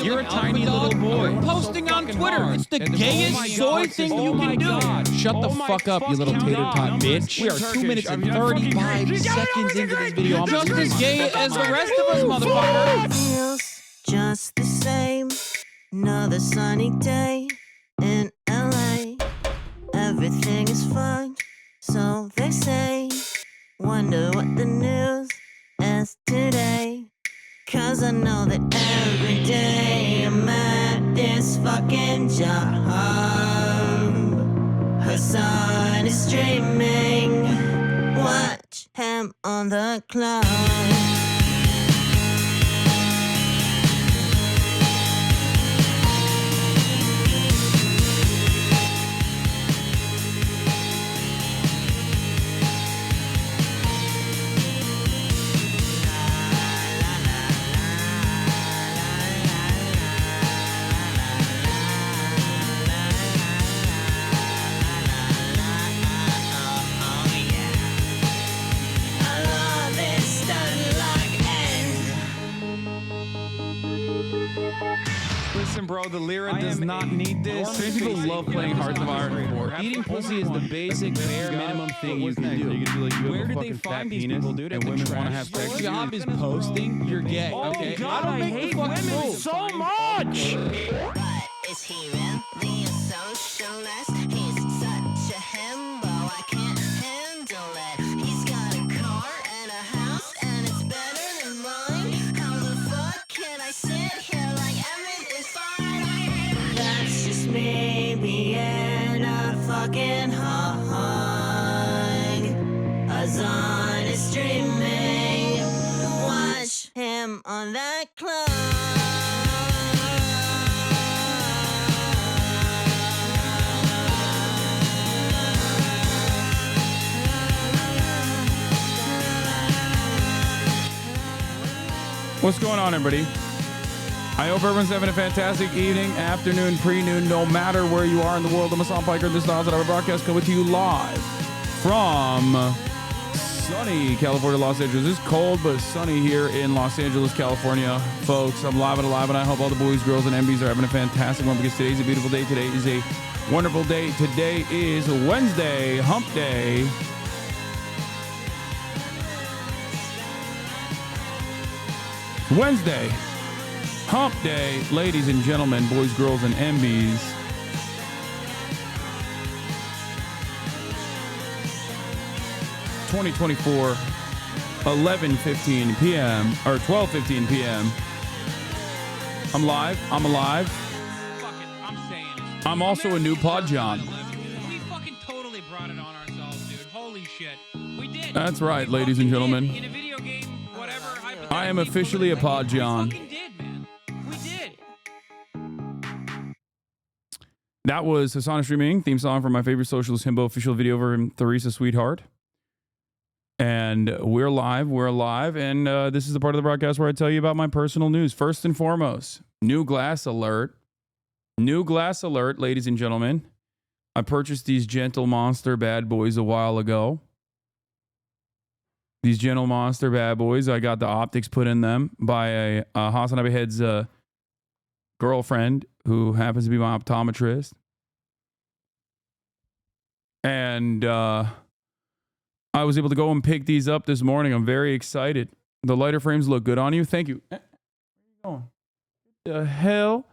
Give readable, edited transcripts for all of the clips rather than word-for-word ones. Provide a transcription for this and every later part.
You're a tiny little boy. Posting on Twitter. It's the gayest soy thing you can do. Shut the fuck up, you little tater tot bitch. We are 2 minutes and 35 seconds into this video. I'm Just as gay as the rest of us, motherfucker. Feels just the same. Another sunny day in LA. Everything is fine, so they say. Wonder what the news is today. Cause I know that every day I'm at this fucking job. Hasan is streaming. Watch him on the clock. Listen, bro, the Lyra does not need this. Strange people love playing Hearts of Iron 4. Eating pussy is the basic bare minimum thing you can do. Where did they find these people, dude? And women want to have sex. Your job is posting. You're gay. Okay. God, I hate women so much. But is he really a socialist? He's such a himbo, I can't handle it. He's got a car and a house and it's better than mine. How the fuck can I sit here like everything's fine? That's just me being a fucking hog. Azan is streaming. Watch him on that clock. What's going on, everybody? I hope everyone's having a fantastic evening, afternoon, pre-noon, no matter where you are in the world. I'm Hasan Piker, and this is the HasanAbi broadcast coming to you live from sunny California, Los Angeles. It's cold, but sunny here in Los Angeles, California. Folks, I'm live and alive, and I hope all the boys, girls, and MBs are having a fantastic one because today's a beautiful day. Today is a wonderful day. Today is Wednesday, hump day. Wednesday, hump day, ladies and gentlemen, boys, girls, and MBs. (2024) 11:15 p.m. or 12:15 p.m. I'm live. I'm alive. Fuck it, I'm saying it. I'm also a new PODJOHN. We fucking totally brought it on ourselves, dude. Holy shit. We did. That's right, We ladies and fucking gentlemen. did. In a video game, whatever. I am officially a PODJOHN. We fucking did, man. We did. That was Hasan Streaming, theme song from my favorite socialist himbo official video from Theresa Sweetheart. And we're live, and this is the part of the broadcast where I tell you about my personal news. First and foremost, new glass alert, ladies and gentlemen. I purchased these Gentle Monster bad boys a while ago. These Gentle Monster bad boys, I got the optics put in them by a HasanAbi Head's girlfriend who happens to be my optometrist. And I was able to go and pick these up this morning. I'm very excited. The lighter frames look good on you. Thank you. Where are you going? What the hell?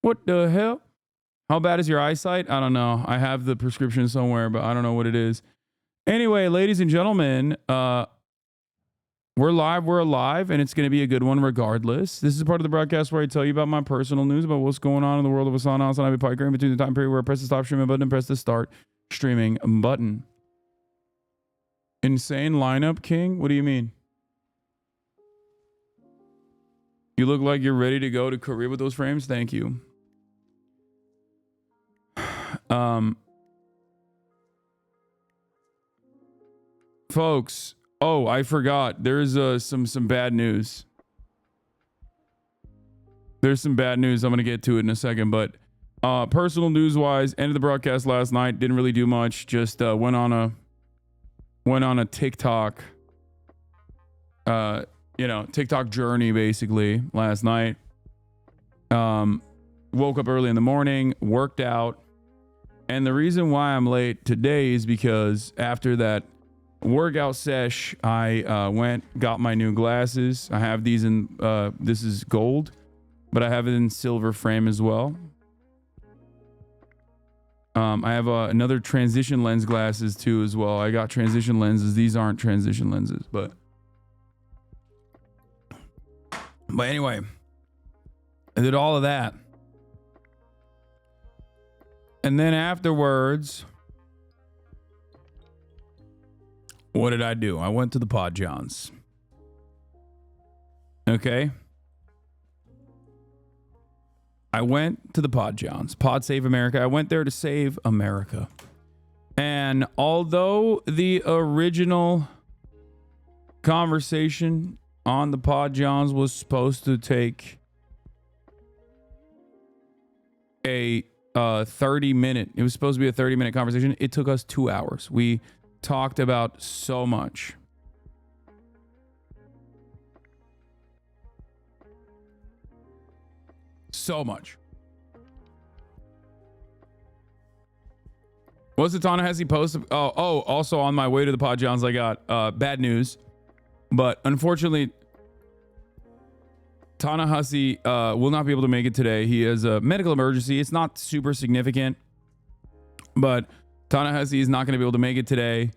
What the hell? How bad is your eyesight? I don't know. I have the prescription somewhere, but I don't know what it is. Anyway, ladies and gentlemen, we're live, we're alive, and it's going to be a good one regardless. This is part of the broadcast where I tell you about my personal news, about what's going on in the world of Hasan, HasanAbi Piker, in between the time period where I press the stop streaming button and press the start streaming button. Insane lineup, King? What do you mean? You look like you're ready to go to Korea with those frames? Thank you. Folks, oh, I forgot. There's some bad news. There's some bad news. I'm going to get to it in a second, but personal news-wise, ended the broadcast last night. Didn't really do much. Just went on a TikTok, TikTok journey basically last night. Woke up early in the morning, worked out. And the reason why I'm late today is because after that workout sesh, I got my new glasses. I have these in, this is gold, but I have it in silver frame as well. I have another transition lens glasses too as well. I got transition lenses. These aren't transition lenses, but anyway, I did all of that. And then afterwards, what did I do? I went to the PODJOHNs. Okay. I went to the PODJOHNs, Pod Save America. I went there to save America. And although the original conversation on the PODJOHNs was supposed to take a 30-minute, it was supposed to be a 30-minute conversation. It took us 2 hours. We talked about so much. So much. What's the Ta-Nehisi post? Oh, also on my way to the PODJOHNs, I got bad news. But unfortunately, Ta-Nehisi will not be able to make it today. He has a medical emergency. It's not super significant, but Ta-Nehisi is not going to be able to make it today.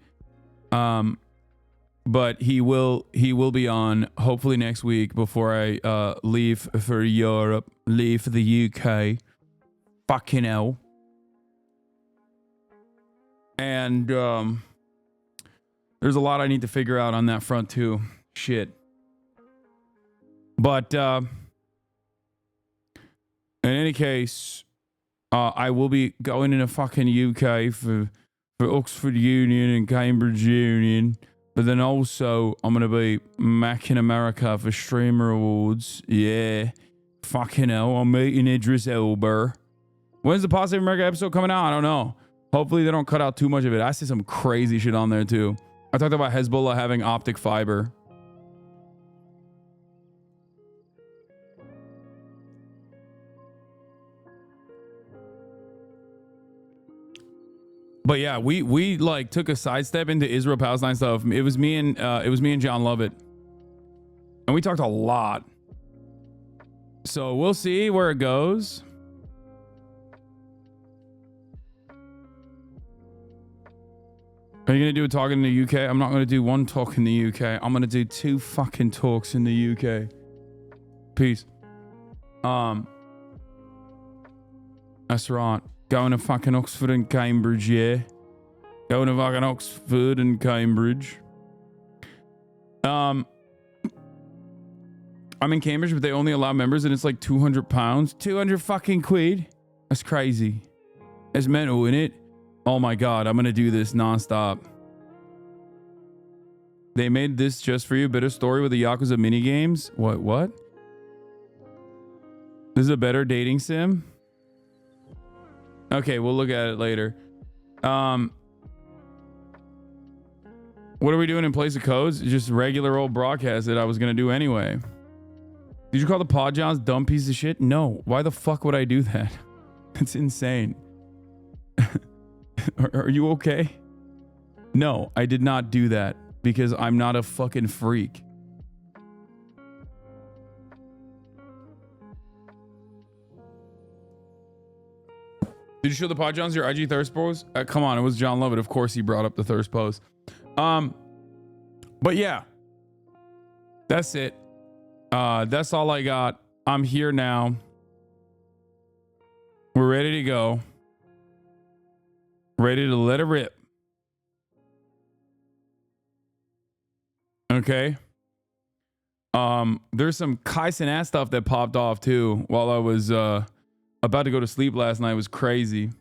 But he will be on hopefully next week before I leave for Europe, leave for the UK. Fucking hell. And there's a lot I need to figure out on that front too. Shit. But in any case, I will be going in a fucking UK for Oxford Union and Cambridge Union. But then also, I'm going to be back in America for Streamer Awards. Yeah. Fucking hell. I'm meeting Idris Elba. When's the Pod Save America episode coming out? I don't know. Hopefully they don't cut out too much of it. I see some crazy shit on there too. I talked about Hezbollah having optic fiber. But yeah, we like took a sidestep into Israel Palestine stuff. It was me and John Lovett, and we talked a lot. So we'll see where it goes. Are you gonna do a talk in the UK? I'm not gonna do one talk in the UK. I'm gonna do 2 fucking talks in the UK. Peace. That's right. Going to fucking Oxford and Cambridge, yeah. Going to fucking Oxford and Cambridge. I'm in Cambridge, but they only allow members, and it's like £200. 200 fucking quid. That's crazy. It's mental, isn't it? Oh my god, I'm gonna do this nonstop. They made this just for you. Better story with the Yakuza mini games. What? This is a better dating sim? Okay, we'll look at it later. What are we doing in place of codes? Just regular old broadcast that I was gonna do anyway. Did you call the PODJOHNs dumb piece of shit? No. Why the fuck would I do that? It's insane. Are you okay? No, I did not do that because I'm not a fucking freak. Did you show the PODJOHNs your IG thirst post? Come on, it was John Lovett. Of course he brought up the thirst post. But yeah, that's it. That's all I got. I'm here now. We're ready to go. Ready to let it rip. Okay. There's some Kaisen ass stuff that popped off too while I was about to go to sleep last night. It was crazy.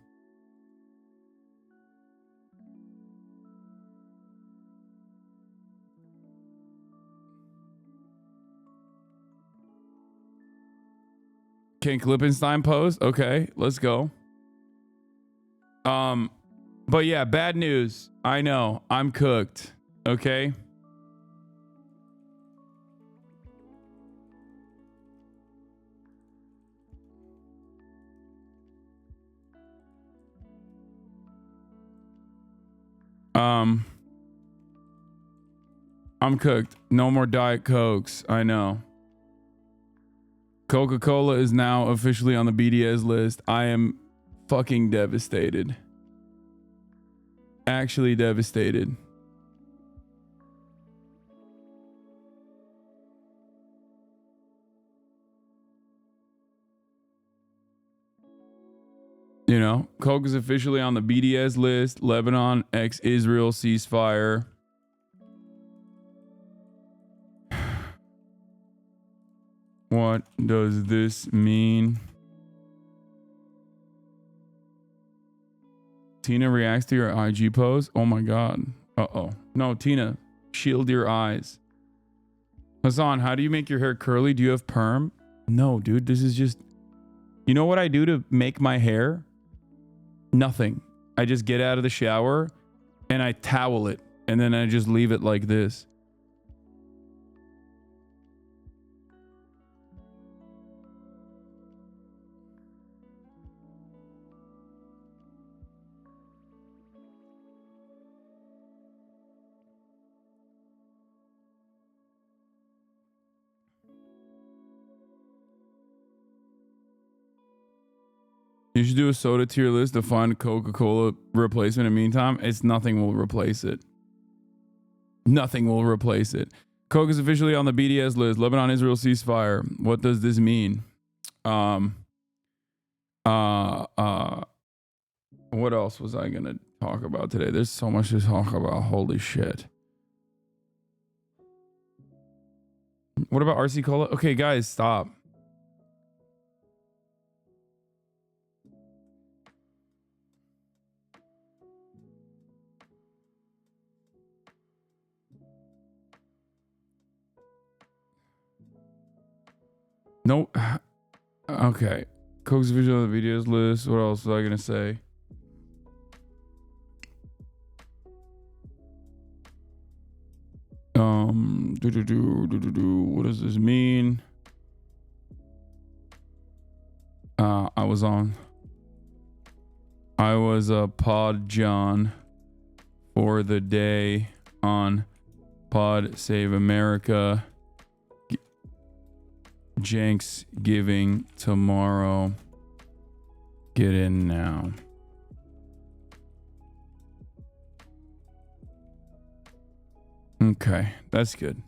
Ken Klippenstein post. Okay, let's go. But yeah, bad news. I know. I'm cooked. Okay. I'm cooked. No more Diet Cokes. I know. Coca-Cola is now officially on the BDS list. I am fucking devastated. Actually devastated. You know, Coke is officially on the BDS list. Lebanon x Israel ceasefire. What does this mean? Tina reacts to your IG post. Oh my God. Uh-oh. No, Tina, shield your eyes. Hasan, how do you make your hair curly? Do you have perm? No, dude, this is just... You know what I do to make my hair? Nothing. I just get out of the shower and I towel it and then I just leave it like this. You should do a soda tier list to find Coca-Cola replacement. In the meantime, nothing will replace it. Nothing will replace it. Coke is officially on the BDS list. Lebanon Israel ceasefire. What does this mean? What else was I gonna talk about today? There's so much to talk about. Holy shit. What about RC Cola? Okay, guys, stop. No. Okay. Coke's visual on the videos list. What else was I gonna say? What does this mean? I was a PODJOHN for the day on Pod Save America. CENKSGIVING tomorrow. Get in now. Okay, that's good.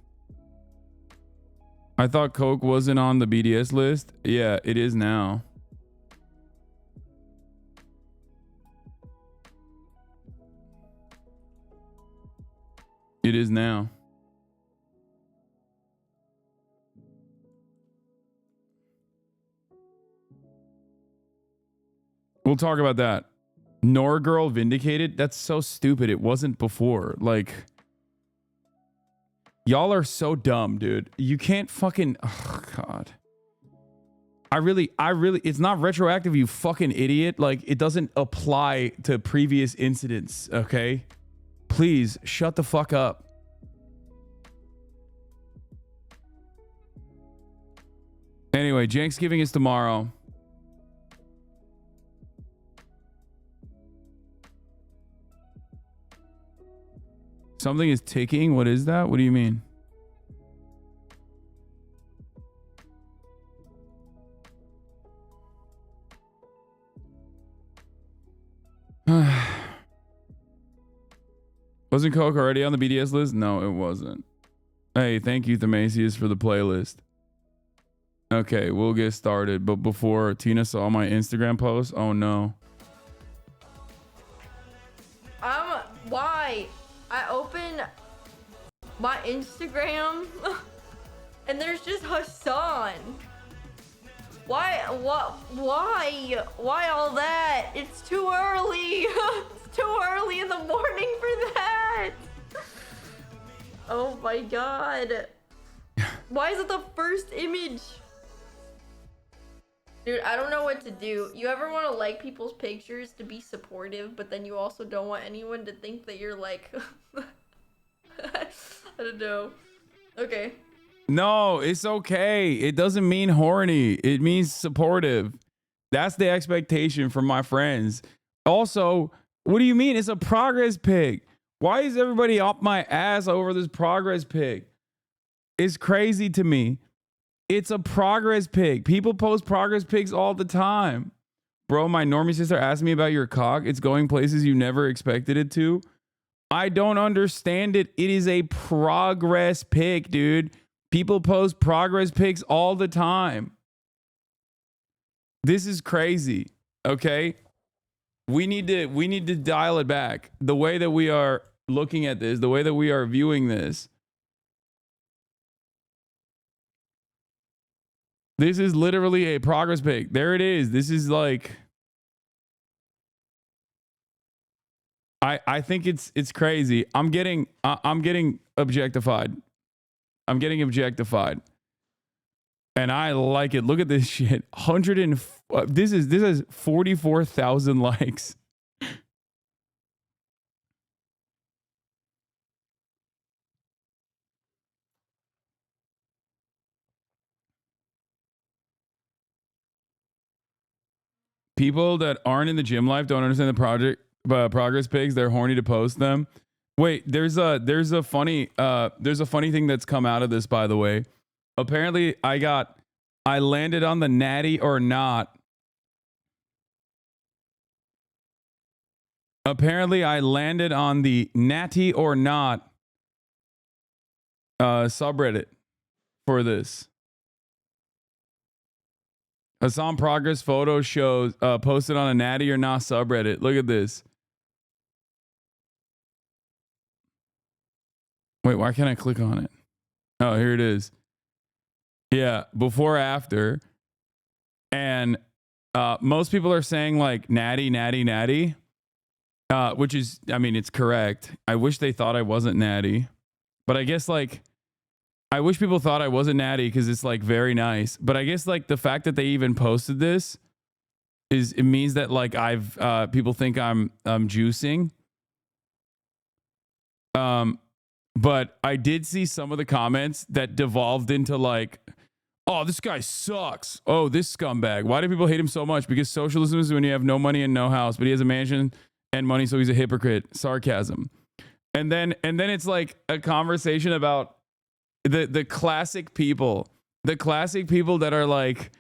I thought Coke wasn't on the BDS list. Yeah, it is now. It is now. We'll talk about that. Nor girl vindicated. That's so stupid. It wasn't before. Like, y'all are so dumb, dude. You can't fucking... Oh, God. I really... It's not retroactive, you fucking idiot. Like, it doesn't apply to previous incidents, okay? Please, shut the fuck up. Anyway, CENKSGIVING is tomorrow. Something is ticking? What is that? What do you mean? Wasn't Coke already on the BDS list? No, it wasn't. Hey, thank you, Themasius, for the playlist. Okay, we'll get started. But before Tina saw my Instagram post, oh no. Why? I open my Instagram and there's just Hasan. Why all that? It's too early. It's too early in the morning for that. Oh my God. Why is it the first image? Dude, I don't know what to do. You ever want to like people's pictures to be supportive, but then you also don't want anyone to think that you're like... I don't know. Okay. No, it's okay. It doesn't mean horny. It means supportive. That's the expectation from my friends. Also, what do you mean? It's a progress pic. Why is everybody up my ass over this progress pic? It's crazy to me. It's a progress pic. People post progress pics all the time. Bro, my normie sister asked me about your cock. It's going places you never expected it to. I don't understand it. It is a progress pic, dude. People post progress pics all the time. This is crazy. Okay? We need to dial it back. The way that we are looking at this, the way that we are viewing this. This is literally a progress pic. There it is. This is like I think it's crazy. I'm getting objectified. I'm getting objectified. And I like it. Look at this shit. This has 44,000 likes. People that aren't in the gym life don't understand the progress pigs. They're horny to post them. Wait, there's a funny thing that's come out of this, by the way. Apparently, I landed on the natty or not. Apparently, I landed on the natty or not subreddit for this. Hasan progress photo shows posted on a natty or not subreddit. Look at this. Wait, why can't I click on it? Oh, here it is. Yeah, before after. And most people are saying like natty, natty, natty. Which is, I mean, it's correct. I wish they thought I wasn't natty. But I guess like I wish people thought I wasn't natty because it's like very nice. But I guess like the fact that they even posted this it means that like people think I'm juicing. But I did see some of the comments that devolved into like, oh, this guy sucks. Oh, this scumbag. Why do people hate him so much? Because socialism is when you have no money and no house, but he has a mansion and money, so he's a hypocrite. Sarcasm. And then it's like a conversation about the classic people. The classic people that are like,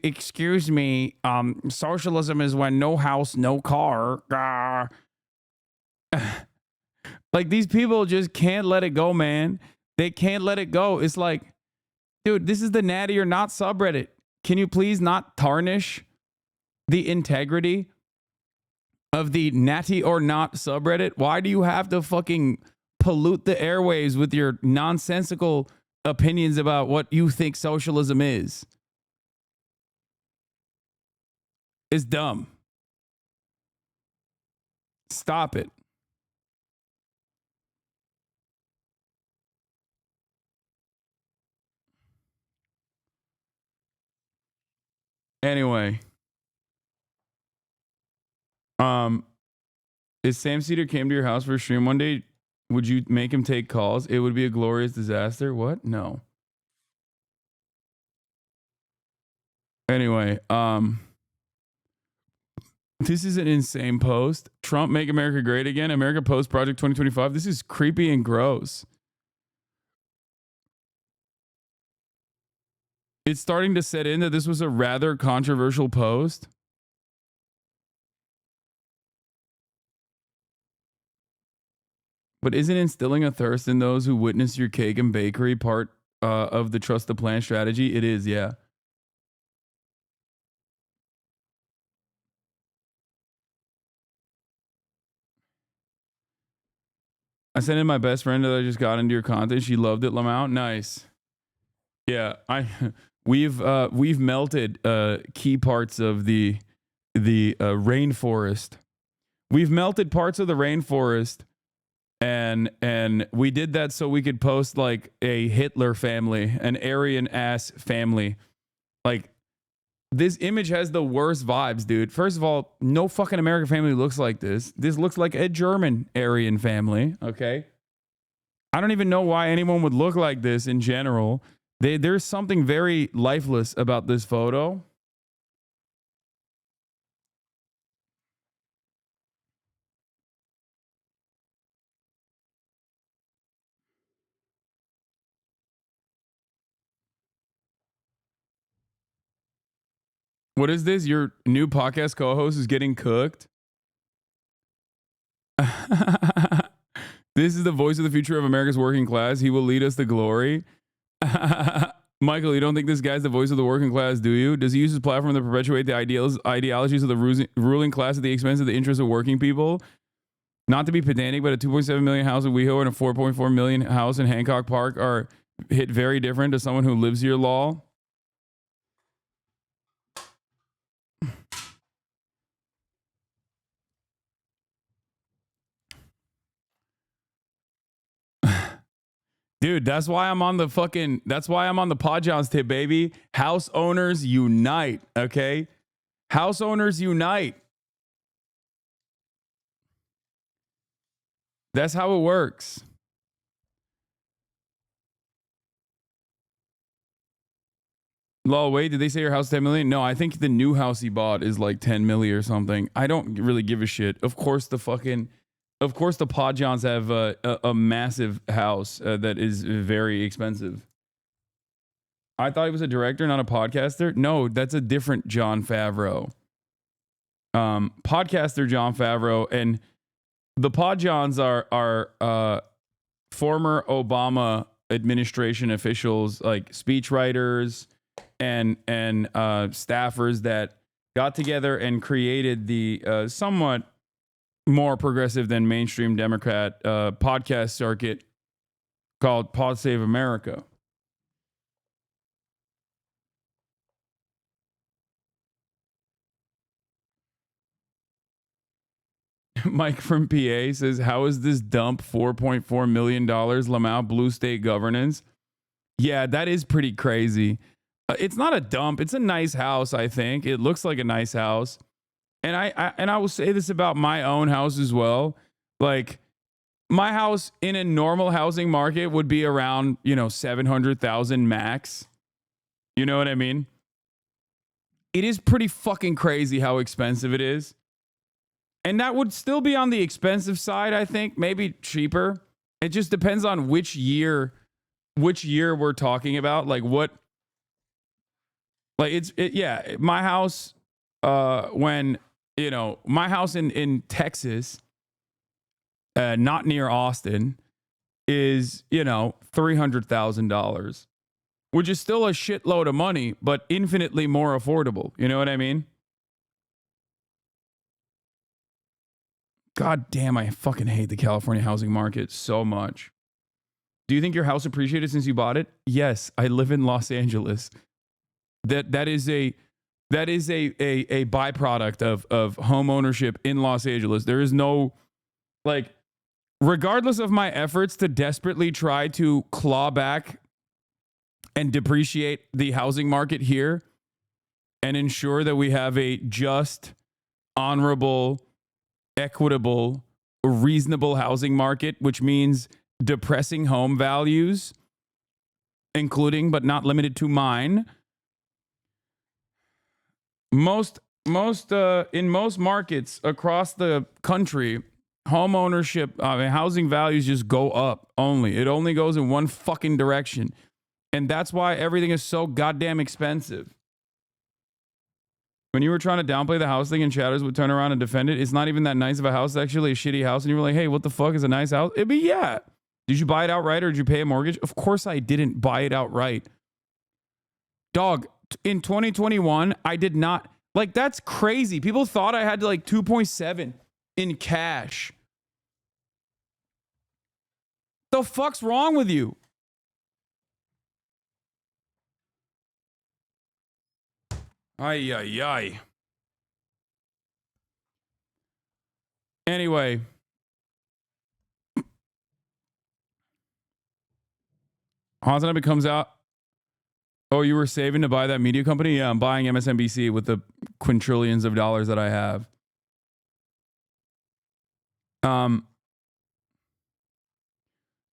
excuse me, socialism is when no house, no car. Like these people just can't let it go, man. They can't let it go. It's like, dude, this is the natty or not subreddit. Can you please not tarnish the integrity of the natty or not subreddit? Why do you have to fucking pollute the airwaves with your nonsensical opinions about what you think socialism is? It's dumb. Stop it. Anyway, if Sam Cedar came to your house for a stream one day, would you make him take calls? It would be a glorious disaster. What? No. Anyway, this is an insane post. Trump make America great again. America Post Project 2025. This is creepy and gross. It's starting to set in that this was a rather controversial post. But isn't instilling a thirst in those who witness your cake and bakery part of the trust the plan strategy? It is, yeah. I sent in my best friend that I just got into your content. She loved it, Lamau. Nice. Yeah, we've melted key parts of the rainforest. We've melted parts of the rainforest, and we did that so we could post like a Hitler family, an Aryan ass family. Like this image has the worst vibes, dude. First of all, no fucking American family looks like this. This looks like a German Aryan family. Okay, I don't even know why anyone would look like this in general. There's something very lifeless about this photo. What is this? Your new podcast co-host is getting cooked? This is the voice of the future of America's working class. He will lead us to glory. Michael, you don't think this guy's the voice of the working class, do you? Does he use his platform to perpetuate the ideologies of the ruling class at the expense of the interests of working people? Not to be pedantic, but a 2.7 million house in WeHo and a 4.4 million house in Hancock Park are hit very different to someone who lives here, lol. Dude, that's why I'm on the PODJOHN's tip, baby. House owners unite, okay? House owners unite. That's how it works. Lol, wait, did they say your house is 10 million? No, I think the new house he bought is like 10 million or something. I don't really give a shit. Of course the PODJOHNs have a massive house that is very expensive. I thought he was a director, not a podcaster. No, that's a different Jon Favreau. Podcaster Jon Favreau, and the PODJOHNs are former Obama administration officials, like speechwriters and staffers that got together and created the somewhat more progressive than mainstream Democrat podcast circuit called Pod Save America. Mike from PA says, how is this dump $4.4 million Lamau Blue State governance? Yeah, that is pretty crazy. It's not a dump. It's a nice house, I think. It looks like a nice house. And I will say this about my own house as well. Like, my house in a normal housing market would be around, 700,000 max. You know what I mean? It is pretty fucking crazy how expensive it is. And that would still be on the expensive side, I think, maybe cheaper. It just depends on which year we're talking about. Like what, like my house, when, my house in Texas, not near Austin, is, $300,000, which is still a shitload of money, but infinitely more affordable. You know what I mean? God damn, I fucking hate the California housing market so much. Do you think your house appreciated since you bought it? Yes, I live in Los Angeles. That is a byproduct of home ownership in Los Angeles. There is no, like, regardless of my efforts to desperately try to claw back and depreciate the housing market here and ensure that we have a just, honorable, equitable, reasonable housing market, which means depressing home values, including but not limited to mine. In most markets across the country, home ownership, housing values just go up only. It only goes in one fucking direction. And that's why everything is so goddamn expensive. When you were trying to downplay the house thing and Chatters would turn around and defend it, it's not even that nice of a house. It's actually a shitty house. And you were like, hey, what the fuck is a nice house? It'd be, yeah. Did you buy it outright or did you pay a mortgage? Of course I didn't buy it outright. Dog, in 2021, I did not. Like, that's crazy. People thought I had like 2.7 in cash. The fuck's wrong with you? Ay, ay, ay. Anyway. HasanAbi comes out. Oh, you were saving to buy that media company? Yeah, I'm buying MSNBC with the quintillions of dollars that I have.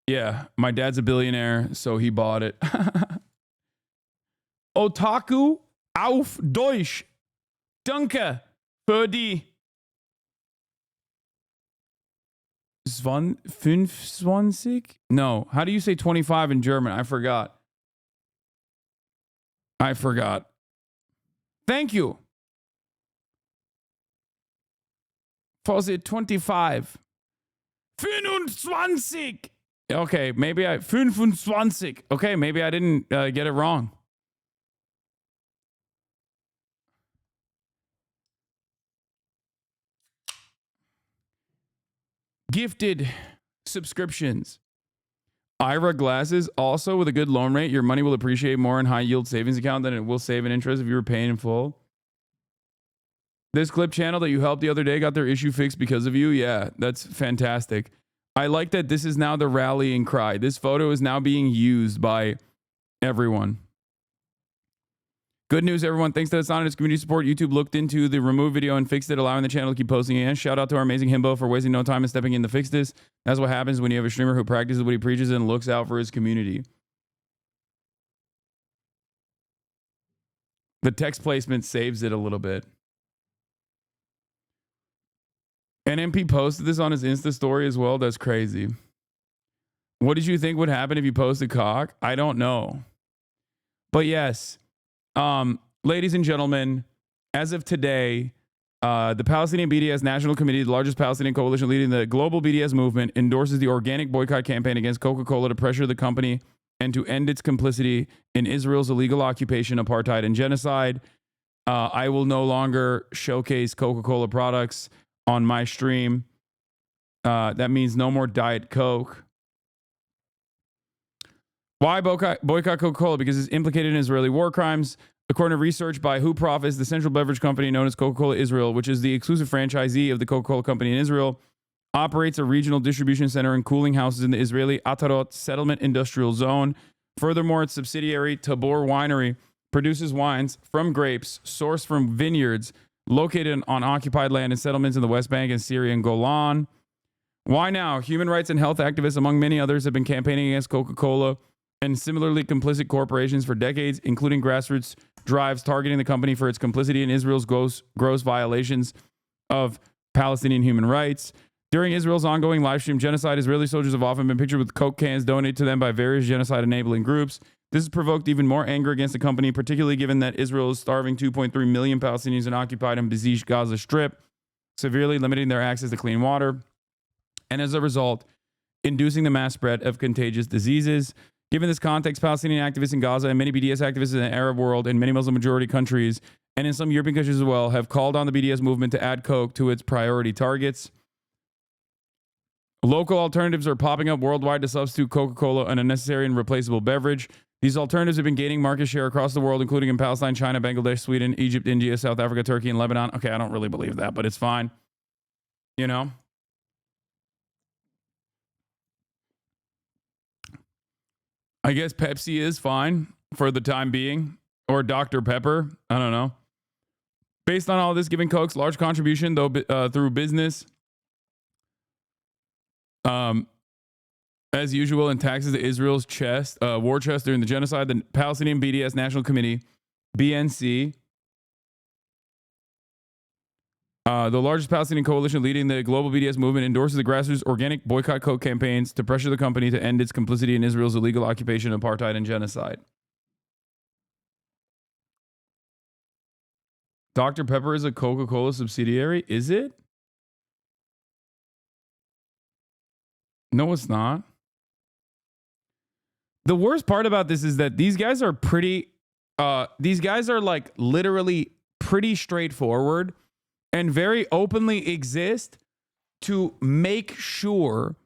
Yeah, my dad's a billionaire, so he bought it. Otaku auf Deutsch. Danke für die 25? No, how do you say 25 in German? I forgot. Thank you. Was it 25? 25. Okay, maybe 25. Okay, maybe I didn't get it wrong. Gifted subscriptions. IRA glasses, also with a good loan rate, your money will appreciate more in high yield savings account than it will save in interest if you were paying in full. This clip channel that you helped the other day got their issue fixed because of you. Yeah, that's fantastic. I like that this is now the rallying cry. This photo is now being used by everyone. Good news, everyone. Thanks to Hasan and his community support, YouTube looked into the removed video and fixed it, allowing the channel to keep posting again. Shout out to our amazing himbo for wasting no time and stepping in to fix this. That's what happens when you have a streamer who practices what he preaches and looks out for his community. The text placement saves it a little bit. NMP posted this on his Insta story as well. That's crazy. What did you think would happen if you posted cock? I don't know. But yes, ladies and gentlemen, as of today, the Palestinian BDS National Committee, the largest Palestinian coalition leading the global BDS movement, endorses the organic boycott campaign against Coca-Cola to pressure the company and to end its complicity in Israel's illegal occupation, apartheid, and genocide. I will no longer showcase Coca-Cola products on my stream. That means no more Diet Coke. Why boycott Coca-Cola? Because it's implicated in Israeli war crimes. According to research by Who Profits, the central beverage company known as Coca-Cola Israel, which is the exclusive franchisee of the Coca-Cola company in Israel, operates a regional distribution center and cooling houses in the Israeli Atarot settlement industrial zone. Furthermore, its subsidiary, Tabor Winery, produces wines from grapes sourced from vineyards located on occupied land in settlements in the West Bank and Syria and Golan. Why now? Human rights and health activists, among many others, have been campaigning against Coca-Cola and similarly complicit corporations for decades, including grassroots drives targeting the company for its complicity in Israel's gross violations of Palestinian human rights. During Israel's ongoing live stream genocide, Israeli soldiers have often been pictured with Coke cans donated to them by various genocide-enabling groups. This has provoked even more anger against the company, particularly given that Israel is starving 2.3 million Palestinians in occupied and besieged Gaza Strip, severely limiting their access to clean water, and as a result, inducing the mass spread of contagious diseases. Given this context, Palestinian activists in Gaza and many BDS activists in the Arab world and many Muslim majority countries, and in some European countries as well, have called on the BDS movement to add Coke to its priority targets. Local alternatives are popping up worldwide to substitute Coca-Cola, an unnecessary and replaceable beverage. These alternatives have been gaining market share across the world, including in Palestine, China, Bangladesh, Sweden, Egypt, India, South Africa, Turkey, and Lebanon. Okay, I don't really believe that, but it's fine. You know? I guess Pepsi is fine for the time being, or Dr. Pepper. I don't know. Based on all this, giving Coke's large contribution, though, through business, as usual, in taxes to Israel's war chest during the genocide, the Palestinian BDS National Committee, BNC, the largest Palestinian coalition leading the global BDS movement, endorses the grassroots organic boycott Coke campaigns to pressure the company to end its complicity in Israel's illegal occupation, apartheid, and genocide. Dr. Pepper is a Coca-Cola subsidiary? Is it? No, it's not. The worst part about this is that these guys are these guys are like literally pretty straightforward and very openly exist to make sure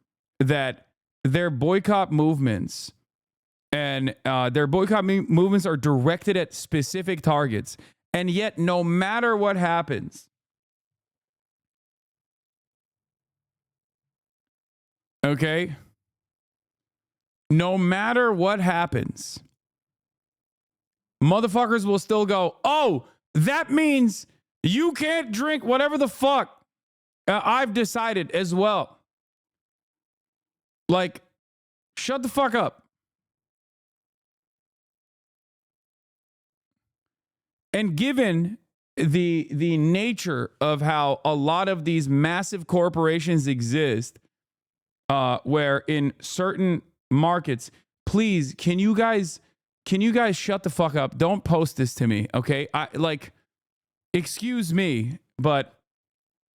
that their boycott movements and movements are directed at specific targets. And yet, no matter what happens, okay, no matter what happens, motherfuckers will still go, oh, that means you can't drink whatever the fuck I've decided as well. Like, shut the fuck up. And given the nature of how a lot of these massive corporations exist, where in certain markets, please, can you guys shut the fuck up? Don't post this to me, okay? Excuse me, but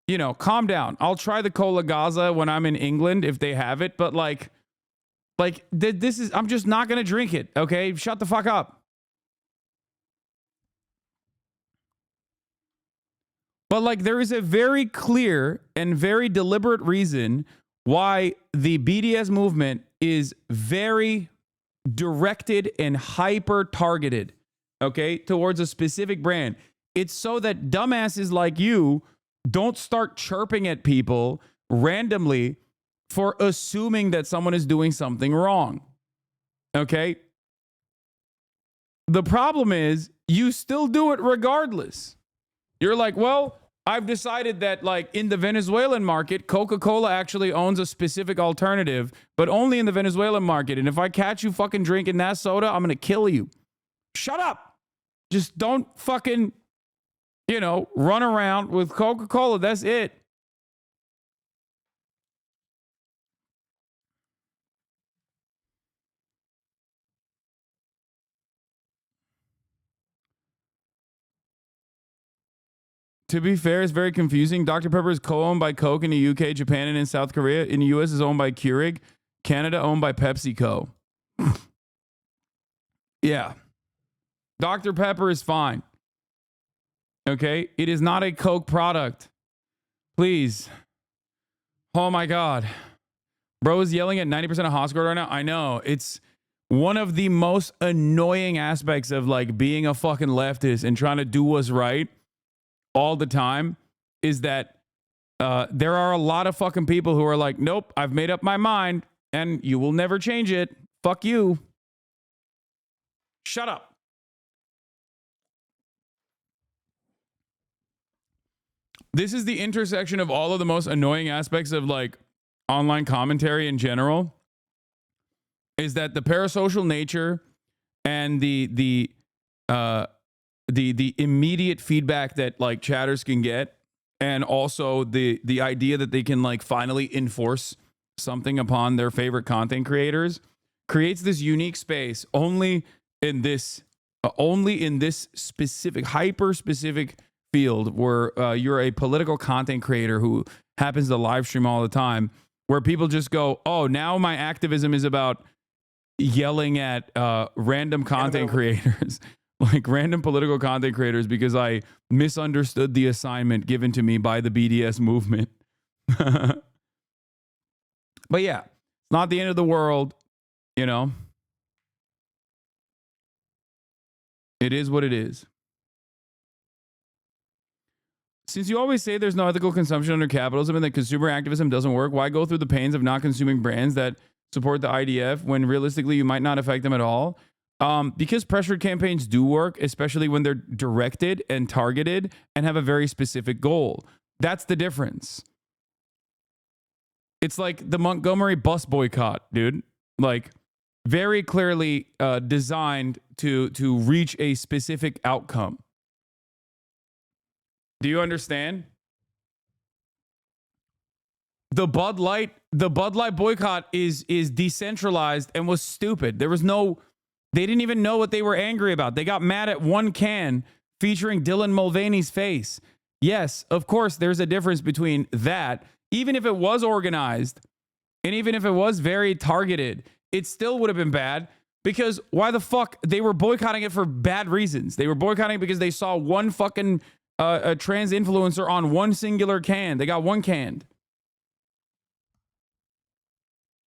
you know, calm down. I'll try the Cola Gaza when I'm in England if they have it, but this is, I'm just not going to drink it, okay? Shut the fuck up. But like, there is a very clear and very deliberate reason why the BDS movement is very directed and hyper targeted, okay, towards a specific brand. It's so that dumbasses like you don't start chirping at people randomly for assuming that someone is doing something wrong. Okay? The problem is you still do it regardless. You're like, well, I've decided that like in the Venezuelan market, Coca-Cola actually owns a specific alternative, but only in the Venezuelan market. And if I catch you fucking drinking that soda, I'm going to kill you. Shut up. Just don't fucking, you know, run around with Coca-Cola. That's it. To be fair, it's very confusing. Dr. Pepper is co-owned by Coke in the UK, Japan, and in South Korea. In the US, is owned by Keurig. Canada, owned by PepsiCo. Yeah. Dr. Pepper is fine. Okay? It is not a Coke product. Please. Oh my God. Bro is yelling at 90% of Hosgard right now. I know. It's one of the most annoying aspects of like being a fucking leftist and trying to do what's right all the time is that there are a lot of fucking people who are like, nope, I've made up my mind and you will never change it. Fuck you. Shut up. This is the intersection of all of the most annoying aspects of like online commentary in general, is that the parasocial nature and the immediate feedback that like chatters can get, and also the idea that they can like finally enforce something upon their favorite content creators, creates this unique space only in this specific, hyper specific field where you're a political content creator who happens to live stream all the time, where people just go, oh, now my activism is about yelling at random content creators, like random political content creators, because I misunderstood the assignment given to me by the BDS movement. But yeah, it's not the end of the world, you know. It is what it is. Since you always say there's no ethical consumption under capitalism and that consumer activism doesn't work, why go through the pains of not consuming brands that support the IDF when realistically you might not affect them at all? Because pressure campaigns do work, especially when they're directed and targeted and have a very specific goal. That's the difference. It's like the Montgomery bus boycott, dude. Like very clearly designed to reach a specific outcome. Do you understand? The Bud Light boycott is decentralized and was stupid. They didn't even know what they were angry about. They got mad at one can featuring Dylan Mulvaney's face. Yes, of course, there's a difference between that. Even if it was organized and even if it was very targeted, it still would have been bad, because why the fuck? They were boycotting it for bad reasons. They were boycotting it because they saw one fucking a trans influencer on one singular can. They got one canned.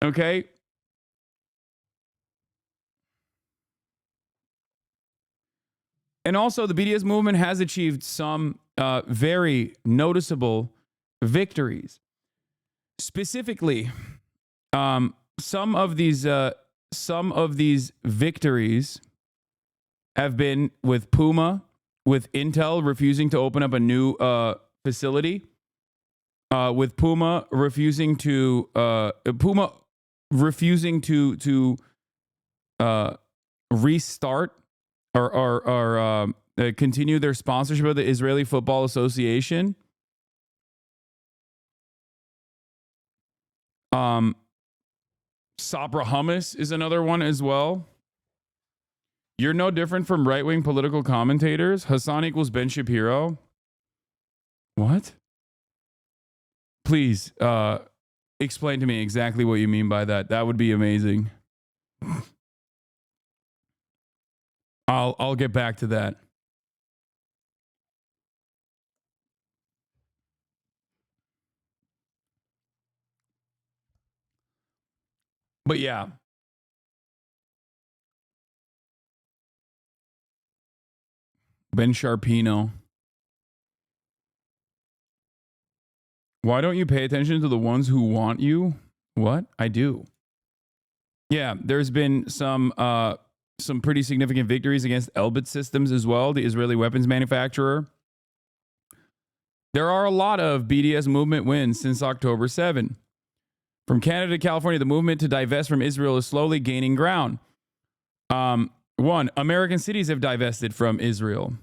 Okay? And also, the BDS movement has achieved some very noticeable victories. Specifically, some of these victories have been with Puma, with Intel refusing to open up a new facility, with Puma refusing to restart or continue their sponsorship of the Israeli Football Association. Sabra Hummus is another one as well. You're no different from right-wing political commentators. Hasan equals Ben Shapiro. What? please explain to me exactly what you mean by that. That would be amazing. I'll get back to that. But yeah. Ben Sharpino. Why don't you pay attention to the ones who want you? What? I do. Yeah, there's been some pretty significant victories against Elbit Systems as well, the Israeli weapons manufacturer. There are a lot of BDS movement wins since October 7. From Canada to California, the movement to divest from Israel is slowly gaining ground. One, American cities have divested from Israel.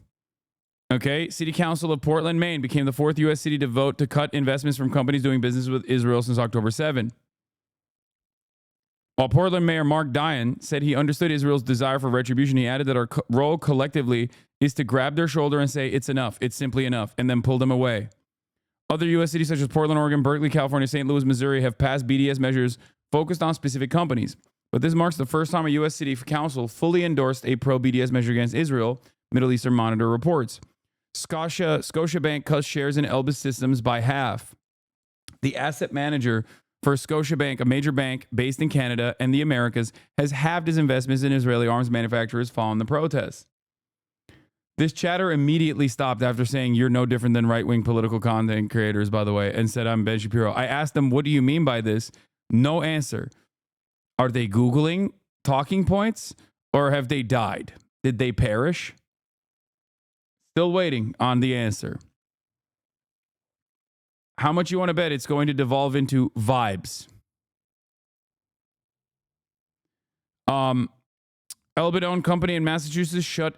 Okay, City Council of Portland, Maine became the 4th U.S. city to vote to cut investments from companies doing business with Israel since October 7. While Portland Mayor Mark Dion said he understood Israel's desire for retribution, he added that our role collectively is to grab their shoulder and say, it's enough, it's simply enough, and then pull them away. Other U.S. cities such as Portland, Oregon, Berkeley, California, St. Louis, Missouri have passed BDS measures focused on specific companies. But this marks the first time a U.S. city council fully endorsed a pro-BDS measure against Israel, Middle Eastern Monitor reports. Scotiabank cuts shares in Elbit Systems by half. The asset manager for Scotiabank, a major bank based in Canada and the Americas, has halved his investments in Israeli arms manufacturers following the protests. This chatter immediately stopped after saying, you're no different than right-wing political content creators, by the way, and said, I'm Ben Shapiro. I asked them, what do you mean by this? No answer. Are they Googling talking points or have they died? Did they perish? Still waiting on the answer. How much you want to bet it's going to devolve into vibes? LEBANON company in Massachusetts shut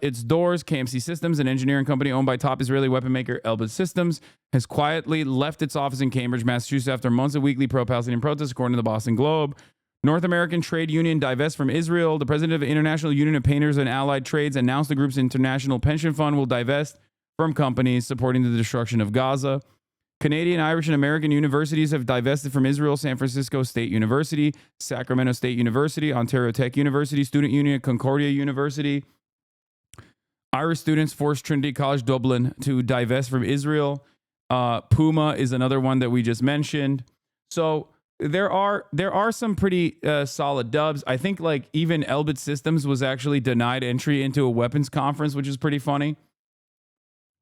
its doors. KMC Systems, an engineering company owned by top Israeli weapon maker Elbit Systems, has quietly left its office in Cambridge, Massachusetts after months of weekly pro-Palestinian protests, according to the Boston Globe. North American Trade Union divests from Israel. The president of the International Union of Painters and Allied Trades announced the group's international pension fund will divest from companies supporting the destruction of Gaza. Canadian, Irish, and American universities have divested from Israel. San Francisco State University, Sacramento State University, Ontario Tech University, Student Union, Concordia University. Irish students forced Trinity College Dublin to divest from Israel. Puma is another one that we just mentioned. So there are some pretty solid dubs. I think like even Elbit Systems was actually denied entry into a weapons conference, which is pretty funny.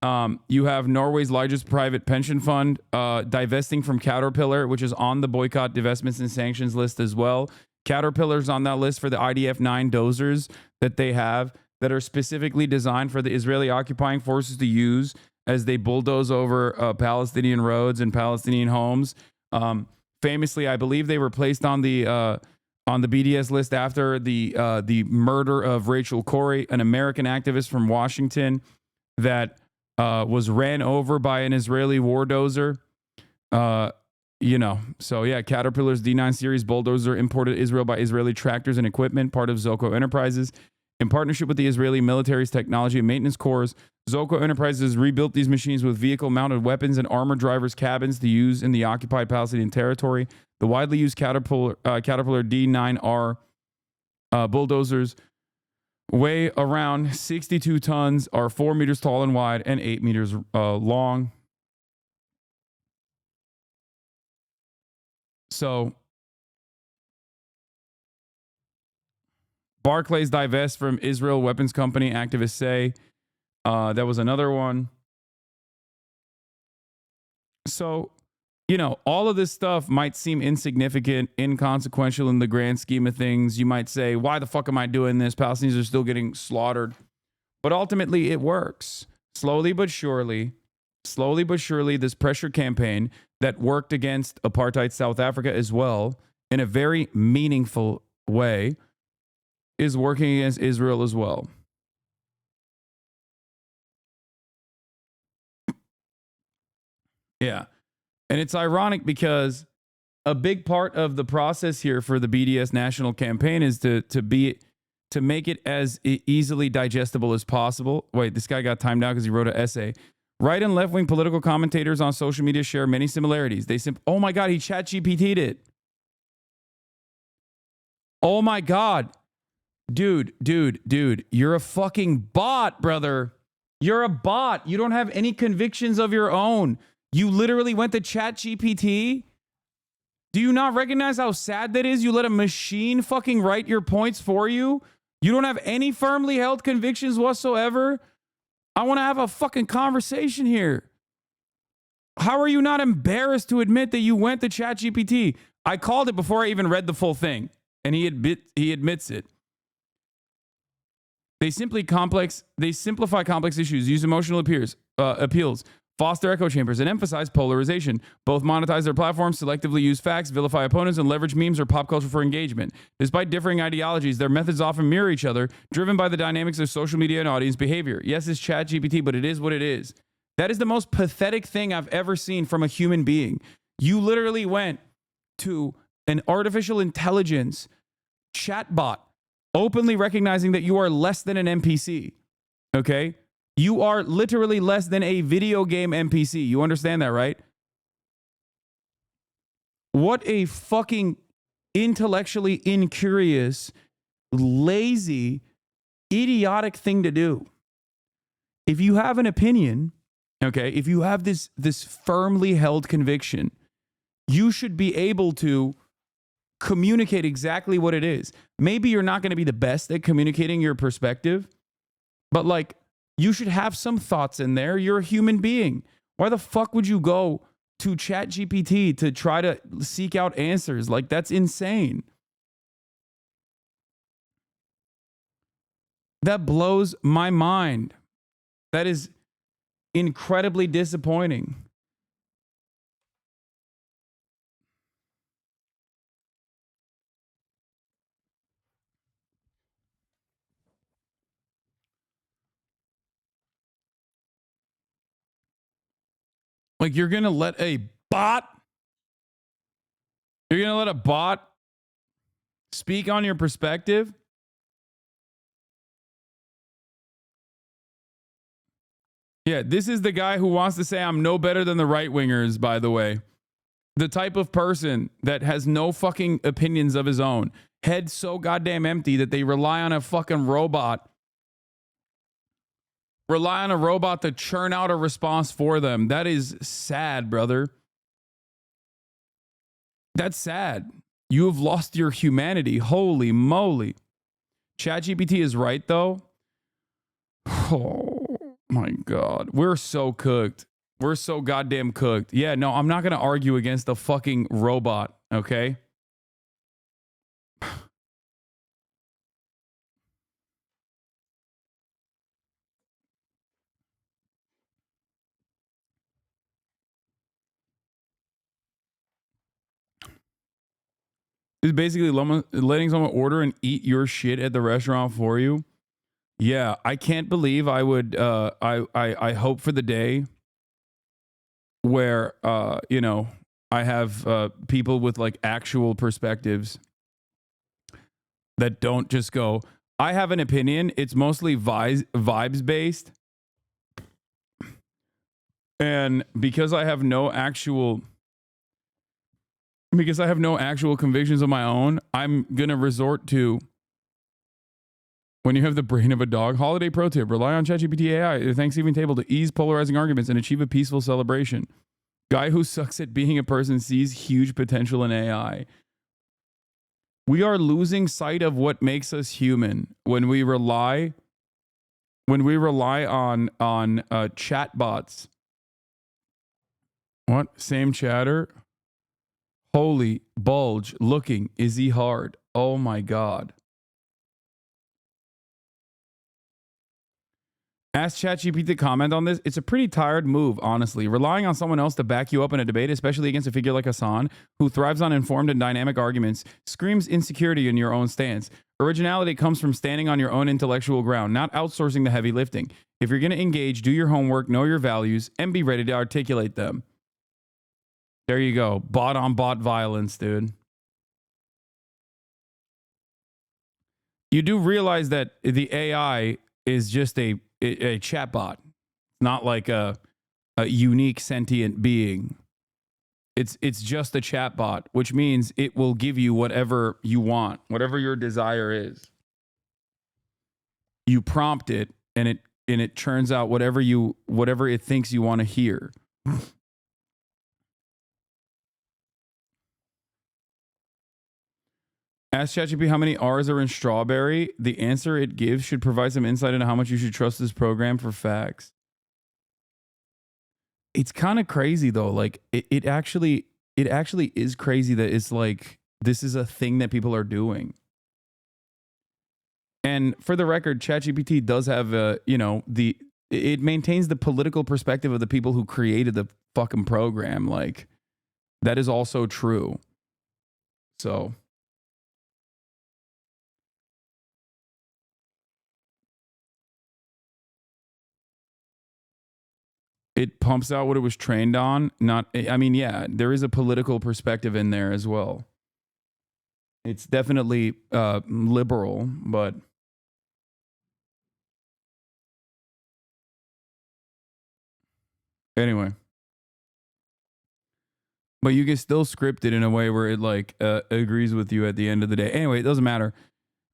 You have Norway's largest private pension fund divesting from Caterpillar, which is on the boycott, divestments, and sanctions list as well. Caterpillar's on that list for the IDF-9 dozers that they have that are specifically designed for the Israeli occupying forces to use as they bulldoze over Palestinian roads and Palestinian homes. Famously, I believe they were placed on the BDS list after the murder of Rachel Corrie, an American activist from Washington that was ran over by an Israeli war dozer. So yeah, Caterpillar's D9 series bulldozer imported to Israel by Israeli tractors and equipment, part of Zoko Enterprises. In partnership with the Israeli military's technology and maintenance corps, Zoko Enterprises rebuilt these machines with vehicle-mounted weapons and armored drivers' cabins to use in the occupied Palestinian territory. The widely used Caterpillar D9R bulldozers weigh around 62 tons, are 4 meters tall and wide, and 8 meters long. So Barclays divest from Israel weapons company, activists say. That was another one. So, all of this stuff might seem insignificant, inconsequential in the grand scheme of things. You might say, why the fuck am I doing this? Palestinians are still getting slaughtered. But ultimately, it works. Slowly but surely, this pressure campaign that worked against apartheid South Africa as well, in a very meaningful way, is working against Israel as well. Yeah. And it's ironic because a big part of the process here for the BDS national campaign is to make it as easily digestible as possible. Wait, this guy got timed out because he wrote an essay. Right and left wing political commentators on social media share many similarities. Oh my God, he chat GPT'd it. Oh my God. Dude, you're a fucking bot, brother. You're a bot. You don't have any convictions of your own. You literally went to chat GPT. Do you not recognize how sad that is? You let a machine fucking write your points for you. You don't have any firmly held convictions whatsoever. I want to have a fucking conversation here. How are you not embarrassed to admit that you went to ChatGPT? I called it before I even read the full thing, and he admits it. They simplify complex issues, use emotional appeals, foster echo chambers, and emphasize polarization. Both monetize their platforms, selectively use facts, vilify opponents, and leverage memes or pop culture for engagement. Despite differing ideologies, their methods often mirror each other, driven by the dynamics of social media and audience behavior. Yes, it's ChatGPT, but it is what it is. That is the most pathetic thing I've ever seen from a human being. You literally went to an artificial intelligence chatbot, openly recognizing that you are less than an NPC. Okay? You are literally less than a video game NPC. You understand that, right? What a fucking intellectually incurious, lazy, idiotic thing to do. If you have an opinion, okay, if you have this firmly held conviction, you should be able to communicate exactly what it is. Maybe you're not going to be the best at communicating your perspective, but like, you should have some thoughts in there. You're a human being. Why the fuck would you go to ChatGPT to try to seek out answers? Like, that's insane. That blows my mind. That is incredibly disappointing. Like, you're going to let a bot speak on your perspective? Yeah, this is the guy who wants to say I'm no better than the right wingers, by the way. The type of person that has no fucking opinions of his own. Head so goddamn empty that they rely on a fucking robot. Rely on a robot to churn out a response for them. That is sad, brother. That's sad. You have lost your humanity. Holy moly. ChatGPT is right, though. Oh, my God. We're so cooked. We're so goddamn cooked. Yeah, no, I'm not going to argue against a fucking robot, okay? It's basically letting someone order and eat your shit at the restaurant for you. Yeah, I can't believe I would. I hope for the day where you know, I have people with like actual perspectives that don't just go, I have an opinion. It's mostly vibes based, and because I have no actual convictions of my own, I'm gonna resort to, when you have the brain of a dog. Holiday pro tip: rely on ChatGPT AI at the Thanksgiving table to ease polarizing arguments and achieve a peaceful celebration. Guy who sucks at being a person sees huge potential in AI. We are losing sight of what makes us human when we rely on chatbots. What? Same chatter? Holy bulge looking. Is he hard? Oh my God. Ask ChatGPT to comment on this. It's a pretty tired move, honestly. Relying on someone else to back you up in a debate, especially against a figure like Hasan, who thrives on informed and dynamic arguments, screams insecurity in your own stance. Originality comes from standing on your own intellectual ground, not outsourcing the heavy lifting. If you're going to engage, do your homework, know your values, and be ready to articulate them. There you go. Bot on bot violence, dude. You do realize that the AI is just a chatbot, not like a a unique sentient being. It's just a chatbot, which means it will give you whatever you want, whatever your desire is. You prompt it, and it churns out whatever it thinks you want to hear. Ask ChatGPT how many R's are in strawberry. The answer it gives should provide some insight into how much you should trust this program for facts. It's kind of crazy though. Like it actually is crazy that it's like this is a thing that people are doing. And for the record, ChatGPT does have it maintains the political perspective of the people who created the fucking program. Like that is also true. So it pumps out what it was trained on. Yeah, there is a political perspective in there as well. It's definitely liberal, but anyway. But you can still script it in a way where it like agrees with you at the end of the day. Anyway, it doesn't matter.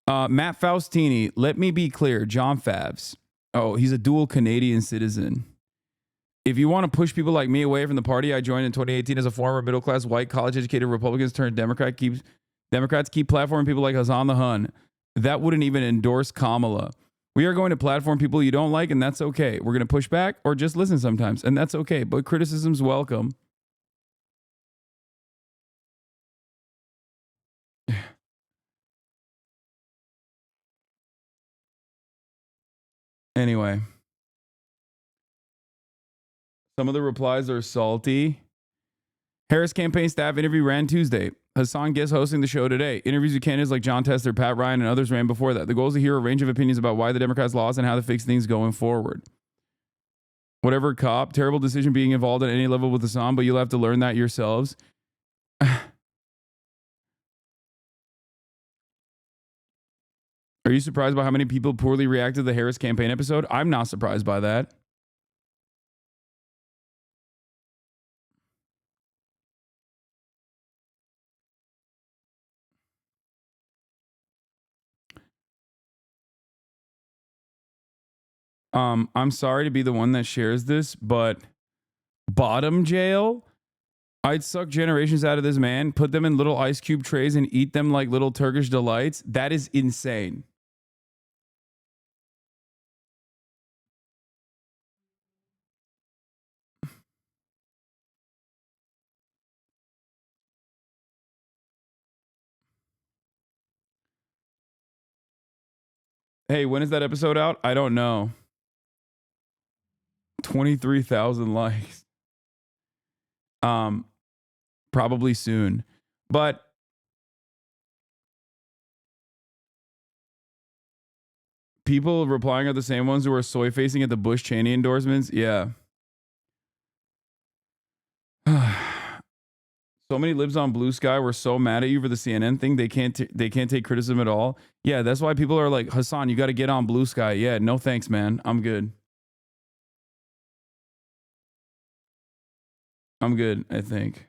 Matt Faustini, let me be clear. John Favs. Oh, he's a dual Canadian citizen. If you want to push people like me away from the party I joined in 2018 as a former middle-class, white, college-educated Republicans turned Democrats keep platforming people like Hasan the Hun. That wouldn't even endorse Kamala. We are going to platform people you don't like, and that's okay. We're going to push back or just listen sometimes, and that's okay. But criticism's welcome. Anyway. Some of the replies are salty. Harris campaign staff interview ran Tuesday. Hasan guest hosting the show today. Interviews with candidates like John Tester, Pat Ryan, and others ran before that. The goal is to hear a range of opinions about why the Democrats lost and how to fix things going forward. Whatever cop, terrible decision being involved at any level with Hasan, but you'll have to learn that yourselves. Are you surprised by how many people poorly reacted to the Harris campaign episode? I'm not surprised by that. I'm sorry to be the one that shares this, but bottom jail, I'd suck generations out of this man, put them in little ice cube trays and eat them like little Turkish delights. That is insane. Hey, when is that episode out? I don't know. 23,000 likes. Probably soon. But people replying are the same ones who are soy facing at the Bush Cheney endorsements. Yeah. So many libs on Blue Sky were so mad at you for the CNN thing. They can't take criticism at all. Yeah, that's why people are like, Hasan, you got to get on Blue Sky. Yeah, no thanks, man. I'm good. I'm good, I think.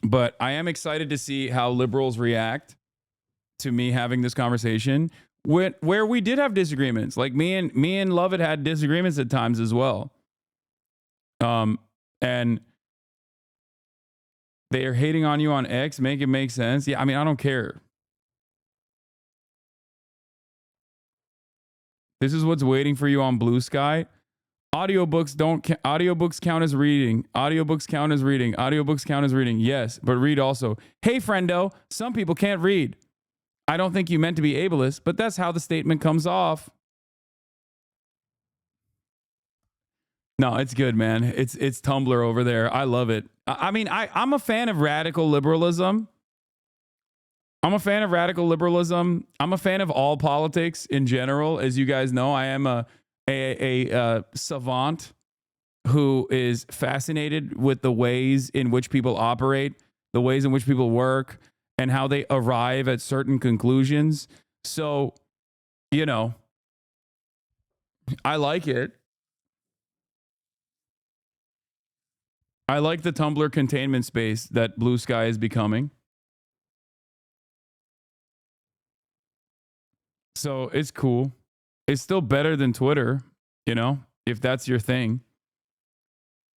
But I am excited to see how liberals react to me having this conversation where we did have disagreements. Like me and Lovett had disagreements at times as well. And they are hating on you on X, make it make sense. Yeah, I mean, I don't care. This is what's waiting for you on Blue Sky. Audiobooks count as reading. Audiobooks count as reading. Audiobooks count as reading. Yes, but read also. Hey, friendo, some people can't read. I don't think you meant to be ableist, but that's how the statement comes off. No, it's good, man. It's Tumblr over there. I love it. I mean, I'm a fan of radical liberalism. I'm a fan of all politics in general. As you guys know, I am a savant who is fascinated with the ways in which people operate, the ways in which people work, and how they arrive at certain conclusions. So you know, I like it. I like the Tumblr containment space that Blue Sky is becoming. So it's cool. It's still better than Twitter, you know, if that's your thing.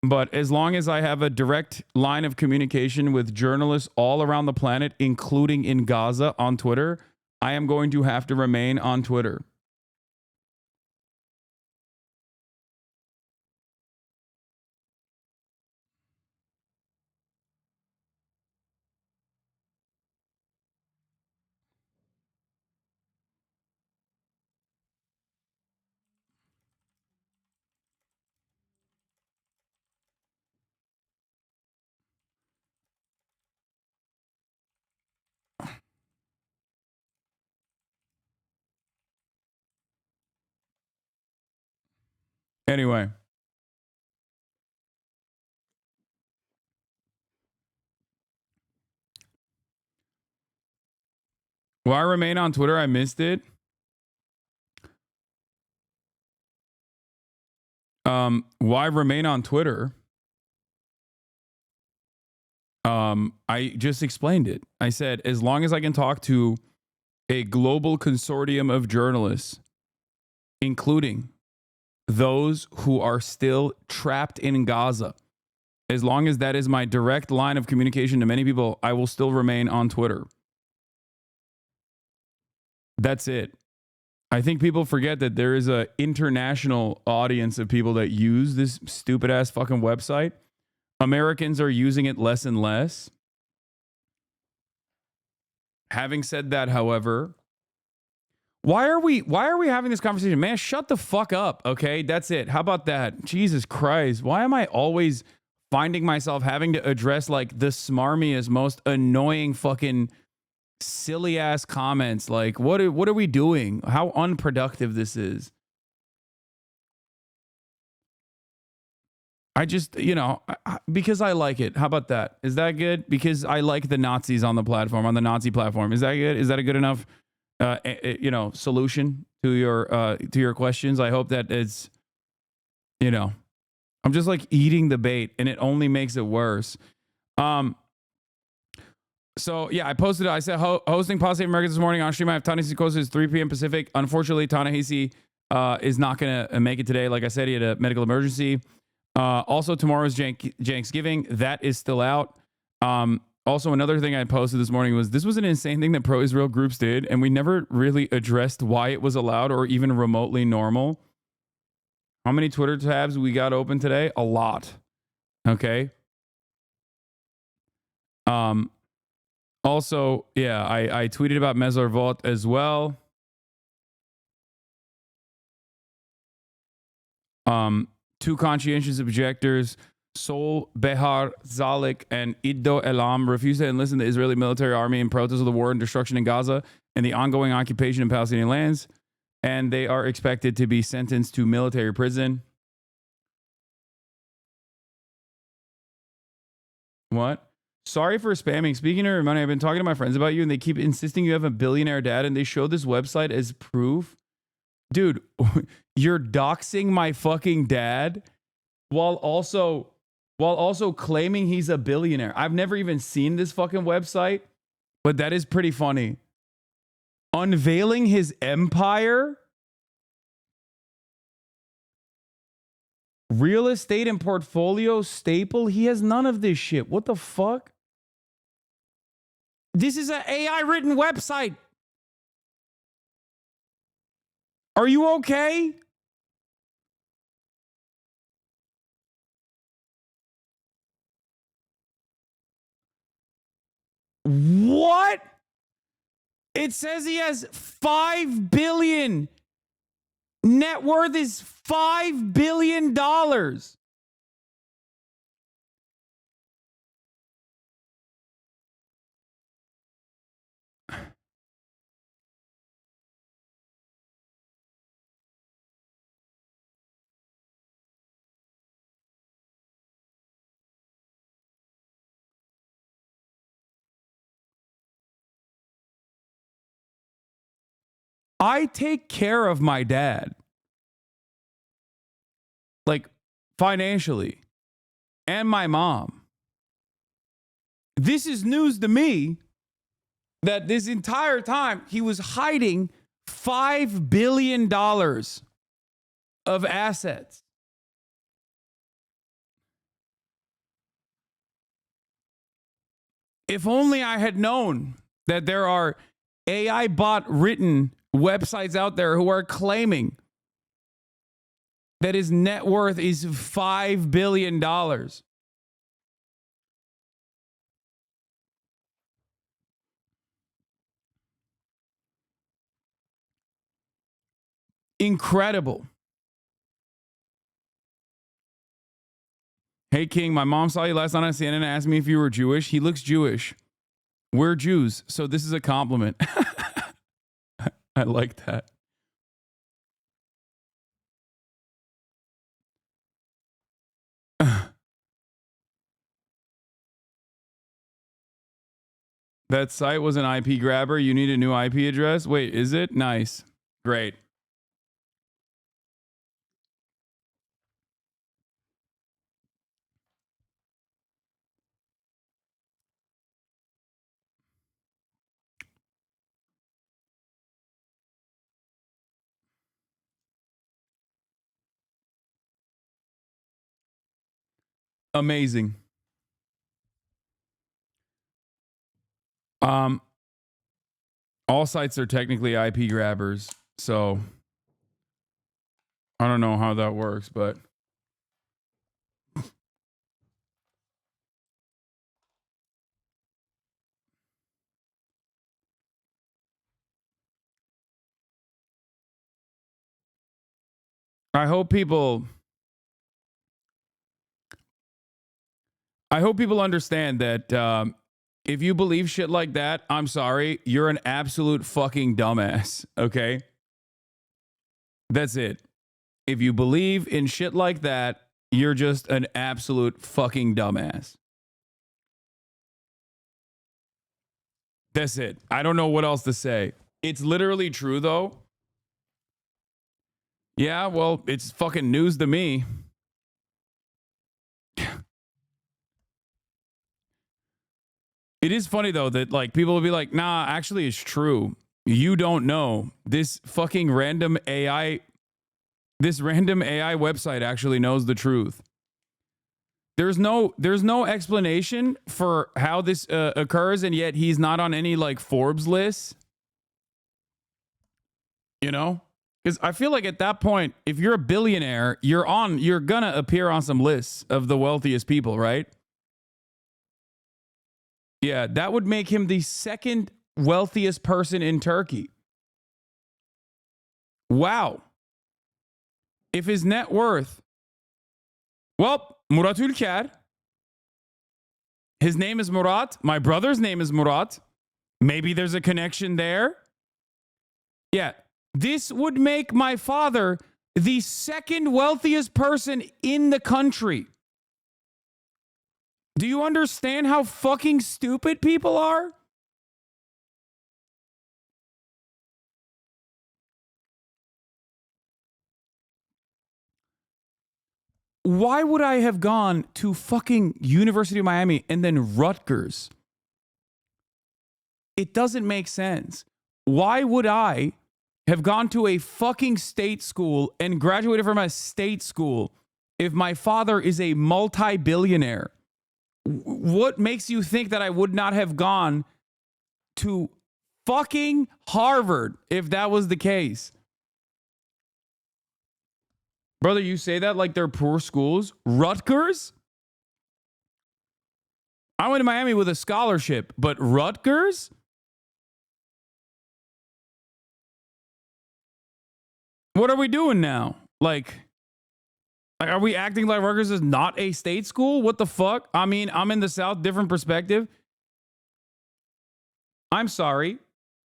But as long as I have a direct line of communication with journalists all around the planet, including in Gaza on Twitter, I am going to have to remain on Twitter. Anyway. Will I remain on Twitter? I missed it. Why remain on Twitter? I just explained it. I said, as long as I can talk to a global consortium of journalists, including those who are still trapped in Gaza, as long as that is my direct line of communication to many people, I will still remain on Twitter. That's it. I think people forget that there is an international audience of people that use this stupid ass fucking website. Americans are using it less and less. Having said that, however, why are we having this conversation? Man, shut the fuck up, okay? That's it. How about that? Jesus Christ. Why am I always finding myself having to address like the smarmiest, most annoying fucking silly ass comments? Like, what are we doing? How unproductive this is. I just, you know, because I like it. How about that? Is that good? Because I like the Nazis on the platform, on the Nazi platform. Is that good? Is that a good enough, you know, solution to your questions? I hope that it's, you know, I'm just like eating the bait, and it only makes it worse. So yeah, I posted. I said hosting Pod Save America this morning on stream. I have Ta-Nehisi Coates 3 p.m. Pacific. Unfortunately, Ta-Nehisi is not gonna make it today. Like I said, he had a medical emergency. Also, tomorrow's CENKSGIVING. That is still out. Also, another thing I posted this morning was this was an insane thing that pro-Israel groups did, and we never really addressed why it was allowed or even remotely normal. How many Twitter tabs we got open today? A lot. Okay. Also, yeah, I tweeted about Mesor Vault as well. Two conscientious objectors, Sol Behar Zalik and Iddo Elam, refused to enlist in the Israeli military army in protest of the war and destruction in Gaza and the ongoing occupation of Palestinian lands. And they are expected to be sentenced to military prison. What? Sorry for spamming. Speaking of money, I've been talking to my friends about you, and they keep insisting you have a billionaire dad, and they show this website as proof. Dude, you're doxing my fucking dad while also claiming he's a billionaire. I've never even seen this fucking website, but that is pretty funny. Unveiling his empire? Real estate and portfolio staple? He has none of this shit. What the fuck? This is an AI written website. Are you okay? What? It says he has 5 billion. Net worth is $5 billion. I take care of my dad, like financially, and my mom. This is news to me that this entire time he was hiding $5 billion of assets. If only I had known that there are AI bot written websites out there who are claiming that his net worth is $5 billion. Incredible. Hey, King, my mom saw you last night on CNN and asked me if you were Jewish. He looks Jewish. We're Jews, so this is a compliment. I like that. That site was an IP grabber. You need a new IP address? Wait, is it? Nice. Great. Amazing. All sites are technically IP grabbers, so I don't know how that works, but I hope people understand that if you believe shit like that, I'm sorry, you're an absolute fucking dumbass, okay? That's it. If you believe in shit like that, you're just an absolute fucking dumbass. That's it. I don't know what else to say. It's literally true, though. Yeah, well, it's fucking news to me. It is funny, though, that like people will be like, nah, actually it's true. You don't know. This fucking random AI website actually knows the truth. There's no explanation for how this occurs, and yet he's not on any like Forbes list. You know? Because I feel like at that point, if you're a billionaire, you're gonna appear on some lists of the wealthiest people, right? Yeah, that would make him the second wealthiest person in Turkey. Wow. If his net worth, well, Murat Ülker, his name is Murat. My brother's name is Murat. Maybe there's a connection there. Yeah, this would make my father the second wealthiest person in the country. Do you understand how fucking stupid people are? Why would I have gone to fucking University of Miami and then Rutgers? It doesn't make sense. Why would I have gone to a fucking state school and graduated from a state school if my father is a multi-billionaire? What makes you think that I would not have gone to fucking Harvard if that was the case? Brother, you say that like they're poor schools. Rutgers? I went to Miami with a scholarship, but Rutgers? What are we doing now? Like, are we acting like Rutgers is not a state school? What the fuck? I mean, I'm in the South, different perspective. I'm sorry.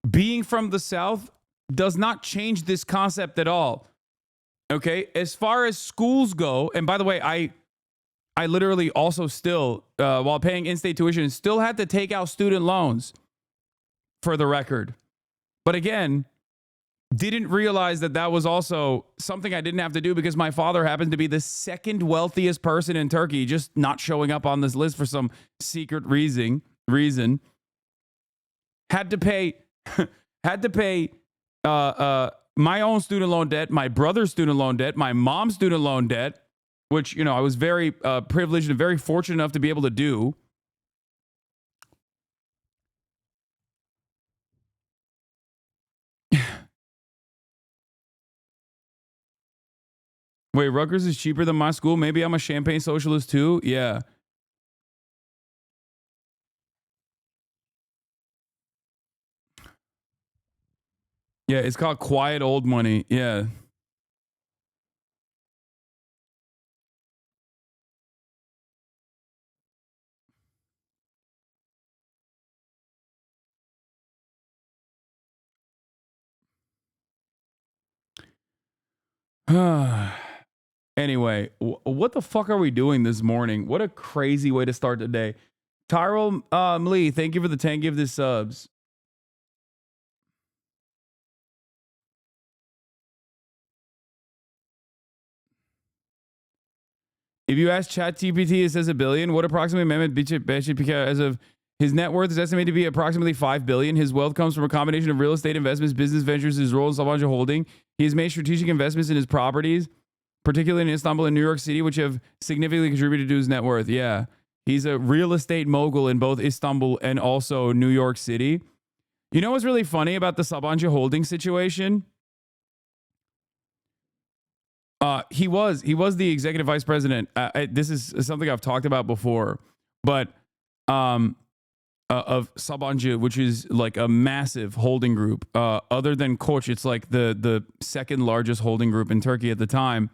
Being from the South does not change this concept at all. Okay? As far as schools go, and by the way, I literally also still, while paying in-state tuition, still had to take out student loans, for the record. But again, didn't realize that that was also something I didn't have to do because my father happened to be the second wealthiest person in Turkey, just not showing up on this list for some secret reason. Had to pay my own student loan debt, my brother's student loan debt, my mom's student loan debt, which, you know, I was very privileged and very fortunate enough to be able to do. Wait, Rutgers is cheaper than my school? Maybe I'm a champagne socialist too? Yeah. Yeah, it's called quiet old money. Yeah. Anyway, what the fuck are we doing this morning? What a crazy way to start the day. Tyrell Lee, thank you for the 10 give this subs. If you ask ChatGPT, it says $1 billion. What approximately amendment as of his net worth is estimated to be approximately $5 billion. His wealth comes from a combination of real estate investments, business ventures, his role in Sabancı Holding. He has made strategic investments in his properties, particularly in Istanbul and New York City, which have significantly contributed to his net worth. Yeah. He's a real estate mogul in both Istanbul and also New York City. You know what's really funny about the Sabancı Holding situation? He was the executive vice president. This is something I've talked about before, but of Sabancı, which is like a massive holding group. Other than Koç, it's like the second largest holding group in Turkey at the time.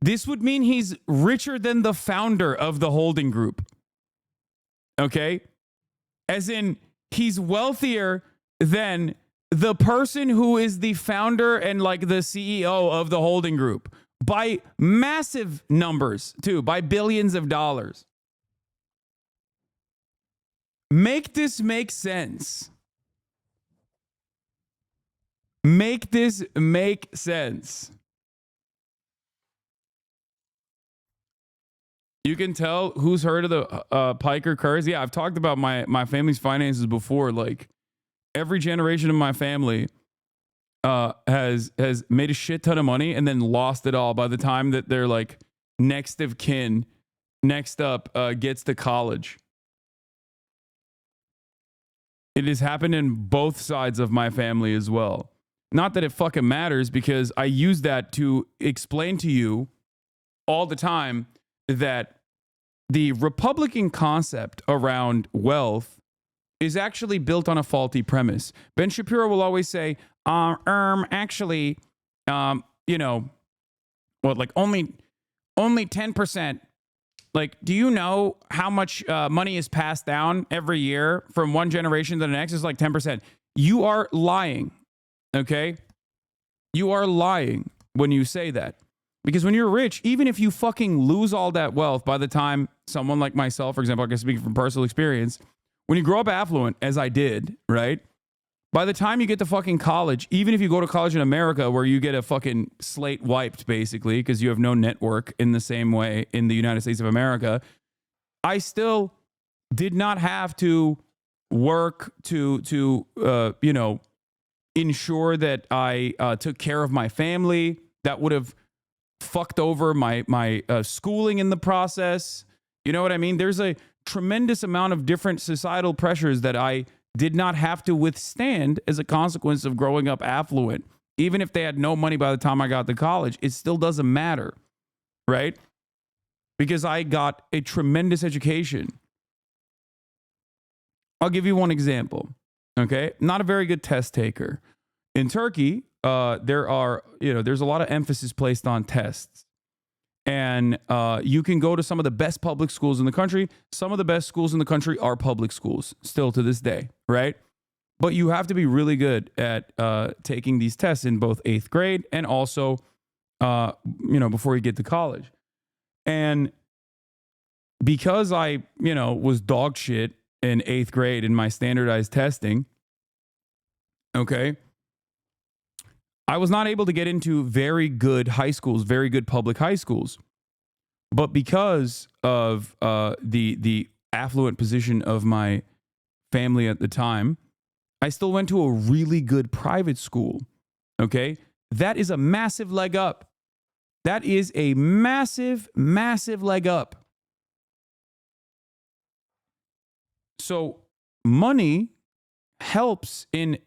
This would mean he's richer than the founder of the holding group. Okay? As in, he's wealthier than the person who is the founder and like the CEO of the holding group by massive numbers too, by billions of dollars. Make this make sense. Make this make sense. You can tell who's heard of the Piker curse. Yeah, I've talked about my family's finances before. Like every generation of my family has made a shit ton of money and then lost it all by the time that they're like next of kin, next up gets to college. It has happened in both sides of my family as well. Not that it fucking matters because I use that to explain to you all the time that the Republican concept around wealth is actually built on a faulty premise. Ben Shapiro will always say, actually, you know, what, like only 10%. Like, do you know how much money is passed down every year from one generation to the next? It's like 10%. You are lying, okay? You are lying when you say that. Because when you're rich, even if you fucking lose all that wealth by the time someone like myself, for example, I can speak from personal experience, when you grow up affluent, as I did, right? By the time you get to fucking college, even if you go to college in America where you get a fucking slate wiped, basically, because you have no network in the same way in the United States of America, I still did not have to work to you know, ensure that I took care of my family. That would have fucked over my schooling in the process. You know what I mean? There's a tremendous amount of different societal pressures that I did not have to withstand as a consequence of growing up affluent. Even if they had no money by the time I got to college, it still doesn't matter, right? Because I got a tremendous education. I'll give you one example, okay? Not a very good test taker. In Turkey, there's a lot of emphasis placed on tests. And you can go to some of the best public schools in the country. Some of the best schools in the country are public schools still to this day, right? But you have to be really good at taking these tests in both 8th grade and also, before you get to college. And because I, was dog shit in 8th grade in my standardized testing, okay, I was not able to get into very good high schools, very good public high schools. But because of the affluent position of my family at the time, I still went to a really good private school. Okay? That is a massive leg up. That is a massive, massive leg up. So money helps in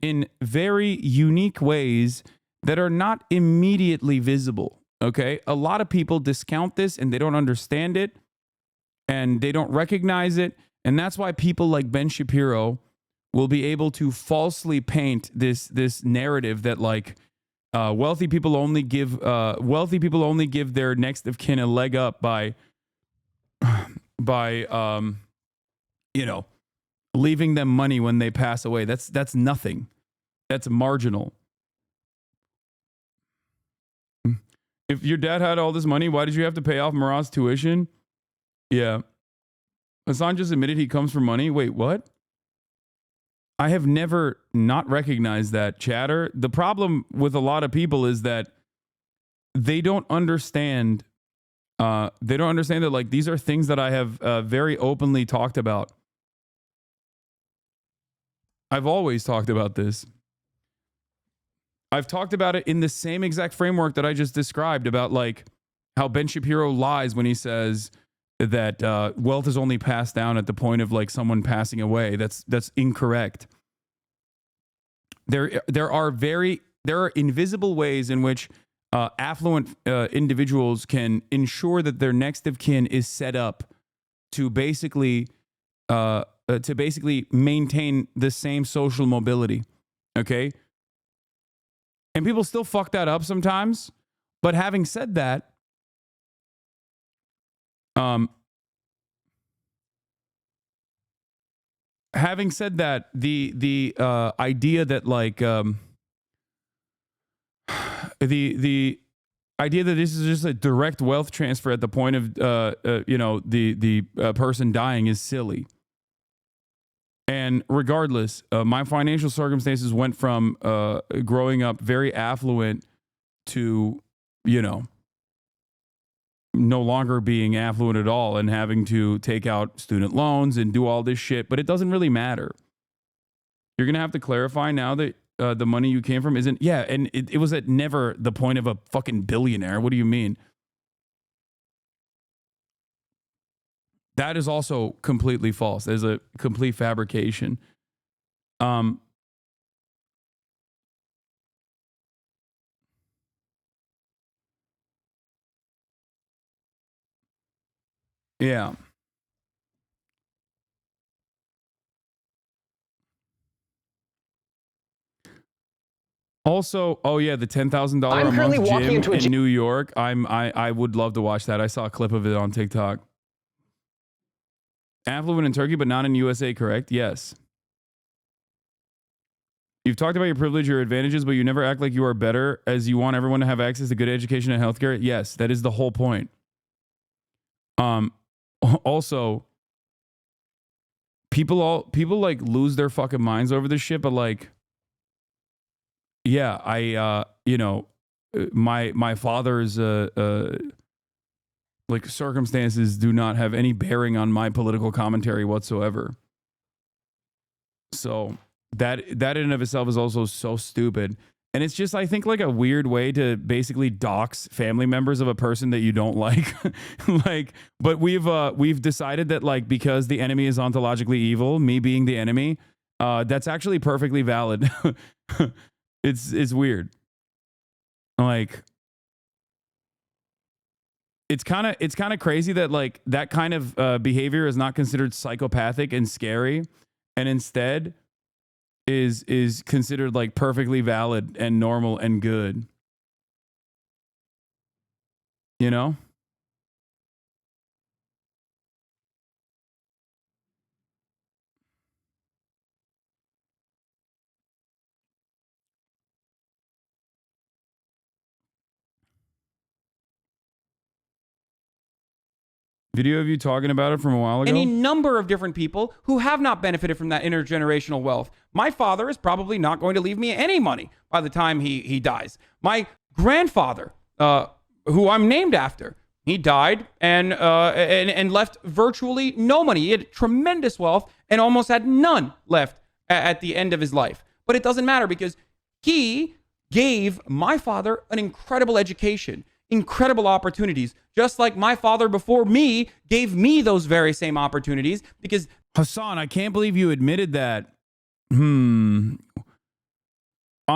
very unique ways that are not immediately visible. Okay? A lot of people discount this and they don't understand it and they don't recognize it. And that's why people like Ben Shapiro will be able to falsely paint this narrative that like wealthy people only give their next of kin a leg up by you know, leaving them money when they pass away. That's nothing. That's marginal. If your dad had all this money, why did you have to pay off Murat's tuition? Yeah. Hasan just admitted he comes from money. Wait, what? I have never not recognized that, chatter. The problem with a lot of people is that they don't understand. They don't understand that like these are things that I have very openly talked about. I've always talked about this. I've talked about it in the same exact framework that I just described about like how Ben Shapiro lies when he says that wealth is only passed down at the point of like someone passing away. That's incorrect. There are invisible ways in which affluent individuals can ensure that their next of kin is set up to basically maintain the same social mobility. Okay. And people still fuck that up sometimes. But having said that, the idea that like the idea that this is just a direct wealth transfer at the point of the person dying is silly. And regardless, my financial circumstances went from growing up very affluent to, no longer being affluent at all and having to take out student loans and do all this shit. But it doesn't really matter. You're going to have to clarify now that the money you came from isn't. Yeah. And it was at never the point of a fucking billionaire. What do you mean? That is also completely false. There's a complete fabrication. Yeah. Also, oh yeah, the $10,000 a month gym in New York. I would love to watch that. I saw a clip of it on TikTok. Affluent in Turkey, but not in USA, correct? Yes. You've talked about your privilege, your advantages, but you never act like you are better as you want everyone to have access to good education and healthcare. Yes, that is the whole point. Also, people like lose their fucking minds over this shit, but like, yeah, my father's like circumstances do not have any bearing on my political commentary whatsoever. So that in and of itself is also so stupid. And it's just, I think, like a weird way to basically dox family members of a person that you don't like. Like, but we've decided that like, because the enemy is ontologically evil, me being the enemy, that's actually perfectly valid. It's weird. Like, it's kind of crazy that like that kind of behavior is not considered psychopathic and scary, and instead is considered like perfectly valid and normal and good. You know? Video of you talking about it from a while ago? Any number of different people who have not benefited from that intergenerational wealth. My father is probably not going to leave me any money by the time he dies. My grandfather, who I'm named after, he died and left virtually no money. He had tremendous wealth and almost had none left at the end of his life. But it doesn't matter because he gave my father an incredible education, incredible opportunities, just like my father before me gave me those very same opportunities. Because Hasan, I can't believe you admitted that. On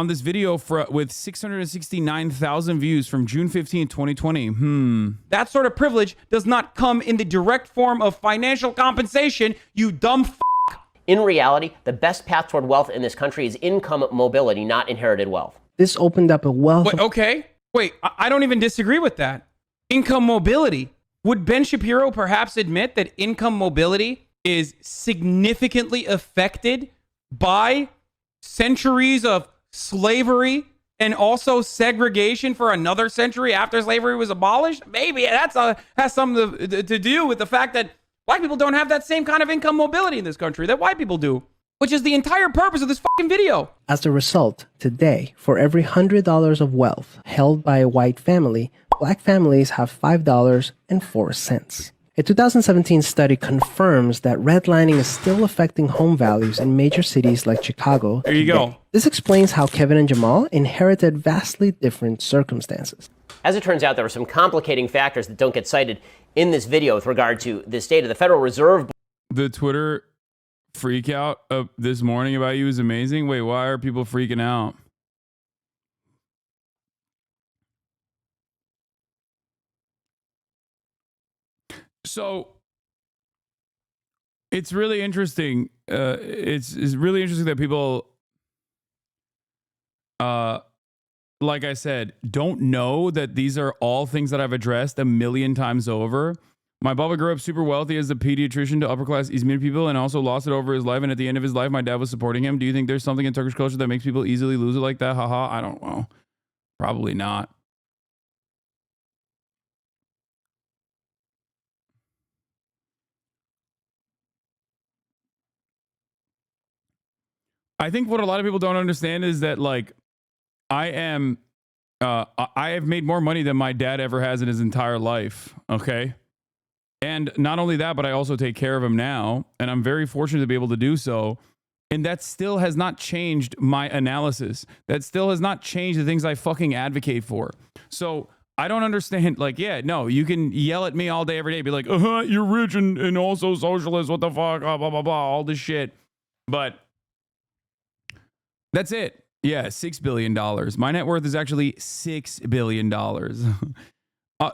this video with 669,000 views from June 15, 2020. that sort of privilege does not come in the direct form of financial compensation, you dumb In reality, the best path toward wealth in this country is income mobility, not inherited wealth. This opened up a wealth. Wait, I don't even disagree with that. Income mobility. Would Ben Shapiro perhaps admit that income mobility is significantly affected by centuries of slavery and also segregation for another century after slavery was abolished? Maybe has something to do with the fact that black people don't have that same kind of income mobility in this country that white people do, which is the entire purpose of this fucking video. As a result, today, for every $100 of wealth held by a white family, black families have $5.04. A 2017 study confirms that redlining is still affecting home values in major cities like Chicago. There you go. This explains how Kevin and Jamal inherited vastly different circumstances. As it turns out, there are some complicating factors that don't get cited in this video with regard to this data. The Federal Reserve. The Twitter freak out this morning about you is amazing. Wait, why are people freaking out? So it's really interesting. It's really interesting that people, like I said, don't know that these are all things that I've addressed a million times over. My Bubba grew up super wealthy as a pediatrician to upper class Izmir people and also lost it over his life. And at the end of his life, my dad was supporting him. Do you think there's something in Turkish culture that makes people easily lose it like that? Haha, I don't know. Probably not. I think what a lot of people don't understand is that, like, I have made more money than my dad ever has in his entire life. Okay. And not only that, but I also take care of him now. And I'm very fortunate to be able to do so. And that still has not changed my analysis. That still has not changed the things I fucking advocate for. So I don't understand. Like, yeah, no, you can yell at me all day, every day. Be like, you're rich and also socialist. What the fuck? Blah, blah, blah, blah, all this shit. But that's it. Yeah, $6 billion. My net worth is actually $6 billion.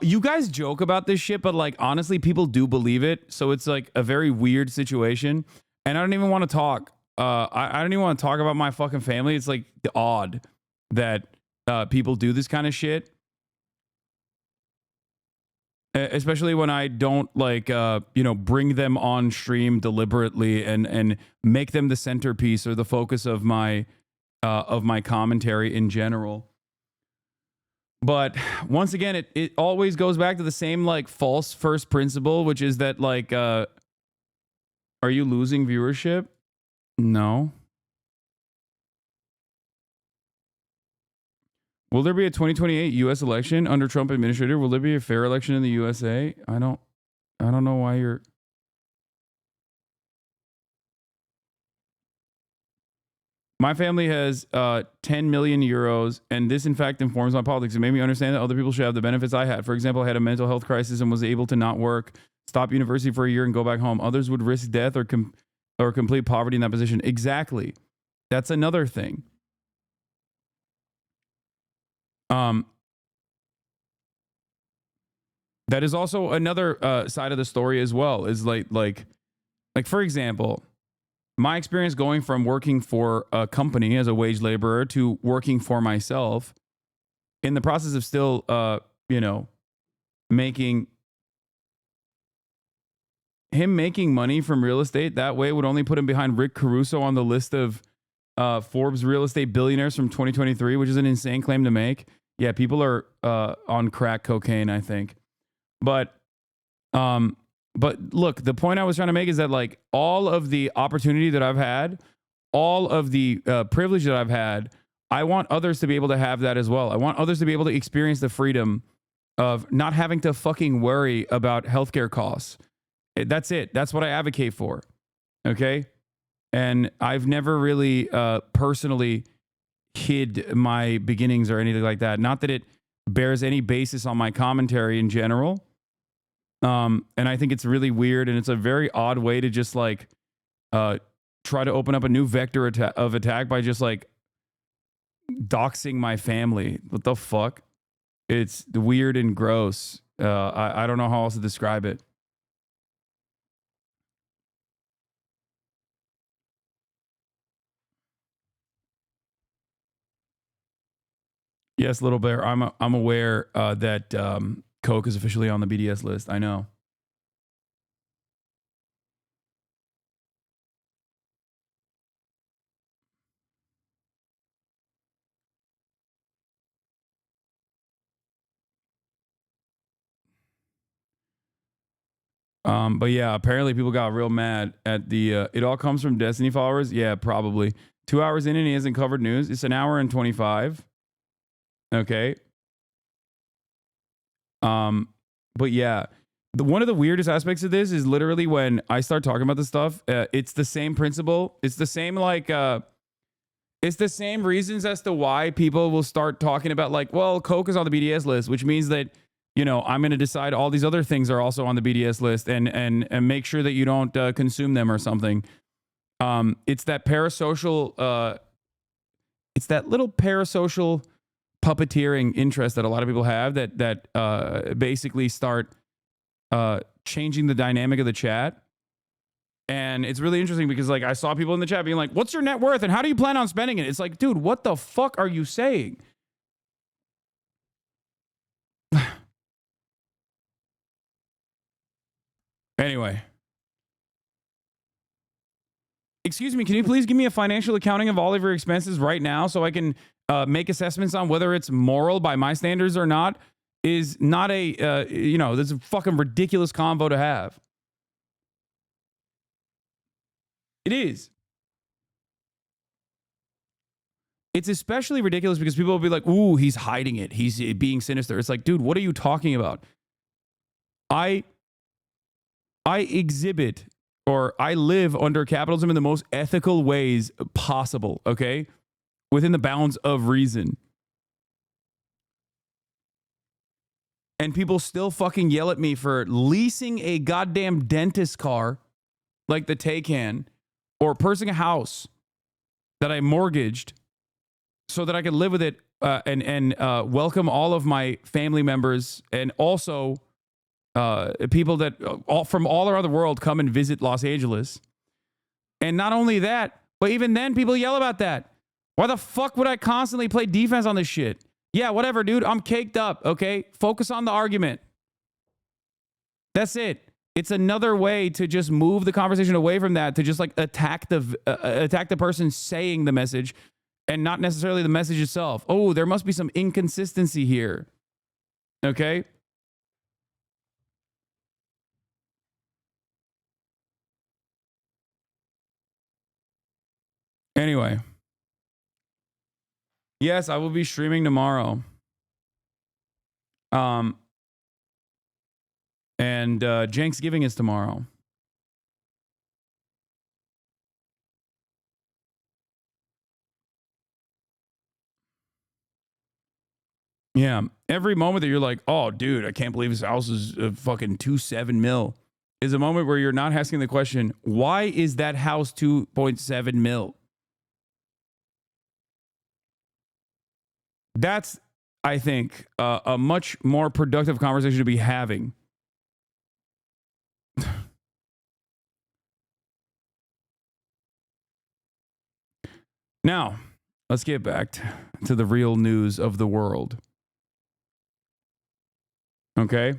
You guys joke about this shit, but like, honestly, people do believe it. So it's like a very weird situation. And I don't even want to talk. I don't even want to talk about my fucking family. It's like odd that people do this kind of shit. Especially when I don't like, bring them on stream deliberately and make them the centerpiece or the focus of my commentary in general. But once again, it always goes back to the same like false first principle, which is that like, are you losing viewership? No. Will there be a 2028 U.S. election under Trump administrator? Will there be a fair election in the USA? I don't know why you're. My family has 10 million euros, and this, in fact, informs my politics. It made me understand that other people should have the benefits I had. For example, I had a mental health crisis and was able to not work, stop university for a year, and go back home. Others would risk death or complete poverty in that position. Exactly. That's another thing. That is also another side of the story as well. Is like for example, my experience going from working for a company as a wage laborer to working for myself, in the process of still, making money from real estate that way would only put him behind Rick Caruso on the list of Forbes real estate billionaires from 2023, which is an insane claim to make. Yeah, people are on crack cocaine, I think. But But look, the point I was trying to make is that like all of the opportunity that I've had, all of the privilege that I've had, I want others to be able to have that as well. I want others to be able to experience the freedom of not having to fucking worry about healthcare costs. That's it. That's what I advocate for. Okay. And I've never really personally hid my beginnings or anything like that. Not that it bears any basis on my commentary in general. And I think it's really weird, and it's a very odd way to just like try to open up a new vector of attack by just like doxing my family. What the fuck? It's weird and gross. I don't know how else to describe it. Yes, Little Bear. I'm aware that Coke is officially on the BDS list. I know. But yeah, apparently people got real mad at the it all comes from Destiny followers. Yeah, probably. 2 hours in and he hasn't covered news. It's an hour and 25. Okay. But yeah, one of the weirdest aspects of this is literally when I start talking about this stuff, it's the same principle. It's the same like it's the same reasons as to why people will start talking about like, well, Coke is on the BDS list, which means that, you know, I'm going to decide all these other things are also on the BDS list and make sure that you don't consume them or something. It's that parasocial, it's that little parasocial puppeteering interest that a lot of people have that basically start changing the dynamic of the chat. And it's really interesting because like I saw people in the chat being like, what's your net worth and how do you plan on spending it? It's like, dude, what the fuck are you saying? Anyway. Excuse me, can you please give me a financial accounting of all of your expenses right now so I can make assessments on whether it's moral by my standards or not? Is not a, you know, this is a fucking ridiculous convo to have. It is. It's especially ridiculous because people will be like, ooh, he's hiding it. He's being sinister. It's like, dude, what are you talking about? I exhibit or I live under capitalism in the most ethical ways possible, okay? Within the bounds of reason. And people still fucking yell at me for leasing a goddamn dentist car like the Taycan or purchasing a house that I mortgaged so that I could live with it and welcome all of my family members and also people that from all around the world come and visit Los Angeles. And not only that, but even then people yell about that. Why the fuck would I constantly play defense on this shit? Yeah, whatever, dude. I'm caked up, okay? Focus on the argument. That's it. It's another way to just move the conversation away from that to just like attack the person saying the message and not necessarily the message itself. Oh, there must be some inconsistency here. Okay? Anyway. Yes, I will be streaming tomorrow. And CENKSGIVING is tomorrow. Yeah. Every moment that you're like, oh, dude, I can't believe his house is fucking 2.7 mil is a moment where you're not asking the question, why is that house 2.7 mil? That's, I think, a much more productive conversation to be having. Now, let's get back to the real news of the world. Okay?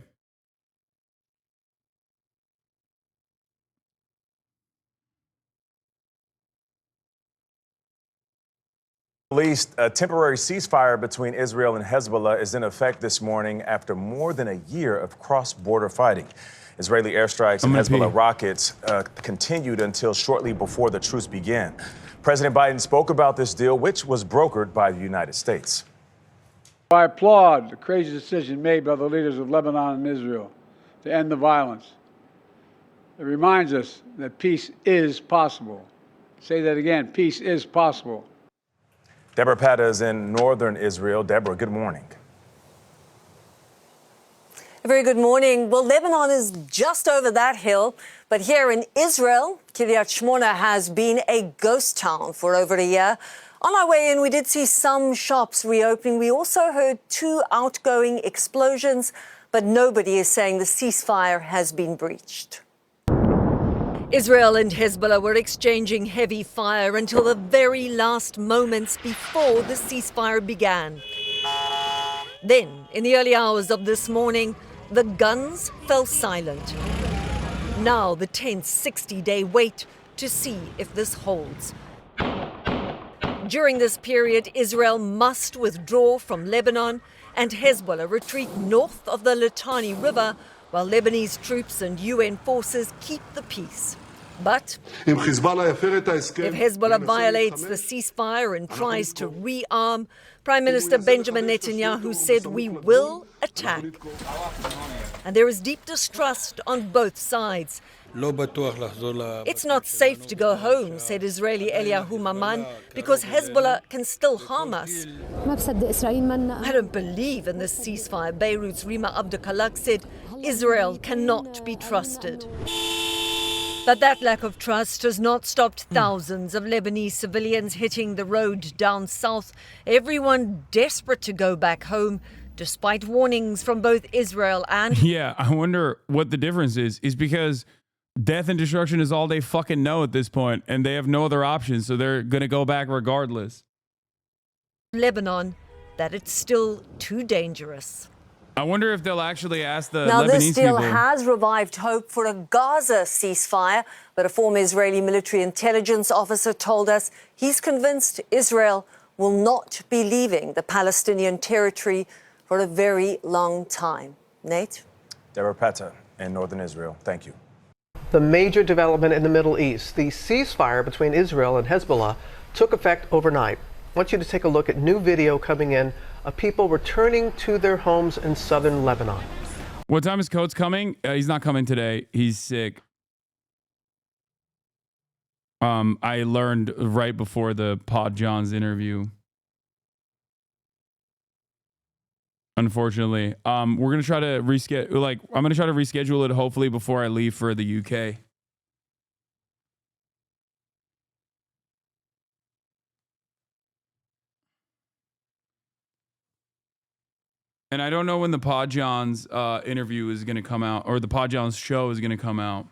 Released a temporary ceasefire between Israel and Hezbollah is in effect this morning after more than a year of cross-border fighting. Israeli airstrikes and I'm gonna Hezbollah pee. rockets continued until shortly before the truce began. President Biden spoke about this deal, which was brokered by the United States. I applaud the crazy decision made by the leaders of Lebanon and Israel to end the violence. It reminds us that peace is possible. Say that again, peace is possible. Deborah Patta is in northern Israel. Deborah, good morning. A very good morning. Well, Lebanon is just over that hill, but here in Israel, Kiryat Shmona has been a ghost town for over a year. On our way in, we did see some shops reopening. We also heard 2 outgoing explosions, but nobody is saying the ceasefire has been breached. Israel and Hezbollah were exchanging heavy fire until the very last moments before the ceasefire began. Then, in the early hours of this morning, the guns fell silent. Now the tense 60-day wait to see if this holds. During this period, Israel must withdraw from Lebanon and Hezbollah retreat north of the Litani River while Lebanese troops and UN forces keep the peace. But if Hezbollah violates the ceasefire and tries to rearm, Prime Minister Benjamin Netanyahu said we will attack. And there is deep distrust on both sides. It's not safe to go home, said Israeli Eliyahu Maman, because Hezbollah can still harm us. I don't believe in this ceasefire, Beirut's Rima Abdelkalak said. Israel cannot be trusted. But that lack of trust has not stopped thousands of Lebanese civilians hitting the road down south, everyone desperate to go back home, despite warnings from both Israel and... Yeah, I wonder what the difference is because death and destruction is all they fucking know at this point, and they have no other options, so they're going to go back regardless. Lebanon, that it's still too dangerous. I wonder if they'll actually ask the Now, Lebanese this deal people. has revived hope for a Gaza ceasefire, but a former Israeli military intelligence officer told us he's convinced Israel will not be leaving the Palestinian territory for a very long time. Nate? Deborah Patta in northern Israel. Thank you. The major development in the Middle East, the ceasefire between Israel and Hezbollah, took effect overnight. I want you to take a look at new video coming in of people returning to their homes in southern Lebanon. What time is Coates coming? He's not coming today. He's sick. I learned right before the PODJOHN's interview. Unfortunately, we're gonna try to reschedule. I'm gonna try to reschedule it hopefully before I leave for the UK. And I don't know when the PODJOHN's interview is gonna come out, or the PODJOHN's show is gonna come out.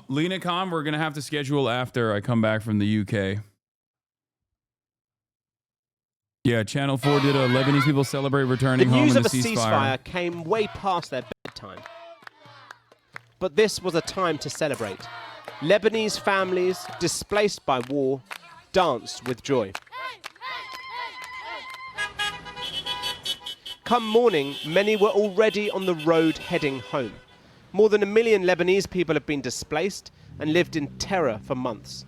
Lena Khan, we're gonna have to schedule after I come back from the UK. Yeah, Channel 4 did a Lebanese people celebrate returning home in the ceasefire. Came way past their bedtime. But this was a time to celebrate. Lebanese families displaced by war danced with joy. Come morning, many were already on the road heading home. More than 1 million Lebanese people have been displaced and lived in terror for months.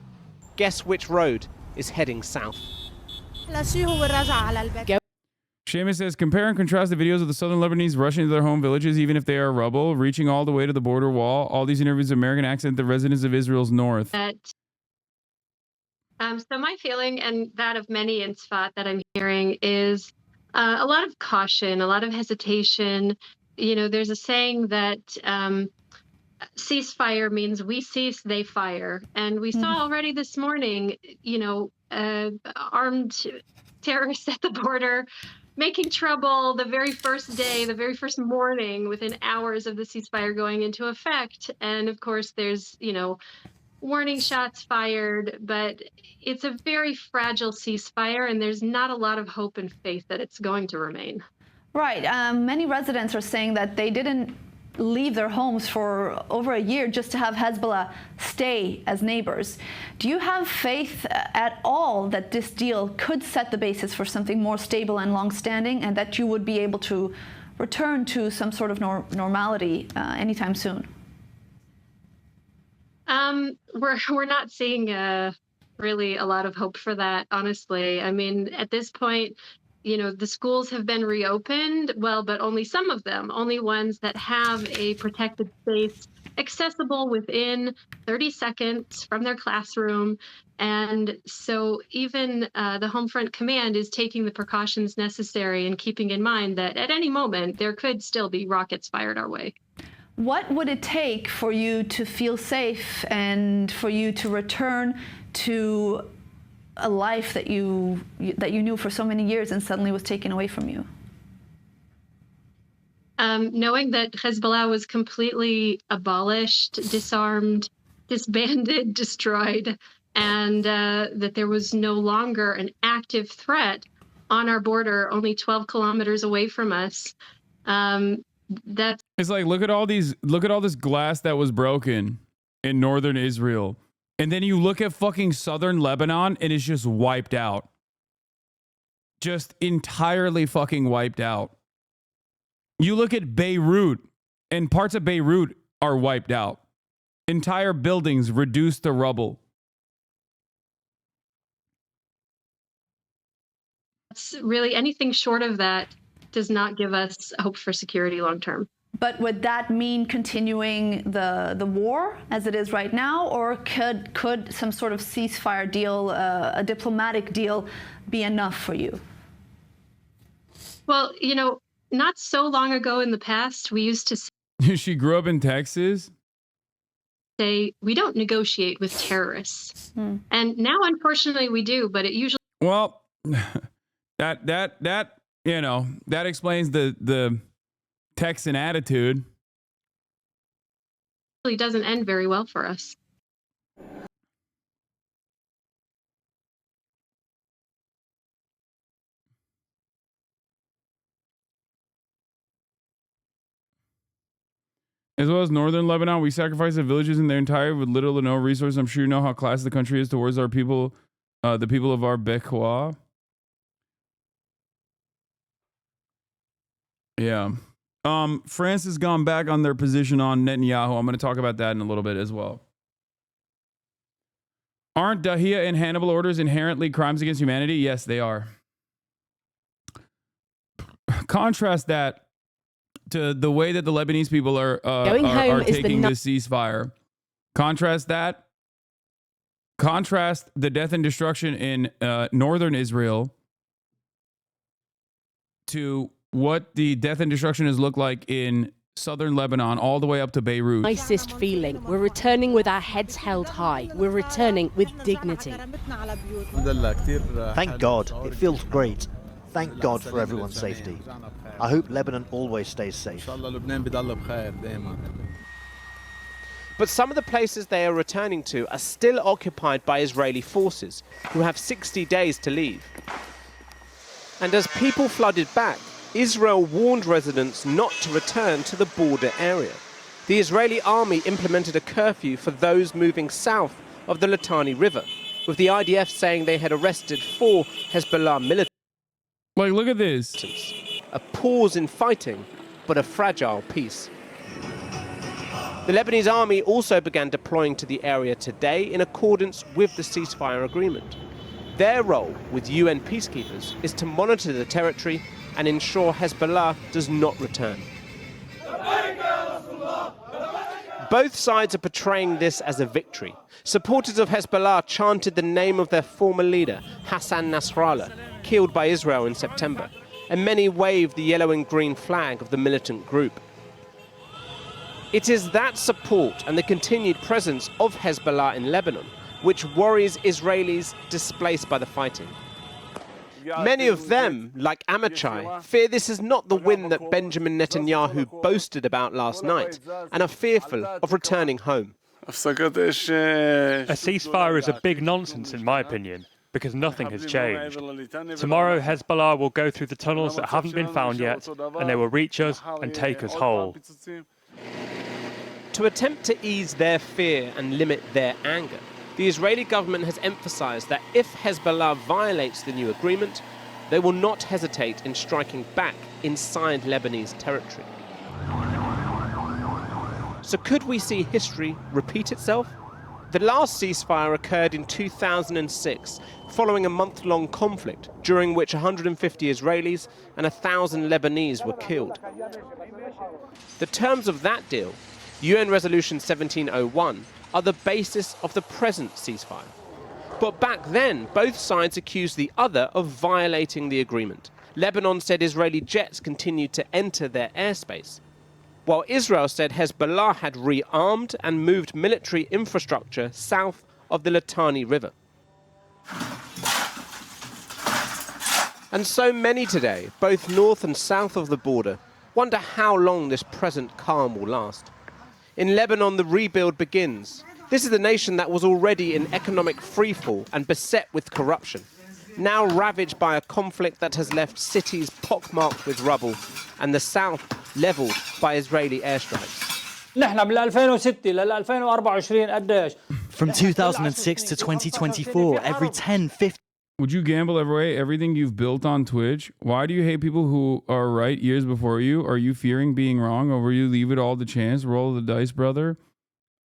Guess which road is heading south? Seamus says, compare and contrast the videos of the southern Lebanese rushing to their home villages, even if they are rubble, reaching all the way to the border wall. All these interviews, American accent, the residents of Israel's north. So my feeling, and that of many in Sfat that I'm hearing, is a lot of caution, a lot of hesitation. You know, there's a saying that ceasefire means we cease, they fire. And we saw already this morning, you know, armed terrorists at the border making trouble the very first day, the very first morning, within hours of the ceasefire going into effect. And of course, there's, you know, warning shots fired, but it's a very fragile ceasefire, and there's not a lot of hope and faith that it's going to remain. Right. Many residents are saying that they didn't leave their homes for over a year just to have Hezbollah stay as neighbors. Do you have faith at all that this deal could set the basis for something more stable and long-standing, and that you would be able to return to some sort of normality anytime soon? We're not seeing really a lot of hope for that, honestly. I mean, at this point, you know, the schools have been reopened, well, but only some of them, only ones that have a protected space accessible within 30 seconds from their classroom. And so even the Homefront Command is taking the precautions necessary and keeping in mind that at any moment there could still be rockets fired our way. What would it take for you to feel safe and for you to return to a life that you knew for so many years and suddenly was taken away from you? Knowing that Hezbollah was completely abolished, disarmed, disbanded, destroyed, and that there was no longer an active threat on our border, only 12 kilometers away from us. That's It's like, look at all this glass that was broken in northern Israel. And then you look at fucking southern Lebanon and it's just wiped out. Just entirely fucking wiped out. You look at Beirut and parts of Beirut are wiped out. Entire buildings reduced to rubble. really anything short of that does not give us hope for security long term. But would that mean continuing the war as it is right now, or could some sort of ceasefire deal, a diplomatic deal, be enough for you? Well, you know, not so long ago in the past, we used to She grew up in Texas? say we don't negotiate with terrorists. And now, unfortunately, we do, but it usually... Well, that you know, that explains the Texan attitude. Really doesn't end very well for us. As well as northern Lebanon, we sacrifice the villages in their entirety with little or no resources. I'm sure you know how classy the country is towards our people, the people of our Bekwa. Yeah. France has gone back on their position on Netanyahu. I'm going to talk about that in a little bit as well. Aren't Dahia and Hannibal orders inherently crimes against humanity? Yes, they are. Contrast that to the way that the Lebanese people are taking the ceasefire. Contrast that. Contrast the death and destruction in northern Israel to what the death and destruction has looked like in southern Lebanon, all the way up to Beirut. Nicest feeling. We're returning with our heads held high. We're returning with dignity. Thank God. It feels great. Thank God for everyone's safety. I hope Lebanon always stays safe. But some of the places they are returning to are still occupied by Israeli forces, who have 60 days to leave. And as people flooded back, Israel warned residents not to return to the border area. The Israeli army implemented a curfew for those moving south of the Litani River, with the IDF saying they had arrested 4 Hezbollah militants. Like, look at this. A pause in fighting, but a fragile peace. The Lebanese army also began deploying to the area today in accordance with the ceasefire agreement. Their role with UN peacekeepers is to monitor the territory and ensure Hezbollah does not return. Both sides are portraying this as a victory. Supporters of Hezbollah chanted the name of their former leader, Hassan Nasrallah, killed by Israel in September, and many waved the yellow and green flag of the militant group. It is that support and the continued presence of Hezbollah in Lebanon which worries Israelis displaced by the fighting. Many of them, like Amichai, fear this is not the win that Benjamin Netanyahu boasted about last night and are fearful of returning home. A ceasefire is a big nonsense in my opinion, because nothing has changed. Tomorrow Hezbollah will go through the tunnels that haven't been found yet, and they will reach us and take us whole. To attempt to ease their fear and limit their anger, the Israeli government has emphasized that if Hezbollah violates the new agreement, they will not hesitate in striking back inside Lebanese territory. So could we see history repeat itself? The last ceasefire occurred in 2006, following a month-long conflict during which 150 Israelis and 1,000 Lebanese were killed. The terms of that deal, UN Resolution 1701, are the basis of the present ceasefire. But back then, both sides accused the other of violating the agreement. Lebanon said Israeli jets continued to enter their airspace, while Israel said Hezbollah had rearmed and moved military infrastructure south of the Litani River. And so many today, both north and south of the border, wonder how long this present calm will last. In Lebanon, the rebuild begins. This is the nation that was already in economic freefall and beset with corruption, now ravaged by a conflict that has left cities pockmarked with rubble and the south leveled by Israeli airstrikes. From 2006 to 2024, every 10, 15... Would you gamble away everything you've built on Twitch? Why do you hate people who are right years before you? Are you fearing being wrong, or will you leave it all to chance? Roll the dice, brother.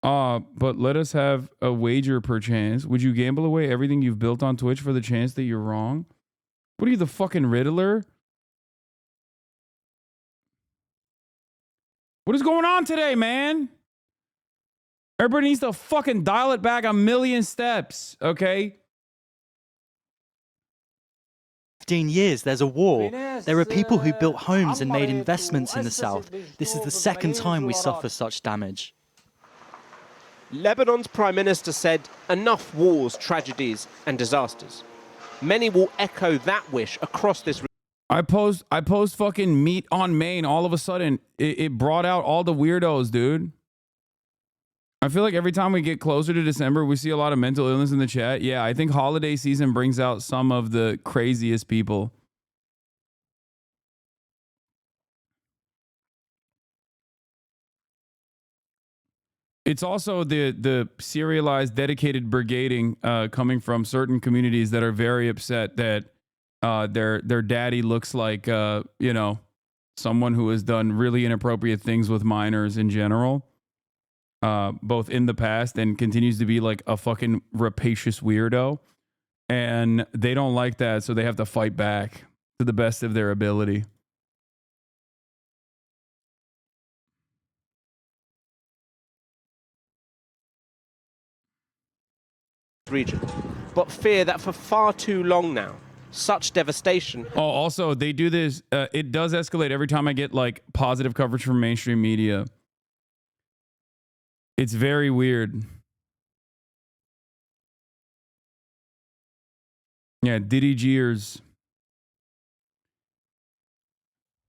But let us have a wager per chance. Would you gamble away everything you've built on Twitch for the chance that you're wrong? What are you, the fucking Riddler? What is going on today, man? Everybody needs to fucking dial it back a million steps, okay? 15 years, there's a war. There are people who built homes and made investments in the south. This is the second time we suffer such damage. Lebanon's Prime Minister said, enough wars, tragedies and disasters. Many will echo that wish across this region. I post fucking meat on Maine. All of a sudden, it brought out all the weirdos, dude. I feel like every time we get closer to December, we see a lot of mental illness in the chat. Yeah, I think holiday season brings out some of the craziest people. It's also the serialized, dedicated brigading coming from certain communities that are very upset that their daddy looks like you know, someone who has done really inappropriate things with minors in general, both in the past and continues to be like a fucking rapacious weirdo, and they don't like that, so they have to fight back to the best of their ability. Region, but fear that for far too long now, such devastation. Oh, also, they do this. It does escalate every time I get like positive coverage from mainstream media. It's very weird. Yeah, Diddy Jeers.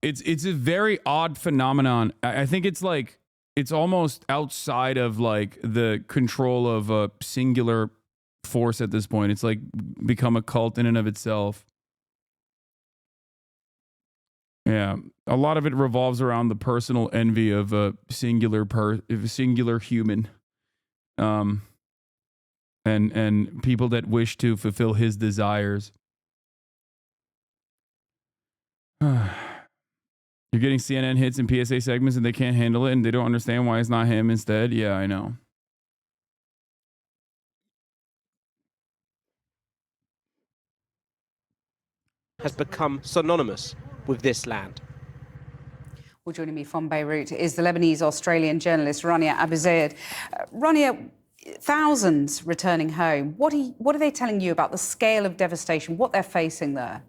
It's a very odd phenomenon. I think it's like it's almost outside of like the control of a singular force at this point. It's like become a cult in and of itself. Yeah, a lot of it revolves around the personal envy of a singular human, and people that wish to fulfill his desires. You're getting CNN hits and PSA segments, and they can't handle it, and they don't understand why it's not him instead. Yeah, I know. Has become synonymous with this land. Well, joining me from Beirut is the Lebanese-Australian journalist Rania Abu Zaid. Rania, thousands returning home. What are they telling you about the scale of devastation, what they're facing there?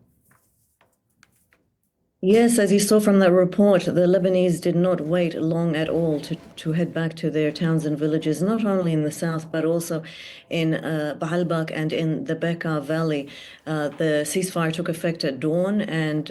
Yes, as you saw from that report, the Lebanese did not wait long at all to head back to their towns and villages, not only in the south, but also in Baalbek and in the Bekaa Valley. The ceasefire took effect at dawn, and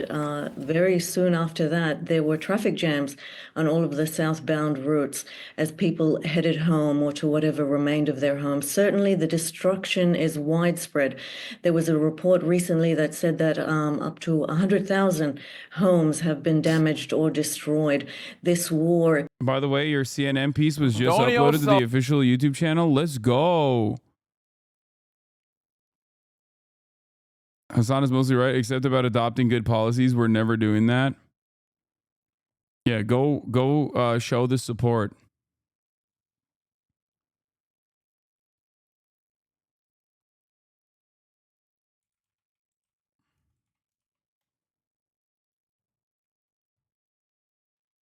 very soon after that, there were traffic jams on all of the southbound routes as people headed home or to whatever remained of their homes. Certainly, the destruction is widespread. There was a report recently that said that up to 100,000 homes have been damaged or destroyed. This war. By the way, your CNN piece was just Don't uploaded to yourself- the official YouTube channel. Let's go. Hasan is mostly right, except about adopting good policies. We're never doing that. Yeah, go show the support.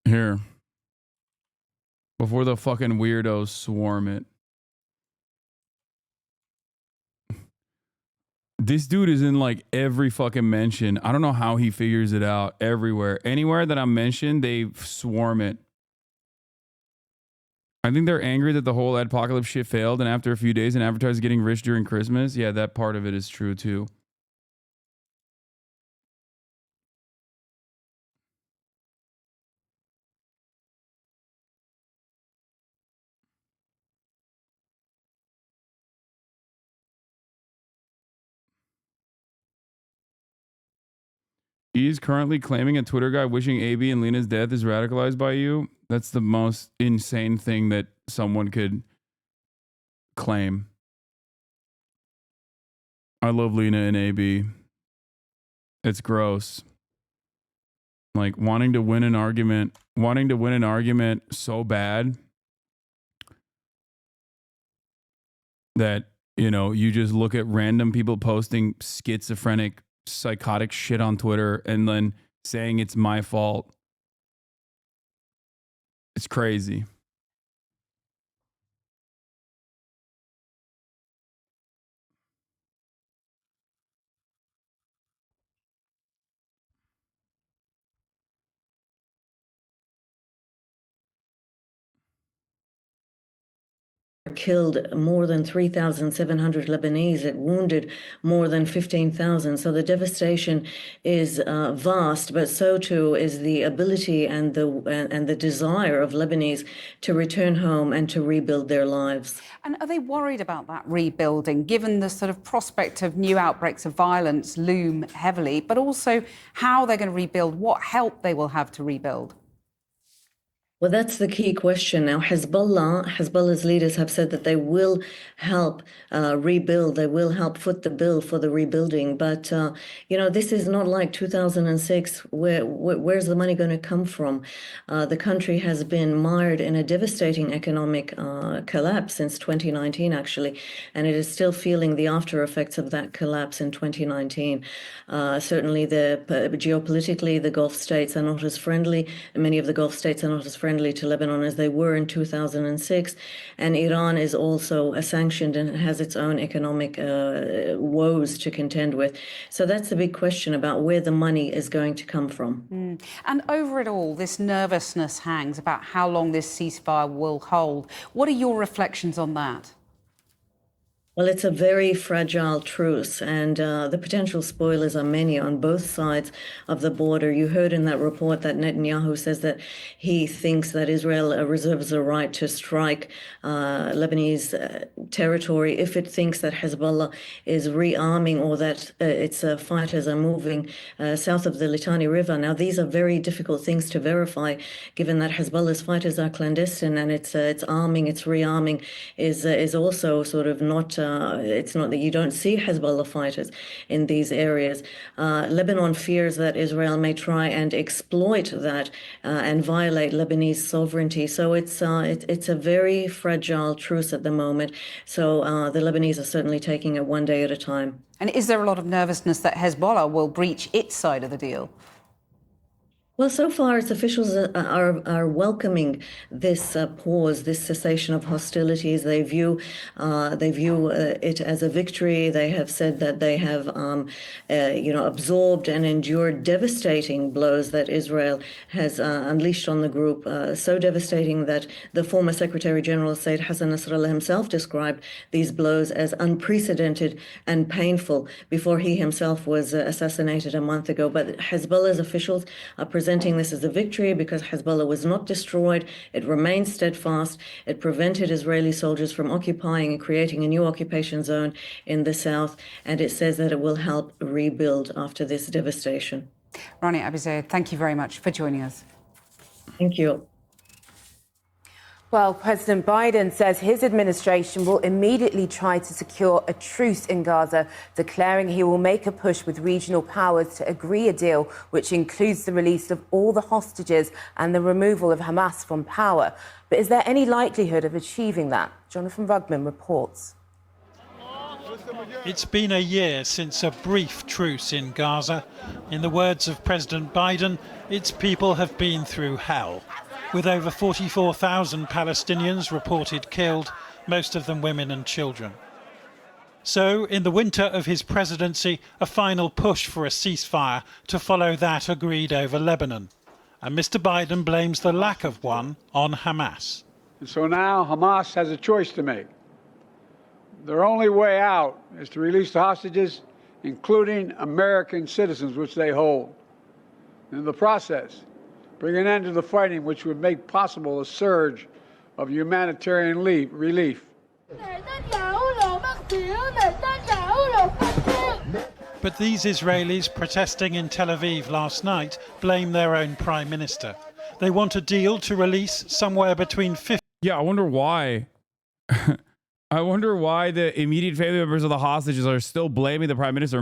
Here. Before the fucking weirdos swarm it. This dude is in like every fucking mention. I don't know how he figures it out. Everywhere. Anywhere that I'm mentioned, they swarm it. I think they're angry that the whole apocalypse shit failed, and after a few days, an advertiser getting rich during Christmas. Yeah, that part of it is true too. He's currently claiming a Twitter guy wishing AB and Lena's death is radicalized by you. That's the most insane thing that someone could claim. I love Lena and AB. It's gross. Like wanting to win an argument so bad that, you know, you just look at random people posting schizophrenic, psychotic shit on Twitter and then saying it's my fault. It's crazy. Killed more than 3,700 Lebanese. It wounded more than 15,000. So the devastation is vast, but so too is the ability and the desire of Lebanese to return home and to rebuild their lives. And are they worried about that rebuilding, given the sort of prospect of new outbreaks of violence loom heavily, but also how they're going to rebuild, what help they will have to rebuild? Well, that's the key question. Now, Hezbollah's leaders have said that they will help rebuild. They will help foot the bill for the rebuilding. But, you know, this is not like 2006. Where's the money going to come from? The country has been mired in a devastating economic collapse since 2019, actually, and it is still feeling the after effects of that collapse in 2019. Certainly, geopolitically, the Gulf states are not as friendly. Many of the Gulf states are not as friendly to Lebanon as they were in 2006. And Iran is also sanctioned and has its own economic woes to contend with. So that's the big question about where the money is going to come from. And over it all, this nervousness hangs about how long this ceasefire will hold. What are your reflections on that? Well, it's a very fragile truce, and the potential spoilers are many on both sides of the border. You heard in that report that Netanyahu says that he thinks that Israel reserves the right to strike Lebanese territory if it thinks that Hezbollah is rearming or that its fighters are moving south of the Litani River. Now, these are very difficult things to verify, given that Hezbollah's fighters are clandestine, and its arming, its rearming is also sort of not. It's not that you don't see Hezbollah fighters in these areas. Lebanon fears that Israel may try and exploit that and violate Lebanese sovereignty. So it's a very fragile truce at the moment. So the Lebanese are certainly taking it one day at a time. And is there a lot of nervousness that Hezbollah will breach its side of the deal? Well, so far, its officials are welcoming this pause, this cessation of hostilities. They view it as a victory. They have said that they have, absorbed and endured devastating blows that Israel has unleashed on the group. So devastating that the former Secretary General Said Hassan Nasrallah himself described these blows as unprecedented and painful before he himself was assassinated a month ago. But Hezbollah's officials are presenting this as a victory because Hezbollah was not destroyed. It remained steadfast. It prevented Israeli soldiers from occupying and creating a new occupation zone in the south. And it says that it will help rebuild after this devastation. Rania Abi Zaid, thank you very much for joining us. Thank you. Well, President Biden says his administration will immediately try to secure a truce in Gaza, declaring he will make a push with regional powers to agree a deal which includes the release of all the hostages and the removal of Hamas from power. But is there any likelihood of achieving that? Jonathan Rugman reports. It's been a year since a brief truce in Gaza. In the words of President Biden, its people have been through hell. With over 44,000 Palestinians reported killed, most of them women and children. So, in the winter of his presidency, a final push for a ceasefire to follow that agreed over Lebanon. And Mr. Biden blames the lack of one on Hamas. And so now Hamas has a choice to make. Their only way out is to release the hostages, including American citizens, which they hold. In the process, bring an end to the fighting, which would make possible a surge of humanitarian relief. But these Israelis protesting in Tel Aviv last night blame their own prime minister. They want a deal to release somewhere between 50... Yeah, I wonder why. I wonder why the immediate family members of the hostages are still blaming the prime minister.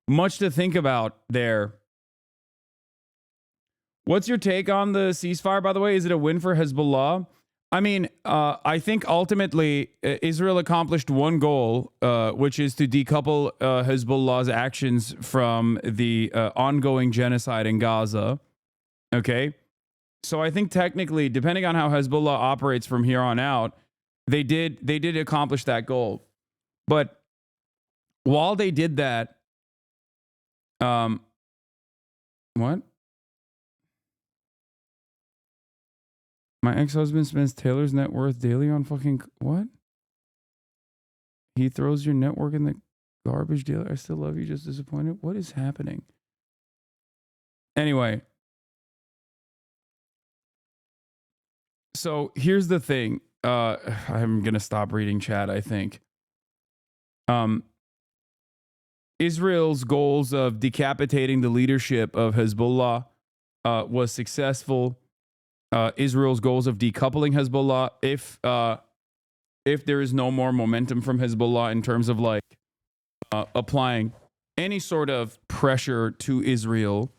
Much to think about there. What's your take on the ceasefire, by the way? Is it a win for Hezbollah? I mean, I think ultimately Israel accomplished one goal, which is to decouple Hezbollah's actions from the ongoing genocide in Gaza. Okay? So I think technically, depending on how Hezbollah operates from here on out, they did accomplish that goal. But while they did that, what? My ex-husband spends Taylor's net worth daily on fucking... What? He throws your network in the garbage daily. I still love you, just disappointed. What is happening? Anyway. So here's the thing. I'm going to stop reading chat, I think. Israel's goals of decapitating the leadership of Hezbollah was successful. Israel's goals of decoupling Hezbollah, if there is no more momentum from Hezbollah in terms of like applying any sort of pressure to Israel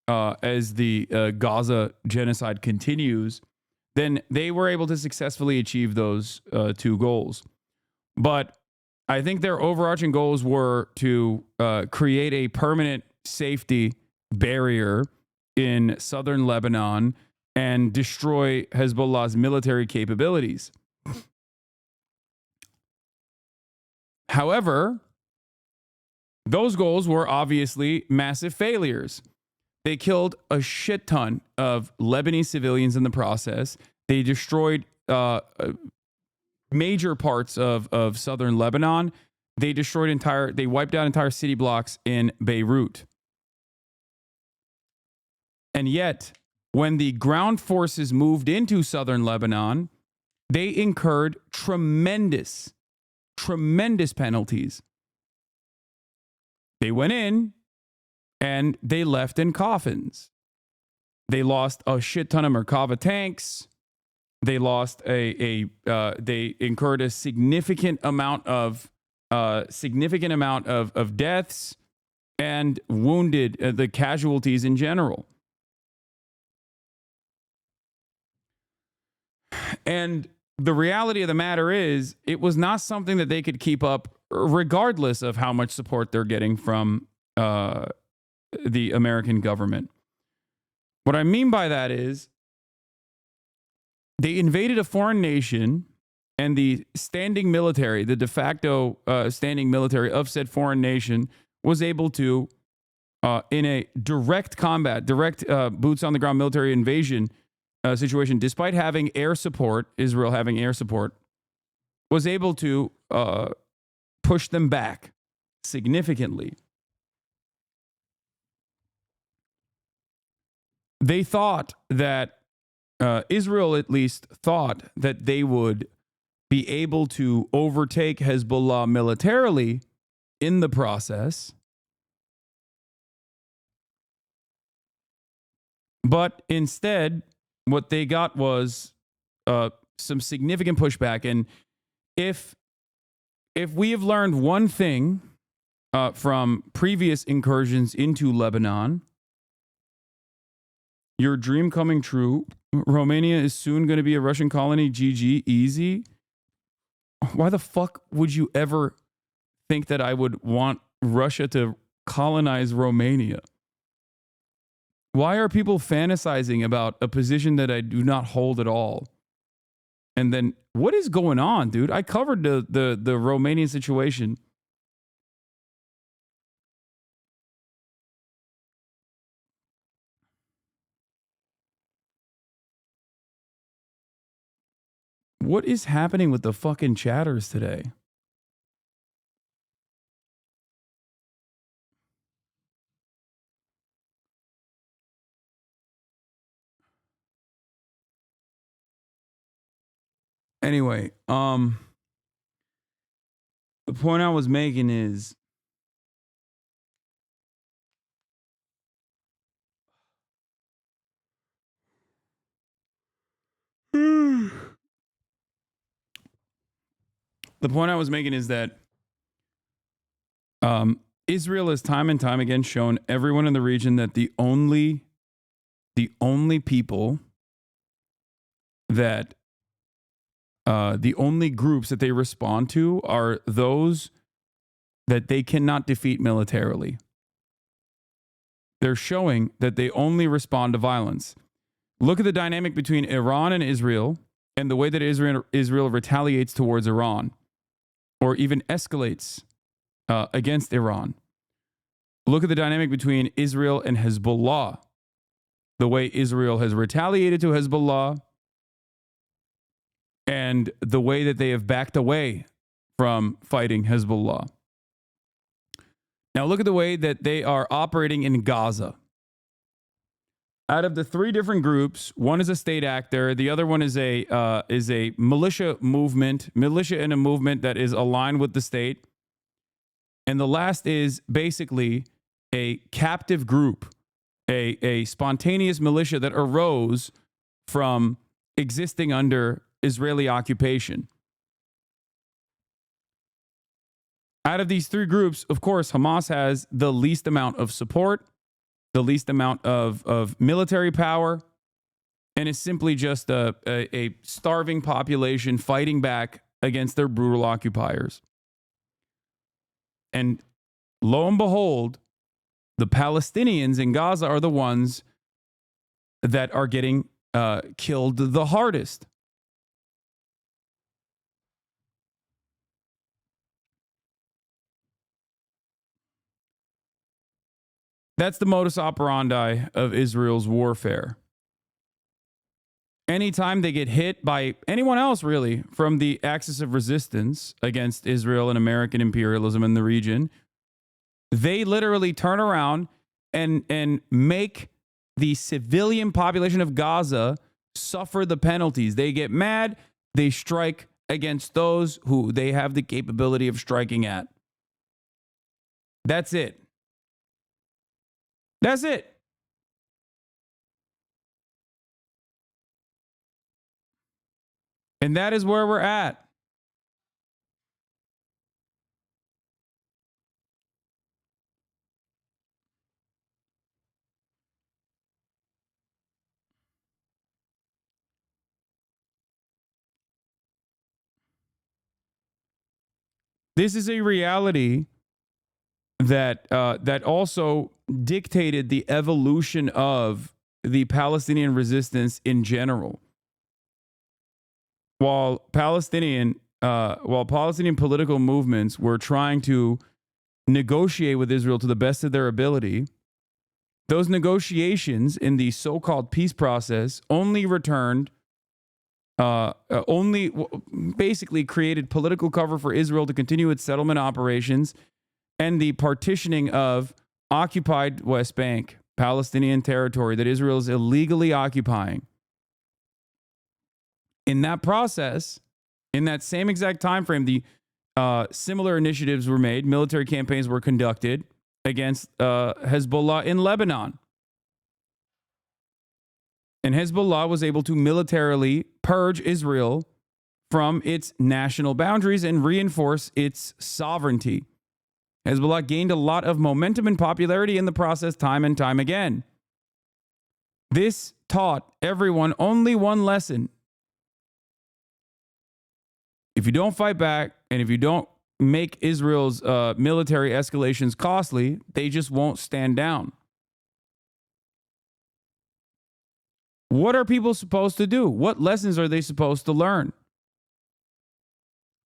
as the Gaza genocide continues, then they were able to successfully achieve those two goals. But I think their overarching goals were to create a permanent safety barrier in southern Lebanon and destroy Hezbollah's military capabilities. However, those goals were obviously massive failures. They killed a shit ton of Lebanese civilians in the process. They destroyed major parts of southern Lebanon. They wiped out entire city blocks in Beirut. And yet, when the ground forces moved into southern Lebanon, they incurred tremendous penalties. They went in and they left in coffins. They lost a shit ton of Merkava tanks. They lost they incurred a significant amount of deaths and wounded the casualties in general. And the reality of the matter is, it was not something that they could keep up regardless of how much support they're getting from the American government. What I mean by that is, they invaded a foreign nation, and the standing military, the de facto standing military of said foreign nation, was able to, in a direct combat, boots on the ground military invasion situation, despite having air support, Israel having air support, was able to push them back significantly. They thought that, Israel at least thought that they would be able to overtake Hezbollah militarily in the process. But instead, what they got was some significant pushback. And if we have learned one thing from previous incursions into Lebanon, your dream coming true. Romania is soon going to be a Russian colony. GG, easy. Why the fuck would you ever think that I would want Russia to colonize Romania? Why are people fantasizing about a position that I do not hold at all? And then what is going on, dude? I covered the Romanian situation. What is happening with the fucking chatters today? Anyway, the point I was making is that Israel has time and time again shown everyone in the region that the only people that the only groups that they respond to are those that they cannot defeat militarily. They're showing that they only respond to violence. Look at the dynamic between Iran and Israel and the way that Israel retaliates towards Iran or even escalates against Iran. Look at the dynamic between Israel and Hezbollah. The way Israel has retaliated to Hezbollah and the way that they have backed away from fighting Hezbollah. Now look at the way that they are operating in Gaza. Out of the three different groups, one is a state actor, the other one is a militia in a movement that is aligned with the state, and the last is basically a captive group, a spontaneous militia that arose from existing under Israeli occupation. Out of these three groups, of course, Hamas has the least amount of support, the least amount of military power, and is simply just a starving population fighting back against their brutal occupiers. And lo and behold, the Palestinians in Gaza are the ones that are getting killed the hardest. That's the modus operandi of Israel's warfare. Anytime they get hit by anyone else, really, from the axis of resistance against Israel and American imperialism in the region, they literally turn around and make the civilian population of Gaza suffer the penalties. They get mad, they strike against those who they have the capability of striking at. That's it. That's it. And that is where we're at. This is a reality that that also dictated the evolution of the Palestinian resistance in general. While Palestinian political movements were trying to negotiate with Israel to the best of their ability, those negotiations in the so-called peace process only basically created political cover for Israel to continue its settlement operations and the partitioning of occupied West Bank, Palestinian territory that Israel is illegally occupying. In that process, in that same exact time frame, the similar initiatives were made, military campaigns were conducted against Hezbollah in Lebanon. And Hezbollah was able to militarily purge Israel from its national boundaries and reinforce its sovereignty. Hezbollah gained a lot of momentum and popularity in the process time and time again. This taught everyone only one lesson. If you don't fight back and if you don't make Israel's military escalations costly, they just won't stand down. What are people supposed to do? What lessons are they supposed to learn?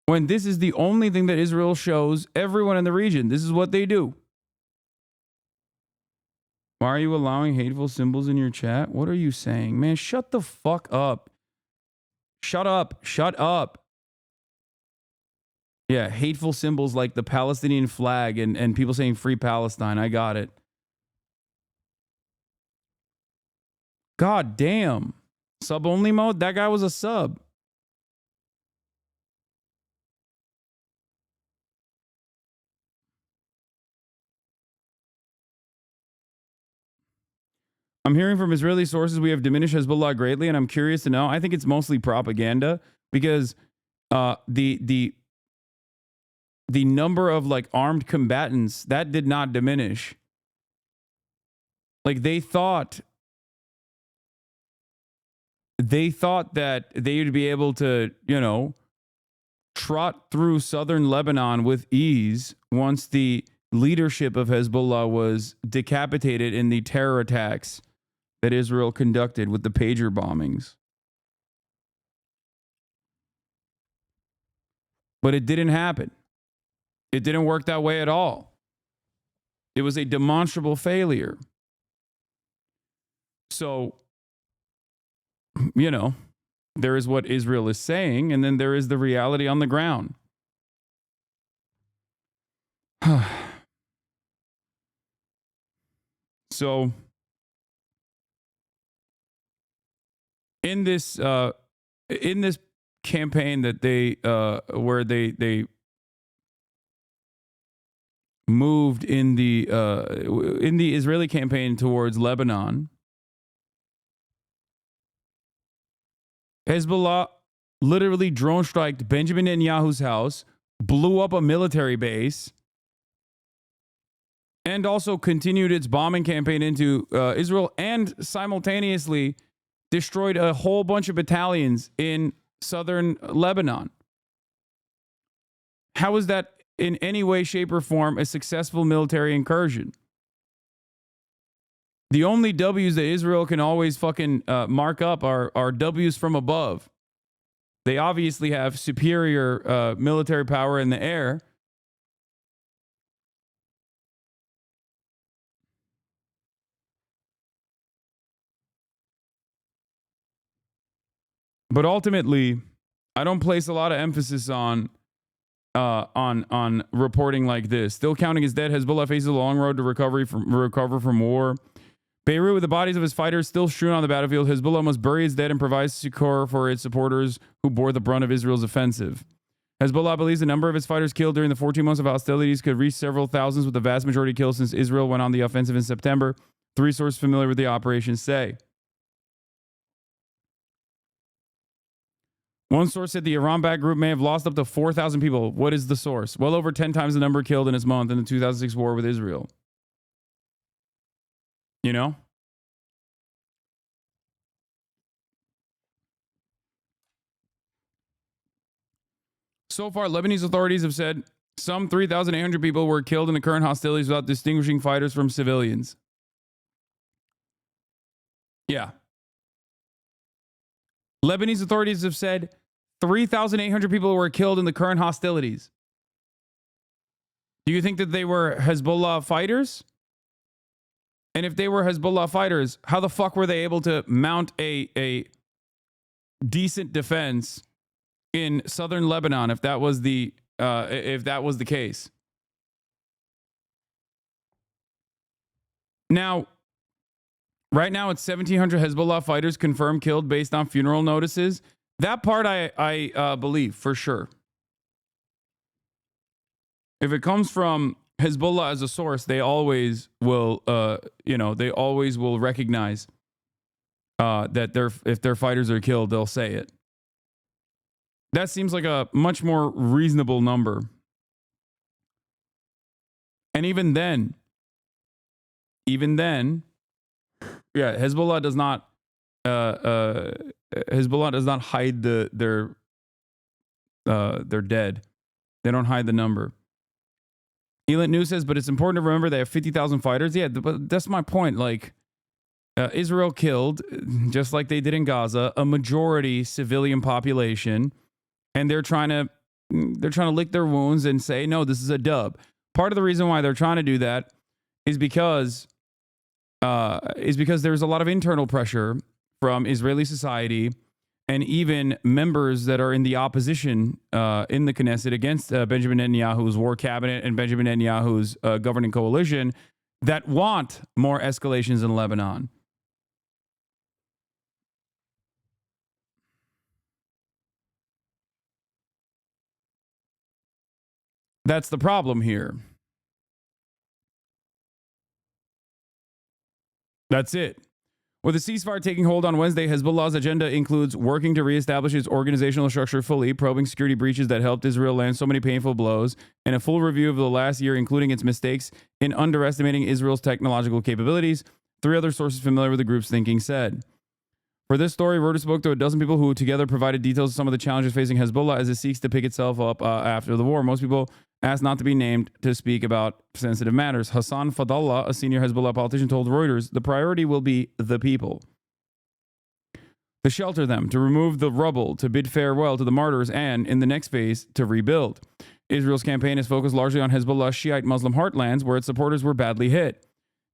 When this is the only thing that Israel shows everyone in the region, this is what they do. Why are you allowing hateful symbols in your chat? What are you saying? Man, shut the fuck up. Shut up. Shut up. Yeah, hateful symbols like the Palestinian flag and people saying free Palestine. I got it. God damn. Sub only mode? That guy was a sub. I'm hearing from Israeli sources we have diminished Hezbollah greatly, and I'm curious to know. I think it's mostly propaganda because the number of like armed combatants that did not diminish. Like they thought that they would be able to, you know, trot through southern Lebanon with ease once the leadership of Hezbollah was decapitated in the terror attacks that Israel conducted with the pager bombings. But it didn't happen. It didn't work that way at all. It was a demonstrable failure. So, you know, there is what Israel is saying, and then there is the reality on the ground. So, in this campaign that they where they moved in the Israeli campaign towards Lebanon, Hezbollah literally drone striked Benjamin Netanyahu's house, blew up a military base, and also continued its bombing campaign into Israel, and simultaneously destroyed a whole bunch of battalions in southern Lebanon. How is that in any way, shape, or form a successful military incursion? The only W's that Israel can always fucking mark up are W's from above. They obviously have superior military power in the air. But ultimately, I don't place a lot of emphasis on reporting like this. Still counting as dead, Hezbollah faces a long road to recover from war. Beirut, with the bodies of his fighters still strewn on the battlefield, Hezbollah must bury his dead and provide succor for its supporters who bore the brunt of Israel's offensive. Hezbollah believes the number of its fighters killed during the 14 months of hostilities could reach several thousands, with the vast majority killed since Israel went on the offensive in September, 3 sources familiar with the operation say. One source said the Iran-backed group may have lost up to 4,000 people. What is the source? Well over 10 times the number killed in its month in the 2006 war with Israel. You know? So far, Lebanese authorities have said some 3,800 people were killed in the current hostilities without distinguishing fighters from civilians. Yeah. Lebanese authorities have said 3,800 people were killed in the current hostilities. Do you think that they were Hezbollah fighters? And if they were Hezbollah fighters, how the fuck were they able to mount a decent defense in southern Lebanon if that was the case? Now, right now it's 1,700 Hezbollah fighters confirmed killed based on funeral notices. That part I believe for sure. If it comes from Hezbollah as a source, they always will, they always will recognize that if their fighters are killed, they'll say it. That seems like a much more reasonable number. And even then, yeah, Hezbollah does not hide their dead. They don't hide the number. Elite News says, but it's important to remember they have 50,000 fighters. Yeah, but that's my point. Like, Israel killed, just like they did in Gaza, a majority civilian population, and they're trying to lick their wounds and say, no, this is a dub. Part of the reason why they're trying to do that is because there's a lot of internal pressure from Israeli society and even members that are in the opposition in the Knesset against Benjamin Netanyahu's war cabinet and Benjamin Netanyahu's governing coalition that want more escalations in Lebanon. That's the problem here. That's it. With the ceasefire taking hold on Wednesday, Hezbollah's agenda includes working to reestablish its organizational structure fully, probing security breaches that helped Israel land so many painful blows, and a full review of the last year, including its mistakes in underestimating Israel's technological capabilities, 3 other sources familiar with the group's thinking said. For this story, Reuters spoke to a dozen people who together provided details of some of the challenges facing Hezbollah as it seeks to pick itself up after the war. Most people asked not to be named to speak about sensitive matters. Hasan Fadallah, a senior Hezbollah politician, told Reuters, the priority will be the people. To shelter them, to remove the rubble, to bid farewell to the martyrs, and, in the next phase, to rebuild. Israel's campaign is focused largely on Hezbollah's Shiite Muslim heartlands, where its supporters were badly hit.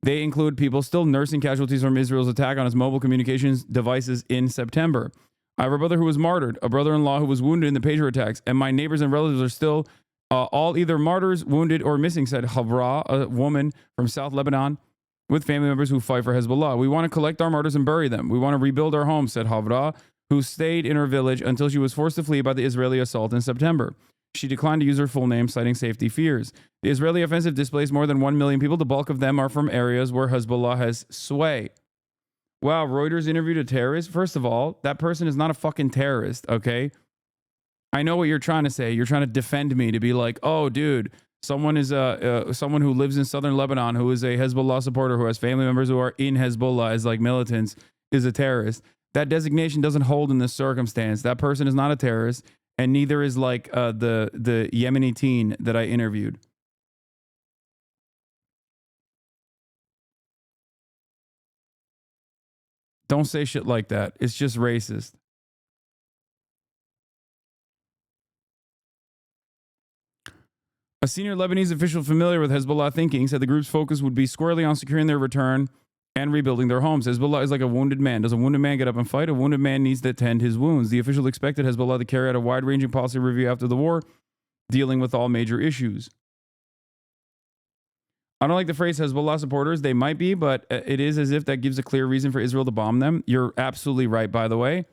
They include people still nursing casualties from Israel's attack on its mobile communications devices in September. I have a brother who was martyred, a brother-in-law who was wounded in the pager attacks, and my neighbors and relatives are still all either martyrs, wounded, or missing, said Havra, a woman from South Lebanon with family members who fight for Hezbollah. We want to collect our martyrs and bury them. We want to rebuild our homes, said Havra, who stayed in her village until she was forced to flee by the Israeli assault in September. She declined to use her full name, citing safety fears. The Israeli offensive displaced more than 1 million people. The bulk of them are from areas where Hezbollah has sway. Wow, Reuters interviewed a terrorist? First of all, that person is not a fucking terrorist, okay? I know what you're trying to say. You're trying to defend me to be like, oh, dude, someone is someone who lives in southern Lebanon who is a Hezbollah supporter who has family members who are in Hezbollah as like militants is a terrorist. That designation doesn't hold in this circumstance. That person is not a terrorist, and neither is like the Yemeni teen that I interviewed. Don't say shit like that. It's just racist. A senior Lebanese official familiar with Hezbollah thinking said the group's focus would be squarely on securing their return and rebuilding their homes. Hezbollah is like a wounded man. Does a wounded man get up and fight? A wounded man needs to tend his wounds. The official expected Hezbollah to carry out a wide-ranging policy review after the war, dealing with all major issues. I don't like the phrase Hezbollah supporters. They might be, but it is as if that gives a clear reason for Israel to bomb them. You're absolutely right, by the way.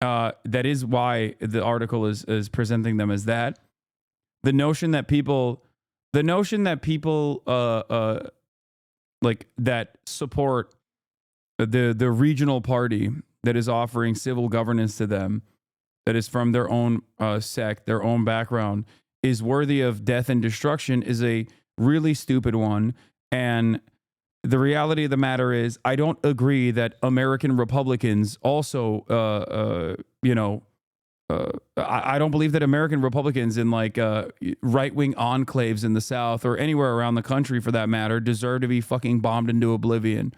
That is why the article is presenting them as that. The notion that people like that support the regional party that is offering civil governance to them, that is from their own sect, their own background, is worthy of death and destruction is a really stupid one. And the reality of the matter is, I don't agree that American Republicans also, I don't believe that American Republicans in like right-wing enclaves in the South or anywhere around the country for that matter deserve to be fucking bombed into oblivion.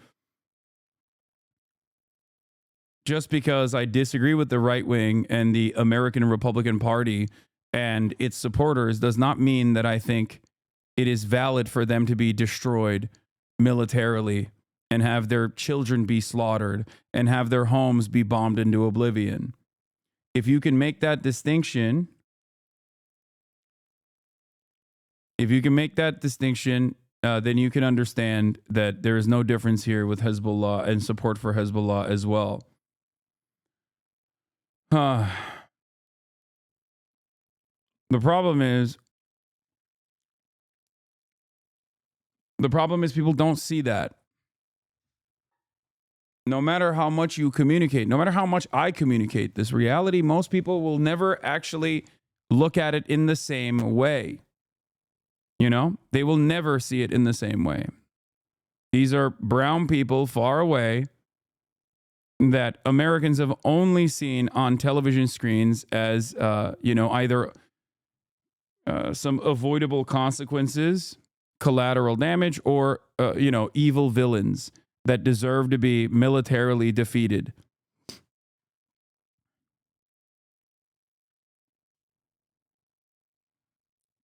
Just because I disagree with the right wing and the American Republican Party and its supporters does not mean that I think it is valid for them to be destroyed militarily and have their children be slaughtered and have their homes be bombed into oblivion. If you can make that distinction, then you can understand that there is no difference here with Hezbollah and support for Hezbollah as well. The problem is people don't see that. no matter how much you communicate, no matter how much I communicate this reality, most people will never actually look at it in the same way. You know, they will never see it in the same way. These are brown people far away that Americans have only seen on television screens as, either some avoidable consequences, collateral damage, or, evil villains that deserve to be militarily defeated.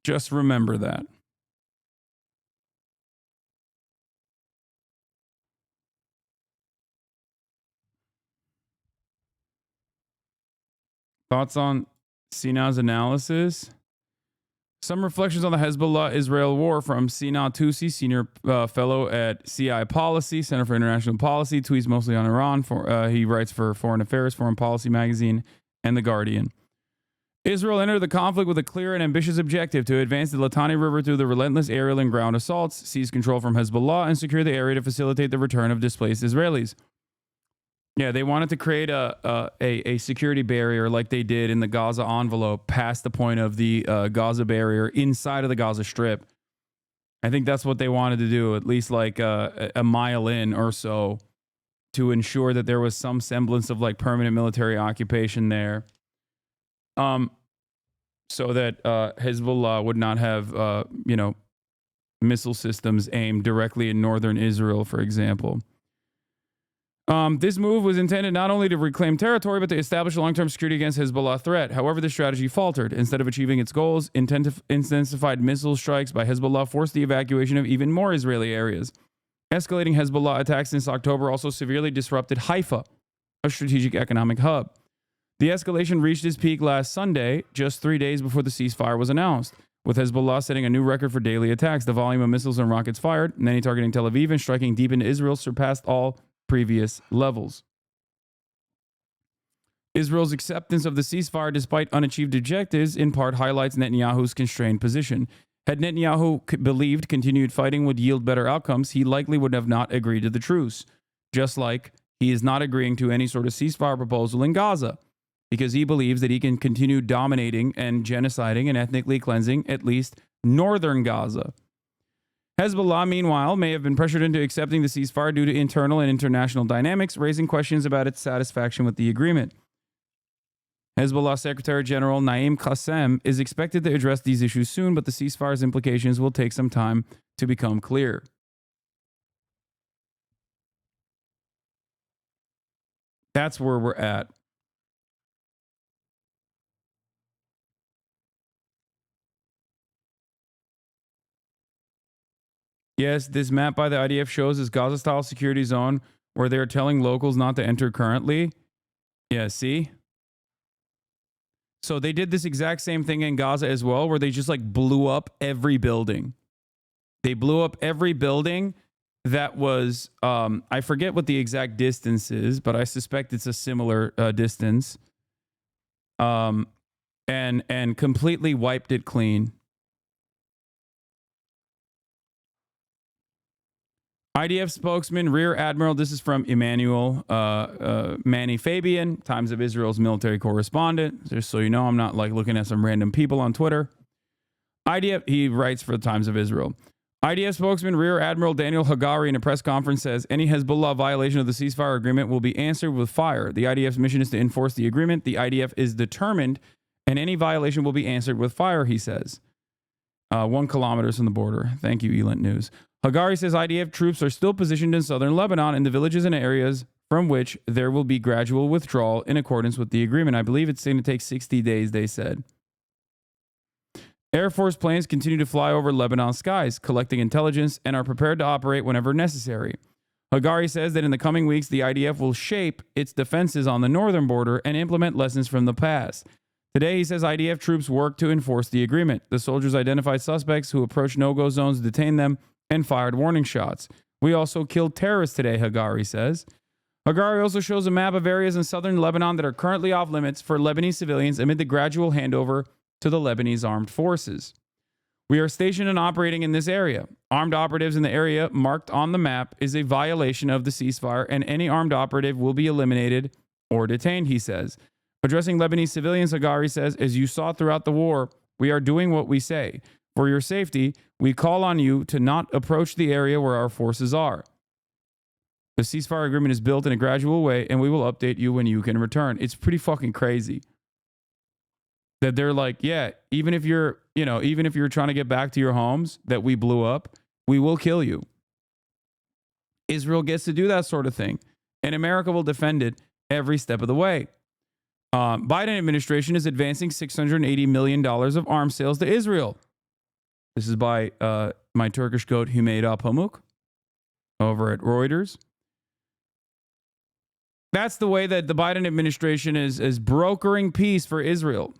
Just remember that. Thoughts on Sinah's analysis? Some reflections on the Hezbollah-Israel war from Sinah Tusi, senior fellow at CI Policy, Center for International Policy, tweets mostly on Iran. He writes for Foreign Affairs, Foreign Policy Magazine, and The Guardian. Israel entered the conflict with a clear and ambitious objective to advance the Litani River through the relentless aerial and ground assaults, seize control from Hezbollah, and secure the area to facilitate the return of displaced Israelis. Yeah, they wanted to create a security barrier like they did in the Gaza envelope past the point of the Gaza barrier inside of the Gaza Strip. I think that's what they wanted to do, at least like a mile in or so, to ensure that there was some semblance of like permanent military occupation there. So that Hezbollah would not have, missile systems aimed directly in northern Israel, for example. This move was intended not only to reclaim territory, but to establish a long-term security against Hezbollah threat. However, the strategy faltered. Instead of achieving its goals, intensified missile strikes by Hezbollah forced the evacuation of even more Israeli areas. Escalating Hezbollah attacks since October also severely disrupted Haifa, a strategic economic hub. The escalation reached its peak last Sunday, just 3 days before the ceasefire was announced, with Hezbollah setting a new record for daily attacks. The volume of missiles and rockets fired, many targeting Tel Aviv and striking deep into Israel, surpassed all previous levels. Israel's acceptance of the ceasefire despite unachieved objectives in part highlights Netanyahu's constrained position. Had Netanyahu believed continued fighting would yield better outcomes, he likely would have not agreed to the truce. Just like he is not agreeing to any sort of ceasefire proposal in Gaza, because he believes that he can continue dominating and genociding and ethnically cleansing at least northern Gaza. Hezbollah, meanwhile, may have been pressured into accepting the ceasefire due to internal and international dynamics, raising questions about its satisfaction with the agreement. Hezbollah Secretary General Naim Qassem is expected to address these issues soon, but the ceasefire's implications will take some time to become clear. That's where we're at. Yes, this map by the IDF shows this Gaza-style security zone where they're telling locals not to enter currently. Yeah, see? So they did this exact same thing in Gaza as well, where they just like blew up every building. They blew up every building that was, I forget what the exact distance is, but I suspect it's a similar distance. And completely wiped it clean. IDF spokesman, Rear Admiral, this is from Emmanuel Manny Fabian, Times of Israel's military correspondent. Just so you know, I'm not like looking at some random people on Twitter. IDF, he writes for the Times of Israel. IDF spokesman, Rear Admiral Daniel Hagari, in a press conference says any Hezbollah violation of the ceasefire agreement will be answered with fire. The IDF's mission is to enforce the agreement. The IDF is determined, and any violation will be answered with fire, he says. 1 kilometer from the border. Thank you, Elent News. Hagari says IDF troops are still positioned in southern Lebanon in the villages and areas from which there will be gradual withdrawal in accordance with the agreement. I believe it's going to take 60 days, they said. Air Force planes continue to fly over Lebanon skies, collecting intelligence, and are prepared to operate whenever necessary. Hagari says that in the coming weeks, the IDF will shape its defenses on the northern border and implement lessons from the past. Today, he says IDF troops work to enforce the agreement. The soldiers identified suspects who approached no-go zones, detained them, and fired warning shots. We also killed terrorists today, Hagari says. Hagari also shows a map of areas in southern Lebanon that are currently off limits for Lebanese civilians amid the gradual handover to the Lebanese armed forces. We are stationed and operating in this area. Armed operatives in the area marked on the map is a violation of the ceasefire, and any armed operative will be eliminated or detained, he says. Addressing Lebanese civilians, Hagari says, as you saw throughout the war, we are doing what we say. For your safety, we call on you to not approach the area where our forces are. The ceasefire agreement is built in a gradual way, and we will update you when you can return. It's pretty fucking crazy that they're like, yeah, even if you're trying to get back to your homes that we blew up, we will kill you. Israel gets to do that sort of thing, and America will defend it every step of the way. Biden administration is advancing $680 million of arms sales to Israel. This is by my Turkish goat Hümeyra Pamuk over at Reuters. That's the way that the Biden administration is brokering peace for Israel.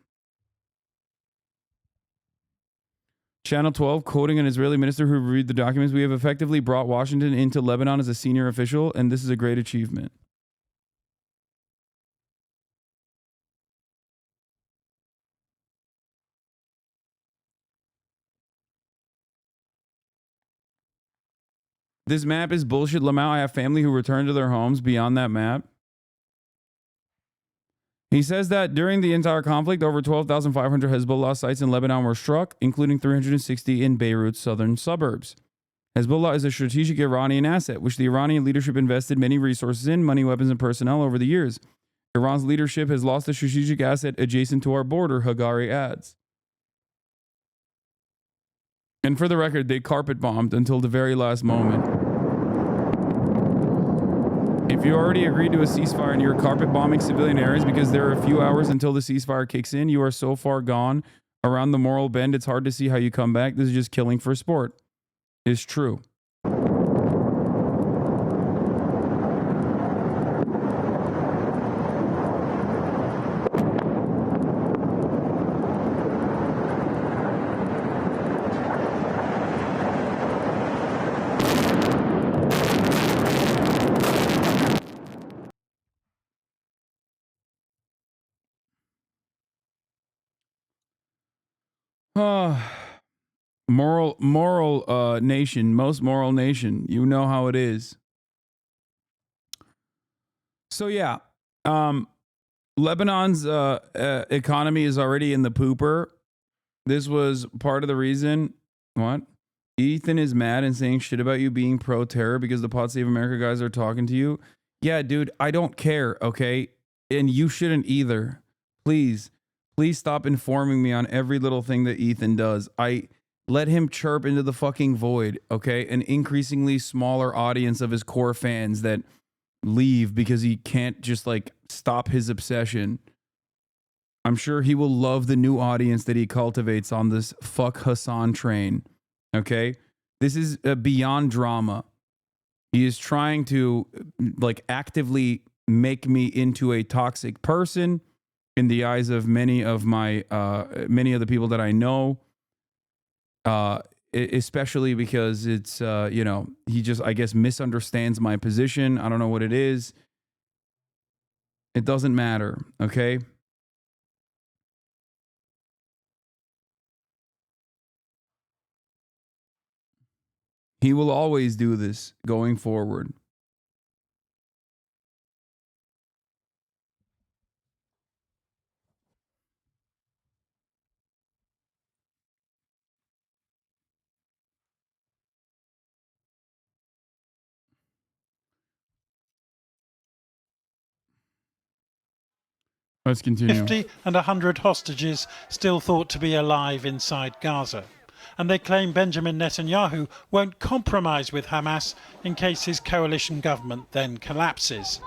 Channel 12, quoting an Israeli minister who reviewed the documents, we have effectively brought Washington into Lebanon as a senior official, and this is a great achievement. This map is bullshit, Lamau. I have family who returned to their homes beyond that map. He says that during the entire conflict, over 12,500 Hezbollah sites in Lebanon were struck, including 360 in Beirut's southern suburbs. Hezbollah is a strategic Iranian asset, which the Iranian leadership invested many resources in, money, weapons, and personnel over the years. Iran's leadership has lost a strategic asset adjacent to our border, Hagari adds. And for the record, they carpet bombed until the very last moment. If you already agreed to a ceasefire and you're carpet bombing civilian areas because there are a few hours until the ceasefire kicks in, you are so far gone around the moral bend, it's hard to see how you come back. This is just killing for sport. It's true. Moral nation, most moral nation. You know how it is. So yeah, Lebanon's economy is already in the pooper. This was part of the reason. What? Ethan is mad and saying shit about you being pro-terror because the Pod Save America guys are talking to you. Yeah, dude, I don't care, okay? And you shouldn't either. Please stop informing me on every little thing that Ethan does. I let him chirp into the fucking void, okay? An increasingly smaller audience of his core fans that leave because he can't just like stop his obsession. I'm sure he will love the new audience that he cultivates on this fuck Hasan train, okay? This is beyond drama. He is trying to like actively make me into a toxic person in the eyes of many of the people that I know, especially because it's, he just, I guess, misunderstands my position. I don't know what it is. It doesn't matter, okay? He will always do this going forward. Let's continue. 50 and 100 hostages still thought to be alive inside Gaza. And they claim Benjamin Netanyahu won't compromise with Hamas in case his coalition government then collapses.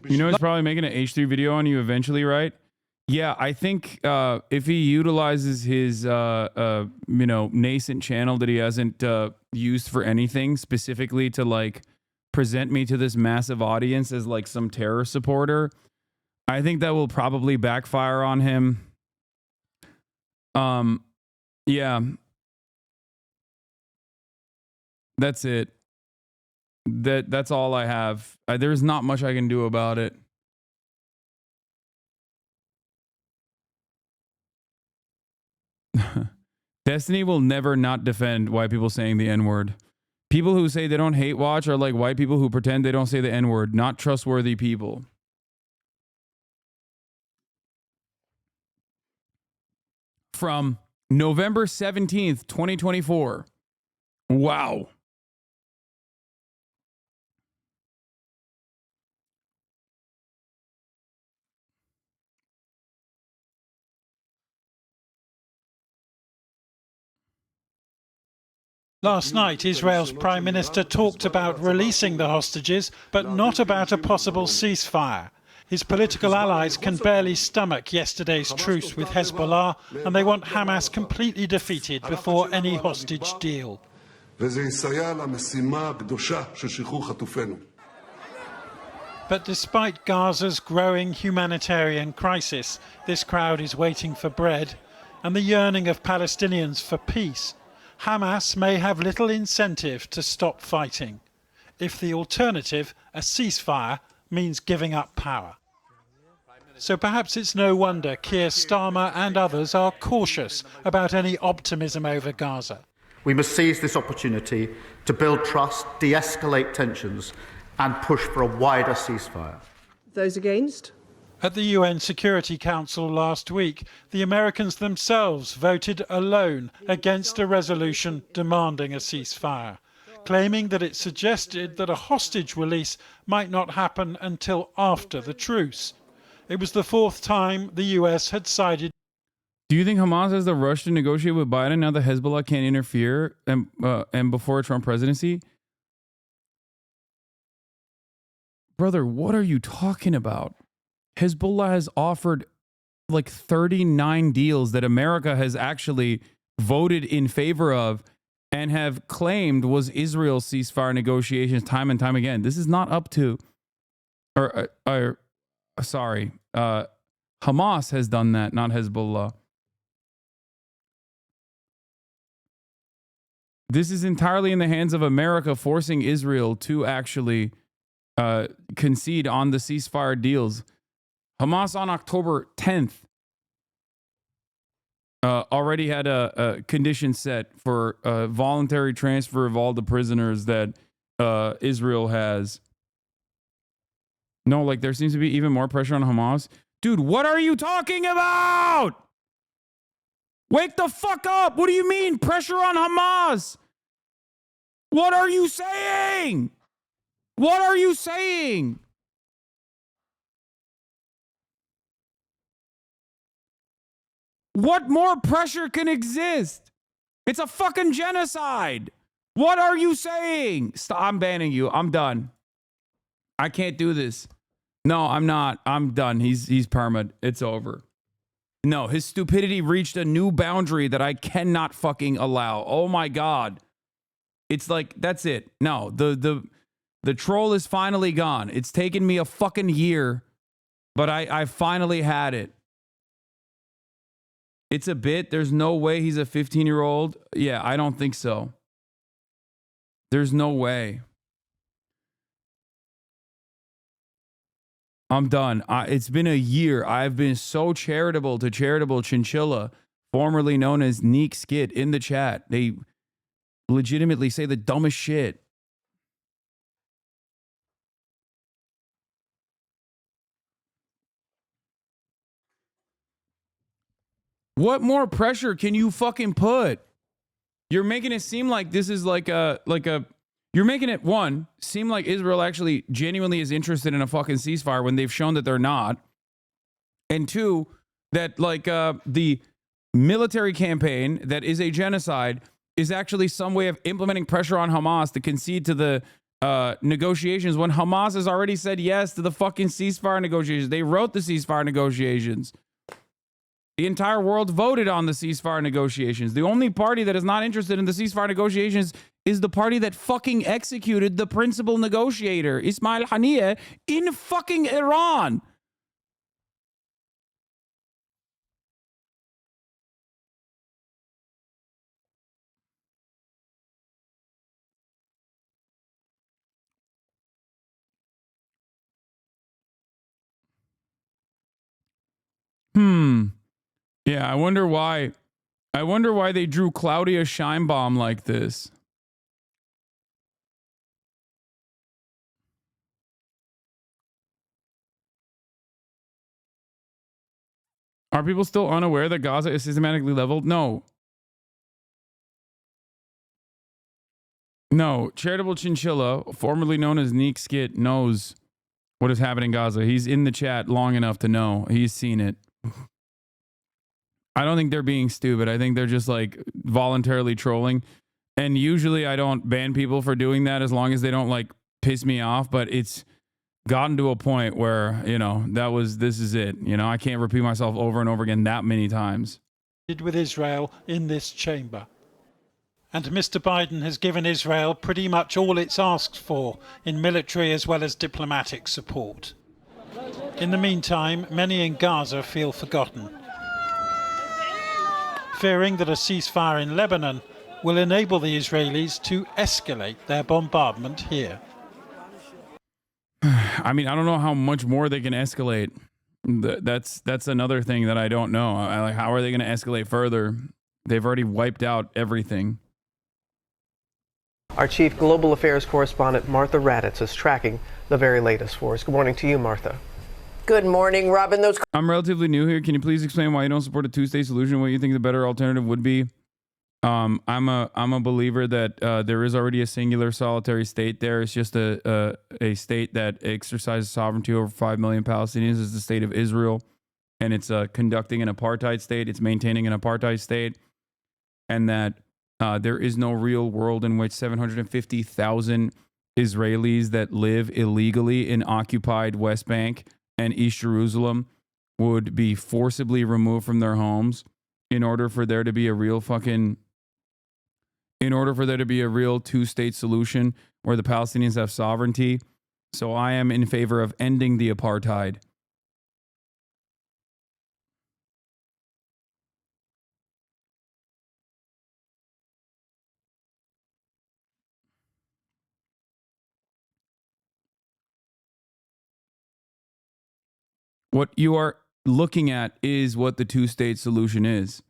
You know he's probably making an H3 video on you eventually, right? Yeah, I think if he utilizes his nascent channel that he hasn't used for anything, specifically to like present me to this massive audience as like some terror supporter, I think that will probably backfire on him. Yeah. That's it. That's all I have. There's not much I can do about it. Destiny will never not defend white people saying the N-word. People who say they don't hate watch are like white people who pretend they don't say the N-word. Not trustworthy people. From November 17th, 2024. Wow. Last night, Israel's Prime Minister talked about releasing the hostages, but not about a possible ceasefire. His political allies can barely stomach yesterday's truce with Hezbollah, and they want Hamas completely defeated before any hostage deal. But despite Gaza's growing humanitarian crisis, this crowd is waiting for bread, and the yearning of Palestinians for peace. Hamas may have little incentive to stop fighting, if the alternative, a ceasefire, means giving up power. So perhaps it's no wonder Keir Starmer and others are cautious about any optimism over Gaza. We must seize this opportunity to build trust, de-escalate tensions, and push for a wider ceasefire. Those against? At the UN Security Council last week, the Americans themselves voted alone against a resolution demanding a ceasefire, claiming that it suggested that a hostage release might not happen until after the truce. It was the fourth time the US had sided. Do you think Hamas has the rush to negotiate with Biden now that Hezbollah can't interfere and before a Trump presidency? Brother, what are you talking about? Hezbollah has offered like 39 deals that America has actually voted in favor of and have claimed was Israel's ceasefire negotiations time and time again. This is not up to, Hamas has done that, not Hezbollah. This is entirely in the hands of America forcing Israel to actually concede on the ceasefire deals. Hamas on October 10th already had a condition set for voluntary transfer of all the prisoners that Israel has. No, like there seems to be even more pressure on Hamas. Dude, what are you talking about? Wake the fuck up. What do you mean pressure on Hamas? What are you saying? What are you saying? What more pressure can exist? It's a fucking genocide. What are you saying? Stop, I'm banning you. I'm done. I can't do this. No, I'm not. I'm done. He's perma. It's over. No, his stupidity reached a new boundary that I cannot fucking allow. Oh my God. It's like, that's it. No, the troll is finally gone. It's taken me a fucking year, but I finally had it. It's a bit. There's no way he's a 15-year-old. Yeah, I don't think so. There's no way. I'm done. It's been a year. I've been so charitable to Charitable Chinchilla, formerly known as Neek Skid, in the chat. They legitimately say the dumbest shit. What more pressure can you fucking put? You're making it seem like this is you're making it, one, seem like Israel actually genuinely is interested in a fucking ceasefire when they've shown that they're not. And two, that the military campaign that is a genocide is actually some way of implementing pressure on Hamas to concede to the negotiations when Hamas has already said yes to the fucking ceasefire negotiations. They wrote the ceasefire negotiations. The entire world voted on the ceasefire negotiations. The only party that is not interested in the ceasefire negotiations is the party that fucking executed the principal negotiator, Ismail Haniyeh, in fucking Iran. Yeah, I wonder why I wonder why they drew Claudia Scheinbaum like this. Are people still unaware that Gaza is systematically leveled? No. No. Charitable Chinchilla, formerly known as Neek Skit, knows what is happening in Gaza. He's in the chat long enough to know. He's seen it. I don't think they're being stupid. I think they're just like voluntarily trolling. And usually I don't ban people for doing that as long as they don't like piss me off. But it's gotten to a point where, you know, this is it. You know, I can't repeat myself over and over again that many times. With Israel in this chamber. And Mr. Biden has given Israel pretty much all it's asked for in military as well as diplomatic support. In the meantime, many in Gaza feel forgotten, fearing that a ceasefire in Lebanon will enable the Israelis to escalate their bombardment here. I mean, I don't know how much more they can escalate. That's another thing that I don't know. Like, how are they going to escalate further? They've already wiped out everything. Our chief global affairs correspondent, Martha Raddatz, is tracking the very latest for us. Good morning to you, Martha. Good morning, Robin. I'm relatively new here. Can you please explain why you don't support a two-state solution? What you think the better alternative would be? I'm a believer that there is already a singular solitary state there. It's just a state that exercises sovereignty over 5 million Palestinians. Is the state of Israel, and it's conducting an apartheid state. It's maintaining an apartheid state, and that there is no real world in which 750,000 Israelis that live illegally in occupied West Bank and East Jerusalem would be forcibly removed from their homes in order for there to be a real two-state solution where the Palestinians have sovereignty. So I am in favor of ending the apartheid. What you are looking at is what the two-state solution is.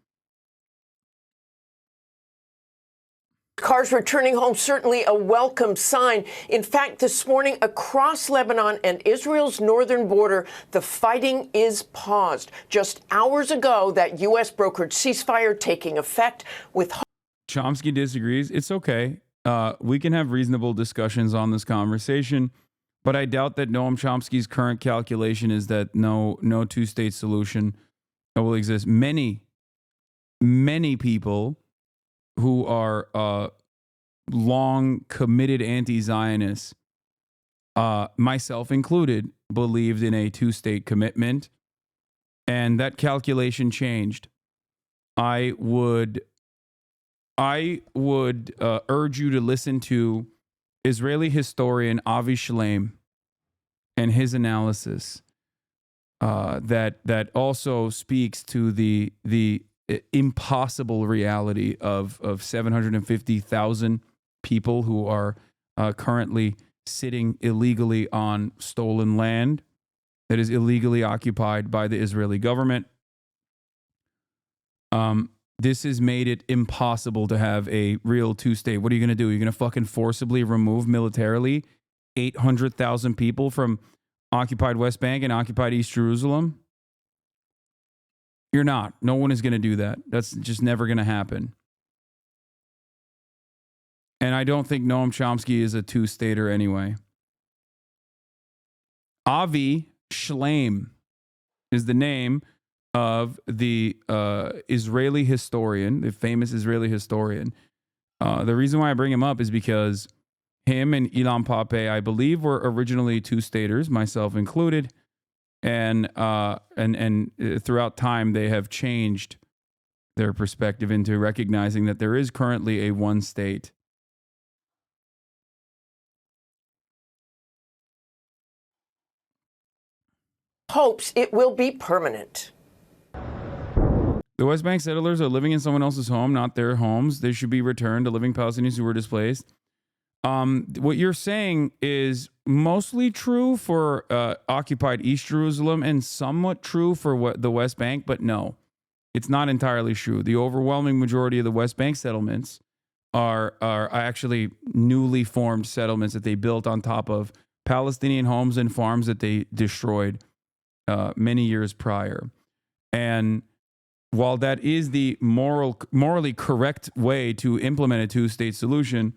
Cars returning home, certainly a welcome sign. In fact, this morning across Lebanon and Israel's northern border, the fighting is paused. Just hours ago, that U.S. brokered ceasefire taking effect with... Chomsky disagrees. It's okay. We can have reasonable discussions on this conversation, but I doubt that Noam Chomsky's current calculation is that no two-state solution will exist. Many people who are long committed anti-Zionists, myself included, believed in a two-state commitment, and that calculation changed. I would urge you to listen to Israeli historian Avi Shlaim and his analysis that also speaks to the impossible reality of 750,000 people who are currently sitting illegally on stolen land that is illegally occupied by the Israeli government. This has made it impossible to have a real two-state. What are you going to do? You're going to fucking forcibly remove militarily 800,000 people from occupied West Bank and occupied East Jerusalem? You're not. No one is going to do that. That's just never going to happen. And I don't think Noam Chomsky is a two-stater anyway. Avi Shlaim is the name of the Israeli historian, the famous Israeli historian. The reason why I bring him up is because him and Ilan Pappé, I believe, were originally two-staters, myself included. And throughout time, they have changed their perspective into recognizing that there is currently a one state. Hopes it will be permanent. The West Bank settlers are living in someone else's home, not their homes. They should be returned to living Palestinians who were displaced. What you're saying is mostly true for occupied East Jerusalem and somewhat true for the West Bank, but no. It's not entirely true. The overwhelming majority of the West Bank settlements are actually newly formed settlements that they built on top of Palestinian homes and farms that they destroyed many years prior. And while that is the morally correct way to implement a two-state solution,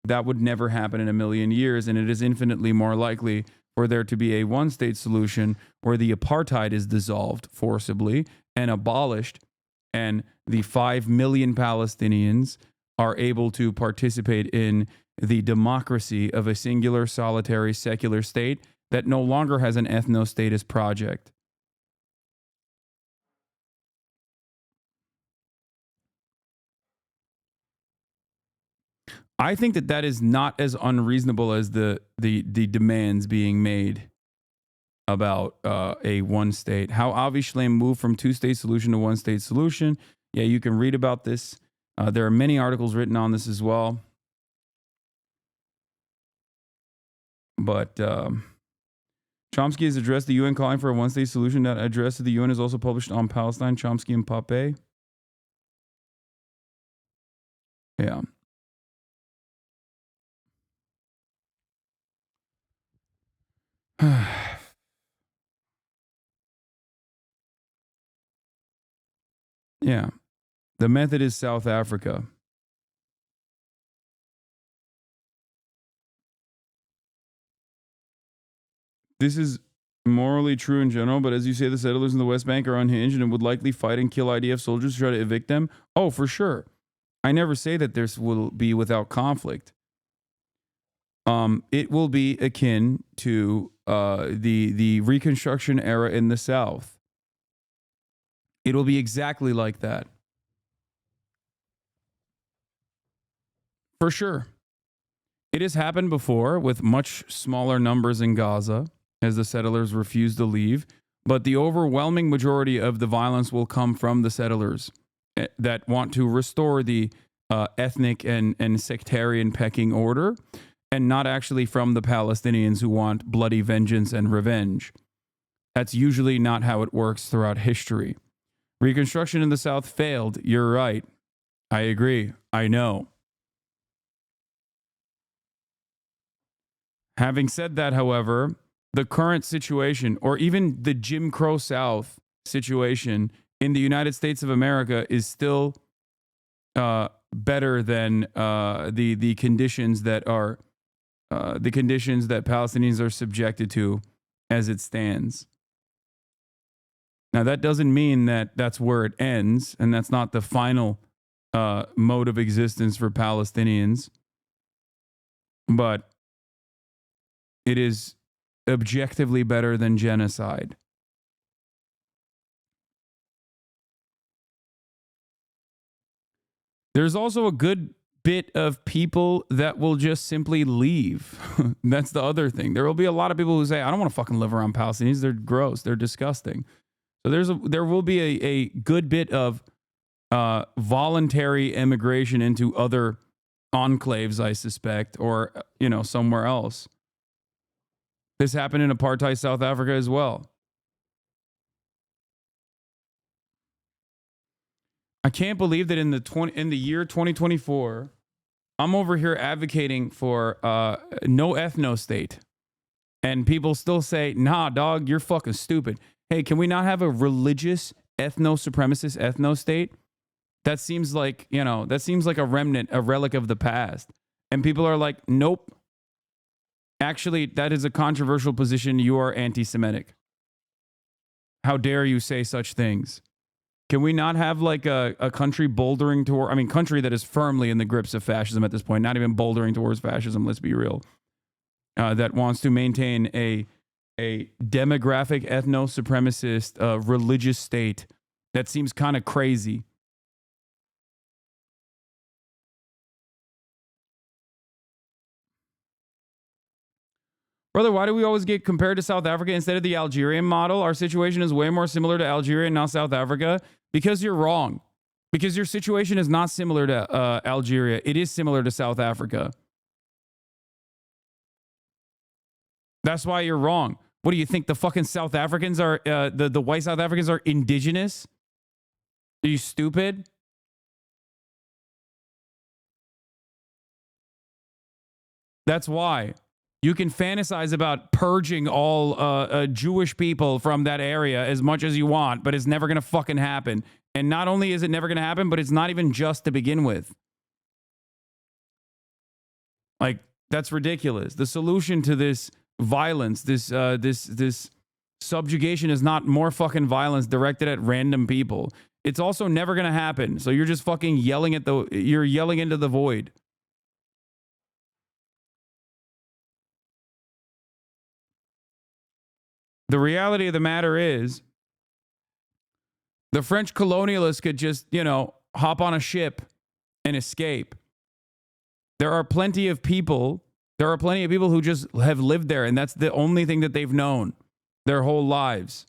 that would never happen in a million years, and it is infinitely more likely for there to be a one-state solution where the apartheid is dissolved forcibly and abolished, and the 5 million Palestinians are able to participate in the democracy of a singular, solitary, secular state that no longer has an ethno-statist project. I think that that is not as unreasonable as the demands being made about a one-state. How Avi Shlaim moved from two-state solution to one-state solution. Yeah, you can read about this. There are many articles written on this as well. But Chomsky has addressed the UN calling for a one-state solution. That address to the UN is also published on Palestine, Chomsky and Pape. Yeah. Yeah. The method is South Africa. This is morally true in general, but as you say, the settlers in the West Bank are unhinged and would likely fight and kill IDF soldiers to try to evict them. Oh, for sure. I never say that this will be without conflict. It will be akin to the Reconstruction era in the South. It will be exactly like that. For sure. It has happened before with much smaller numbers in Gaza as the settlers refuse to leave, but the overwhelming majority of the violence will come from the settlers that want to restore the ethnic and sectarian pecking order, and not actually from the Palestinians who want bloody vengeance and revenge. That's usually not how it works throughout history. Reconstruction in the South failed. You're right. I agree. I know. Having said that, however, the current situation, or even the Jim Crow South situation in the United States of America, is still better than the conditions that are the conditions that Palestinians are subjected to as it stands. Now, that doesn't mean that that's where it ends, and that's not the final mode of existence for Palestinians, but it is objectively better than genocide. There's also a good bit of people that will just simply leave. That's the other thing. There will be a lot of people who say, I don't want to fucking live around Palestinians. They're gross. They're disgusting. So there will be a good bit of voluntary immigration into other enclaves, I suspect, or, somewhere else. This happened in apartheid South Africa as well. I can't believe that in the year 2024, I'm over here advocating for no ethno state, and people still say, "Nah, dog, you're fucking stupid." Hey, can we not have a religious ethno supremacist ethno state? That seems like a remnant, a relic of the past, and people are like, "Nope." Actually, that is a controversial position. You are anti-Semitic. How dare you say such things? Can we not have like a country bouldering toward, country that is firmly in the grips of fascism at this point, not even bouldering towards fascism, let's be real, that wants to maintain a demographic, ethno-supremacist, religious state? That seems kind of crazy. Brother, why do we always get compared to South Africa instead of the Algerian model? Our situation is way more similar to Algeria and not South Africa. Because you're wrong. Because your situation is not similar to Algeria. It is similar to South Africa. That's why you're wrong. What do you think? The fucking South Africans are, the white South Africans are indigenous? Are you stupid? That's why. You can fantasize about purging all Jewish people from that area as much as you want, but it's never going to fucking happen. And not only is it never going to happen, but it's not even just to begin with. Like, that's ridiculous. The solution to this violence, this subjugation is not more fucking violence directed at random people. It's also never going to happen. So you're just fucking yelling you're yelling into the void. The reality of the matter is, the French colonialists could just, hop on a ship and escape. There are plenty of people who just have lived there, and that's the only thing that they've known their whole lives.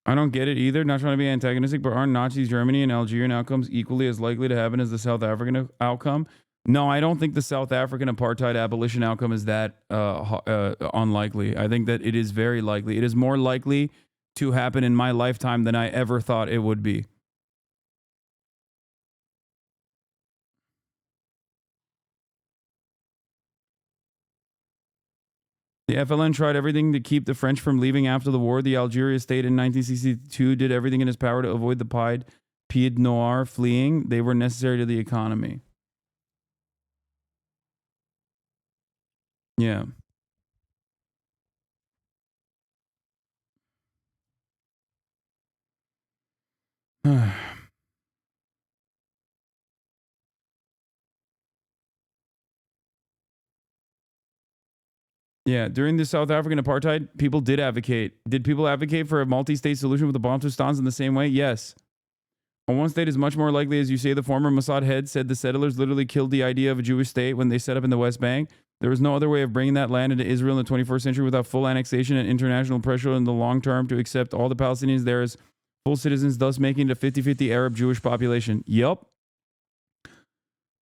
I don't get it either. Not trying to be antagonistic, but aren't Nazis, Germany, and Algerian outcomes equally as likely to happen as the South African outcome? No, I don't think the South African apartheid abolition outcome is that unlikely. I think that it is very likely. It is more likely to happen in my lifetime than I ever thought it would be. The FLN tried everything to keep the French from leaving after the war. The Algeria state in 1962 did everything in its power to avoid the Pied Noir fleeing. They were necessary to the economy. Yeah. Yeah, during the South African apartheid, people did advocate. Did people advocate for a multi-state solution with the Bantustans in the same way? Yes. On one state is much more likely, as you say, the former Mossad head said the settlers literally killed the idea of a Jewish state when they set up in the West Bank. There was no other way of bringing that land into Israel in the 21st century without full annexation and international pressure in the long term to accept all the Palestinians there as full citizens, thus making it a 50-50 Arab-Jewish population. Yep.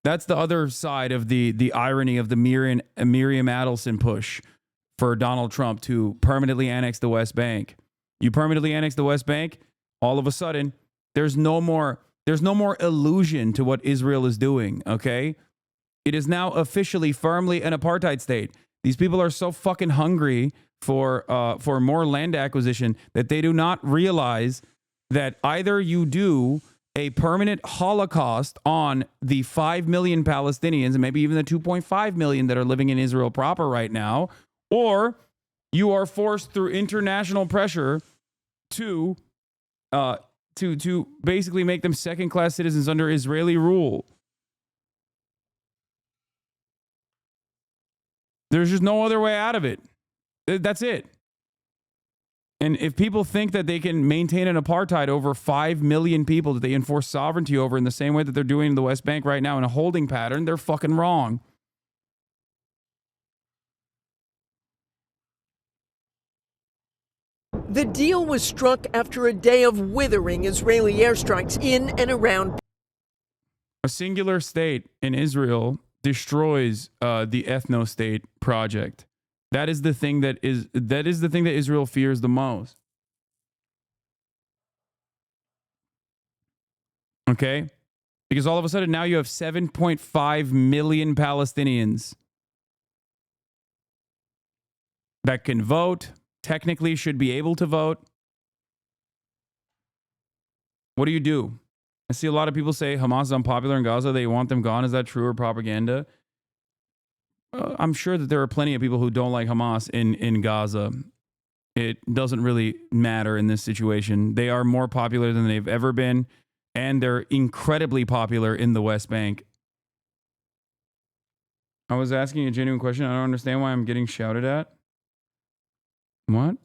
That's the other side of the irony of the Miriam Adelson push for Donald Trump to permanently annex the West Bank. You permanently annex the West Bank, all of a sudden, there's no more illusion to what Israel is doing, okay? It is now officially firmly an apartheid state. These people are so fucking hungry for more land acquisition that they do not realize that either you do a permanent Holocaust on the 5 million Palestinians and maybe even the 2.5 million that are living in Israel proper right now, or you are forced through international pressure to basically make them second-class citizens under Israeli rule. There's just no other way out of it. That's it. And if people think that they can maintain an apartheid over 5 million people that they enforce sovereignty over in the same way that they're doing in the West Bank right now in a holding pattern, they're fucking wrong. The deal was struck after a day of withering Israeli airstrikes in and around. A singular state in Israel destroys the ethno-state project. That is the thing that Israel fears the most. Okay? Because all of a sudden now you have 7.5 million Palestinians that can vote, technically should be able to vote. What do? I see a lot of people say Hamas is unpopular in Gaza. They want them gone. Is that true or propaganda? I'm sure that there are plenty of people who don't like Hamas in Gaza. It doesn't really matter in this situation. They are more popular than they've ever been, and they're incredibly popular in the West Bank. I was asking a genuine question. I don't understand why I'm getting shouted at. What?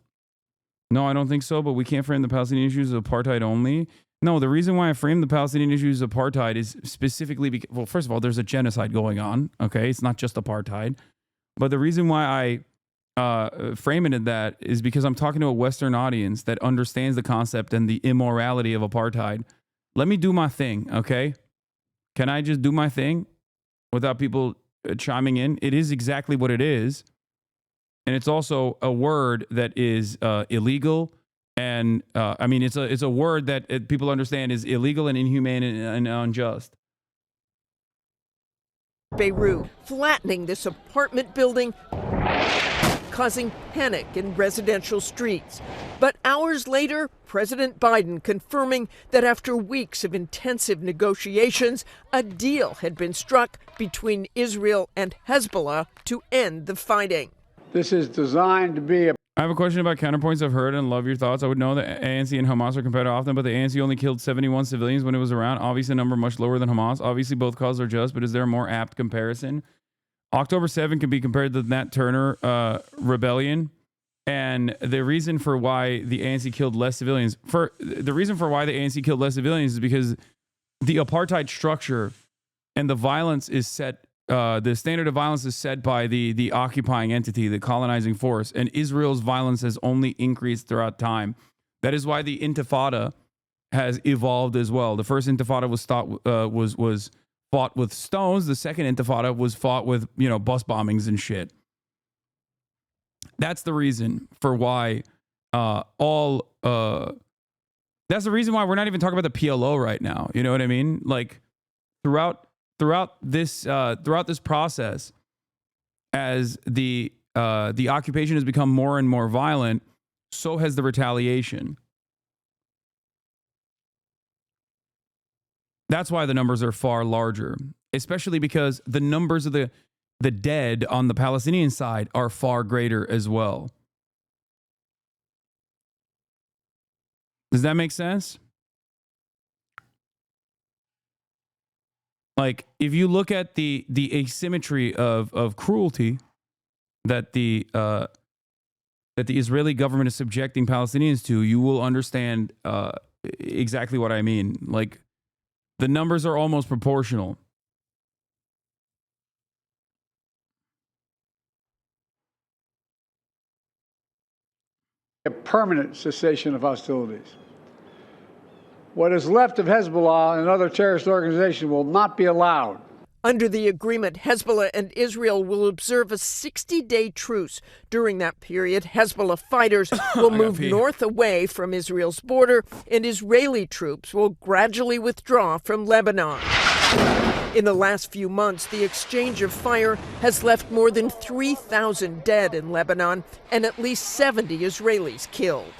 No, I don't think so, but we can't frame the Palestinian issues as apartheid only. No, the reason why I frame the Palestinian issues as apartheid is specifically because, well, first of all, there's a genocide going on, okay? It's not just apartheid. But the reason why I frame it in that is because I'm talking to a Western audience that understands the concept and the immorality of apartheid. Let me do my thing, okay? Can I just do my thing without people chiming in? It is exactly what it is. And it's also a word that is illegal. And I mean, it's a word that people understand is illegal and inhumane and unjust. Beirut, flattening this apartment building, causing panic in residential streets. But hours later, President Biden confirming that after weeks of intensive negotiations, a deal had been struck between Israel and Hezbollah to end the fighting. This is designed to be a I have a question about counterpoints. I've heard and love your thoughts. I would know that ANC and Hamas are compared often, but the ANC only killed 71 civilians when it was around. Obviously, a number much lower than Hamas. Obviously, both causes are just, but is there a more apt comparison? October 7 can be compared to the Nat Turner rebellion. And the reason for why the ANC killed less civilians, is because the apartheid structure and the violence is set. The standard of violence is set by the occupying entity, the colonizing force, and Israel's violence has only increased throughout time. That is why the Intifada has evolved as well. The first Intifada was fought with stones. The second Intifada was fought with bus bombings and shit. That's the reason for why that's the reason why we're not even talking about the PLO right now. You know what I mean? Like throughout this process, as the occupation has become more and more violent, so has the retaliation. That's why the numbers are far larger, especially because the numbers of the dead on the Palestinian side are far greater as well. Does that make sense? Like, if you look at the asymmetry of cruelty that the Israeli government is subjecting Palestinians to, you will understand exactly what I mean. Like, the numbers are almost proportional. a permanent cessation of hostilities. What is left of Hezbollah and other terrorist organizations will not be allowed. Under the agreement, Hezbollah and Israel will observe a 60-day truce. During that period, Hezbollah fighters will move north away from Israel's border, and Israeli troops will gradually withdraw from Lebanon. In the last few months, the exchange of fire has left more than 3,000 dead in Lebanon and at least 70 Israelis killed.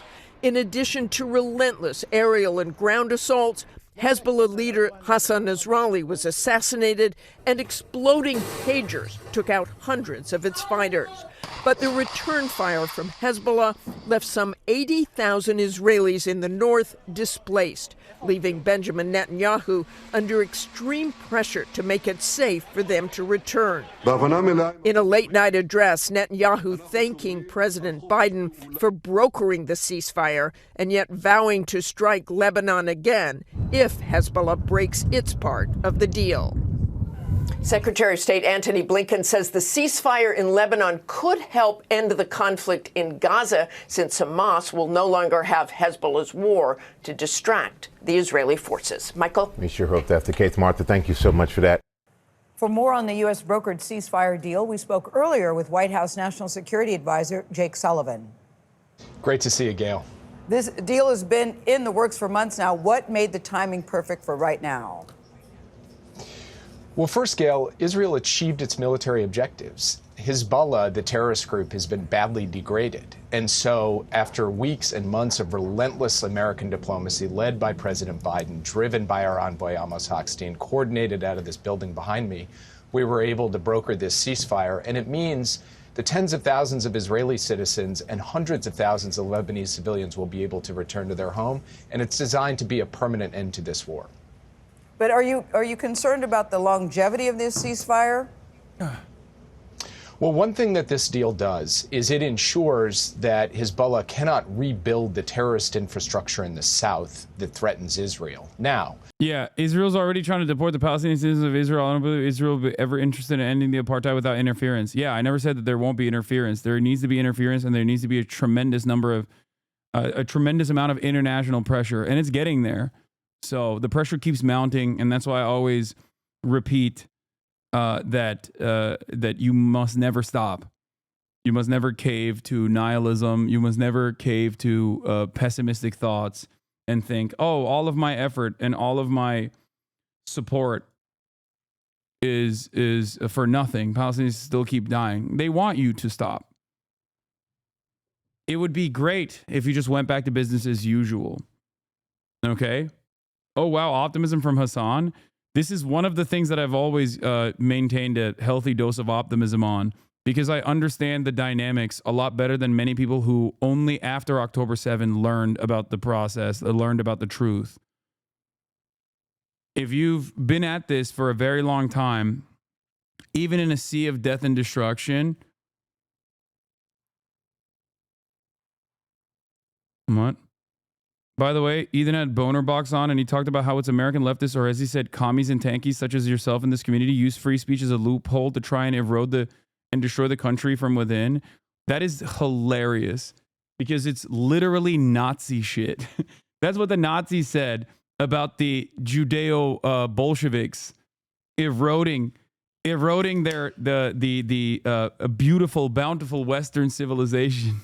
In addition to relentless aerial and ground assaults, Hezbollah leader Hasan Nasrallah was assassinated, and exploding pagers took out hundreds of its fighters. But the return fire from Hezbollah left some 80,000 Israelis in the north displaced, leaving Benjamin Netanyahu under extreme pressure to make it safe for them to return. In a late-night address, Netanyahu thanking President Biden for brokering the ceasefire and yet vowing to strike Lebanon again if Hezbollah breaks its part of the deal. Secretary of State Antony Blinken says the ceasefire in Lebanon could help end the conflict in Gaza, since Hamas will no longer have Hezbollah's war to distract the Israeli forces. Michael? We sure hope that's the case. Martha, thank you so much for that. For more on the U.S. brokered ceasefire deal, we spoke earlier with White House National Security Advisor Jake Sullivan. Great to see you, Gail. This deal has been in the works for months now. What made the timing perfect for right now? Well, first, Gail, Israel achieved its military objectives. Hezbollah, the terrorist group, has been badly degraded. And so after weeks and months of relentless American diplomacy led by President Biden, driven by our envoy Amos Hochstein, coordinated out of this building behind me, we were able to broker this ceasefire. And it means the tens of thousands of Israeli citizens and hundreds of thousands of Lebanese civilians will be able to return to their home. And it's designed to be a permanent end to this war. But are you concerned about the longevity of this ceasefire? Well, one thing that this deal does is it ensures that Hezbollah cannot rebuild the terrorist infrastructure in the south that threatens Israel. Now, yeah, Israel's already trying to deport the Palestinian citizens of Israel. I don't believe Israel will be ever interested in ending the apartheid without interference. Yeah, I never said that there won't be interference. There needs to be interference, and there needs to be a tremendous amount of international pressure, and it's getting there. So the pressure keeps mounting, and that's why I always repeat that you must never stop. You must never cave to nihilism. You must never cave to pessimistic thoughts and think, oh, all of my effort and all of my support is for nothing. Palestinians still keep dying. They want you to stop. It would be great if you just went back to business as usual. Okay? Oh, wow, optimism from Hasan. This is one of the things that I've always maintained a healthy dose of optimism on, because I understand the dynamics a lot better than many people who only after October 7 learned about the process, learned about the truth. If you've been at this for a very long time, even in a sea of death and destruction, what? By the way, Ethan had Boner Box on and he talked about how it's American leftists, or as he said, commies and tankies such as yourself in this community use free speech as a loophole to try and erode and destroy the country from within. That is hilarious because it's literally Nazi shit. That's what the Nazis said about the Judeo Bolsheviks eroding their beautiful, bountiful Western civilization.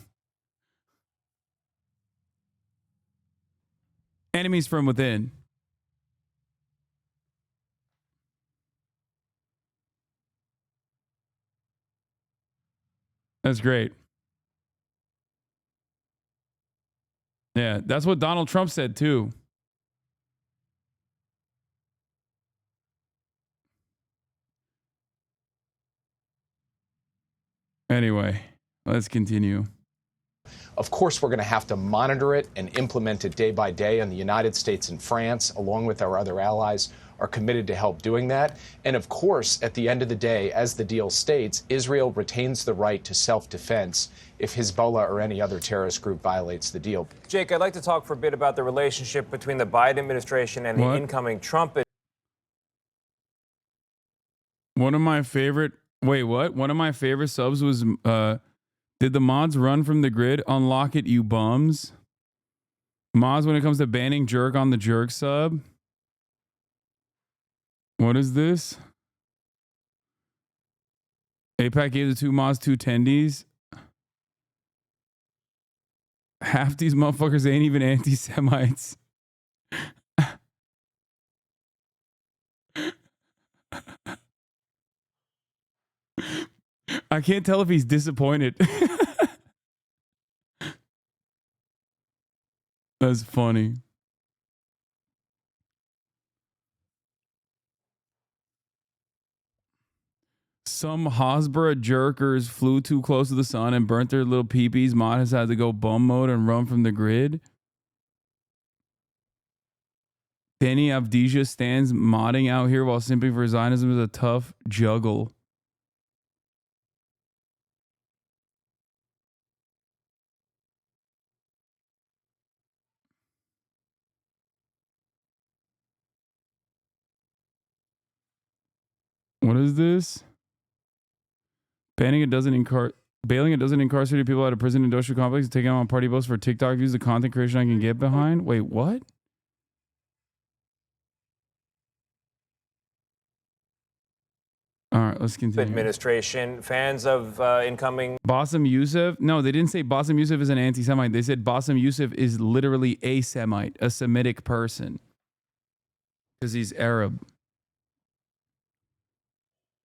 Enemies from within. That's great. Yeah, that's what Donald Trump said too. Anyway, let's continue. Of course, we're going to have to monitor it and implement it day by day, and the United States and France, along with our other allies, are committed to help doing that. And of course, at the end of the day, as the deal states, Israel retains the right to self-defense if Hezbollah or any other terrorist group violates the deal. Jake, I'd like to talk for a bit about the relationship between the Biden administration and the incoming Trump. One of my favorite... Wait, what? One of my favorite subs was... did the mods run from the grid? Unlock it, you bums. Mods when it comes to banning jerk on the jerk sub. What is this? APAC gave the two mods 2 tendies. Half these motherfuckers ain't even anti-Semites. I can't tell if he's disappointed. That's funny. Some Hasbro jerkers flew too close to the sun and burnt their little peepees. Mod has had to go bum mode and run from the grid. Danny Avdija stands modding out here while simping for Zionism is a tough juggle. What is this? Bailing a dozen incarcerated people out of prison industrial complex, taking them on party boats for TikTok views, the content creation I can get behind. Wait, what? All right, let's continue. Administration, fans of incoming... Bassem Youssef? No, they didn't say Bassem Youssef is an anti-Semite. They said Bassem Youssef is literally a Semite, a Semitic person. Because he's Arab.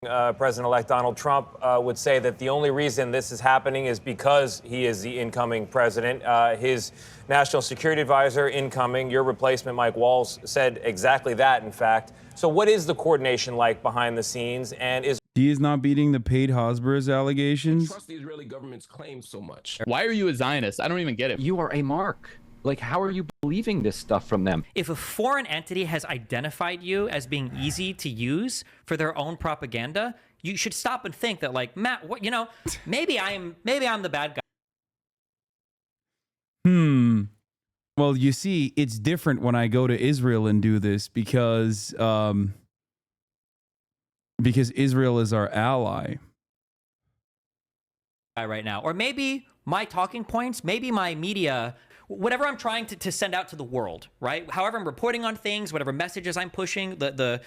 President-elect Donald Trump would say that the only reason this is happening is because he is the incoming president. His national security advisor, incoming, your replacement, Mike Walls, said exactly that, in fact. So what is the coordination like behind the scenes? And is he is not beating the paid Hasbro's allegations? Trust the Israeli government's claims so much. Why are you a Zionist? I don't even get it. You are a mark. Like, how are you believing this stuff from them? If a foreign entity has identified you as being easy to use for their own propaganda, you should stop and think that, like, Matt, what, you know, maybe I'm the bad guy. Well, you see, it's different when I go to Israel and do this because Israel is our ally. Right now, or maybe my talking points, maybe my media, whatever I'm trying to send out to the world, right? However I'm reporting on things, whatever messages I'm pushing, the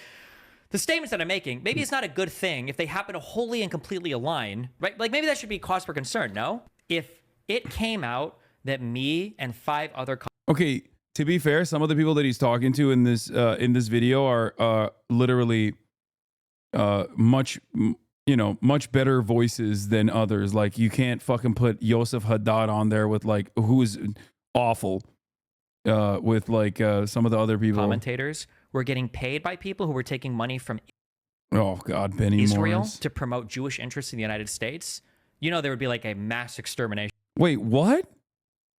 the statements that I'm making, maybe it's not a good thing if they happen to wholly and completely align, right? Like maybe that should be cause for concern, no? If it came out that me and 5 other... Okay, to be fair, some of the people that he's talking to in this video are literally much better voices than others. Like you can't fucking put Yosef Haddad on there with like who's awful with like some of the other people. Commentators were getting paid by people who were taking money from Oh God, Benny Israel Morris. to promote Jewish interests in the United States. You know, there would be like a mass extermination. Wait, what?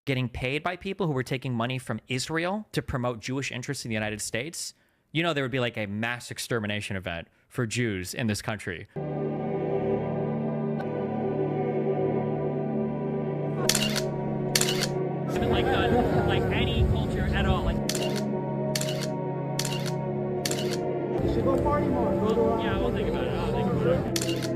Getting paid by people who were taking money from Israel to promote Jewish interests in the United States. You know, there would be like a mass extermination event for Jews in this country. Like any culture at all. Like, you should go party more. Yeah, we'll think about it. I'll think about it.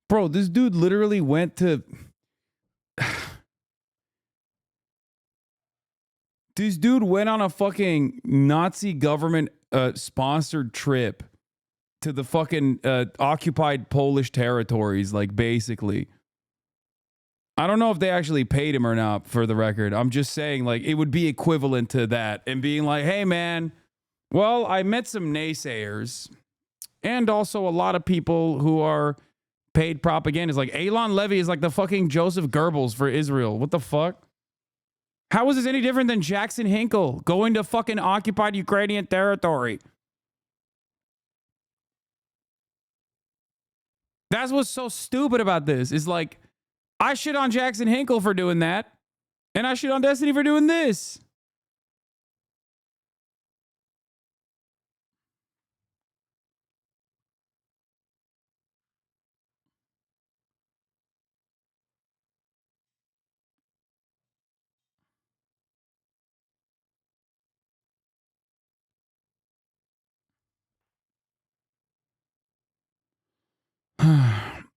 Bro, this dude literally went to... This dude went on a fucking Nazi government sponsored trip to the fucking occupied Polish territories, like basically. I don't know if they actually paid him or not, for the record. I'm just saying, like, it would be equivalent to that and being like, hey, man, well, I met some naysayers and also a lot of people who are paid propagandists. Like, Elon Levy is like the fucking Joseph Goebbels for Israel. What the fuck? How is this any different than Jackson Hinkle going to fucking occupied Ukrainian territory? That's what's so stupid about this. Is like, I shit on Jackson Hinkle for doing that, and I shit on Destiny for doing this.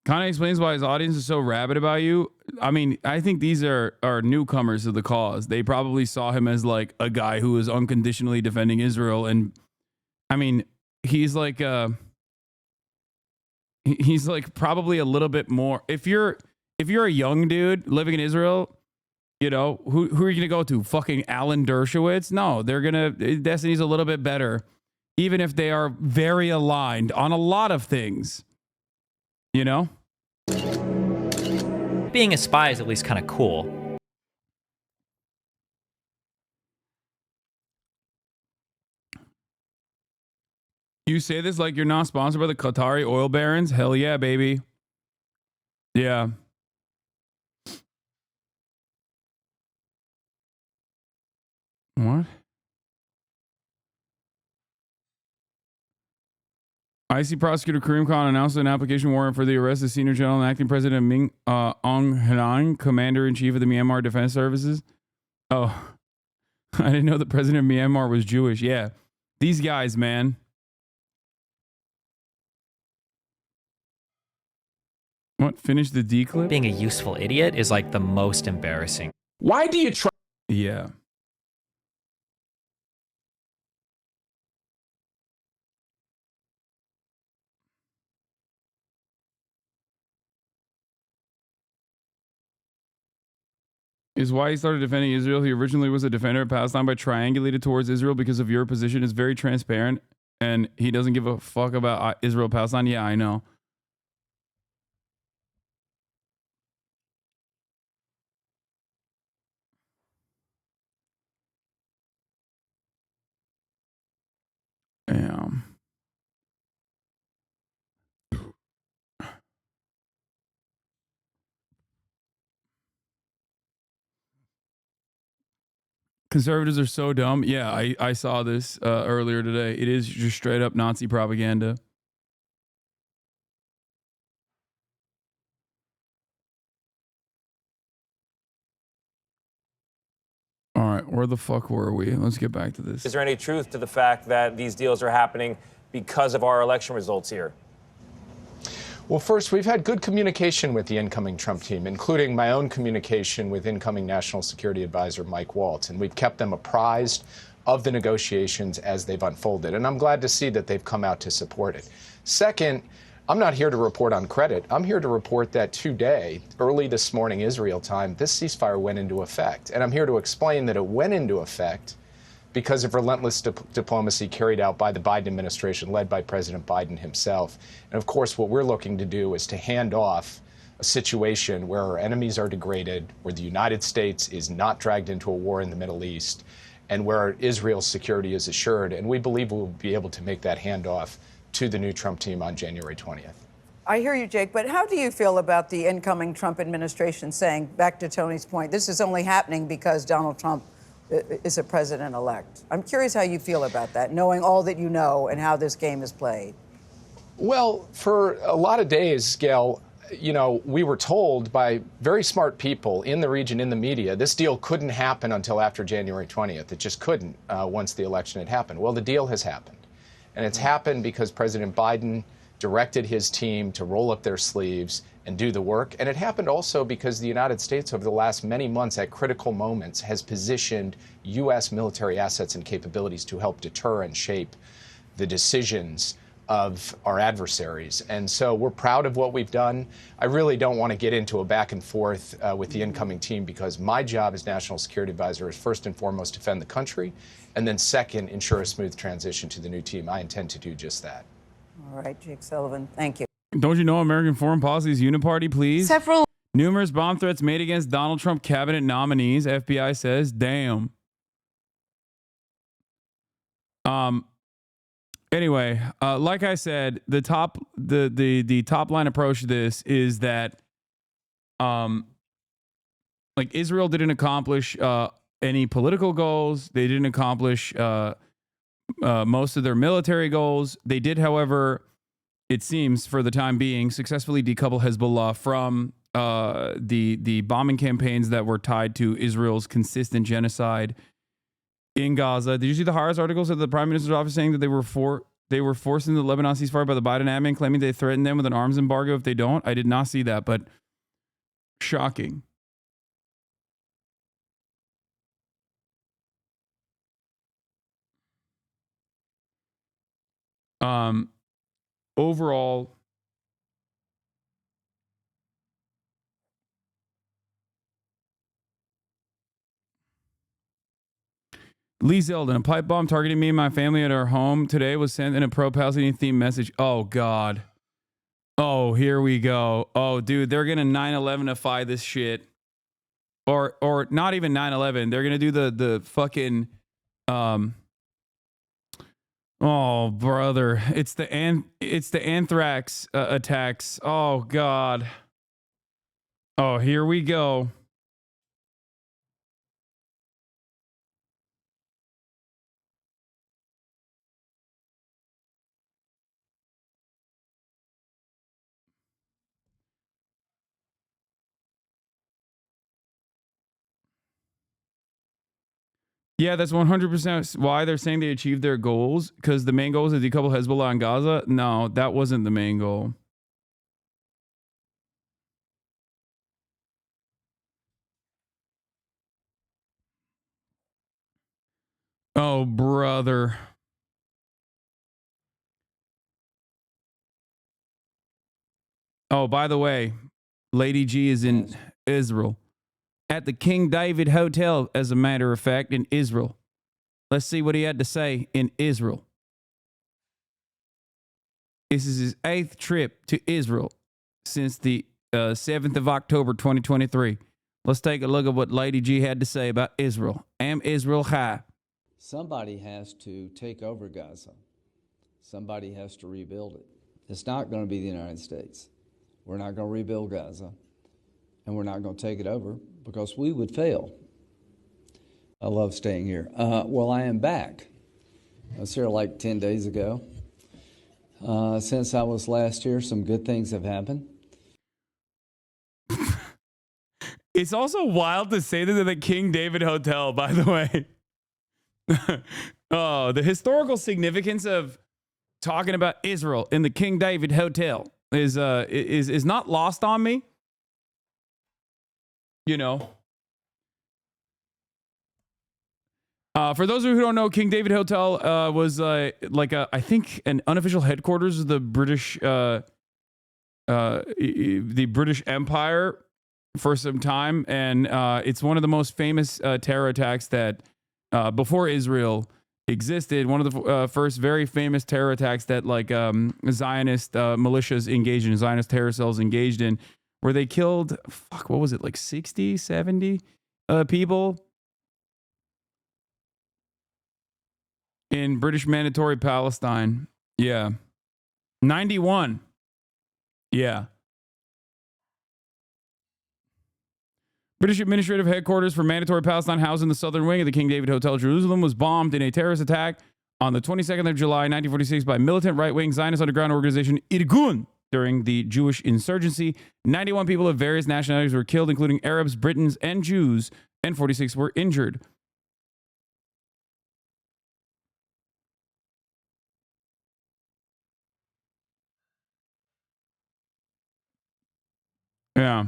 Kind of explains why his audience is so rabid about you. I mean, I think these are newcomers to the cause. They probably saw him as like a guy who is unconditionally defending Israel, and I mean, he's like probably a little bit more. If you're a young dude living in Israel, you know, who are you gonna go to? Fucking Alan Dershowitz? No, Destiny's a little bit better, even if they are very aligned on a lot of things. You know? Being a spy is at least kind of cool. You say this like you're not sponsored by the Qatari oil barons? Hell yeah, baby. Yeah. What? IC prosecutor Karim Khan announced an application warrant for the arrest of Senior General and Acting President Min Aung Hlaing, Commander-in-Chief of the Myanmar Defense Services. Oh, I didn't know the President of Myanmar was Jewish. Yeah, these guys, man. What? Finish the D clip? Being a useful idiot is like the most embarrassing. Why do you try? Yeah. Is why he started defending Israel. He originally was a defender of Palestine, but triangulated towards Israel because of your position. Is very transparent, and he doesn't give a fuck about Israel, Palestine. Yeah, I know. Damn. Conservatives are so dumb. Yeah, I saw this earlier today. It is just straight up Nazi propaganda. All right, where the fuck were we? Let's get back to this. Is there any truth to the fact that these deals are happening because of our election results here? Well, first, we've had good communication with the incoming Trump team, including my own communication with incoming National Security Advisor Mike Waltz, and we've kept them apprised of the negotiations as they've unfolded, and I'm glad to see that they've come out to support it. Second, I'm not here to report on credit. I'm here to report that today, early this morning Israel time, this ceasefire went into effect, and I'm here to explain that it went into effect because of relentless diplomacy carried out by the Biden administration, led by President Biden himself. And of course, what we're looking to do is to hand off a situation where our enemies are degraded, where the United States is not dragged into a war in the Middle East, and where Israel's security is assured. And we believe we'll be able to make that handoff to the new Trump team on January 20th. I hear you, Jake, but how do you feel about the incoming Trump administration saying, back to Tony's point, this is only happening because Donald Trump is a president-elect? I'm curious how you feel about that, knowing all that you know and how this game is played. Well, for a lot of days, Gail, you know, we were told by very smart people in the region, in the media, this deal couldn't happen until after January 20th. It just couldn't once the election had happened. Well, the deal has happened. And it's happened because President Biden directed his team to roll up their sleeves and do the work. And it happened also because the United States over the last many months at critical moments has positioned U.S. military assets and capabilities to help deter and shape the decisions of our adversaries. And so we're proud of what we've done. I really don't want to get into a back and forth with the incoming team, because my job as National Security Advisor is first and foremost defend the country, and then second, ensure a smooth transition to the new team. I intend to do just that. All right, Jake Sullivan, thank you. Don't you know American foreign policy is uniparty, please? Several numerous bomb threats made against Donald Trump cabinet nominees. FBI says, damn. Anyway, like I said, the top line approach to this is that like Israel didn't accomplish any political goals. They didn't accomplish most of their military goals. They did, however, it seems for the time being, successfully decouple Hezbollah from the bombing campaigns that were tied to Israel's consistent genocide in Gaza. Did you see the Haaretz articles of the Prime Minister's office saying that they were forced into the Lebanon ceasefire by the Biden admin, claiming they threatened them with an arms embargo if they don't? I did not see that, but shocking. Overall, Lee Zeldin, a pipe bomb targeting me and my family at our home today was sent in a pro-Palestinian themed message. Oh, God. Oh, here we go. Oh, dude, they're going to 9/11ify this shit. Or not even 9/11. They're going to do the fucking... Oh, brother. It's the anthrax attacks. Oh, God. Oh, here we go. Yeah, that's 100% why they're saying they achieved their goals, because the main goal is to decouple Hezbollah and Gaza. No, that wasn't the main goal. Oh, brother. Oh, by the way, Lady G is in Israel. At the King David Hotel, as a matter of fact, in Israel. Let's see what he had to say in Israel. This is his 8th trip to Israel since the 7th of October, 2023. Let's take a look at what Lady G had to say about Israel. Am Israel high? Somebody has to take over Gaza. Somebody has to rebuild it. It's not going to be the United States. We're not going to rebuild Gaza, and we're not going to take it over because we would fail. I love staying here. Well, I am back. I was here like 10 days ago. Since I was last here, some good things have happened. It's also wild to say this at the King David Hotel, by the way. Oh, the historical significance of talking about Israel in the King David Hotel. is not lost on me. You know. For those of you who don't know, King David Hotel was like I think an unofficial headquarters of the British Empire for some time, and it's one of the most famous terror attacks that before Israel existed. One of the first very famous terror attacks that like Zionist militias engaged in, Zionist terror cells engaged in, where they killed, what was it, like 60, 70 people in British Mandatory Palestine. Yeah. 91. Yeah. British administrative headquarters for Mandatory Palestine, housed in the southern wing of the King David Hotel, Jerusalem, was bombed in a terrorist attack on the 22nd of July, 1946 by militant right-wing Zionist underground organization Irgun during the Jewish insurgency. 91 people of various nationalities were killed, including Arabs, Britons, and Jews, and 46 were injured. Yeah.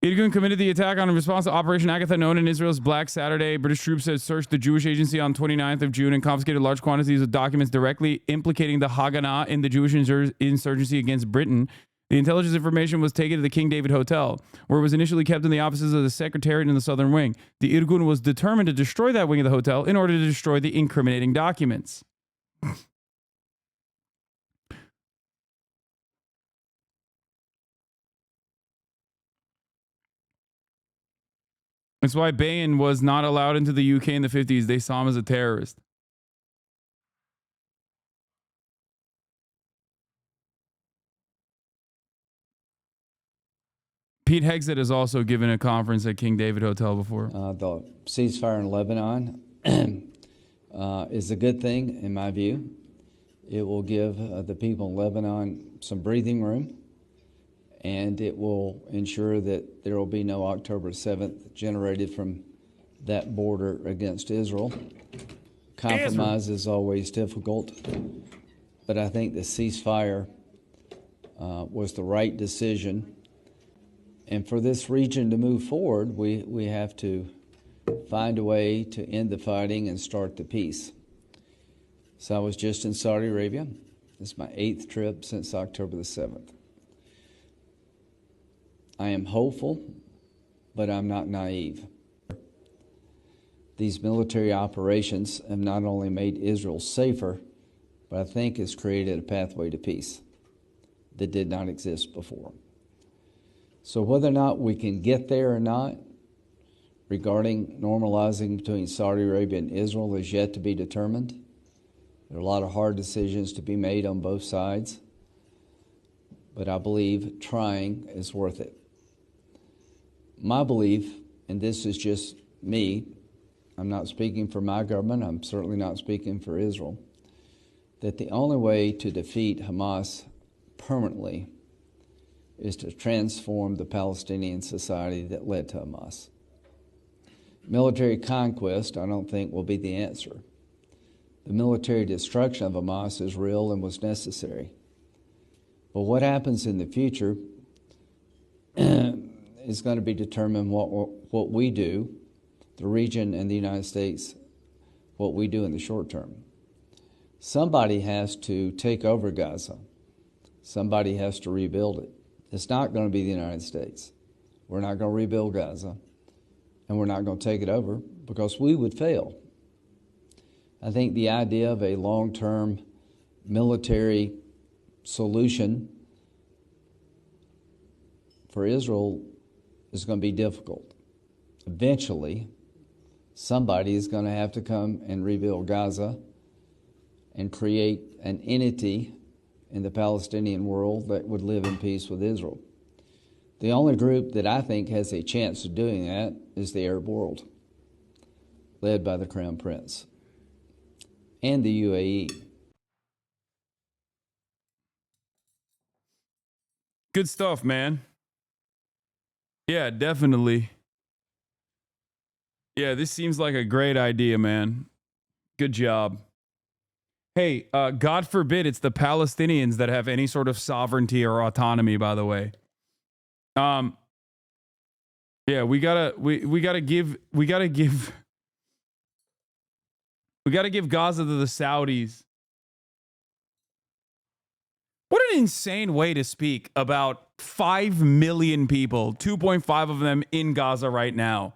Irgun committed the attack in response to Operation Agatha, known in Israel's Black Saturday. British troops had searched the Jewish agency on 29th of June and confiscated large quantities of documents directly implicating the Haganah in the Jewish insurgency against Britain. The intelligence information was taken to the King David Hotel, where it was initially kept in the offices of the Secretariat in the southern wing. The Irgun was determined to destroy that wing of the hotel in order to destroy the incriminating documents. That's why Bain was not allowed into the UK in the 50s. They saw him as a terrorist. Pete Hegseth has also given a conference at King David Hotel before. The ceasefire in Lebanon is a good thing, in my view. It will give the people in Lebanon some breathing room, and it will ensure that there will be no October 7th generated from that border against Israel. Compromise is always difficult, but I think the ceasefire was the right decision. And for this region to move forward, we have to find a way to end the fighting and start the peace. So I was just in Saudi Arabia. This is my 8th trip since October the 7th. I am hopeful, but I'm not naive. These military operations have not only made Israel safer, but I think has created a pathway to peace that did not exist before. So whether or not we can get there or not, regarding normalizing between Saudi Arabia and Israel, is yet to be determined. There are a lot of hard decisions to be made on both sides, but I believe trying is worth it. My belief, and this is just me, I'm not speaking for my government, I'm certainly not speaking for Israel, that the only way to defeat Hamas permanently is to transform the Palestinian society that led to Hamas. Military conquest, I don't think, will be the answer. The military destruction of Hamas is real and was necessary. But what happens in the future is going to be determined what we do, the region and the United States, what we do in the short term. Somebody has to take over Gaza. Somebody has to rebuild it. It's not going to be the United States. We're not going to rebuild Gaza, and we're not going to take it over because we would fail. I think the idea of a long-term military solution for Israel is going to be difficult. Eventually, somebody is going to have to come and rebuild Gaza and create an entity in the Palestinian world that would live in peace with Israel. The only group that I think has a chance of doing that is the Arab world, led by the Crown Prince and the UAE. Good stuff, man. Yeah, definitely. Yeah, this seems like a great idea, man. Good job. Hey, God forbid it's the Palestinians that have any sort of sovereignty or autonomy, by the way. Yeah, we gotta give Gaza to the Saudis. What an insane way to speak about 5 million people, 2.5 of them in Gaza right now.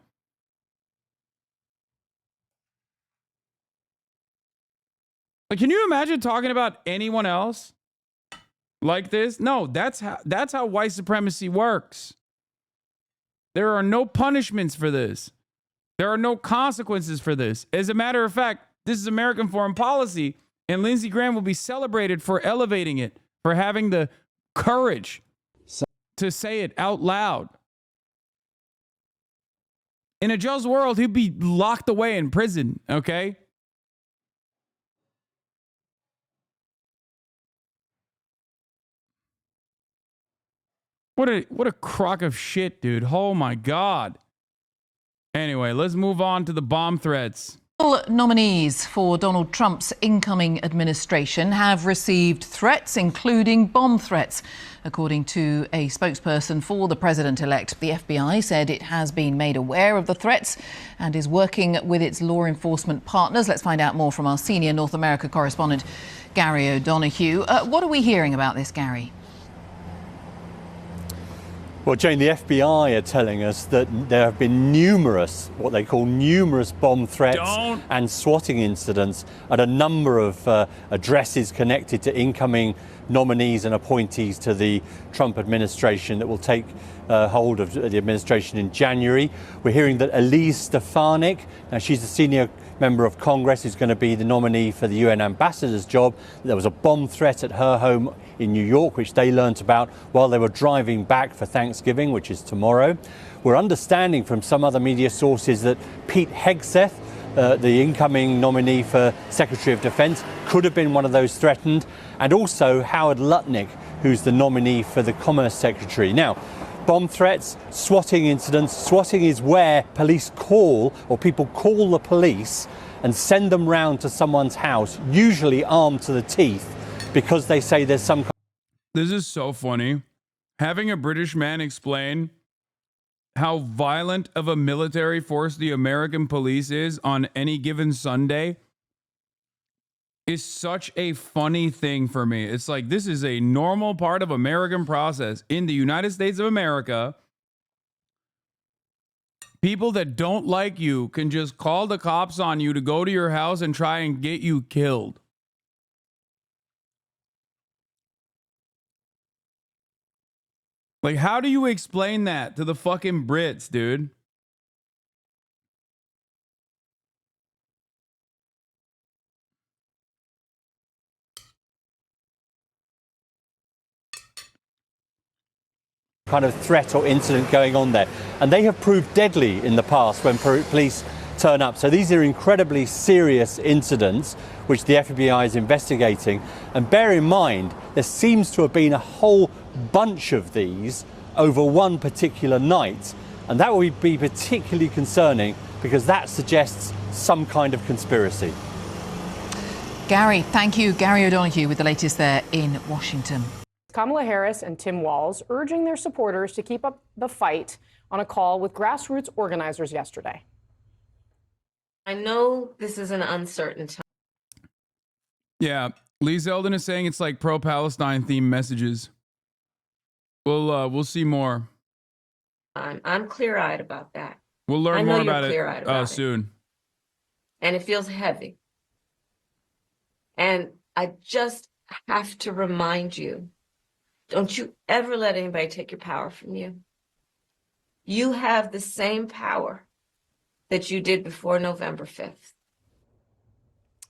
Like, can you imagine talking about anyone else like this? No, that's how white supremacy works. There are no punishments for this. There are no consequences for this. As a matter of fact, this is American foreign policy, and Lindsey Graham will be celebrated for elevating it, for having the courage to say it out loud. In a just world, he'd be locked away in prison, okay? What a crock of shit, dude. Oh my God. Anyway, let's move on to the bomb threats. All nominees for Donald Trump's incoming administration have received threats, including bomb threats. According to a spokesperson for the president-elect, the FBI said it has been made aware of the threats and is working with its law enforcement partners. Let's find out more from our senior North America correspondent, Gary O'Donoghue. What are we hearing about this, Gary? Well, Jane, the FBI are telling us that there have been numerous, what they call numerous bomb threats and swatting incidents at a number of addresses connected to incoming nominees and appointees to the Trump administration that will take hold of the administration in January. We're hearing that Elise Stefanik, now she's a senior member of Congress who's going to be the nominee for the UN ambassador's job. There was a bomb threat at her home in New York, which they learnt about while they were driving back for Thanksgiving, which is tomorrow. We're understanding from some other media sources that Pete Hegseth, the incoming nominee for Secretary of Defense, could have been one of those threatened, and also Howard Lutnick, who's the nominee for the Commerce Secretary. Now, bomb threats, swatting incidents. Swatting is where police call, or people call the police and send them round to someone's house, usually armed to the teeth, because they say there's some... This is so funny. Having a British man explain how violent of a military force the American police is on any given Sunday is such a funny thing for me. It's like, this is a normal part of American process. In the United States of America, people that don't like you can just call the cops on you to go to your house and try and get you killed. Like, how do you explain that to the fucking Brits, dude? Kind of threat or incident going on there. And they have proved deadly in the past when police turn up. So these are incredibly serious incidents which the FBI is investigating. And bear in mind, there seems to have been a whole bunch of these over one particular night. And that would be particularly concerning because that suggests some kind of conspiracy. Gary, thank you. Gary O'Donoghue with the latest there in Washington. Kamala Harris and Tim Walz urging their supporters to keep up the fight on a call with grassroots organizers yesterday. I know this is an uncertain time. Yeah, Lee Zeldin is saying it's like pro-Palestine themed messages. We'll see more. I'm clear-eyed about that. We'll learn more about it soon. And it feels heavy. And I just have to remind you, don't you ever let anybody take your power from you. You have the same power that you did before November 5th.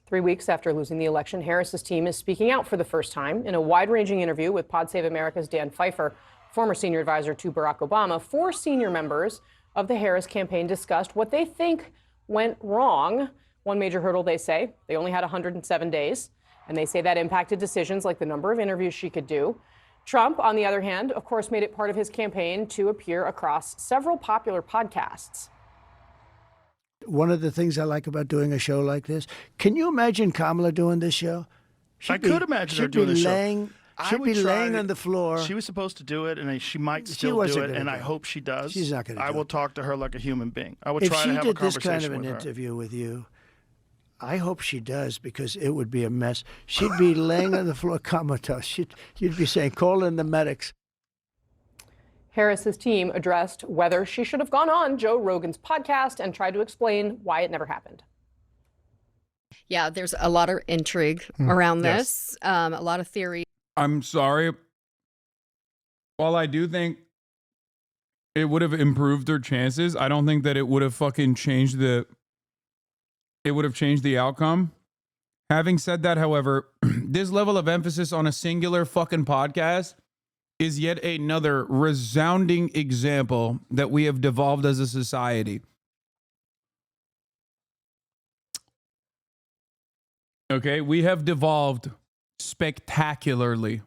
3 weeks after losing the election, Harris's team is speaking out for the first time. In a wide-ranging interview with Pod Save America's Dan Pfeiffer, former senior advisor to Barack Obama, 4 senior members of the Harris campaign discussed what they think went wrong. One major hurdle, they say, they only had 107 days, and they say that impacted decisions like the number of interviews she could do. Trump, on the other hand, of course, made it part of his campaign to appear across several popular podcasts. One of the things I like about doing a show like this, can you imagine Kamala doing this show? I could imagine her doing the show. She'd be laying on the floor. She was supposed to do it, and she might She still do wasn't it, gonna and do I it. hope she does. She's not going to do I will it. talk to her like a human being. I would If try she to have a did this conversation kind of an with her. interview with you, I hope she does, because it would be a mess. She'd be laying on the floor comatose. You'd be saying, call in the medics. Harris's team addressed whether she should have gone on Joe Rogan's podcast and tried to explain why it never happened. Yeah, there's a lot of intrigue around this, a lot of theory. I'm sorry. While I do think it would have improved their chances, I don't think that it would have fucking changed the outcome. Having said that, however, this level of emphasis on a singular fucking podcast is yet another resounding example that we have devolved as a society. Okay, we have devolved spectacularly.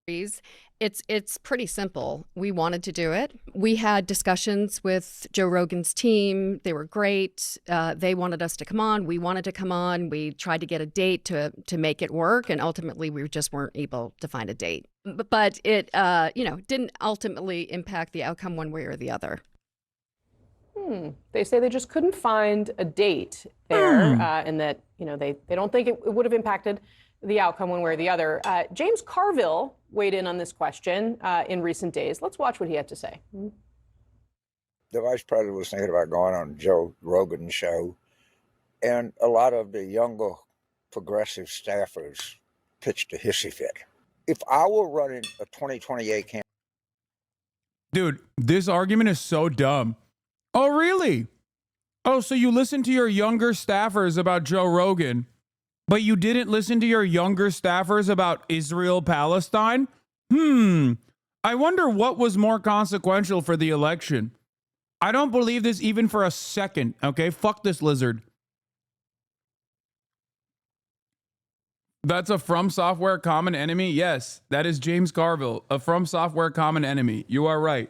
It's pretty simple. We wanted to do it. We had discussions with Joe Rogan's team. They were great. They wanted us to come on. We wanted to come on. We tried to get a date to make it work, and ultimately we just weren't able to find a date. But it didn't ultimately impact the outcome one way or the other. They say they just couldn't find a date there, and that they don't think it would have impacted the outcome one way or the other. James Carville weighed in on this question in recent days. Let's watch what he had to say. The vice president was thinking about going on Joe Rogan's show, and a lot of the younger progressive staffers pitched a hissy fit. If I were running a 2028 campaign... Dude, this argument is so dumb. Oh, really? Oh, so you listened to your younger staffers about Joe Rogan, but you didn't listen to your younger staffers about Israel-Palestine? I wonder what was more consequential for the election. I don't believe this even for a second, okay? Fuck this lizard. That's a From Software common enemy? Yes, that is James Carville, a From Software common enemy. You are right.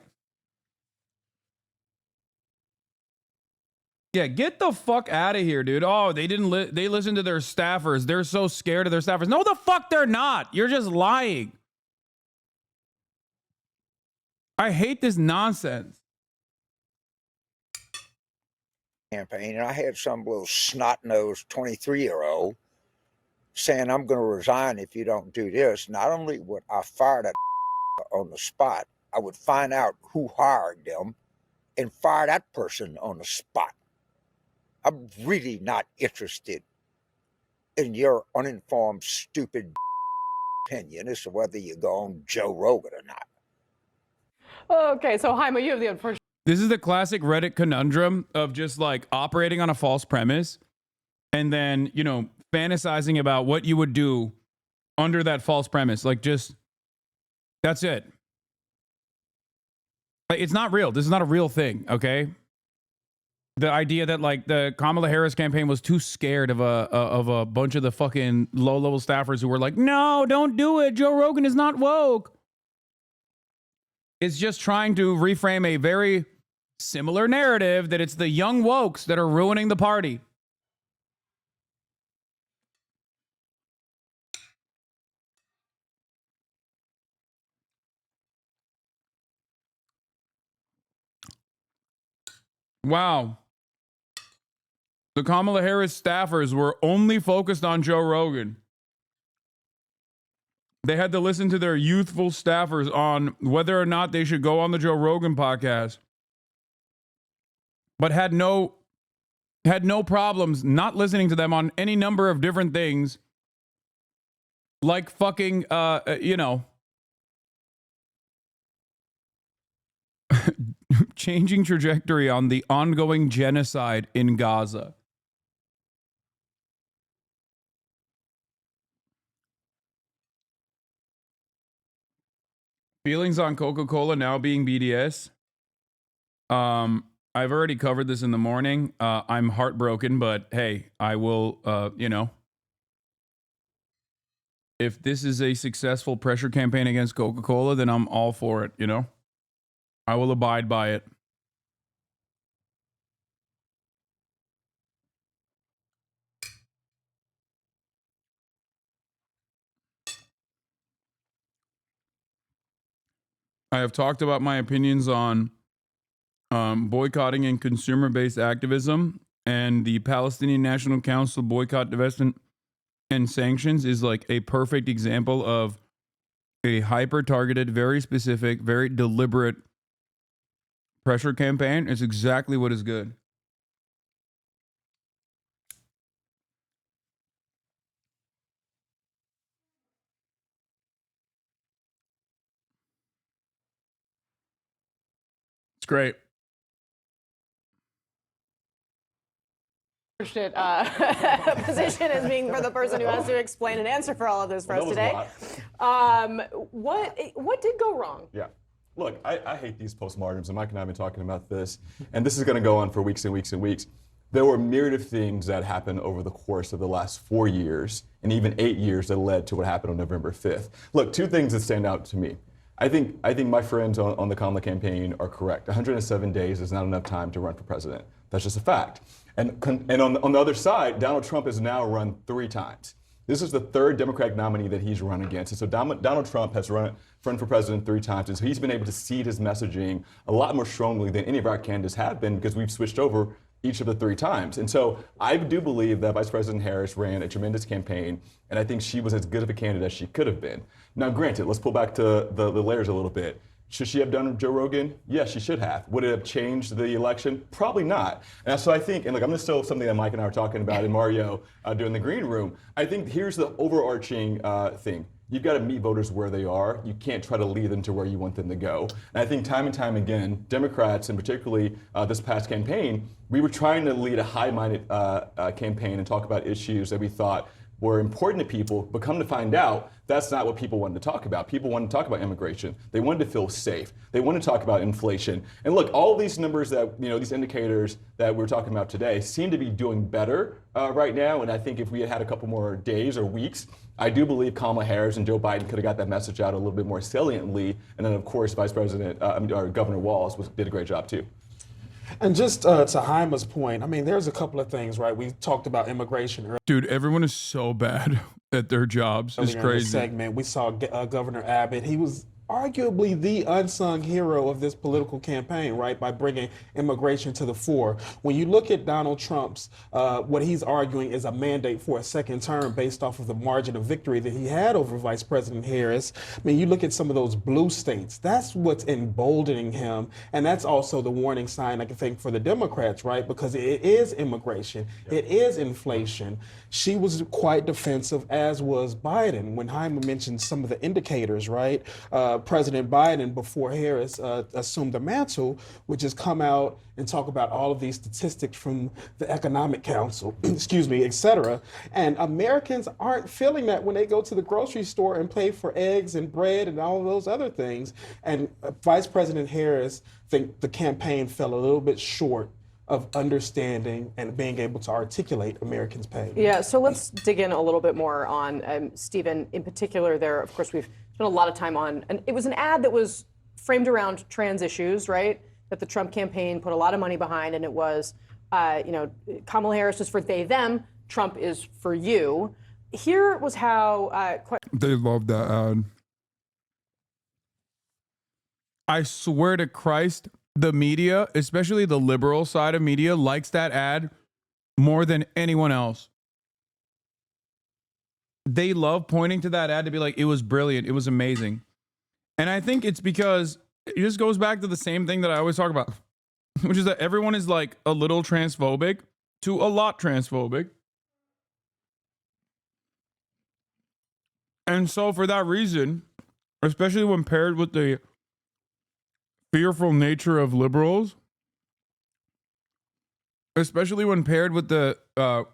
Yeah, get the fuck out of here, dude. Oh, they didn't they listen to their staffers. They're so scared of their staffers. No, the fuck they're not. You're just lying. I hate this nonsense. campaign, and I had some little snot-nosed 23-year-old saying, I'm going to resign if you don't do this. Not only would I fire that on the spot, I would find out who hired them and fire that person on the spot. I'm really not interested in your uninformed, stupid opinion as to whether you go on Joe Rogan or not. Okay, so Jaime, you have the unfortunate. This is the classic Reddit conundrum of just like operating on a false premise and then, fantasizing about what you would do under that false premise. Like, just, that's it. Like, it's not real. This is not a real thing, okay? The idea that like the Kamala Harris campaign was too scared of a bunch of the fucking low-level staffers who were like, no, don't do it. Joe Rogan is not woke. It's just trying to reframe a very similar narrative that it's the young wokes that are ruining the party. Wow. The Kamala Harris staffers were only focused on Joe Rogan. They had to listen to their youthful staffers on whether or not they should go on the Joe Rogan podcast, but had no problems not listening to them on any number of different things, like fucking, changing trajectory on the ongoing genocide in Gaza. Feelings on Coca-Cola now being BDS. I've already covered this in the morning. I'm heartbroken, but hey, I will, if this is a successful pressure campaign against Coca-Cola, then I'm all for it, I will abide by it. I have talked about my opinions on boycotting and consumer-based activism, and the Palestinian National Council boycott, divestment, and sanctions is like a perfect example of a hyper-targeted, very specific, very deliberate pressure campaign. It's exactly what is good. It's great. Position as being for the person who has to explain and answer for all of this for us today. What did go wrong? Yeah. Look, I hate these postmortems, and Mike and I have been talking about this, and this is going to go on for weeks and weeks and weeks. There were a myriad of things that happened over the course of the last 4 years, and even 8 years that led to what happened on November 5th. Look, two things that stand out to me. I think my friends on the Kamala campaign are correct. 107 days is not enough time to run for president. That's just a fact. And on the other side, Donald Trump has now run 3 times. This is the 3rd Democratic nominee that he's run against. And so Donald Trump has run for president 3 times. And so he's been able to seed his messaging a lot more strongly than any of our candidates have been, because we've switched over each of the 3 times. And so I do believe that Vice President Harris ran a tremendous campaign, and I think she was as good of a candidate as she could have been. Now, granted, let's pull back to the layers a little bit. Should she have done Joe Rogan? Yes, she should have. Would it have changed the election? Probably not. And so I think, and look, I'm going to steal something that Mike and I were talking about in Mario during the green room. I think here's the overarching thing. You've got to meet voters where they are. You can't try to lead them to where you want them to go. And I think time and time again, Democrats, and particularly this past campaign, we were trying to lead a high-minded campaign and talk about issues that we thought were important to people, but come to find out, that's not what people wanted to talk about. People wanted to talk about immigration. They wanted to feel safe. They wanted to talk about inflation. And look, all these numbers that, these indicators that we're talking about today seem to be doing better right now. And I think if we had a couple more days or weeks, I do believe Kamala Harris and Joe Biden could have got that message out a little bit more saliently. And then, of course, Governor Walz did a great job, too. And just to Jaime's point, I mean, there's a couple of things, right? We talked about immigration earlier. Dude, everyone is so bad at their jobs. It's In crazy. this segment, we saw Governor Abbott. He was arguably the unsung hero of this political campaign, right, by bringing immigration to the fore. When you look at Donald Trump's, what he's arguing is a mandate for a second term based off of the margin of victory that he had over Vice President Harris. I mean, you look at some of those blue states, that's what's emboldening him. And that's also the warning sign, I think, for the Democrats, right, because it is immigration, it is inflation. She was quite defensive, as was Biden. When Jaime mentioned some of the indicators, right, President Biden, before Harris assumed the mantle, would just come out and talk about all of these statistics from the Economic Council, excuse me, et cetera. And Americans aren't feeling that when they go to the grocery store and pay for eggs and bread and all of those other things. And Vice President Harris, I think the campaign fell a little bit short of understanding and being able to articulate Americans' pain. Yeah, so let's dig in a little bit more on Stephen in particular there. Of course, we've spent a lot of time on, and it was an ad that was framed around trans issues, right? That the Trump campaign put a lot of money behind, and it was, Kamala Harris is for they, them, Trump is for you. Here was how... They love that ad. I swear to Christ, the media, especially the liberal side of media, likes that ad more than anyone else. They love pointing to that ad to be like, it was brilliant, it was amazing. And I think it's because it just goes back to the same thing that I always talk about, which is that everyone is like a little transphobic to a lot transphobic. And so for that reason, especially when paired with the fearful nature of liberals, especially when paired with the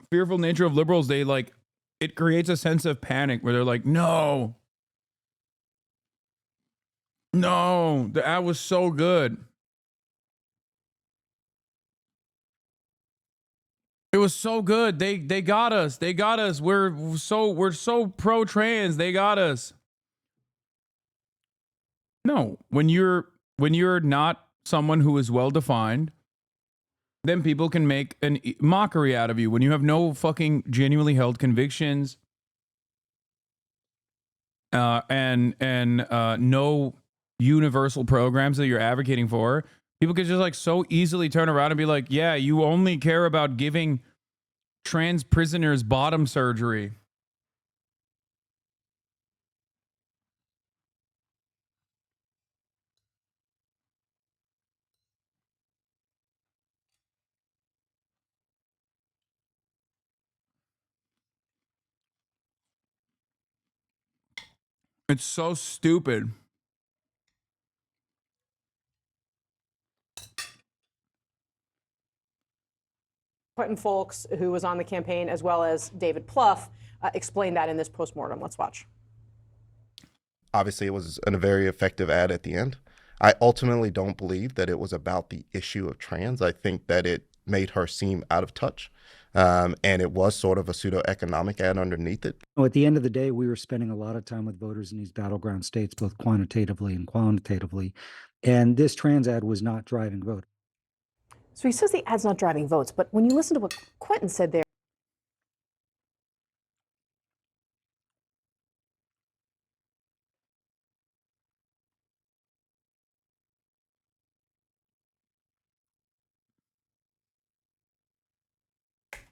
fearful nature of liberals, they like, it creates a sense of panic where they're like, no, the ad was so good. It was so good. They got us. They got us. We're so pro-trans. They got us. No, when you're not someone who is well-defined, then people can make a mockery out of you. When you have no fucking genuinely held convictions, and no universal programs that you're advocating for, people could just like so easily turn around and be like, yeah, you only care about giving trans prisoners bottom surgery. It's so stupid. Quentin Folks, who was on the campaign, as well as David Plouffe, explained that in this postmortem. Let's watch. Obviously, it was a very effective ad at the end. I ultimately don't believe that it was about the issue of trans. I think that it made her seem out of touch. And it was sort of a pseudo-economic ad underneath it. At the end of the day, we were spending a lot of time with voters in these battleground states, both quantitatively and quantitatively. And this trans ad was not driving vote. So he says the ad's not driving votes, but when you listen to what Quentin said there,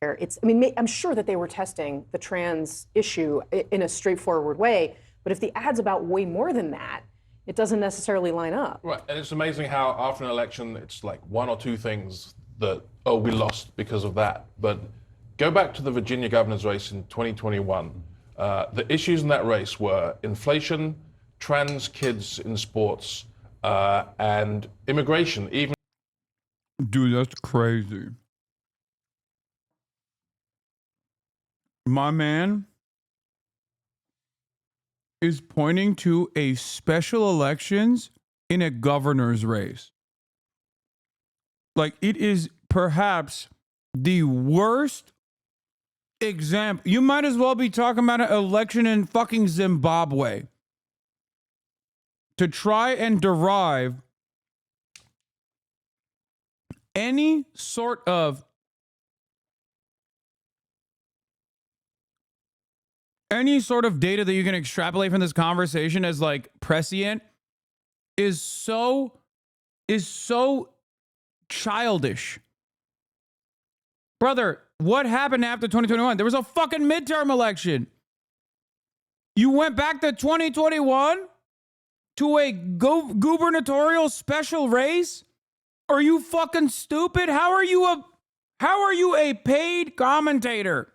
I mean, I'm sure that they were testing the trans issue in a straightforward way, but if the ad's about way more than that, it doesn't necessarily line up. Right, and it's amazing how after an election, it's like one or two things that, oh, we lost because of that. But go back to the Virginia governor's race in 2021. The issues in that race were inflation, trans kids in sports, and immigration. Even Dude, that's crazy. My man is pointing to a special elections in a governor's race. Like, it is perhaps the worst example. You might as well be talking about an election in fucking Zimbabwe to try and derive any sort of data that you can extrapolate from this conversation as like prescient is so childish. Brother, what happened after 2021? There was a fucking midterm election. You went back to 2021 to a gubernatorial special race? Are you fucking stupid? How are you a paid commentator?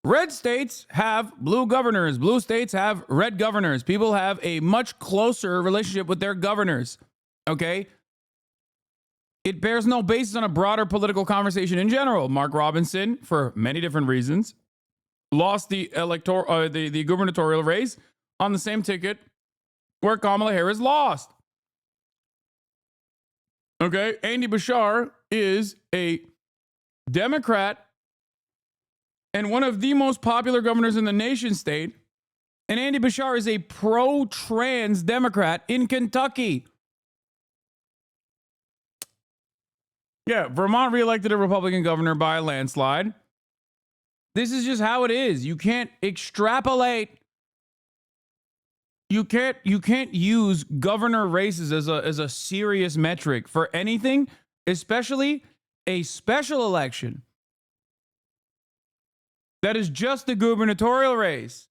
Red states have blue governors. Blue states have red governors. People have a much closer relationship with their governors. Okay? It bears no basis on a broader political conversation in general. Mark Robinson, for many different reasons, lost the gubernatorial race on the same ticket where Kamala Harris lost. Okay? Andy Bashar is a Democrat and one of the most popular governors in the nation state. And Andy Bashar is a pro-trans Democrat in Kentucky. Yeah, Vermont reelected a Republican governor by a landslide. This is just how it is. You can't extrapolate. You can't use governor races as a serious metric for anything, especially a special election. That is just the gubernatorial race.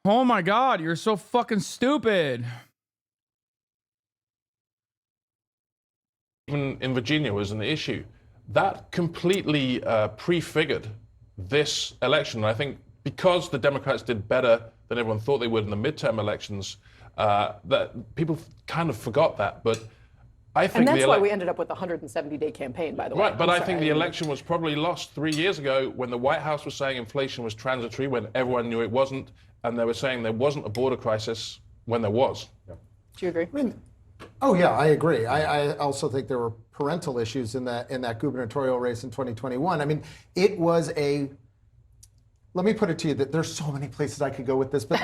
Oh my God, you're so fucking stupid. even in Virginia was an issue. That completely prefigured this election. I think because the Democrats did better than everyone thought they would in the midterm elections, that people kind of forgot that. But I think and that's why we ended up with a 170-day campaign, by the way. Right, but I think the election was probably lost 3 years ago when the White House was saying inflation was transitory when everyone knew it wasn't, and they were saying there wasn't a border crisis when there was. Do you agree? I mean, oh yeah, I agree. I also think there were parental issues in that gubernatorial race in 2021. I mean, it was a. Let me put it to you that there's so many places I could go with this, but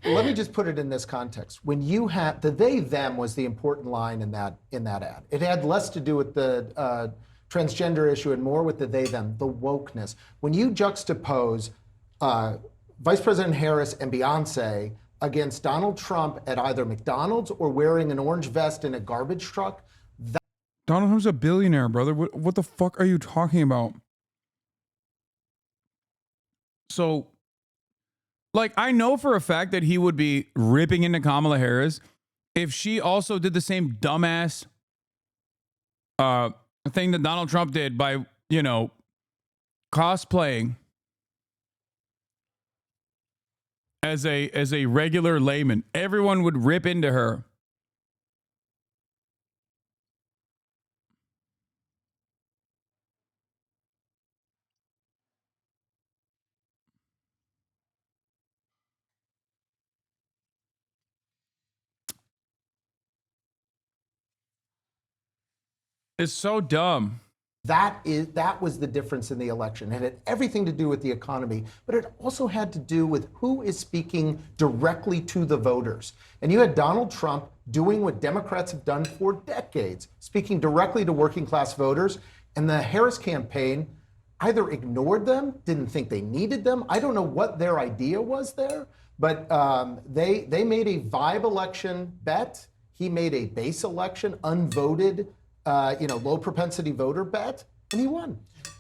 let me just put it in this context. When you have the they them was the important line in that ad. It had less to do with the transgender issue and more with the they, them, the wokeness. When you juxtapose Vice President Harris and Beyonce against Donald Trump at either McDonald's or wearing an orange vest in a garbage truck, Donald Trump's a billionaire, brother. What the fuck are you talking about? So, like, I know for a fact that he would be ripping into Kamala Harris if she also did the same dumbass thing that Donald Trump did by, you know, cosplaying as a regular layman. Everyone would rip into her. It's so dumb. that was the difference in the election. It had everything to do with the economy, but it also had to do with who is speaking directly to the voters. And you had Donald Trump doing what Democrats have done for decades, speaking directly to working class voters. And the Harris campaign either ignored them, didn't think they needed them. I don't know what their idea was there, but they made a vibe election bet. He made a base election, unvoted, low propensity voter bet, and he won.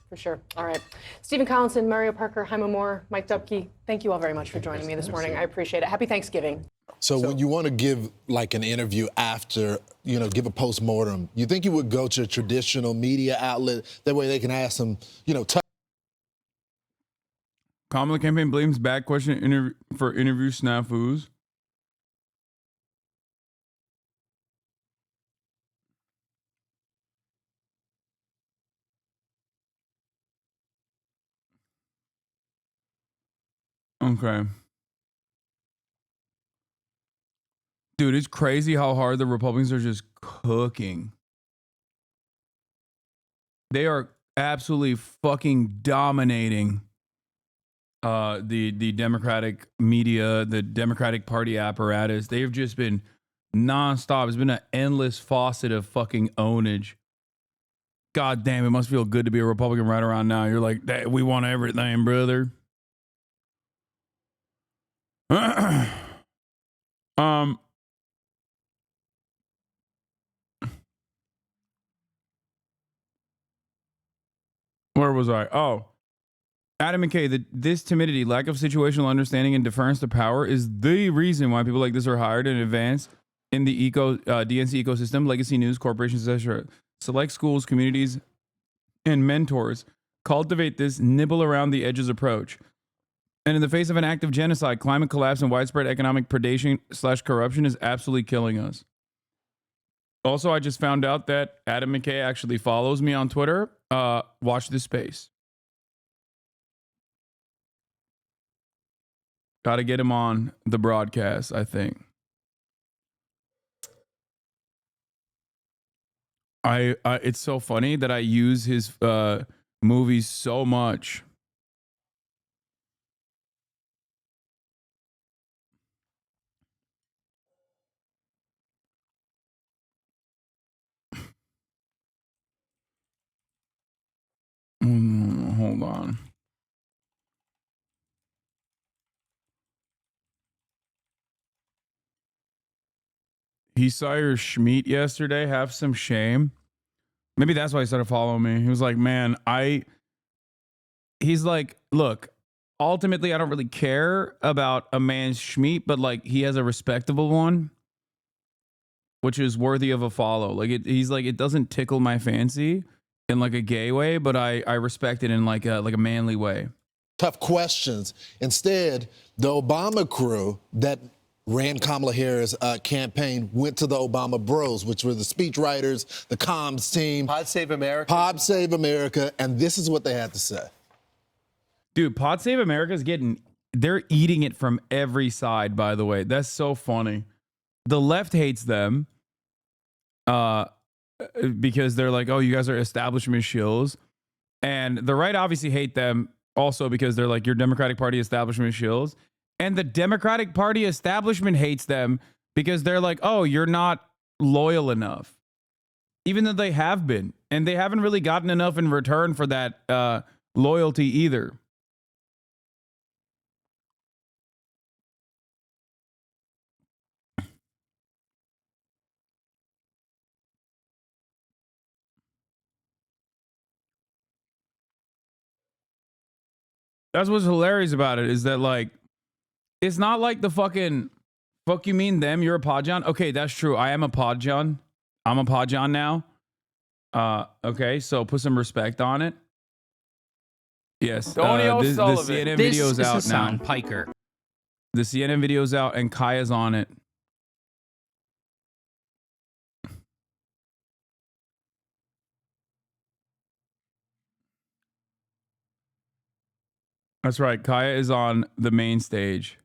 For sure. All right. Stephen Collinson, Mario Parker, Jaime Moore, Mike Dubke, thank you all very much for joining me this morning. I appreciate it. Happy Thanksgiving. So when you want to give like an interview after, give a postmortem, you think you would go to a traditional media outlet? That way they can ask some, Kamala campaign blames bad question for interview snafus. Okay. Dude, it's crazy how hard the Republicans are just cooking. They are absolutely fucking dominating the Democratic media, the Democratic Party apparatus. They have just been nonstop. It's been an endless faucet of fucking ownage. God damn, it must feel good to be a Republican right around now. You're like, we want everything, brother. Where was I? Oh, Adam McKay, this timidity, lack of situational understanding, and deference to power is the reason why people like this are hired in advance in the DNC ecosystem, legacy news, corporations, etc. Select schools, communities, and mentors cultivate this nibble around the edges approach. And in the face of an active genocide, climate collapse, and widespread economic predation/corruption is absolutely killing us. Also, I just found out that Adam McKay actually follows me on Twitter. Watch this space. Got to get him on the broadcast, I think. It's so funny that I use his movies so much. Hold on. He saw your HasMeat yesterday. Have some shame. Maybe that's why he started following me. He was like, man, he's like, look, ultimately, I don't really care about a man's HasMeat, but like he has a respectable one, which is worthy of a follow. Like he's like, it doesn't tickle my fancy in like a gay way, but I respect it in like a manly way. tough questions. Instead, the Obama crew that ran Kamala Harris' campaign went to the Obama bros, which were the speechwriters, the comms team. Pod Save America. Pod Save America, and this is what they had to say. Dude, Pod Save America's they're eating it from every side, by the way. That's so funny. The left hates them because they're like, oh, you guys are establishment shills. And the right obviously hate them also because they're like, you're Democratic Party establishment shills. And the Democratic Party establishment hates them because they're like, oh, you're not loyal enough. even though they have been, and they haven't really gotten enough in return for that loyalty either. That's what's hilarious about it, is that, like, it's not like the fucking fuck you mean them, you're a podjon. Okay, that's true. I am a podjon. I'm a podjon now. Okay, so put some respect on it. Yes. The CNN video's out Hasan now. Piker. The CNN video's out and Kaya's on it. That's right. Kaya is on the main stage.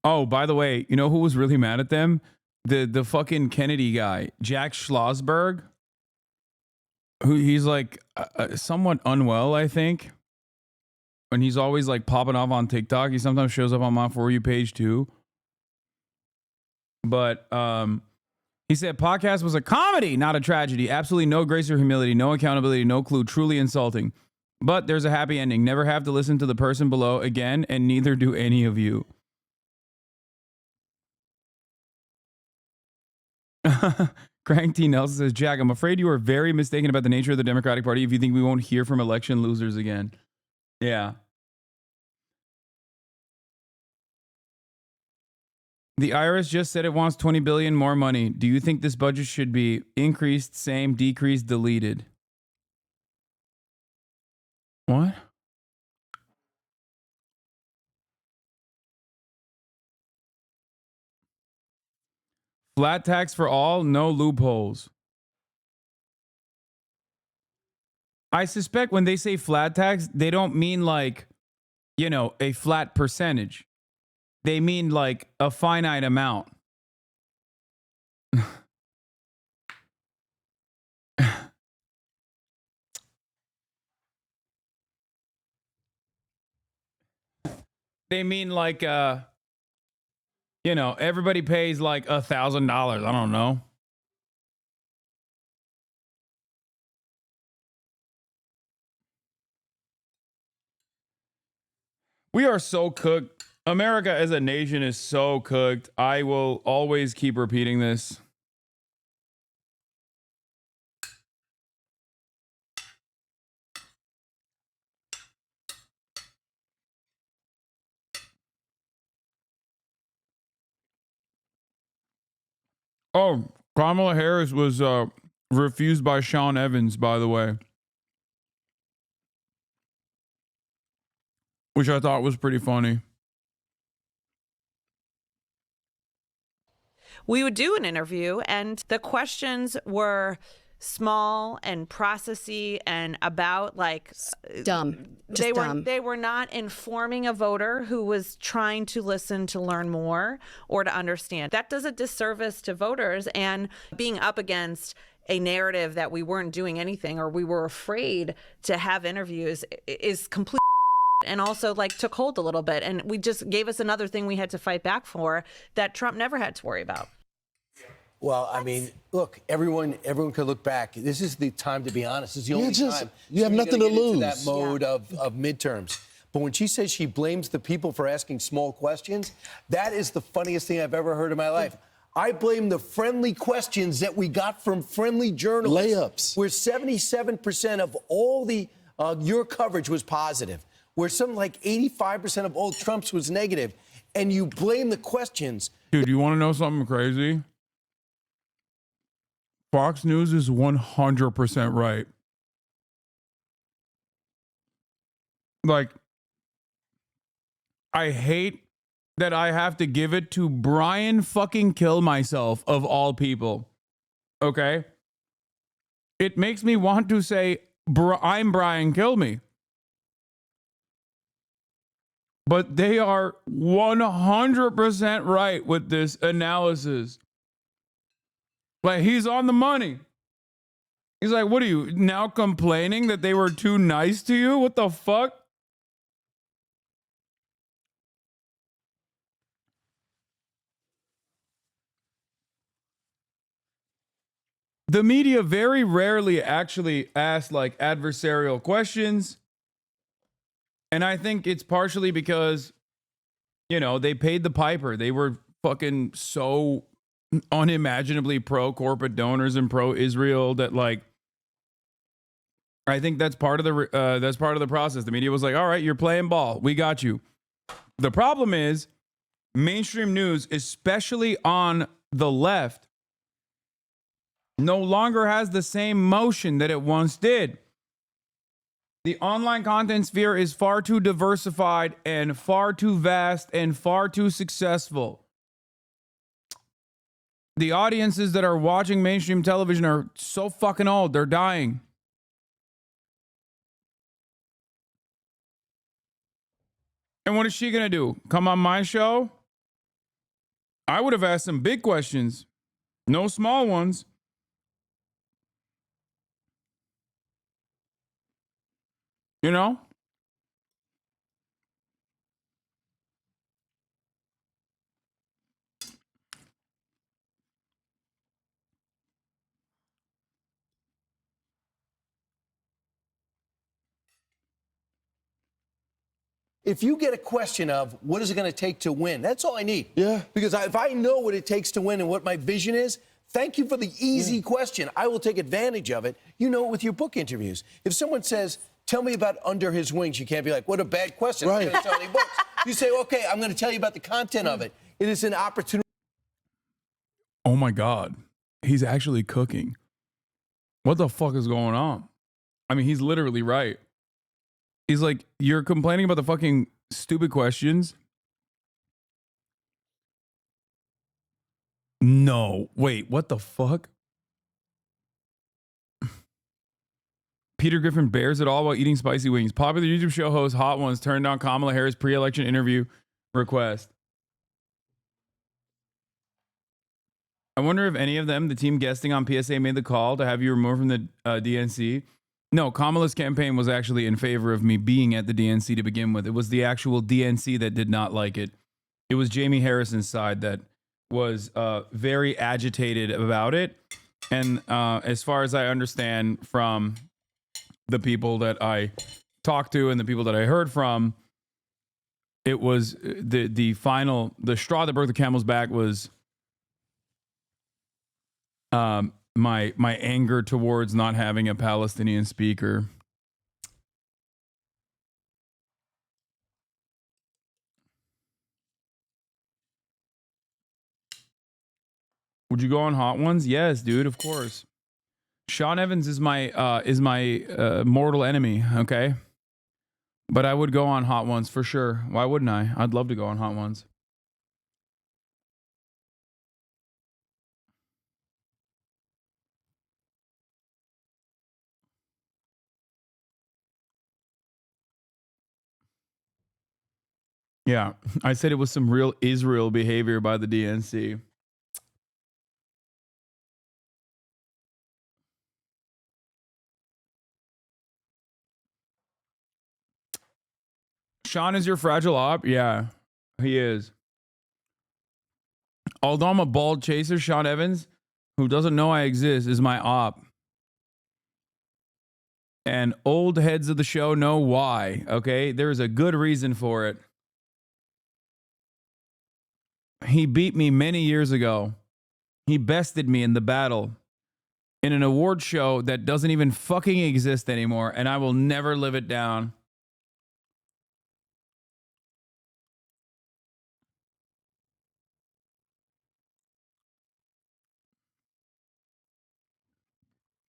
Oh, by the way, you know who was really mad at them? The fucking Kennedy guy, Jack Schlossberg, who he's like somewhat unwell, I think. And he's always like popping off on TikTok. He sometimes shows up on my For You page too. But he said podcast was a comedy, not a tragedy. Absolutely no grace or humility, no accountability, no clue. Truly insulting. But there's a happy ending. Never have to listen to the person below again, and neither do any of you. Crank T. Nelson says, Jack, I'm afraid you are very mistaken about the nature of the Democratic Party if you think we won't hear from election losers again. Yeah. The IRS just said it wants $20 billion more money. Do you think this budget should be increased, same, decreased, deleted? What? Flat tax for all, no loopholes. I suspect when they say flat tax, they don't mean like, you know, a flat percentage. They mean like a finite amount. They mean like, you know, everybody pays like $1,000. I don't know. We are so cooked. America as a nation is so cooked. I will always keep repeating this. Oh, Kamala Harris was refused by Sean Evans, by the way, which I thought was pretty funny. We would do an interview, and the questions were small and processy and about like dumb. They were not informing a voter who was trying to listen to learn more or to understand. That does a disservice to voters, and being up against a narrative that we weren't doing anything or we were afraid to have interviews is complete. And also like took hold a little bit, and we just gave us another thing we had to fight back for that Trump never had to worry about. Well, I mean, look, everyone could look back. This is the time to be honest. This is the only time. You have nothing to lose. That mode of midterms. But when she says she blames the people for asking small questions, that is the funniest thing I've ever heard in my life. I blame the friendly questions that we got from friendly journalists. Layups. Where 77% of all the your coverage was positive. Where something like 85% of all Trump's was negative. And you blame the questions. Dude, you want to know something crazy? Fox News is 100% right. Like, I hate that I have to give it to Brian fucking Kill Myself of all people. Okay? It makes me want to say, I'm Brian Kill Me. But they are 100% right with this analysis. Like, he's on the money. He's like, what are you now complaining that they were too nice to you? What the fuck? the media very rarely actually asks like adversarial questions. And I think it's partially because, you know, they paid the piper. They were fucking so unimaginably pro-corporate donors and pro-Israel that, like, I think that's part of the process. The media was like, all right, you're playing ball. We got you. The problem is mainstream news, especially on the left, no longer has the same motion that it once did. The online content sphere is far too diversified and far too vast and far too successful. The audiences that are watching mainstream television are so fucking old. They're dying. And what is she going to do? Come on my show? I would have asked some big questions. No small ones. You know? If you get a question of what is it going to take to win, that's all I need. Yeah. Because if I know what it takes to win and what my vision is, thank you for the easy question. I will take advantage of it. You know it with your book interviews. If someone says, tell me about Under His Wings, you can't be like, what a bad question. I'm going to sell any books. You say, okay, I'm going to tell you about the content of it. It is an opportunity. Oh my God. He's actually cooking. What the fuck is going on? I mean, he's literally right. He's like, you're complaining about the fucking stupid questions? No. Wait, what the fuck? Peter Griffin bears it all while eating spicy wings. Popular YouTube show host Hot Ones turned down Kamala Harris pre-election interview request. I wonder if any of them, the team guesting on PSA, made the call to have you removed from the DNC. No, Kamala's campaign was actually in favor of me being at the DNC to begin with. It was the actual DNC that did not like it. It was Jamie Harrison's side that was very agitated about it. And as far as I understand from the people that I talked to and the people that I heard from, it was the straw that broke the camel's back was my anger towards not having a Palestinian speaker. Would you go on Hot Ones? Yes, dude, of course. Sean Evans is my mortal enemy, okay? But I would go on Hot Ones for sure. Why wouldn't I? I'd love to go on Hot Ones. Yeah, I said it was some real Israel behavior by the DNC. Sean is your fragile op? Yeah, he is. Although I'm a bald chaser, Sean Evans, who doesn't know I exist, is my op. And old heads of the show know why, okay? There's a good reason for it. He beat me many years ago. He bested me in the battle in an award show that doesn't even fucking exist anymore, and I will never live it down.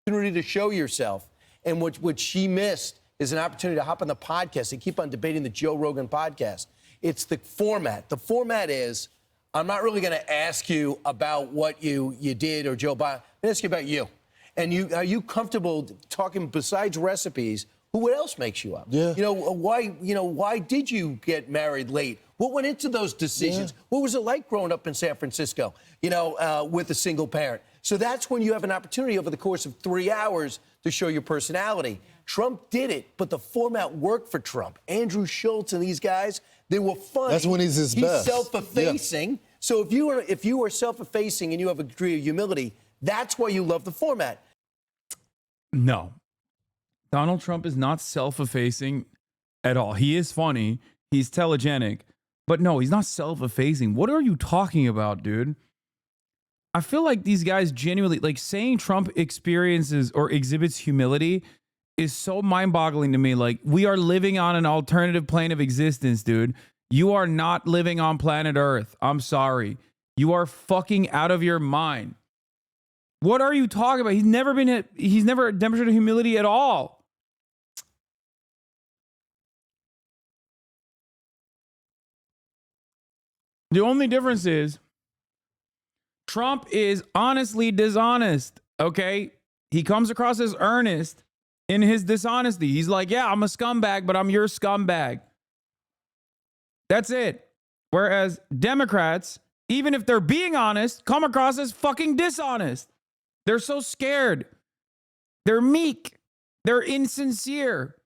Opportunity to show yourself. And what she missed is an opportunity to hop on the podcast and keep on debating the Joe Rogan podcast. It's the format. The format is, I'm not really going to ask you about what you did or Joe Biden. I'm going to ask you about you. And are you comfortable talking besides recipes? What else makes you up? Yeah. Why did you get married late? What went into those decisions? Yeah. What was it like growing up in San Francisco, with a single parent? So that's when you have an opportunity over the course of 3 hours to show your personality. Trump did it, but the format worked for Trump. Andrew Schultz and these guys, they were funny. That's when he's best. He's self-effacing. Yeah. So if you are self-effacing and you have a degree of humility, That's why you love the format. No. Donald Trump is not self-effacing at all. He is funny. He's telegenic. But no, he's not self-effacing. What are you talking about, dude? I feel like these guys genuinely, like, saying Trump experiences or exhibits humility is so mind-boggling to me. Like, we are living on an alternative plane of existence, dude. You are not living on planet Earth. I'm sorry. You are fucking out of your mind. What are you talking about? He's never demonstrated humility at all. The only difference is Trump is honestly dishonest, okay? He comes across as earnest in his dishonesty. He's like, yeah, I'm a scumbag, but I'm your scumbag. That's it. Whereas Democrats, even if they're being honest, come across as fucking dishonest. They're so scared. They're meek. They're insincere.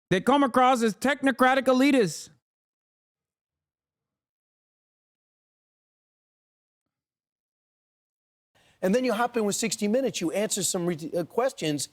They come across as technocratic elitists. And then you hop in with 60 Minutes, you answer some questions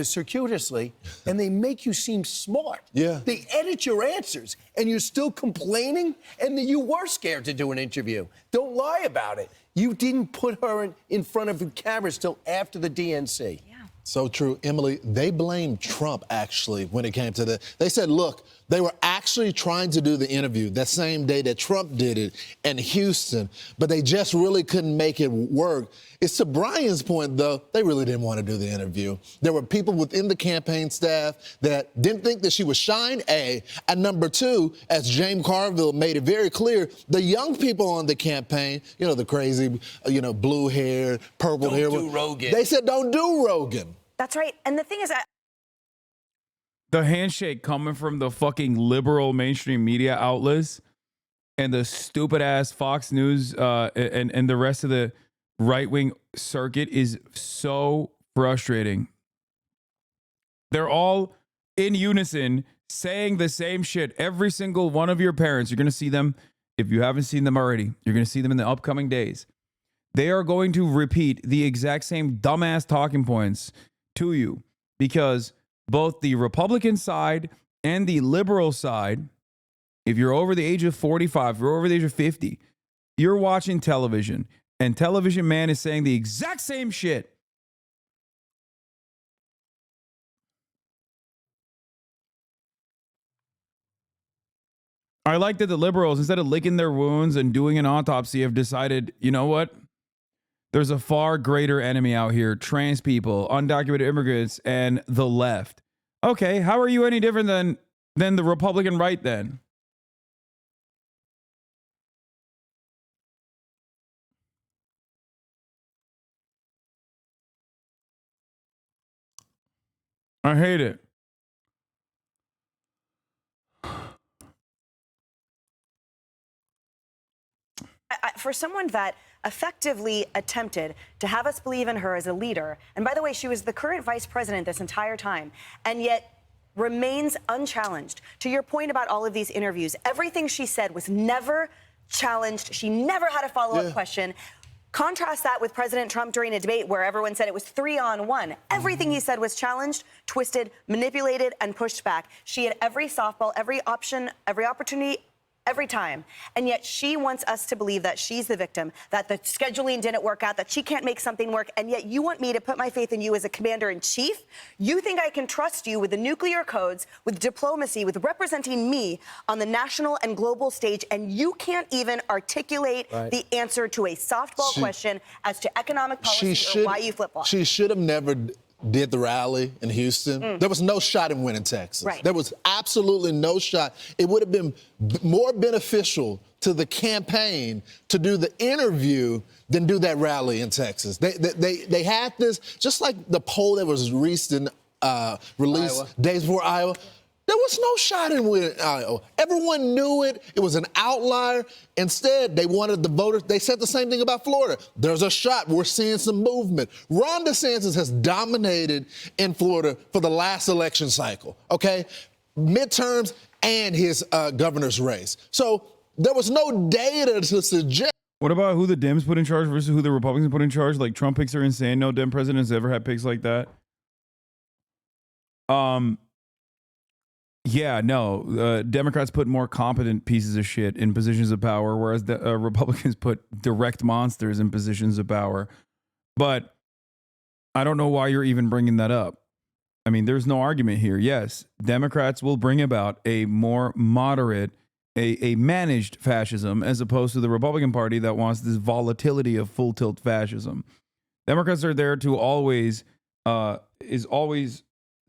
circuitously, and they make you seem smart. Yeah. They edit your answers, and you're still complaining, and then you were scared to do an interview. Don't lie about it. You didn't put her in front of the cameras till after the DNC. So true. Emily, they blamed Trump, actually, when it came to that. They said, look, they were actually trying to do the interview that same day that Trump did it in Houston, but they just really couldn't make it work. It's to Brian's point, though, they really didn't want to do the interview. There were people within the campaign staff that didn't think that she would shine, A. And number two, as James Carville made it very clear, the young people on the campaign, you know, the crazy, blue hair, purple hair. Don't do Rogan. They said, don't do Rogan. That's right. And the thing is, The handshake coming from the fucking liberal mainstream media outlets and the stupid ass Fox News and the rest of the right-wing circuit is so frustrating. They're all in unison saying the same shit. Every single one of your parents, you're going to see them. If you haven't seen them already, you're going to see them in the upcoming days. They are going to repeat the exact same dumbass talking points to you because both the Republican side and the liberal side, if you're over the age of 45, if you're over the age of 50, you're watching television and Television Man is saying the exact same shit. I like that the liberals, instead of licking their wounds and doing an autopsy, have decided, you know what? There's a far greater enemy out here, trans people, undocumented immigrants, and the left. Okay, how are you any different than the Republican right then? I hate it. for someone that effectively attempted to have us believe in her as a leader, and by the way, she was the current vice president this entire time, and yet remains unchallenged. To your point about all of these interviews, everything she said was never challenged. She never had a follow-up question. Contrast that with President Trump during a debate where everyone said it was 3-on-1. Everything he said was challenged, twisted, manipulated, and pushed back. She had every softball, every option, every opportunity, every time. And yet she wants us to believe that she's the victim, that the scheduling didn't work out, that she can't make something work. And yet you want me to put my faith in you as a commander-in-chief? You think I can trust you with the nuclear codes, with diplomacy, with representing me on the national and global stage, and you can't even articulate the answer to a softball question as to economic policy or why you flip-flop. She should have never did the rally in Houston. There was no shot in winning Texas. There was absolutely no shot. It would have been more beneficial to the campaign to do the interview than do that rally in Texas. They had this, just like the poll that was released days before Iowa. There was no shot in winning Iowa. Everyone knew it. It was an outlier. Instead, they wanted the voters. They said the same thing about Florida. There's a shot. We're seeing some movement. Ron DeSantis has dominated in Florida for the last election cycle, okay? Midterms and his governor's race. So there was no data to suggest What about who the Dems put in charge versus who the Republicans put in charge? Like Trump picks are insane. No Dem president has ever had picks like that. Yeah, no. Democrats put more competent pieces of shit in positions of power, whereas the Republicans put direct monsters in positions of power. But I don't know why you're even bringing that up. I mean, there's no argument here. Yes, Democrats will bring about a more moderate, a managed fascism as opposed to the Republican Party that wants this volatility of full tilt fascism. Democrats are there to always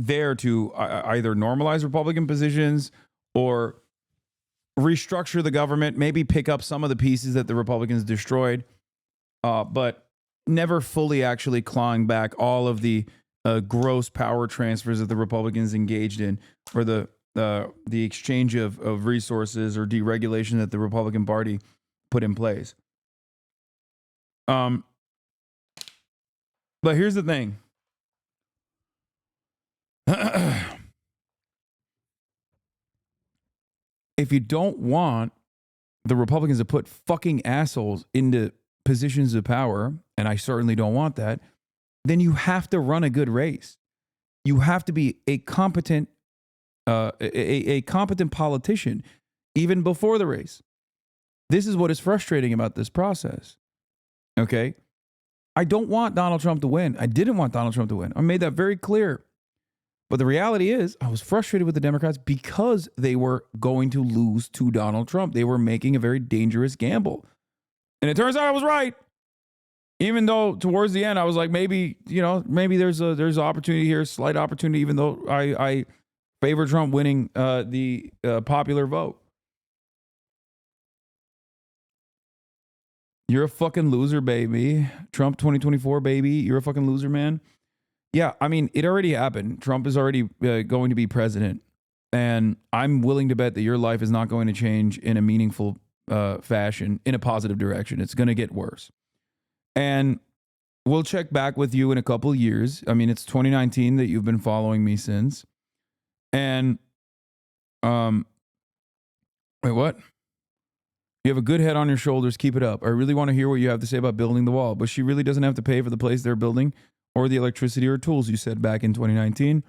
there to either normalize Republican positions or restructure the government, maybe pick up some of the pieces that the Republicans destroyed, but never fully actually clawing back all of the gross power transfers that the Republicans engaged in, or the exchange of resources or deregulation that the Republican Party put in place. But here's the thing. If you don't want the Republicans to put fucking assholes into positions of power, and I certainly don't want that, then you have to run a good race. You have to be a competent, a competent politician, even before the race. This is what is frustrating about this process. Okay? I don't want Donald Trump to win. I didn't want Donald Trump to win. I made that very clear. But the reality is, I was frustrated with the Democrats because they were going to lose to Donald Trump. They were making a very dangerous gamble. And it turns out I was right. Even though towards the end, I was like, maybe there's an opportunity here, slight opportunity, even though I favor Trump winning the popular vote. You're a fucking loser, baby. Trump 2024, baby. You're a fucking loser, man. Yeah, I mean, it already happened. Trump is already going to be president. And I'm willing to bet that your life is not going to change in a meaningful fashion, in a positive direction. It's going to get worse. And we'll check back with you in a couple of years. I mean, it's 2019 that you've been following me since. And, wait, what? You have a good head on your shoulders. Keep it up. I really want to hear what you have to say about building the wall. But she really doesn't have to pay for the place they're building or the electricity or tools, you said back in 2019.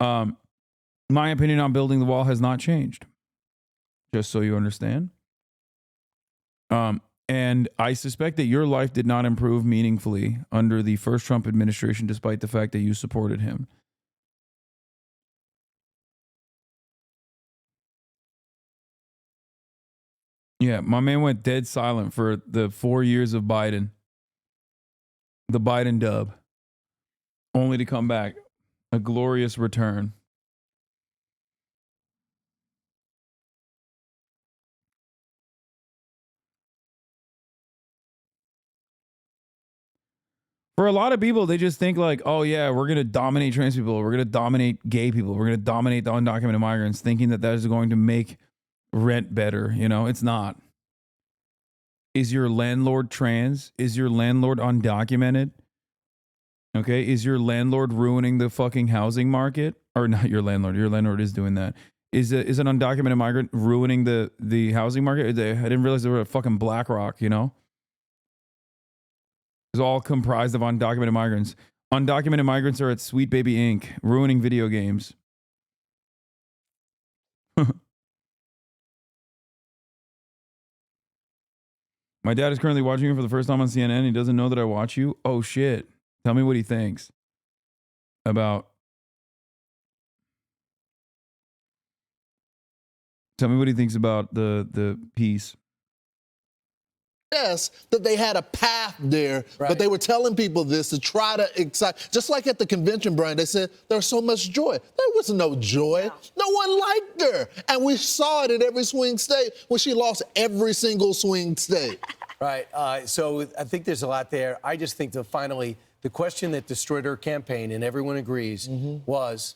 My opinion on building the wall has not changed. Just so you understand. And I suspect that your life did not improve meaningfully under the first Trump administration, despite the fact that you supported him. Yeah, my man went dead silent for the 4 years of Biden. The Biden dub. Only to come back. A glorious return. For a lot of people, they just think like, oh yeah, we're going to dominate trans people. We're going to dominate gay people. We're going to dominate the undocumented migrants, thinking that is going to make rent better. You know, it's not. Is your landlord trans? Is your landlord undocumented? Okay. Is your landlord ruining the fucking housing market? Or not your landlord. Your landlord is doing that. Is an undocumented migrant ruining the housing market? I didn't realize they were a fucking BlackRock, you know? It's all comprised of undocumented migrants. Undocumented migrants are at Sweet Baby Inc., ruining video games. My dad is currently watching you for the first time on CNN. He doesn't know that I watch you. Oh, shit. Tell me what he thinks about... Tell me what he thinks about the piece. Yes, that they had a path there, right. But they were telling people this to try to excite. Just like at the convention, Brian, they said there was so much joy. There was no joy. No one liked her. And we saw it at every swing state when she lost every single swing state. Right. So I think there's a lot there. I just think that finally the question that destroyed her campaign, and everyone agrees, was,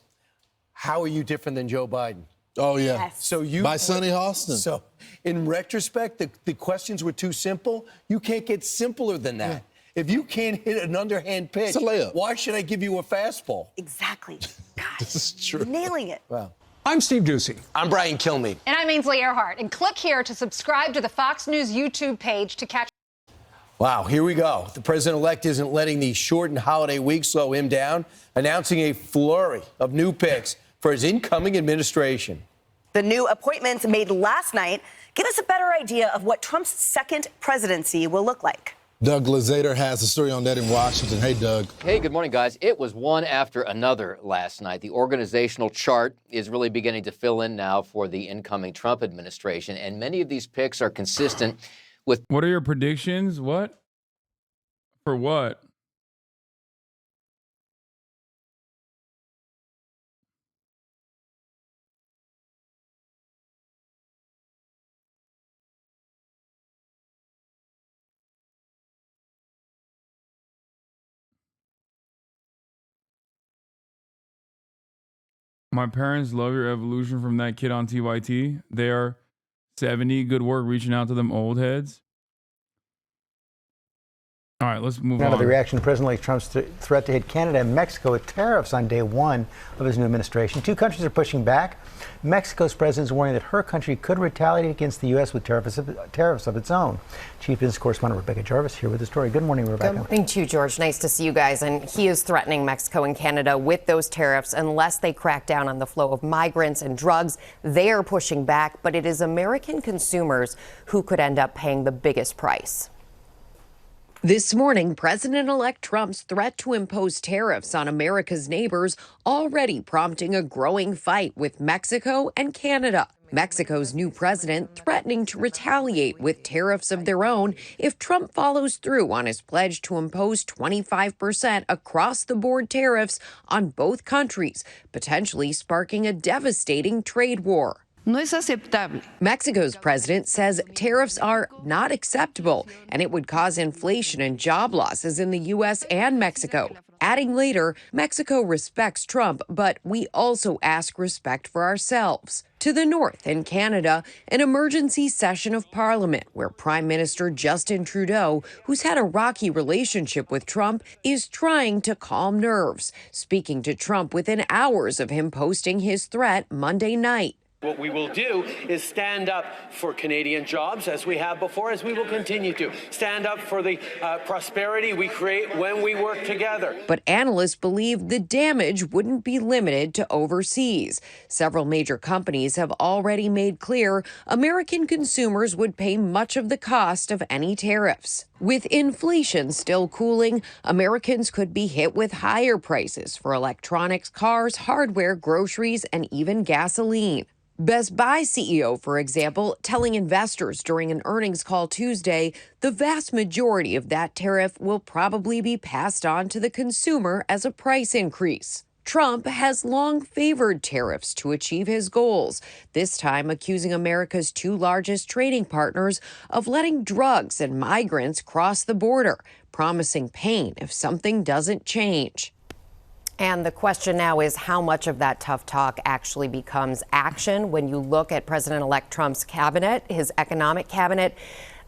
how are you different than Joe Biden? Oh, yeah. Yes. So you by Sonny Austin. So in retrospect, the questions were too simple. You can't get simpler than that. Yeah. If you can't hit an underhand pitch, it's a layup. Why should I give you a fastball? Exactly. God, this is true. Nailing it. Wow. I'm Steve Ducey. I'm Brian Kilmeade. And I'm Ainsley Earhart. And click here to subscribe to the Fox News YouTube page to catch Wow, here we go. The president-elect isn't letting the shortened holiday week slow him down, announcing a flurry of new picks for his incoming administration. The new appointments made last night give us a better idea of what Trump's second presidency will look like. Doug Glazader has a story on that in Washington. Hey, Doug. Hey, good morning, guys. It was one after another last night. The organizational chart is really beginning to fill in now for the incoming Trump administration, and many of these picks are consistent with... What are your predictions? What? For what? My parents love your evolution from that kid on TYT. They are 70. Good work reaching out to them old heads. All right, let's move Now on. to the reaction to President Trump's threat to hit Canada and Mexico with tariffs on day one of his new administration. Two countries are pushing back. Mexico's president is warning that her country could retaliate against the U.S. with tariffs of its own. Chief Business Correspondent Rebecca Jarvis here with the story. Good morning, Rebecca. Good morning to you, George. Nice to see you guys. And he is threatening Mexico and Canada with those tariffs unless they crack down on the flow of migrants and drugs. They are pushing back, but it is American consumers who could end up paying the biggest price. This morning, President-elect Trump's threat to impose tariffs on America's neighbors already prompting a growing fight with Mexico and Canada. Mexico's new president threatening to retaliate with tariffs of their own if Trump follows through on his pledge to impose 25% across-the-board tariffs on both countries, potentially sparking a devastating trade war. No es aceptable. Mexico's president says tariffs are not acceptable and it would cause inflation and job losses in the U.S. and Mexico. Adding later, Mexico respects Trump, but we also ask respect for ourselves. To the north, in Canada, an emergency session of Parliament where Prime Minister Justin Trudeau, who's had a rocky relationship with Trump, is trying to calm nerves, speaking to Trump within hours of him posting his threat Monday night. What we will do is stand up for Canadian jobs, as we have before, as we will continue to. Stand up for the prosperity we create when we work together. But analysts believe the damage wouldn't be limited to overseas. Several major companies have already made clear American consumers would pay much of the cost of any tariffs. With inflation still cooling, Americans could be hit with higher prices for electronics, cars, hardware, groceries, and even gasoline. Best Buy CEO, for example, telling investors during an earnings call Tuesday, the vast majority of that tariff will probably be passed on to the consumer as a price increase. Trump has long favored tariffs to achieve his goals, this time accusing America's two largest trading partners of letting drugs and migrants cross the border, promising pain if something doesn't change. And the question now is how much of that tough talk actually becomes action when you look at President-elect Trump's cabinet, his economic cabinet.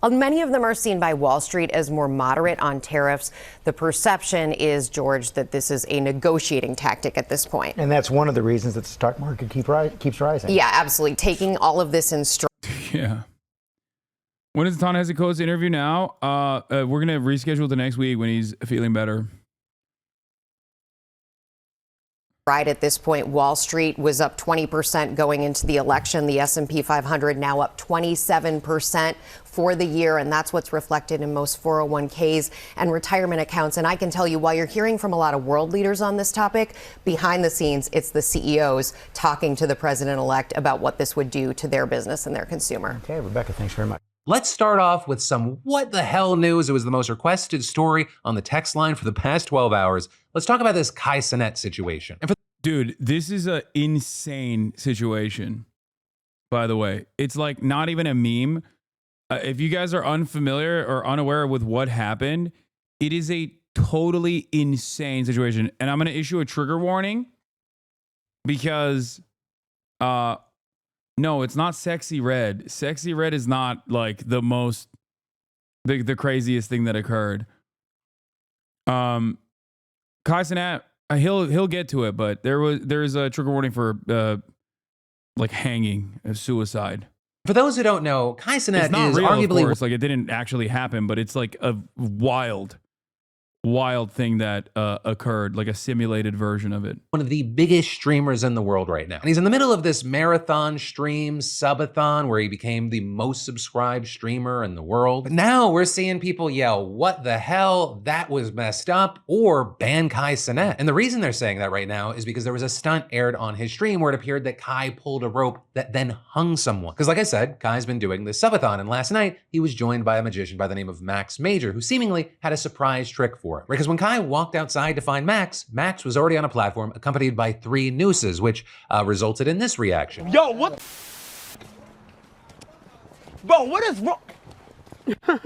Many of them are seen by Wall Street as more moderate on tariffs. The perception is, George, that this is a negotiating tactic at this point. And that's one of the reasons that the stock market keeps rising. Yeah, absolutely. Taking all of this in stride. Yeah. When is Ta-Nehisi Coates interview now? We're going to reschedule the next week when he's feeling better. Right at this point, Wall Street was up 20% going into the election. The S&P 500 now up 27% for the year, and that's what's reflected in most 401ks and retirement accounts. And I can tell you, while you're hearing from a lot of world leaders on this topic, behind the scenes, it's the CEOs talking to the president-elect about what this would do to their business and their consumer. Okay, Rebecca, thanks very much. Let's start off with some what the hell news. It was the most requested story on the text line for the past 12 hours. Let's talk about this Kai Cenat situation. Dude, this is an insane situation, by the way. It's like not even a meme. If you guys are unfamiliar or unaware with what happened, it is a totally insane situation. And I'm going to issue a trigger warning because, no, it's not Sexy Red. Sexy Red is not like the craziest thing that occurred. Kai Cenat, he'll get to it, but there's a trigger warning for like hanging, suicide. For those who don't know, Kai It's Cenat not is real, arguably of course. Like, it didn't actually happen, but it's like a wild thing that occurred, like a simulated version of it. one of the biggest streamers in the world right now. And he's in the middle of this marathon stream subathon where he became the most subscribed streamer in the world. But now we're seeing people yell, "What the hell? That was messed up," or ban Kai Cenat. And the reason they're saying that right now is because there was a stunt aired on his stream where it appeared that Kai pulled a rope that then hung someone. Because like I said, Kai's been doing this subathon, and last night he was joined by a magician by the name of Max Major, who seemingly had a surprise trick for him. Because when Kai walked outside to find Max, Max was already on a platform accompanied by 3 nooses, which resulted in this reaction. Yo, what? Bro, what is wrong?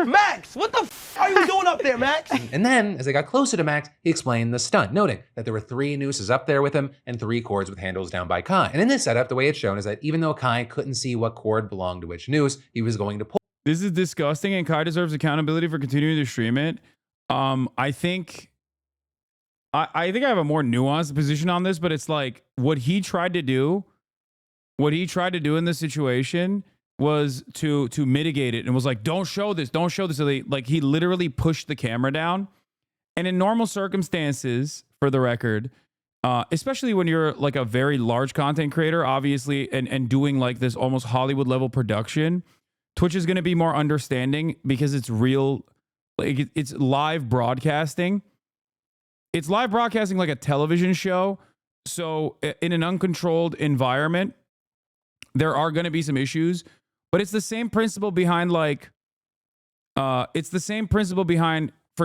Max, what the are you doing up there, Max? And then, as they got closer to Max, he explained the stunt, noting that there were 3 nooses up there with him and 3 cords with handles down by Kai. And in this setup, the way it's shown is that even though Kai couldn't see what cord belonged to which noose, he was going to pull. This is disgusting, and Kai deserves accountability for continuing to stream it. I think I have a more nuanced position on this, but it's like what he tried to do in this situation was to mitigate it, and was like, don't show this. So he literally pushed the camera down. And in normal circumstances, for the record, especially when you're like a very large content creator, obviously, and doing like this almost Hollywood level production, Twitch is going to be more understanding because it's real. Like, it's live broadcasting. It's live broadcasting like a television show. So in an uncontrolled environment, there are going to be some issues, but it's the same principle behind for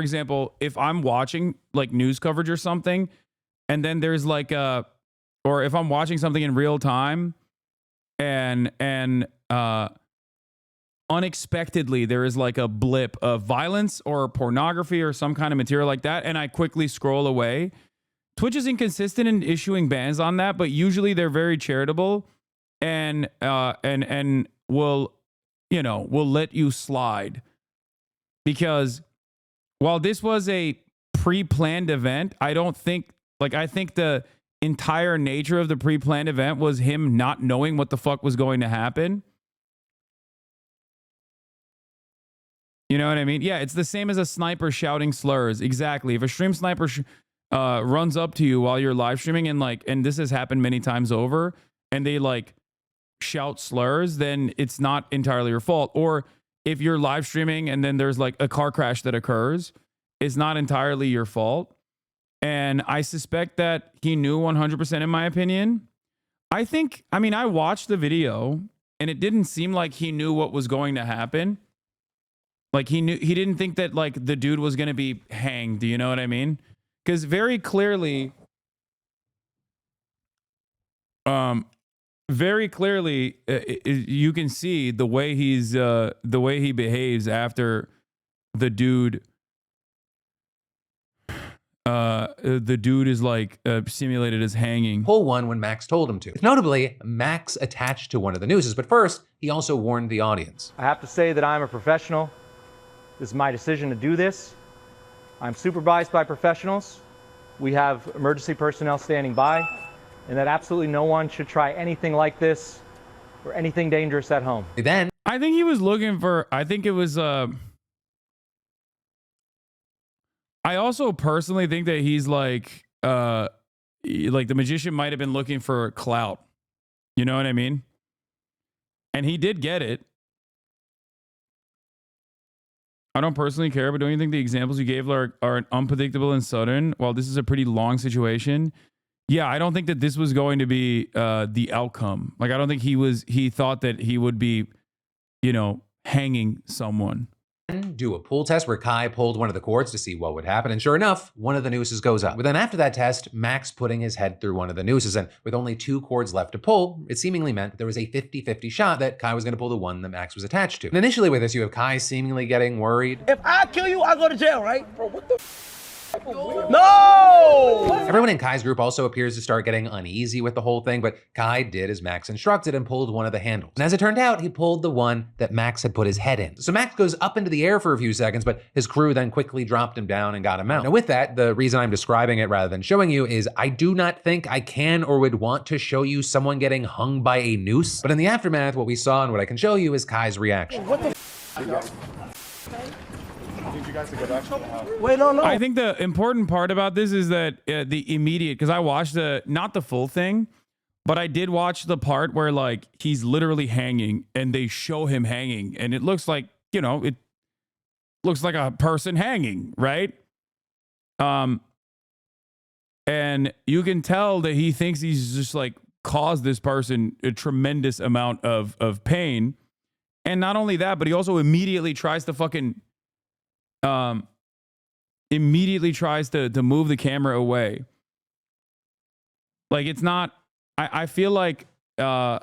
example, if I'm watching like news coverage or something, and then there's like or if I'm watching something in real time and unexpectedly there is like a blip of violence or pornography or some kind of material like that, and I quickly scroll away. Twitch is inconsistent in issuing bans on that, but usually they're very charitable and will let you slide. Because while this was a pre-planned event, I think the entire nature of the pre-planned event was him not knowing what the fuck was going to happen. You know what I mean? Yeah, it's the same as a sniper shouting slurs. Exactly. If a stream sniper runs up to you while you're live streaming and this has happened many times over, and they like shout slurs, then it's not entirely your fault. Or if you're live streaming and then there's like a car crash that occurs, it's not entirely your fault. And I suspect that he knew 100% in my opinion. I watched the video and it didn't seem like he knew what was going to happen. Like he didn't think that like the dude was going to be hanged. Do you know what I mean? Because very clearly, you can see the way he behaves after the dude is like simulated as hanging. Pull one when Max told him to. Notably, Max attached to one of the nooses, but first, he also warned the audience. I have to say that I'm a professional. This is my decision to do this. I'm supervised by professionals. We have emergency personnel standing by, and that absolutely no one should try anything like this or anything dangerous at home. Then I think he was looking for, I also personally think that he's like the magician might have been looking for clout. You know what I mean? And he did get it. I don't personally care, but don't you think the examples you gave are unpredictable and sudden? While this is a pretty long situation, yeah, I don't think that this was going to be the outcome. Like, I don't think he thought that he would be, hanging someone. Do a pull test where Kai pulled one of the cords to see what would happen, and sure enough, one of the nooses goes up. But then after that test, Max putting his head through one of the nooses, and with only 2 cords left to pull, it seemingly meant that there was a 50-50 shot that Kai was going to pull the one that Max was attached to. And initially with this, you have Kai seemingly getting worried. If I kill you, I go to jail, right? Bro, what the No! Everyone in Kai's group also appears to start getting uneasy with the whole thing, but Kai did as Max instructed and pulled one of the handles. And as it turned out, he pulled the one that Max had put his head in. So Max goes up into the air for a few seconds, but his crew then quickly dropped him down and got him out. Now with that, the reason I'm describing it rather than showing you is I do not think I can or would want to show you someone getting hung by a noose. But in the aftermath, what we saw and what I can show you is Kai's reaction. What the Wait, no. I think the important part about this is that the immediate, because I watched not the full thing, but I did watch the part where like he's literally hanging and they show him hanging and it looks like, you know, it looks like a person hanging, right? And you can tell that he thinks he's just like caused this person a tremendous amount of pain. And not only that, but he also immediately tries to fucking immediately tries to move the camera away. Like it's not, I feel like I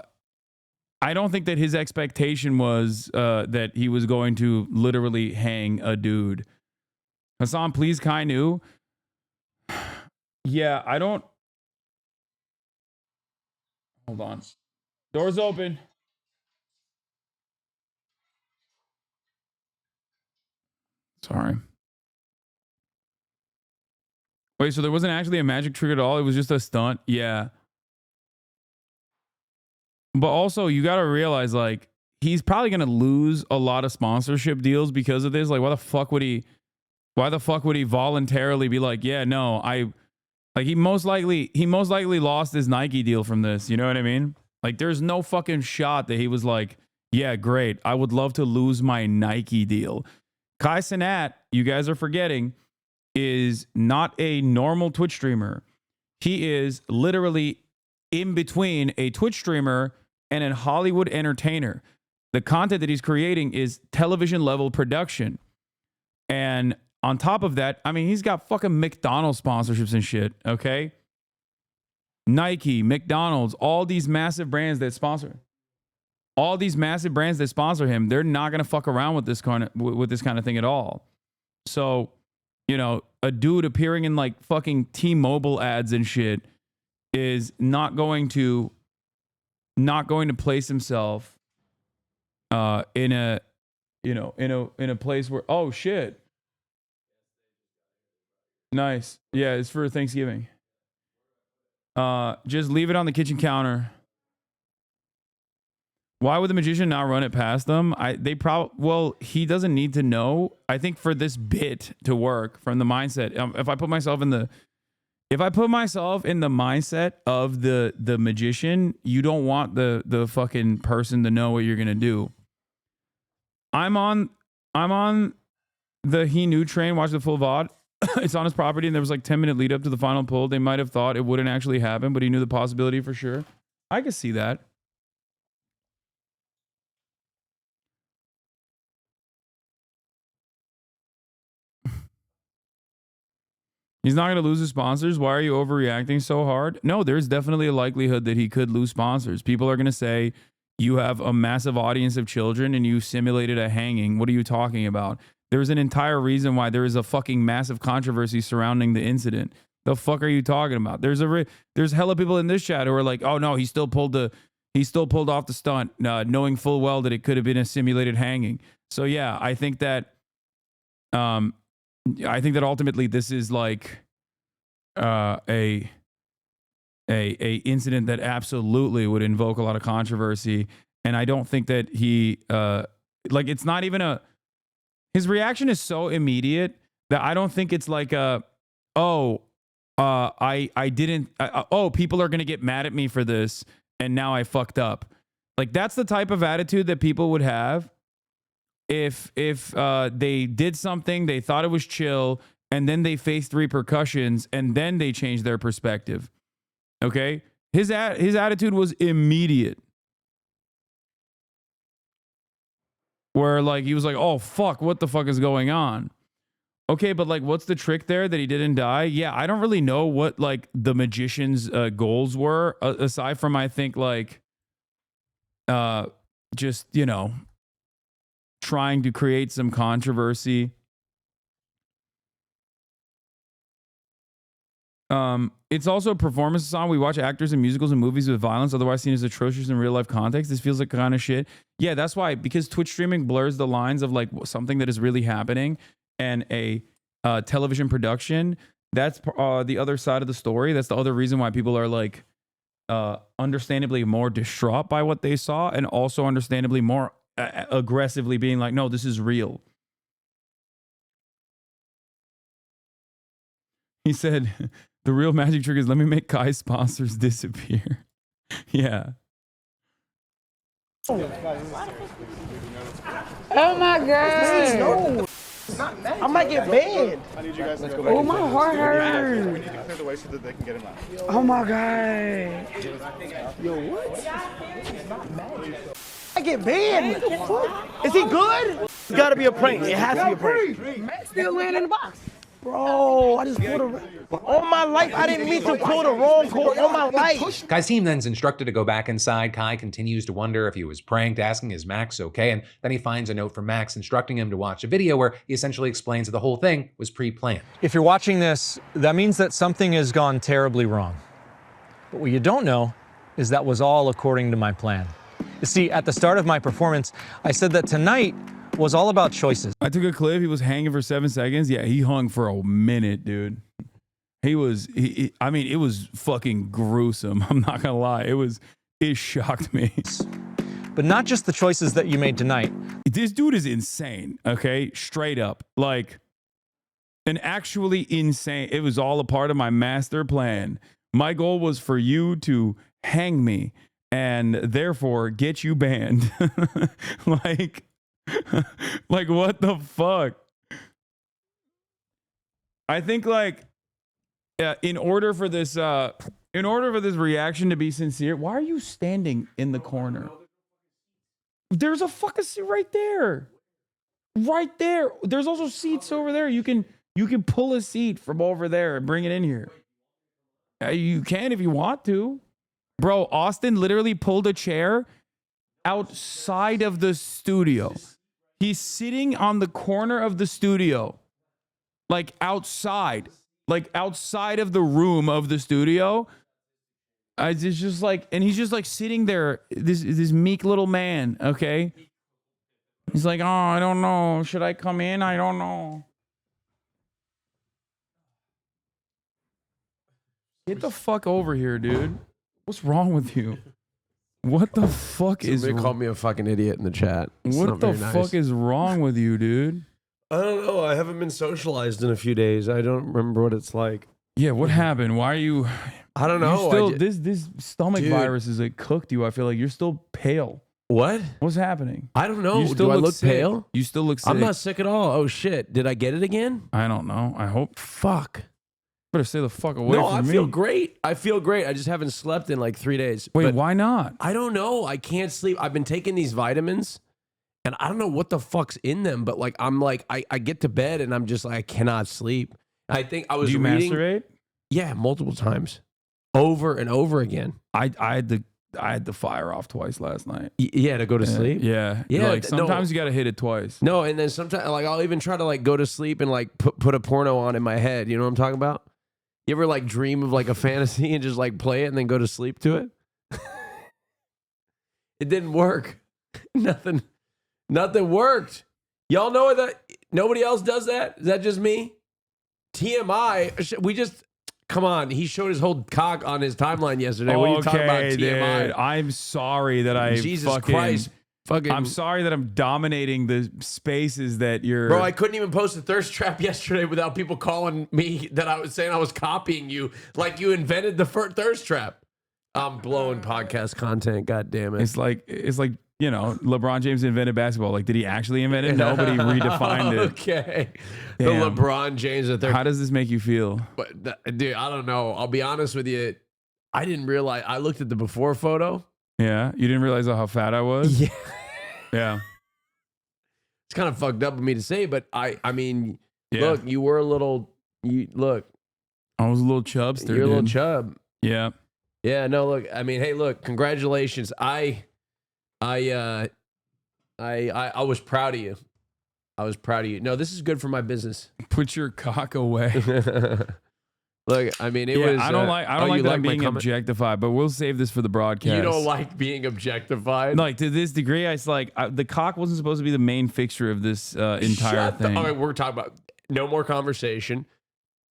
don't think that his expectation was that he was going to literally hang a dude. Hasan, please, Kai knew. Yeah, I don't. Hold on. Doors open. Sorry. Wait, so there wasn't actually a magic trick at all? It was just a stunt? Yeah. But also, you got to realize, like, he's probably going to lose a lot of sponsorship deals because of this. Like, why the fuck would he voluntarily be like, yeah, no, he most likely lost his Nike deal from this. You know what I mean? Like, there's no fucking shot that he was like, yeah, great. I would love to lose my Nike deal. Kai Cenat, you guys are forgetting, is not a normal Twitch streamer. He is literally in between a Twitch streamer and a Hollywood entertainer. The content that he's creating is television level production. And on top of that, I mean, he's got fucking McDonald's sponsorships and shit, okay? Nike, McDonald's, all these massive brands that sponsor. All these massive brands that sponsor him, they're not going to fuck around with this kind of thing at all. So, you know, a dude appearing in like fucking T-Mobile ads and shit is not going to place himself in a place where, oh shit. Nice. Yeah, it's for Thanksgiving. Just leave it on the kitchen counter. Why would the magician not run it past them? He doesn't need to know. I think for this bit to work from the mindset, if I put myself in the mindset of the magician, you don't want the fucking person to know what you're gonna do. I'm on the he knew train, watch the full VOD. It's on his property and there was like 10-minute lead up to the final pull. They might have thought it wouldn't actually happen, but he knew the possibility for sure. I could see that. He's not going to lose his sponsors. Why are you overreacting so hard? No, there's definitely a likelihood that he could lose sponsors. People are going to say, you have a massive audience of children and you simulated a hanging. What are you talking about? There's an entire reason why there is a fucking massive controversy surrounding the incident. The fuck are you talking about? There's hella people in this chat who are like, oh no, he still pulled off the stunt, knowing full well that it could have been a simulated hanging. So yeah, I think that ultimately this is like a incident that absolutely would invoke a lot of controversy, and I don't think that he it's not even his reaction is so immediate that I don't think it's like people are gonna get mad at me for this and now I fucked up. Like that's the type of attitude that people would have if they did something, they thought it was chill, and then they faced repercussions, and then they changed their perspective. Okay? His attitude was immediate. Where, like, he was like, oh, fuck, what the fuck is going on? Okay, but, like, what's the trick there that he didn't die? Yeah, I don't really know what, like, the magician's goals were, aside from, I think, like, just, you know, trying to create some controversy. It's also a performance song. We watch actors in musicals and movies with violence, otherwise seen as atrocious in real life context. This feels like kind of shit. Yeah, that's why, because Twitch streaming blurs the lines of like something that is really happening and a television production. That's the other side of the story. That's the other reason why people are like understandably more distraught by what they saw, and also understandably more aggressively being like, no, this is real. He said, the real magic trick is let me make Kai sponsors disappear. Yeah. Oh my God. No. I might get banned. I need you guys to go Oh, my heart hurts. We need to clear the way so that they can get him out. Oh my God. Yo, what? I get banned. Is he good? It's gotta be a prank. It has to be a prank. Max still laying in the box. Bro, I just pulled a... All my life, I didn't mean to pull the wrong call. All my life. Kai's team then's instructed to go back inside. Kai continues to wonder if he was pranked, asking, is Max okay? And then he finds a note from Max instructing him to watch a video where he essentially explains that the whole thing was pre-planned. If you're watching this, that means that something has gone terribly wrong. But what you don't know is that was all according to my plan. You see, at the start of my performance, I said that tonight was all about choices. I took a clip. He was hanging for 7 seconds. Yeah, he hung for a minute, dude. He was, I mean, it was fucking gruesome. I'm not gonna lie. It shocked me. But not just the choices that you made tonight. This dude is insane, okay? Straight up. Like, an actually insane. It was all a part of my master plan. My goal was for you to hang me and therefore get you banned. Like, like, what the fuck? I think, like, in order for this reaction to be sincere, why are you standing in the corner? There's a fucking seat right there. Right there. There's also seats over there. You can pull a seat from over there and bring it in here. You can if you want to. Bro, Austin literally pulled a chair outside of the studio. He's sitting on the corner of the studio, like outside of the room of the studio. It's just like, and he's just like sitting there, this meek little man, okay? He's like, oh, I don't know. Should I come in? I don't know. Get the fuck over here, dude. What's wrong with you? What the fuck is... Somebody called me a fucking idiot in the chat. What the fuck is wrong with you, dude? I don't know. I haven't been socialized in a few days. I don't remember what it's like. Yeah, what happened? Why are you... I don't know. Still, this stomach virus is like cooked you. I feel like you're still pale. What? What's happening? I don't know. You still Do I look sick. pale? You still look sick. I'm not sick at all. Oh, shit. Did I get it again? I don't know. I hope. Fuck. Better stay the fuck away from me. No, I feel great. I feel great. I just haven't slept in like 3 days. Wait, But why not? I don't know. I can't sleep. I've been taking these vitamins and I don't know what the fuck's in them, but like, I'm like, I get to bed and I'm just like, I cannot sleep. I think I was Do you reading. masturbate? Yeah, multiple times. Over and over again. I had the fire off twice last night. Yeah, to go to sleep. Yeah. Yeah, Like sometimes you got to hit it twice. No, and then sometimes like I'll even try to like go to sleep and like put a porno on in my head. You know what I'm talking about? You ever like dream of like a fantasy and just like play it and then go to sleep to it? It didn't work. Nothing worked. Y'all know that nobody else does that? Is that just me? TMI. We just come on. He showed his whole cock on his timeline yesterday. What are you talking about, TMI? Dude, I'm sorry that I Jesus Christ. Fucking, I'm sorry that I'm dominating the spaces that you're... Bro, I couldn't even post a thirst trap yesterday without people calling me that I was saying I was copying you, like you invented the thirst trap. I'm blowing podcast content, god damn it. It's like, you know, LeBron James invented basketball. Like, did he actually invent it? No, but he redefined it. Okay. Damn. The LeBron James of thirst. How does this make you feel? But dude, I don't know. I'll be honest with you. I didn't realize. I looked at the before photo. Yeah, you didn't realize how fat I was? Yeah. Yeah. It's kind of fucked up of me to say, but I mean, Yeah. look, you were a little, look. I was a little chubster, You're a little dude. chub. Yeah. Yeah, no, look, I mean, hey, look, congratulations. I was proud of you. I was proud of you. No, this is good for my business. Put your cock away. Look, I mean, it Yeah, was. I don't like you that like my being comment? objectified, but we'll save this for the broadcast. You don't like being objectified? Like to this degree, it's like the cock wasn't supposed to be the main fixture of this entire thing. All right, we're talking about no more conversation.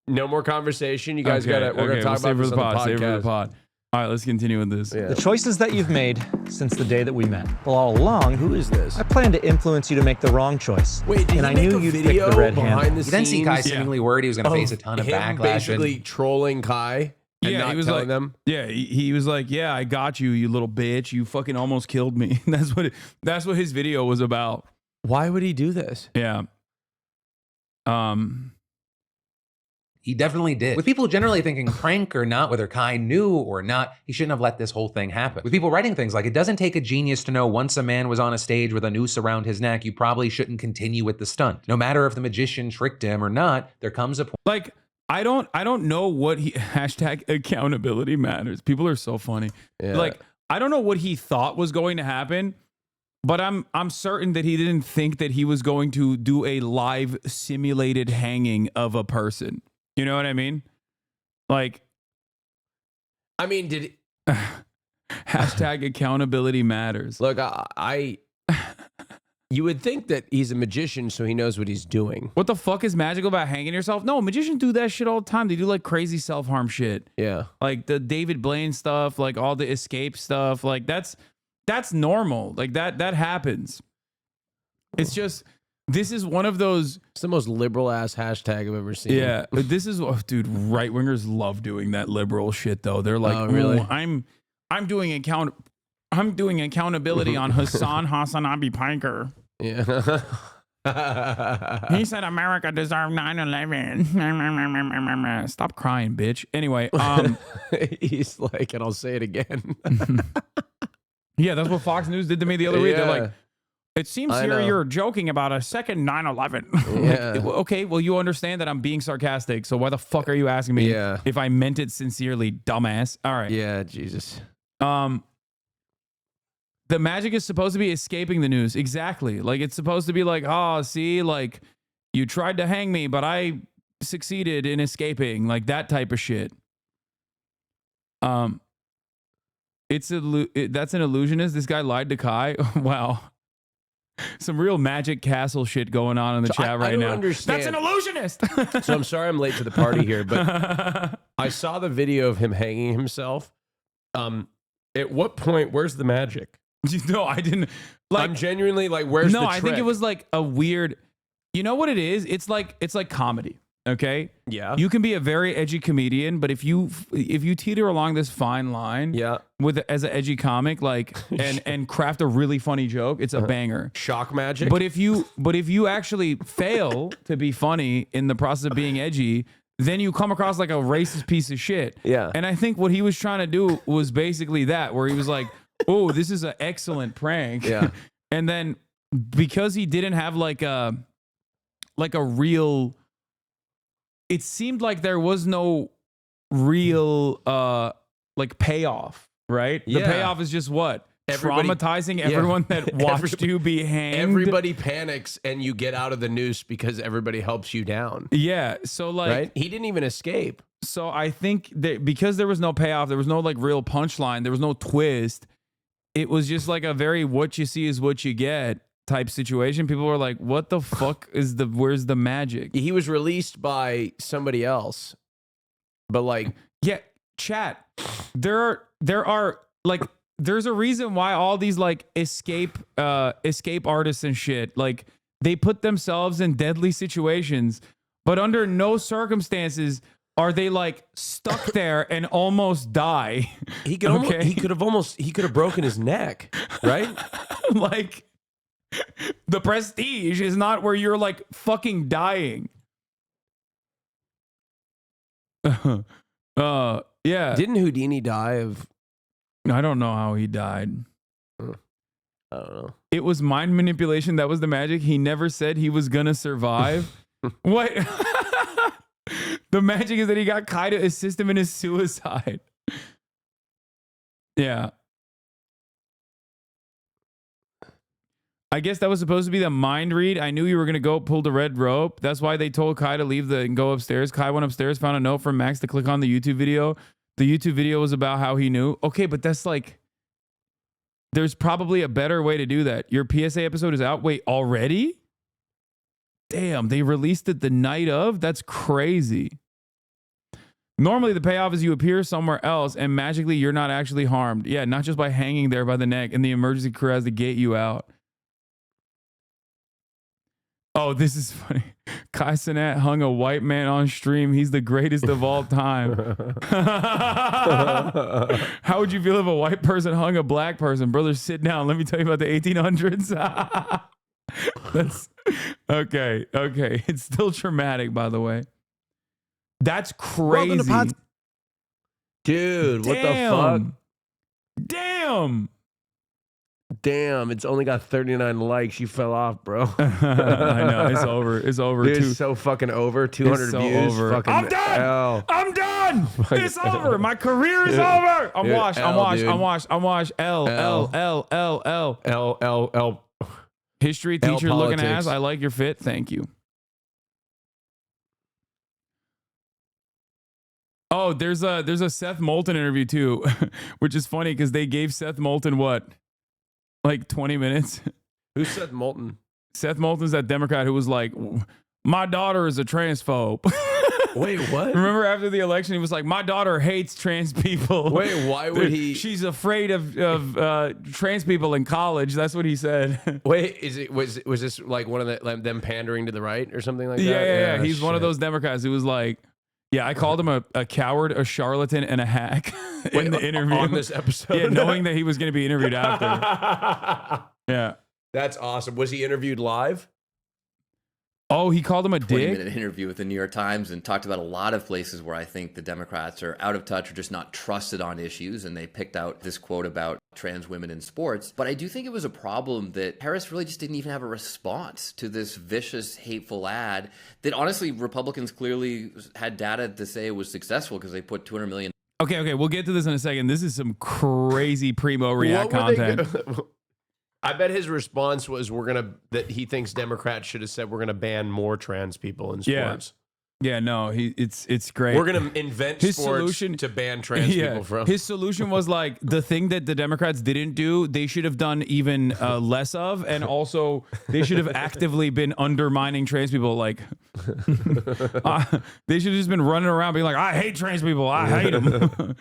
No more conversation. You guys Okay, got to. We're going to we'll talk save about it this for on the the pod. Save it for podcast. the pod. All right, let's continue with this. The choices that you've made since the day that we met. Well, all along, who is this? I planned to influence you to make the wrong choice. Wait, did and he I make knew a you'd pick video the red behind handle. the You then see Kai scenes seemingly worried he was going to face a ton of him backlash. basically trolling Kai and Yeah, not he was telling like, them. yeah, he was like, yeah, I got you, you little bitch. You fucking almost killed me. That's what his video was about. Why would he do this? Yeah. He definitely did. With people generally thinking prank or not, whether Kai knew or not, he shouldn't have let this whole thing happen. With people writing things like, it doesn't take a genius to know once a man was on a stage with a noose around his neck, you probably shouldn't continue with the stunt. No matter if the magician tricked him or not, there comes a point. Like, I don't know what he hashtag accountability matters. People are so funny. Yeah. Like, I don't know what he thought was going to happen, but I'm certain that he didn't think that he was going to do a live simulated hanging of a person. You know what I mean? Like, I mean, did hashtag accountability matters. Look, you would think that he's a magician, so he knows what he's doing. What the fuck is magical about hanging yourself? No, magicians do that shit all the time. They do like crazy self-harm shit. Yeah. Like the David Blaine stuff, like all the escape stuff. Like that's normal. Like that happens. It's just, this is one of those. It's the most liberal ass hashtag I've ever seen. Yeah. This is, dude, right wingers love doing that liberal shit though. They're like, Oh, really? I'm doing accountability on HasanAbi Piker. Yeah. He said America deserved 9/11. Stop crying, bitch. Anyway, he's like, and I'll say it again. Yeah, that's what Fox News did to me the other week. They're like, it seems I here know. you're joking about a second 9/11. Yeah. Like, okay, well, you understand that I'm being sarcastic, so why the fuck are you asking me Yeah. if I meant it sincerely, dumbass? All right. Yeah, Jesus. The magic is supposed to be escaping the news. Exactly. Like, it's supposed to be like, oh, see, like, you tried to hang me, but I succeeded in escaping. Like, that type of shit. That's an illusionist. This guy lied to Kai. Wow. Some real Magic Castle shit going on in the chat right don't now. understand. That's an illusionist. So I'm sorry I'm late to the party here, but I saw the video of him hanging himself. At what point, where's the magic? No, I didn't. Like, I'm genuinely like, where's the no, trick? I think it was like a weird. You know what it is? It's like comedy. Okay. Yeah. You can be a very edgy comedian, but if you teeter along this fine line, yeah, with as an edgy comic, like and craft a really funny joke, it's a banger. Shock magic. But if you actually fail to be funny in the process of being edgy, then you come across like a racist piece of shit. Yeah. And I think what he was trying to do was basically that, where he was like, oh, this is an excellent prank. Yeah. And then because he didn't have like a real, it seemed like there was no real like payoff, right? The Yeah. payoff is just what? Everybody- Traumatizing yeah. everyone that watched you be hanged. Everybody panics and you get out of the noose because everybody helps you down. Yeah. So like, Right? He didn't even escape. So I think that because there was no payoff, there was no like real punchline, there was no twist. It was just like a very what you see is what you get type situation. People were like, what the fuck is where's the magic? He was released by somebody else. But like, yeah, chat. There are like, there's a reason why all these like escape artists and shit, like they put themselves in deadly situations, but under no circumstances are they like stuck there and almost die. he could he could have broken his neck, right? Like, the prestige is not where you're like fucking dying. Yeah. Didn't Houdini die of? I don't know how he died. I don't know. It was mind manipulation. That was the magic. He never said he was gonna survive. What? The magic is that he got Kai to assist him in his suicide. Yeah. I guess that was supposed to be the mind read. I knew you were going to go pull the red rope. That's why they told Kai to leave and go upstairs. Kai went upstairs, found a note from Max to click on the YouTube video. The YouTube video was about how he knew. Okay, but that's like, there's probably a better way to do that. Your PSA episode is out. Wait, already? Damn, they released it the night of? That's crazy. Normally, the payoff is you appear somewhere else and magically you're not actually harmed. Yeah, not just by hanging there by the neck and the emergency crew has to get you out. Oh, this is funny. Kai Cenat hung a white man on stream. He's the greatest of all time. How would you feel if a white person hung a black person? Brother, sit down. Let me tell you about the 1800s. That's okay. Okay. It's still traumatic, by the way. That's crazy. Dude, what the fuck? Damn. Damn, it's only got 39 likes. You fell off, bro. I know. It's over. It's over. Dude, it's so fucking over. 200 so views. over. Fucking I'm done. L. I'm done. It's over. My career is over. I'm washed. I'm washed. I'm washed. I'm washed. L. History teacher looking ass. I like your fit. Thank you. Oh, there's a Seth Moulton interview too, which is funny because they gave Seth Moulton what? Like 20 minutes. Who's Seth Moulton? Seth Moulton's that Democrat who was like, my daughter is a transphobe. Wait, what? Remember after the election, he was like, my daughter hates trans people. Wait, why would he? She's afraid of trans people in college. That's what he said. Wait, was this like one of them pandering to the right or something like that? Yeah. He's one of those Democrats who was like, yeah, I called him a coward, a charlatan, and a hack in the interview. On this episode? Yeah, knowing that he was going to be interviewed after. Yeah. That's awesome. Was he interviewed live? Oh, he called him a dick? 20-minute interview with the New York Times and talked about a lot of places where I think the Democrats are out of touch or just not trusted on issues. And they picked out this quote about trans women in sports. But I do think it was a problem that Harris really just didn't even have a response to this vicious, hateful ad that honestly, Republicans clearly had data to say it was successful because they put $200 million. Okay. We'll get to this in a second. This is some crazy primo react content. I bet his response was that he thinks Democrats should have said we're gonna ban more trans people in sports. Yeah, no, it's great. We're gonna invent his sports solution to ban trans people from. His solution was like the thing that the Democrats didn't do, they should have done even less of, and also they should have actively been undermining trans people. Like they should have just been running around being like, I hate trans people, I hate them.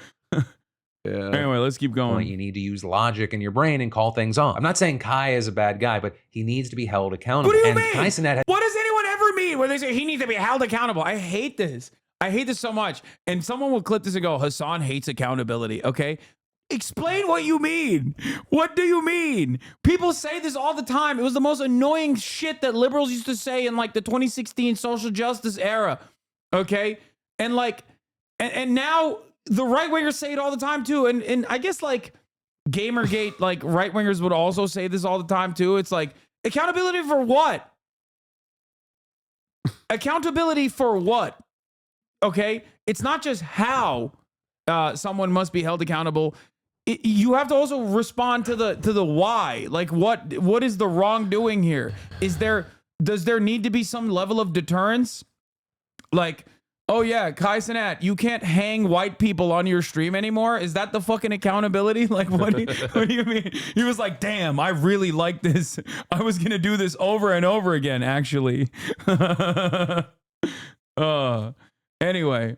Yeah. Anyway, let's keep going. You need to use logic in your brain and call things off. I'm not saying Kai is a bad guy, but he needs to be held accountable. What do you and mean? Kai Cenat What does anyone ever mean when they say he needs to be held accountable? I hate this. I hate this so much. And someone will clip this and go, Hasan hates accountability. Okay. Explain what you mean. What do you mean? People say this all the time. It was the most annoying shit that liberals used to say in like the 2016 social justice era. Okay. And like, and now the right wingers say it all the time too. And I guess like Gamergate, like right wingers would also say this all the time too. It's like accountability for what? Accountability for what? Okay. It's not just how someone must be held accountable. You have to also respond to the why. Like what is the wrongdoing here? Does there need to be some level of deterrence? Like, oh yeah, Kai Cenat, you can't hang white people on your stream anymore. Is that the fucking accountability? Like, what do you mean? He was like, damn, I really like this. I was gonna do this over and over again, actually. Anyway,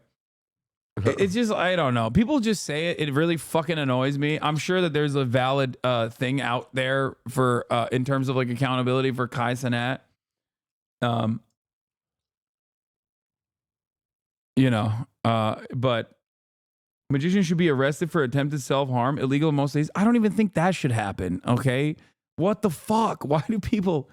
it's just, I don't know. People just say it. It really fucking annoys me. I'm sure that there's a valid thing out there for in terms of like accountability for Kai Cenat. You know, but magicians should be arrested for attempted self-harm, illegal in most states. I don't even think that should happen, okay? What the fuck? Why do people...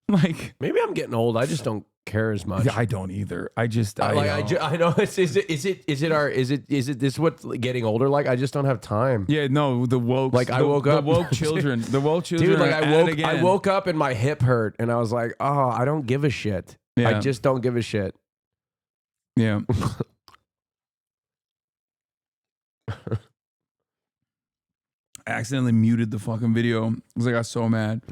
Like... Maybe I'm getting old. I just don't care as much. I don't either. I know. Is it this what getting older like? I just don't have time. Yeah, no, the woke... Like, I woke up... The woke children. The woke children. Dude, like I woke up and my hip hurt and I was like, oh, I don't give a shit. Yeah. I just don't give a shit. Yeah. accidentally muted the fucking video because I got so mad.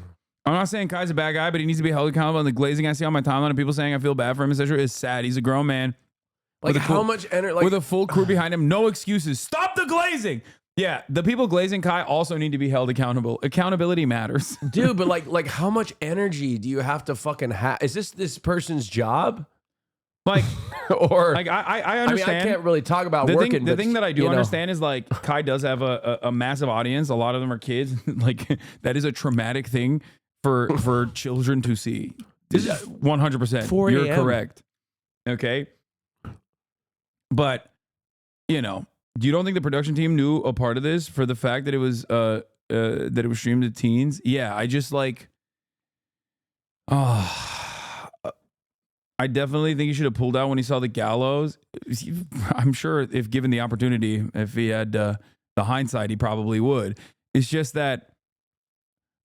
I'm not saying Kai's a bad guy, but he needs to be held accountable. And the glazing I see on my timeline of people saying I feel bad for him, etc., is sad. He's a grown man. Like how much energy? Like, with a full crew behind him, no excuses. Stop the glazing. Yeah, the people glazing Kai also need to be held accountable. Accountability matters, dude. But like, how much energy do you have to fucking have? Is this person's job? Like, or like I understand. I mean, I can't really talk about the working. The thing that I do understand is like Kai does have a massive audience. A lot of them are kids. Like that is a traumatic thing for children to see. 100%. You're correct. Okay. But, you know, you don't think the production team knew a part of this for the fact that it was streamed to teens? Yeah, I just like, I definitely think he should have pulled out when he saw the gallows. I'm sure if given the opportunity, if he had the hindsight, he probably would. It's just that,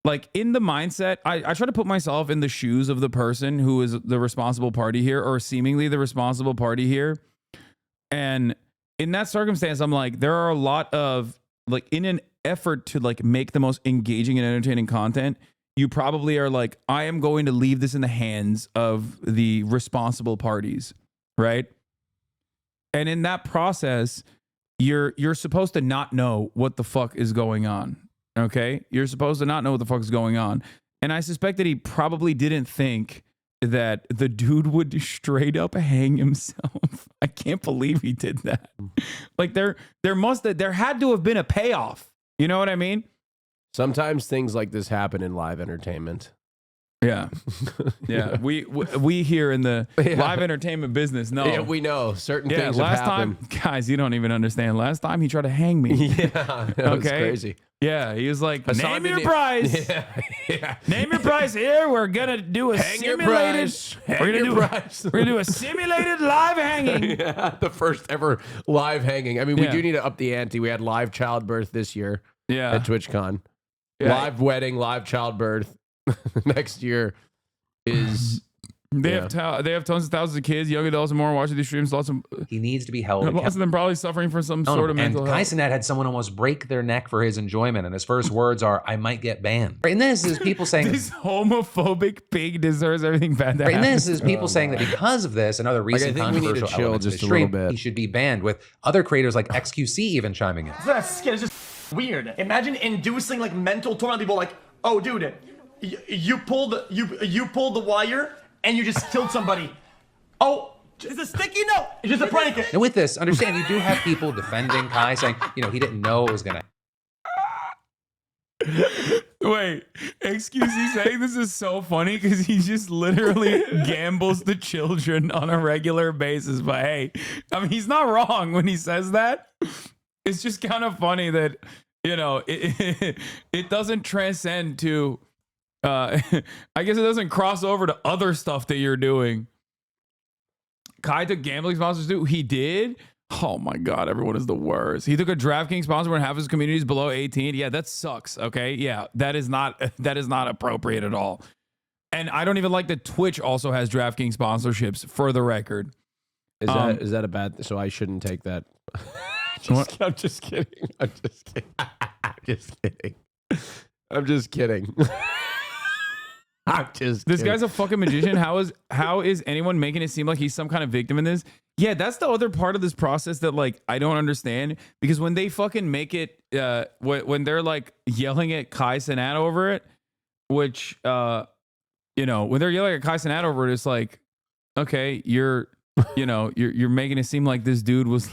like, in the mindset, I try to put myself in the shoes of the person who is the responsible party here, or seemingly the responsible party here. And in that circumstance, I'm like, there are a lot of, like, in an effort to, like, make the most engaging and entertaining content, you probably are like, I am going to leave this in the hands of the responsible parties, right? And in that process, you're supposed to not know what the fuck is going on, okay? You're supposed to not know what the fuck is going on. And I suspect that he probably didn't think that the dude would straight up hang himself. I can't believe he did that. Like there had to have been a payoff. You know what I mean? Sometimes things like this happen in live entertainment. Yeah. Yeah. We here in the live entertainment business know. Yeah, we know certain things have happened. Time, guys, you don't even understand. Last time he tried to hang me. Yeah. That was crazy. Yeah, he was like, Hasan name your price. Yeah. Name your price here. We're gonna do a simulated. We're gonna do a simulated live hanging. Yeah, the first ever live hanging. I mean, we do need to up the ante. We had live childbirth this year. Yeah. At TwitchCon. Yeah. Live wedding, live childbirth. Next year is they have tons of thousands of kids, young adults, and more watching these streams. Lots of he needs to be held. Lots of them probably suffering from some sort of mental health. HassanAbi had someone almost break their neck for his enjoyment, and his first words are, "I might get banned." And this is people saying this homophobic pig deserves everything bad to happen. And this is people saying that because of this and other recent controversial elements of the stream, he should be banned. With other creators like XQC even chiming in. It's just weird. Imagine inducing like mental torment on people. Like, oh, dude. You pulled the wire and you just killed somebody. Oh, it's a sticky note. It's just a prank. And with this, understand you do have people defending Kai, saying, you know, he didn't know it was gonna. Wait, excuse me, saying this is so funny because he just literally gambles the children on a regular basis. But hey, I mean, he's not wrong when he says that. It's just kind of funny that, you know, it doesn't transcend to. I guess it doesn't cross over to other stuff that you're doing. Kai took gambling sponsors too. He did. Oh my God, everyone is the worst. He took a DraftKings sponsor when half his community is below 18. Yeah, that sucks. Okay, yeah, that is not appropriate at all. And I don't even like that Twitch also has DraftKings sponsorships. For the record, is that a bad? So I shouldn't take that. I'm just kidding. I'm just kidding. I'm just kidding. This guy's a fucking magician. How is anyone making it seem like he's some kind of victim in this? Yeah, that's the other part of this process that, like, I don't understand, because when they fucking make it, when they're like yelling at Kai Cenat over it, which, you know, when they're yelling at Kai Cenat over it, it's like, okay, you're making it seem like this dude was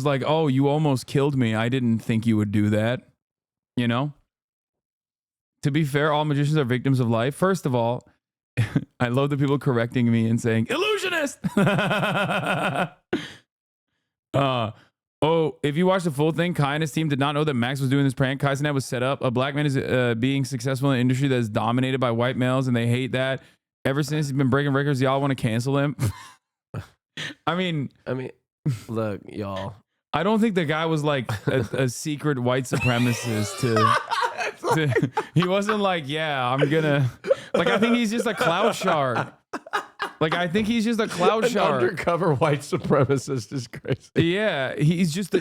like, oh, you almost killed me. I didn't think you would do that, you know? To be fair, all magicians are victims of life. First of all, I love the people correcting me and saying, illusionist! If you watch the full thing, Kai and his team did not know that Max was doing this prank. Kai Cenat was set up. A black man is being successful in an industry that is dominated by white males, and they hate that. Ever since he's been breaking records, y'all want to cancel him. I mean, look, y'all. I don't think the guy was like a secret white supremacist he wasn't like, yeah, I'm gonna, like, I think he's just a clout shark. Like, I think he's just a cloud An shark. undercover white supremacist is crazy. Yeah, he's just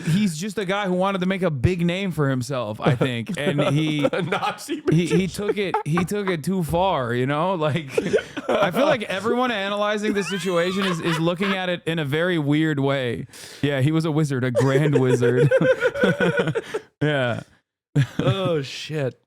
a guy who wanted to make a big name for himself, I think, and A Nazi he took it too far, you know. Like, I feel like everyone analyzing this situation is looking at it in a very weird way. Yeah, he was a wizard, a grand wizard. Yeah. Oh shit.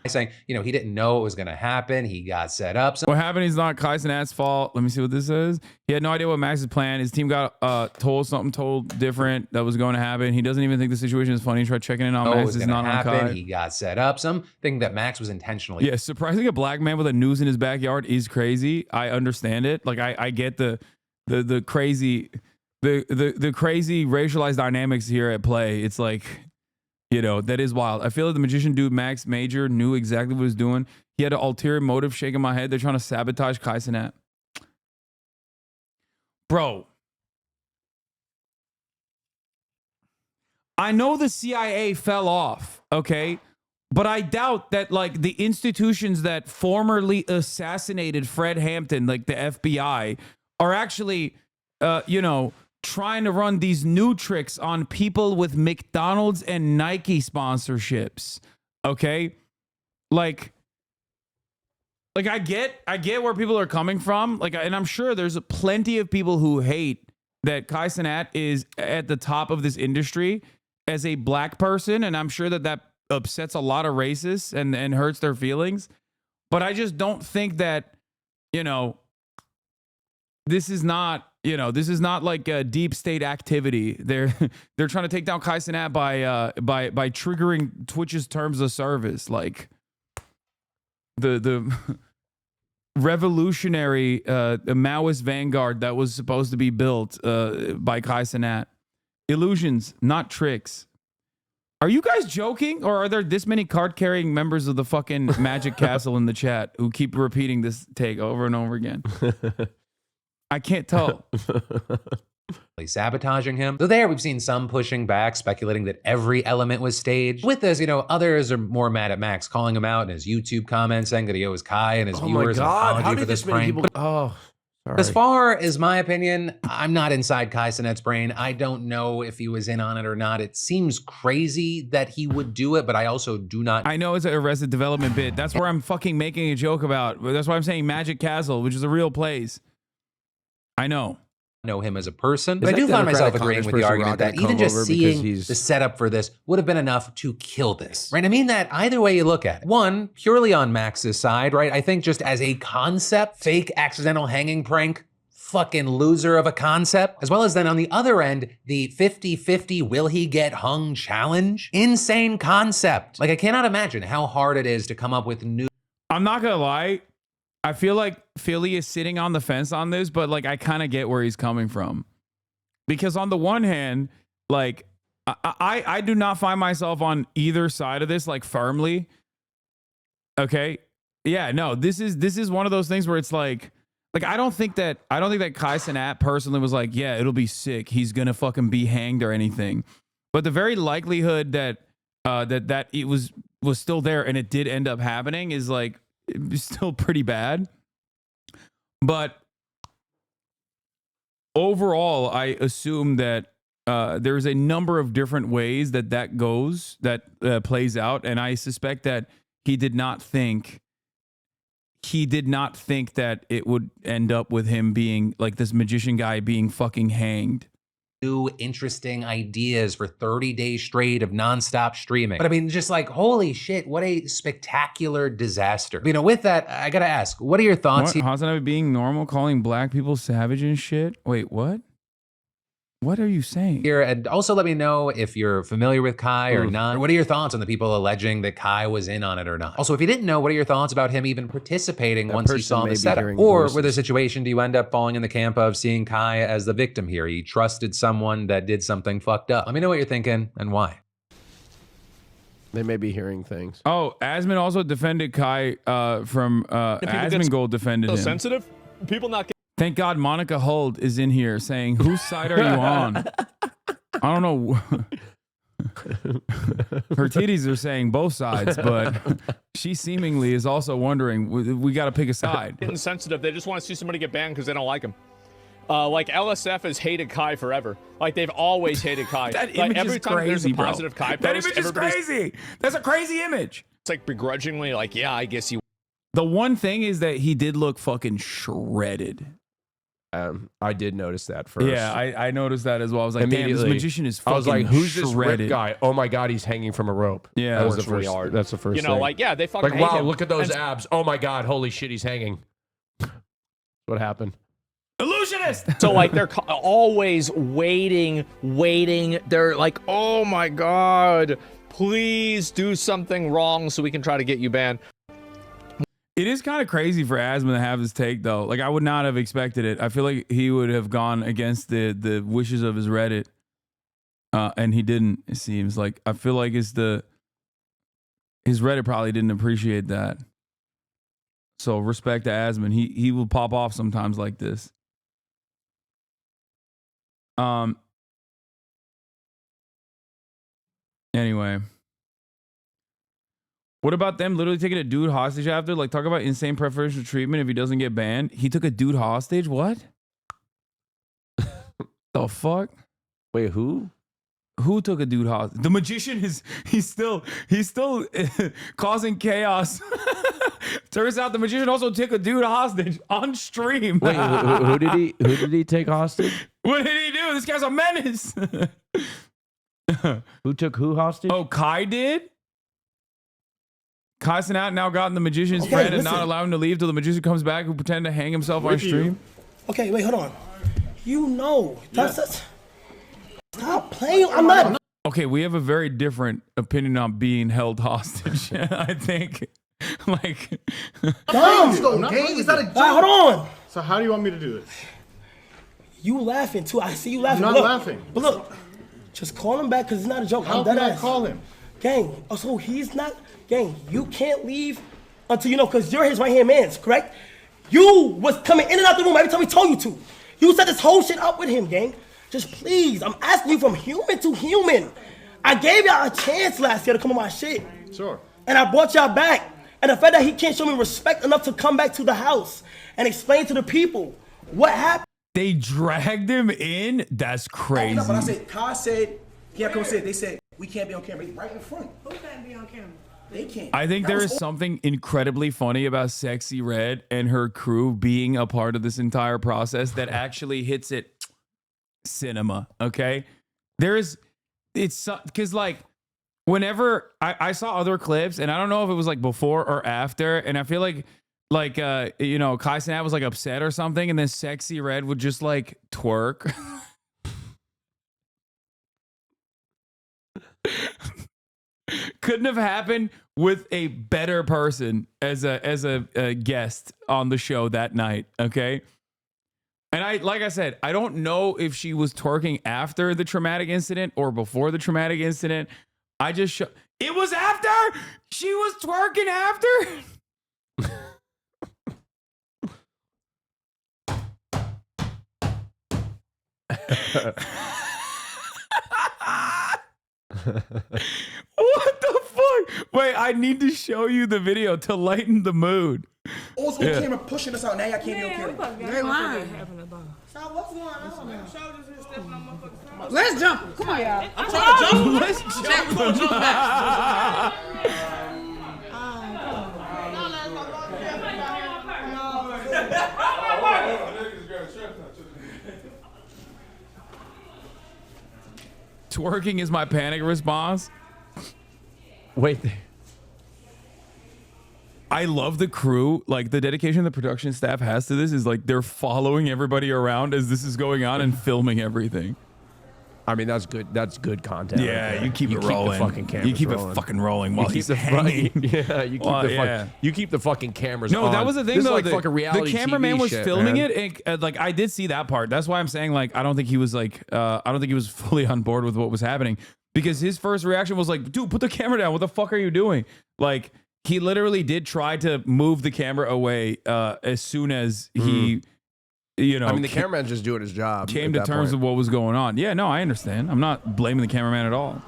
Saying, you know, he didn't know it was going to happen. He got set up. What happened is not Kai Cenat's fault. Let me see what this says. He had no idea what Max's plan. His team got told different that was going to happen. He doesn't even think the situation is funny. He tried checking in on Max. It's not on Kai. He got set up. Some think that Max was intentionally. Yeah, surprising a black man with a noose in his backyard is crazy. I understand it. Like I get the crazy the crazy racialized dynamics here at play. It's like, you know, that is wild. I feel like the magician dude, Max Major, knew exactly what he was doing. He had an ulterior motive. Shaking my head. They're trying to sabotage Kai Cenat. Bro. I know the CIA fell off, okay? But I doubt that, like, the institutions that formerly assassinated Fred Hampton, like the FBI, are actually, you know, trying to run these new tricks on people with McDonald's and Nike sponsorships. Okay? Like I get where people are coming from. Like, and I'm sure there's plenty of people who hate that Kai Cenat is at the top of this industry as a black person, and I'm sure that upsets a lot of racists and hurts their feelings. But I just don't think that, you know, this is not like a deep state activity. They're trying to take down Kai Cenat by triggering Twitch's terms of service, like the revolutionary Maoist vanguard that was supposed to be built by Kai Cenat. Illusions, not tricks. Are you guys joking, or are there this many card-carrying members of the fucking Magic Castle in the chat who keep repeating this take over and over again? I can't tell. Sabotaging him. Though there, we've seen some pushing back, speculating that every element was staged. With this, you know, others are more mad at Max, calling him out in his YouTube comments, saying that he owes Kai and his viewers an apology for this prank. Sorry. As far as my opinion, I'm not inside Kai Cenat's brain. I don't know if he was in on it or not. It seems crazy that he would do it, but I also do not. I know it's an Arrested Development bit. That's where I'm fucking making a joke about. That's why I'm saying Magic Castle, which is a real place. I know him as a person, but I do find myself agreeing with the argument that even just seeing the setup for this would have been enough to kill this, right? I mean that either way you look at it. One, purely on Max's side, right? I think just as a concept, fake accidental hanging prank, fucking loser of a concept, as well as then on the other end, the 50-50 will he get hung challenge, insane concept. Like I cannot imagine how hard it is to come up with new. I'm not gonna lie. I feel like Philly is sitting on the fence on this, but like I kind of get where he's coming from. Because on the one hand, like I do not find myself on either side of this like firmly. Okay? Yeah, no, this is one of those things where it's like I don't think that Kai Cenat personally was like, yeah, it'll be sick. He's going to fucking be hanged or anything. But the very likelihood that that it was still there and it did end up happening is like it's still pretty bad. But overall, I assume that there's a number of different ways that plays out. And I suspect that he did not think that it would end up with him being like this magician guy being fucking hanged. New interesting ideas for 30 days straight of nonstop streaming. But I mean, just like, holy shit, what a spectacular disaster. You know, with that, I gotta ask, what are your thoughts? HasanAbi being normal, calling black people savage and shit? Wait, what? What are you saying? Here, and also let me know if you're familiar with Kai or not. What are your thoughts on the people alleging that Kai was in on it or not? Also, if you didn't know, what are your thoughts about him even participating once he saw the setup? Or with a situation, do you end up falling in the camp of seeing Kai as the victim here? He trusted someone that did something fucked up. Let me know what you're thinking and why. They may be hearing things. Oh, Asman also defended Kai from Asman Gold defended him. Sensitive? People not. Thank God Monica Huld is in here saying, whose side are you on? I don't know. Her titties are saying both sides, but she seemingly is also wondering, we got to pick a side. Getting sensitive. They just want to see somebody get banned because they don't like him. Like LSF has hated Kai forever. Like they've always hated Kai. That like image every is time there's crazy, a positive bro. Kai post, That image is crazy. That's a crazy image. It's like begrudgingly, like, yeah, I guess you. The one thing is that he did look fucking shredded. I did notice that first. Yeah, I noticed that as well. I was like, damn, this magician is fucking I was like, who's this shredded. ripped guy? Oh my god, he's hanging from a rope. Yeah, that was the works really first. hard. That's the first. You know, thing. like, yeah, they fucking like, hate wow, him. look at those And- abs. Oh my god, holy shit, he's hanging. What happened? Illusionist. So like they're always waiting. They're like, oh my god, please do something wrong so we can try to get you banned. It is kind of crazy for Asman to have his take, though. Like, I would not have expected it. I feel like he would have gone against the wishes of his Reddit, and he didn't. It seems like I feel like his Reddit probably didn't appreciate that. So respect to Asman. He will pop off sometimes like this. Anyway. What about them literally taking a dude hostage after? Like, talk about insane preferential treatment if he doesn't get banned. He took a dude hostage? What? The fuck? Wait, who? Who took a dude hostage? The magician he's still causing chaos. Turns out the magician also took a dude hostage on stream. Wait, who did he take hostage? What did he do? This guy's a menace. Who took who hostage? Oh, Kai did? Kai Sanat now gotten the magician's friend and not allowed him to leave till the magician comes back who pretended to hang himself on stream. Okay, wait, hold on. You know, that's stop playing. I'm not. Okay, we have a very different opinion on being held hostage. I think, like, Dumb. Is that a joke? Hold on. So how do you want me to do this? You laughing too. I see you laughing. I'm not Look, laughing. But look, just call him back because it's not a joke. How I'm dead can I ass. call him? Gang, oh, so he's not. Gang, you can't leave until you know, because you're his right hand man, correct? You was coming in and out the room every time he told you to. You set this whole shit up with him, gang. Just please, I'm asking you from human to human. I gave y'all a chance last year to come on my shit. Sure. And I brought y'all back. And the fact that he can't show me respect enough to come back to the house and explain to the people what happened. They dragged him in? That's crazy. But I said, Kai said, yeah, come said, they said, we can't be on camera. Right in front. Who can't be on camera? They can't. I think there is something incredibly funny about Sexy Red and her crew being a part of this entire process that actually hits it cinema, okay? It's because like whenever I saw other clips, and I don't know if it was like before or after, and I feel like you know, Kai Cenat was like upset or something, and then Sexy Red would just like twerk. Couldn't have happened with a better person as a guest on the show that night, okay? And like I said, I don't know if she was twerking after the traumatic incident or before the traumatic incident. It was after? She was twerking after? What the fuck? Wait, I need to show you the video to lighten the mood. Also, Yeah. camera pushing us out. Now y'all can't be on camera. They lying. So what's going on? Let's jump. Come on, y'all. I'm trying to jump. Let's jump. We're gonna jump back. Twerking is my panic response. Wait. I love the crew. Like the dedication the production staff has to this is like they're following everybody around as this is going on and filming everything. I mean, that's good. That's good content. Yeah, right there. you keep it rolling. The fucking cameras You keep rolling. it fucking rolling while You keep he's the hanging. Yeah, you keep You keep the fucking cameras. No, on. that was the thing This is though. like fucking reality the cameraman TV was shit, filming man. it, and like I did see that part. That's why I'm saying like I don't think he was like I don't think he was fully on board with what was happening because his first reaction was like, "Dude, put the camera down. What the fuck are you doing?" Like he literally did try to move the camera away as soon as he. You know, I mean, the cameraman's just doing his job. Came to terms with what was going on. Yeah, no, I understand. I'm not blaming the cameraman at all.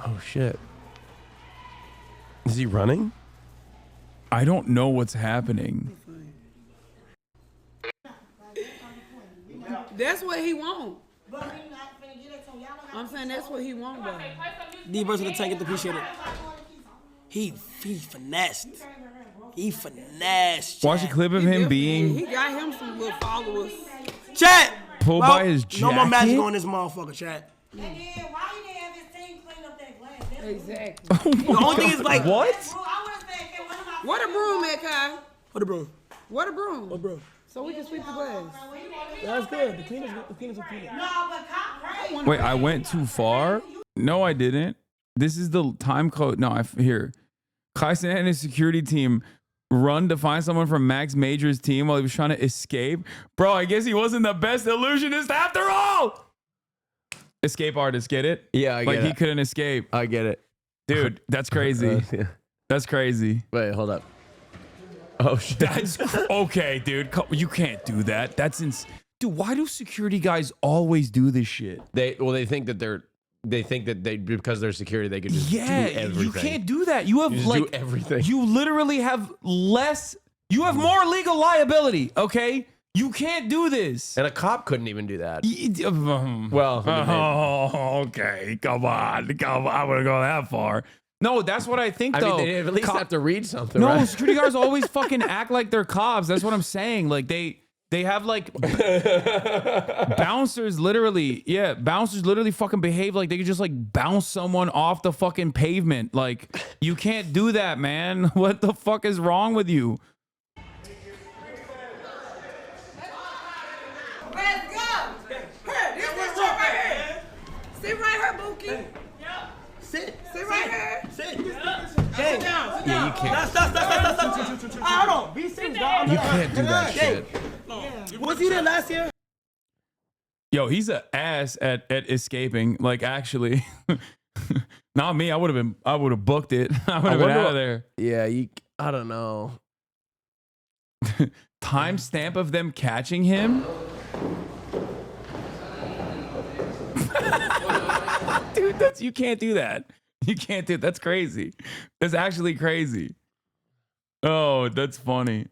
Oh shit. Is he running? I don't know what's happening. That's what he want. I'm saying that's what he want, though. D versus the tank, appreciate it. He finessed. He finessed. Watch a clip of him being He got him some little followers. Chat! pulled by his jacket. No more magic on this motherfucker, chat. Exactly. The only thing is like what? What a broom, man, Kai. What a broom. What a broom. What broom? So we can sweep the glass. That's good. The cleaners will clean it. Wait, I went too far? No, I didn't. This is the time code. No, here. Hasan and his security team run to find someone from Max Major's team while he was trying to escape. Bro, I guess he wasn't the best illusionist after all. Escape artist, get it? Yeah, I get like it. he couldn't escape. I get it. Dude, that's crazy. Yeah. That's crazy. Wait, hold up. Oh shit. That's okay, dude. You can't do that. That's dude, why do security guys always do this shit? They think that because they're security they could just do everything. You can't do that. You have You just like do everything. You literally have you have more legal liability, okay? You can't do this. And a cop couldn't even do that. Well, okay. Come on. I wouldn't go that far. No, that's what I think, I though. mean, they at least have to read something, No, right? security guards always fucking act like they're cops. That's what I'm saying. Like, they have, like, bouncers literally fucking behave like they could just, like, bounce someone off the fucking pavement. Like, you can't do that, man. What the fuck is wrong with you? Let's go. This is right here. Sit right here, Bookie. Sit right here. Sit. Hey. Yeah, you can't. Stop. Hold on. Be serious, dog. You can't do that shit. Was he there last year? Yo, he's an ass at escaping. Like, actually, not me. I would have booked it. I would have been out of there. Yeah, I don't know. Timestamp of them catching him. Dude, you can't do that. You can't do it. That's crazy. That's actually crazy. Oh, that's funny.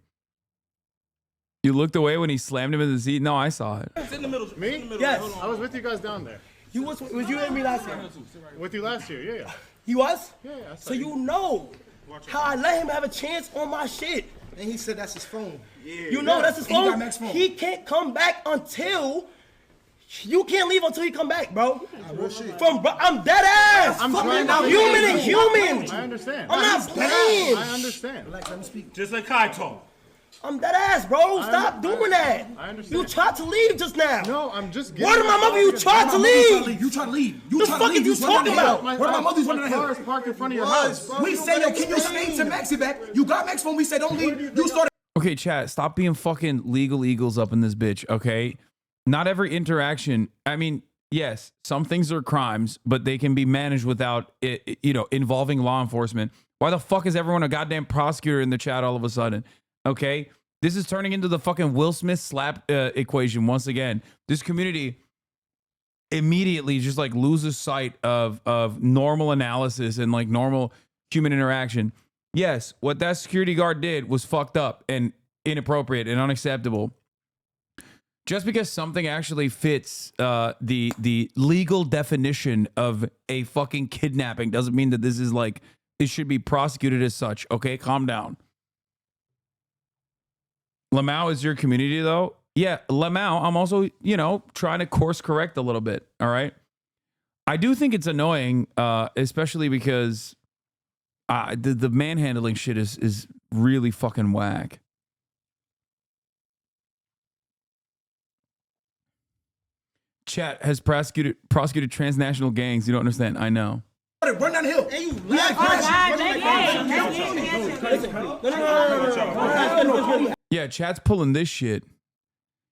You looked away when he slammed him in the seat? No, I saw it. Sit in the middle. Me? Yes. I was with you guys down there. Was you and me last year? With you last year, yeah. He was? Yeah. So you know how I let him have a chance on my shit. And he said that's his phone. Yeah. You know that's his He got phone. Mac's phone. He can't come back until you can't leave until he come back, bro. I'm dead ass. I'm trying to human and human. I understand. I'm not playing. I understand. Relax, let me speak. Just like Kai told. I'm dead ass, bro. Stop doing that. I understand. You tried to leave just now. No, I'm just getting. Word of my mother, you tried to leave. You tried to leave. The fuck are you talking about? Word of my mother's running My car ahead. is parked in front of your house. We said, yo, can you stay to Maxi back? You got Max phone. We said, don't leave. You started. Okay, chat, stop being fucking legal eagles up in this bitch, okay? Not every interaction, I mean, yes, some things are crimes, but they can be managed without it, involving law enforcement. Why the fuck is everyone a goddamn prosecutor in the chat all of a sudden? Okay? This is turning into the fucking Will Smith slap equation once again. This community immediately just like loses sight of normal analysis and like normal human interaction. Yes, what that security guard did was fucked up and inappropriate and unacceptable. Just because something actually fits the legal definition of a fucking kidnapping doesn't mean that this is like, it should be prosecuted as such. Okay, calm down. Lamau is your community though? Yeah, Lamau, I'm also, trying to course correct a little bit. All right. I do think it's annoying, especially because the manhandling shit is really fucking whack. Chat has prosecuted transnational gangs. You don't understand. I know. Run down the hill. Hey, you Yeah, chat's pulling this shit.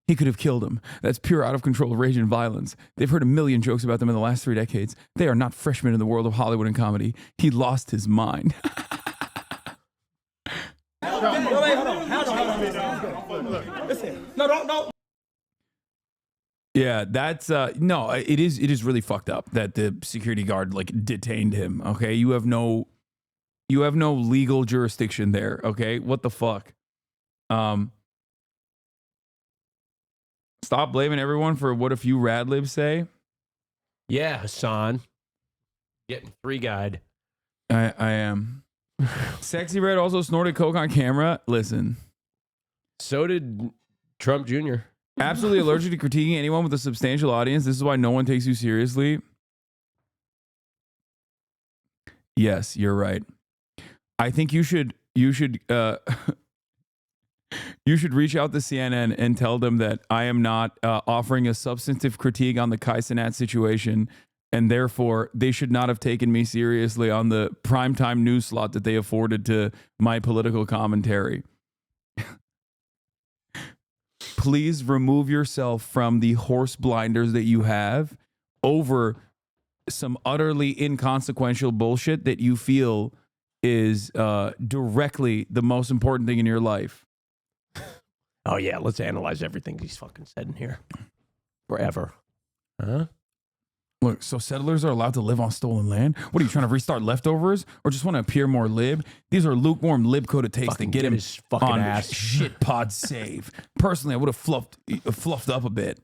He could have killed him. That's pure out of control rage and violence. They've heard a million jokes about them in the last 3 decades. They are not freshmen in the world of Hollywood and comedy. He lost his mind. Hold on. Listen. No, don't. Yeah, that's no, it is really fucked up that the security guard like detained him. Okay, you have no legal jurisdiction there. Okay, what the fuck? Stop blaming everyone for what a few rad libs say. Yeah, Hasan. Getting 3-guyed. I am. Sexy Red also snorted coke on camera. Listen. So did Trump Jr. Absolutely allergic to critiquing anyone with a substantial audience. This is why no one takes you seriously. Yes, you're right. I think you should you should reach out to CNN and tell them that I am not offering a substantive critique on the Kai Cenat situation, and therefore they should not have taken me seriously on the primetime news slot that they afforded to my political commentary. Please remove yourself from the horse blinders that you have over some utterly inconsequential bullshit that you feel is directly the most important thing in your life. Oh, yeah, let's analyze everything he's fucking said in here. Forever. Huh? Look, so settlers are allowed to live on stolen land? What are you trying to restart leftovers, or just want to appear more lib? These are lukewarm lib-coated takes to get him his fucking on ass. shit pod save. Personally, I would have fluffed up a bit.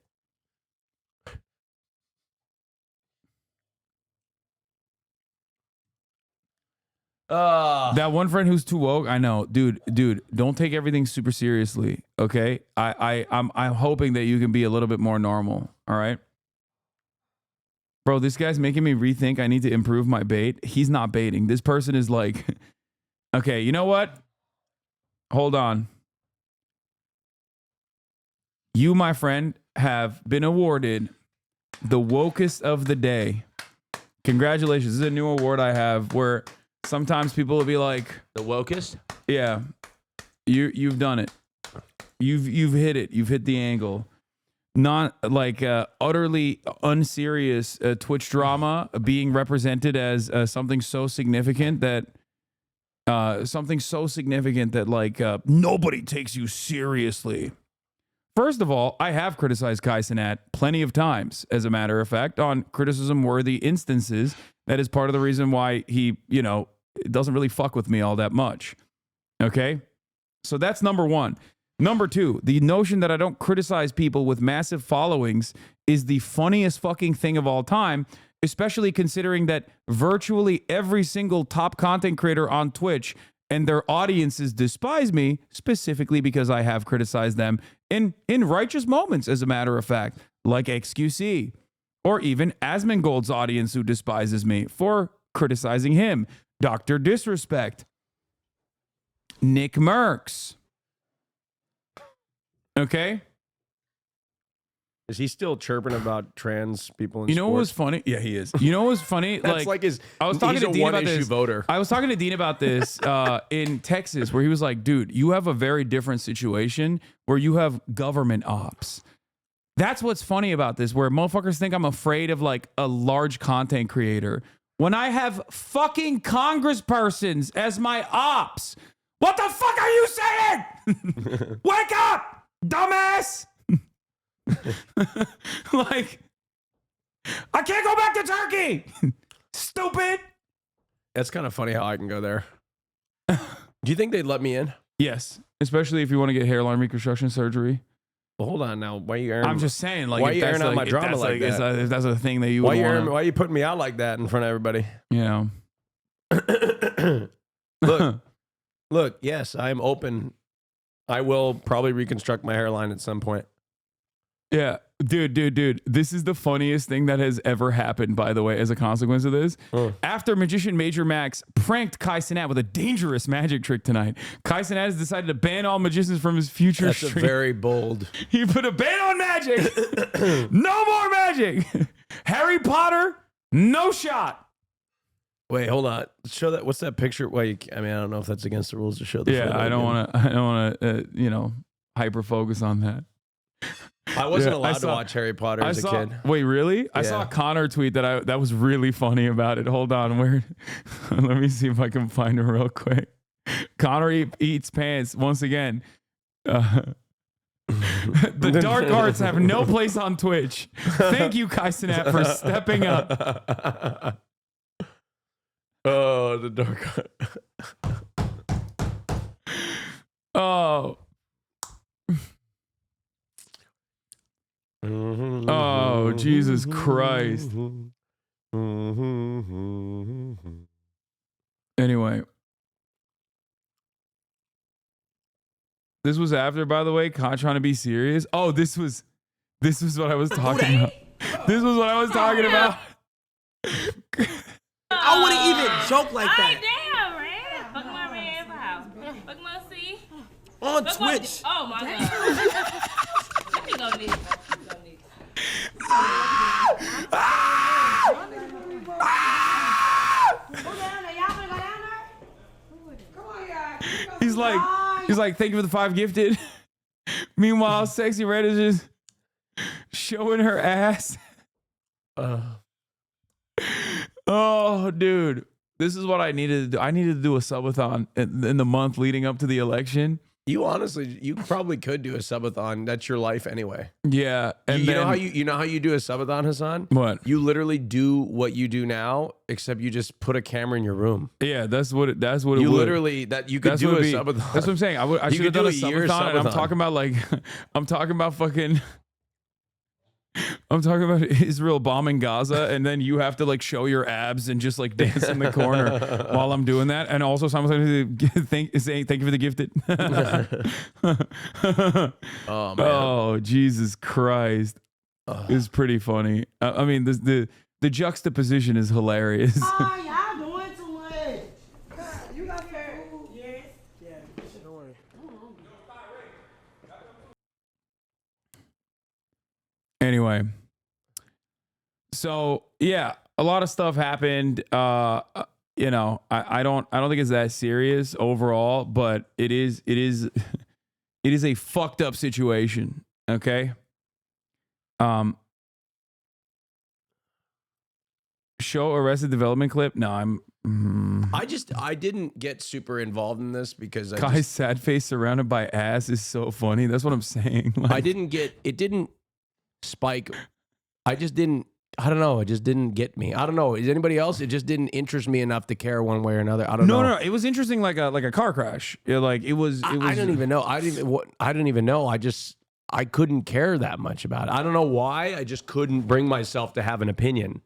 That one friend who's too woke, I know, dude, don't take everything super seriously, okay? I'm hoping that you can be a little bit more normal, all right? Bro, this guy's making me rethink I need to improve my bait. He's not baiting. This person is like, okay, you know what? Hold on. You, my friend, have been awarded the wokest of the day. Congratulations. This is a new award I have where sometimes people will be like, the wokest? Yeah. You've done it. You've hit it. You've hit the angle. Not like utterly unserious Twitch drama being represented as something so significant that like nobody takes you seriously. First of all, I have criticized Kai Cenat plenty of times, as a matter of fact, on criticism-worthy instances. That is part of the reason why he, doesn't really fuck with me all that much. Okay? So that's number one. Number two, the notion that I don't criticize people with massive followings is the funniest fucking thing of all time, especially considering that virtually every single top content creator on Twitch and their audiences despise me specifically because I have criticized them in righteous moments, as a matter of fact, like XQC, or even Asmongold's audience who despises me for criticizing him, Dr. Disrespect, Nick Merckx. Okay. Is he still chirping about trans people in You know sports? what was funny? Yeah, he is. You know what was funny? That's like his. I was talking he's to a Dean about one-issue this. voter. I was talking to Dean about this in Texas, where he was like, "Dude, you have a very different situation where you have government ops." That's what's funny about this, where motherfuckers think I'm afraid of like a large content creator when I have fucking congresspersons as my ops. What the fuck are you saying? Wake up, dumbass! Like, I can't go back to Turkey. Stupid. That's kind of funny how I can go there. Do you think they'd let me in? Yes, especially if you want to get hairline reconstruction surgery. Well, hold on now. Why are you airing? I'm just saying, like, why are if you that's airing out like- my if drama that's like like- that? if that's a thing that you why would you airing, wanna- why are you putting me out like that in front of everybody? Yeah. Look. Yes, I am open. I will probably reconstruct my hairline at some point. Yeah, dude. This is the funniest thing that has ever happened, by the way, as a consequence of this. After magician Major Max pranked Kai Cenat with a dangerous magic trick tonight, Kai Cenat has decided to ban all magicians from his future That's stream. a very bold. He put a ban on magic. No more magic. Harry Potter, no shot. Wait, hold on. Show that. What's that picture? Wait, I mean, I don't know if that's against the rules to show the Yeah, photo I don't again. want to, hyper focus on that. I wasn't Yeah, allowed to watch Harry Potter as a kid. Wait, really? I saw a Connor tweet that was really funny about it. Hold on, where? Let me see if I can find it real quick. Connor eats pants once again. The dark arts have no place on Twitch. Thank you, Kaisenat, for stepping up. Oh, the dark art. Oh. Oh, Jesus Christ. Anyway. This was after, by the way, Con trying to be serious. Oh, this was what I was talking about. This was what I was talking about. I wouldn't even joke like that. Damn, man. Fuck my red pal. Fuck my C. On Twitch. Oh, my God. Let me go this. He's like, thank you for the 5 gifted. Meanwhile, Sexy Red is just showing her ass. Oh, dude. This is what I needed to do. I needed to do a subathon in the month leading up to the election. You probably could do a subathon. That's your life anyway. Yeah. And you know how you do a subathon, Hasan? What? You literally do what you do now, except you just put a camera in your room. Yeah, that's what it You would. literally you could do a subathon. That's what I'm saying. I should have done a subathon. And I'm talking about I'm talking about Israel bombing Gaza, and then you have to like show your abs and just like dance in the corner while I'm doing that, and also simultaneously saying thank you for the gifted. Oh man! Oh Jesus Christ! It's pretty funny. I mean, the juxtaposition is hilarious. Oh, y'all doing too much. You got food? Yes. Yeah. Don't worry. Anyway, so yeah, a lot of stuff happened. You know, I don't think it's that serious overall, but it is a fucked up situation. Okay. Show Arrested Development clip. No, I didn't get super involved in this because Kai's sad face surrounded by ass is so funny. That's what I'm saying. Like, it didn't spike. I don't know. It just didn't get me. I don't know. Is anybody else? It just didn't interest me enough to care one way or another. I don't know. No. It was interesting, like a car crash. Like it was. I don't even know. I didn't even know. I couldn't care that much about it. I don't know why. I just couldn't bring myself to have an opinion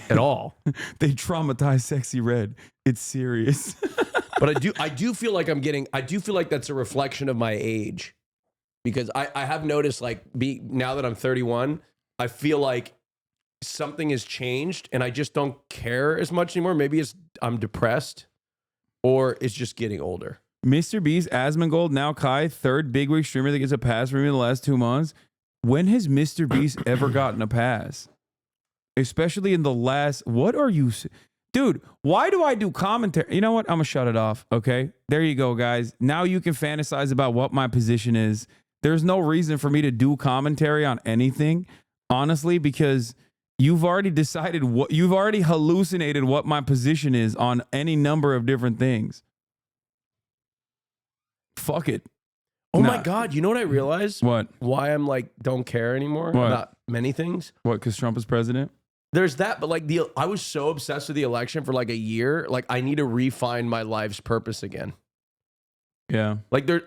at all. They traumatized Sexy Red. It's serious. But I do feel like that's a reflection of my age. Because I have noticed, like, now that I'm 31, I feel like something has changed and I just don't care as much anymore. Maybe I'm depressed or it's just getting older. Mr. Beast, Asmongold, now Kai, third bigwig streamer that gets a pass from me in the last 2 months. When has Mr. Beast ever gotten a pass? Especially in the last, what are you, dude, why do I do commentary? You know what? I'm gonna shut it off. Okay. There you go, guys. Now you can fantasize about what my position is. There's no reason for me to do commentary on anything, honestly, because you've already decided you've already hallucinated what my position is on any number of different things. Fuck it. Oh my God. You know what I realized? What? Why I'm like, don't care anymore What? about many things. What? Because Trump is president? There's that, but like I was so obsessed with the election for like a year. Like I need to refine my life's purpose again. Yeah. Like there's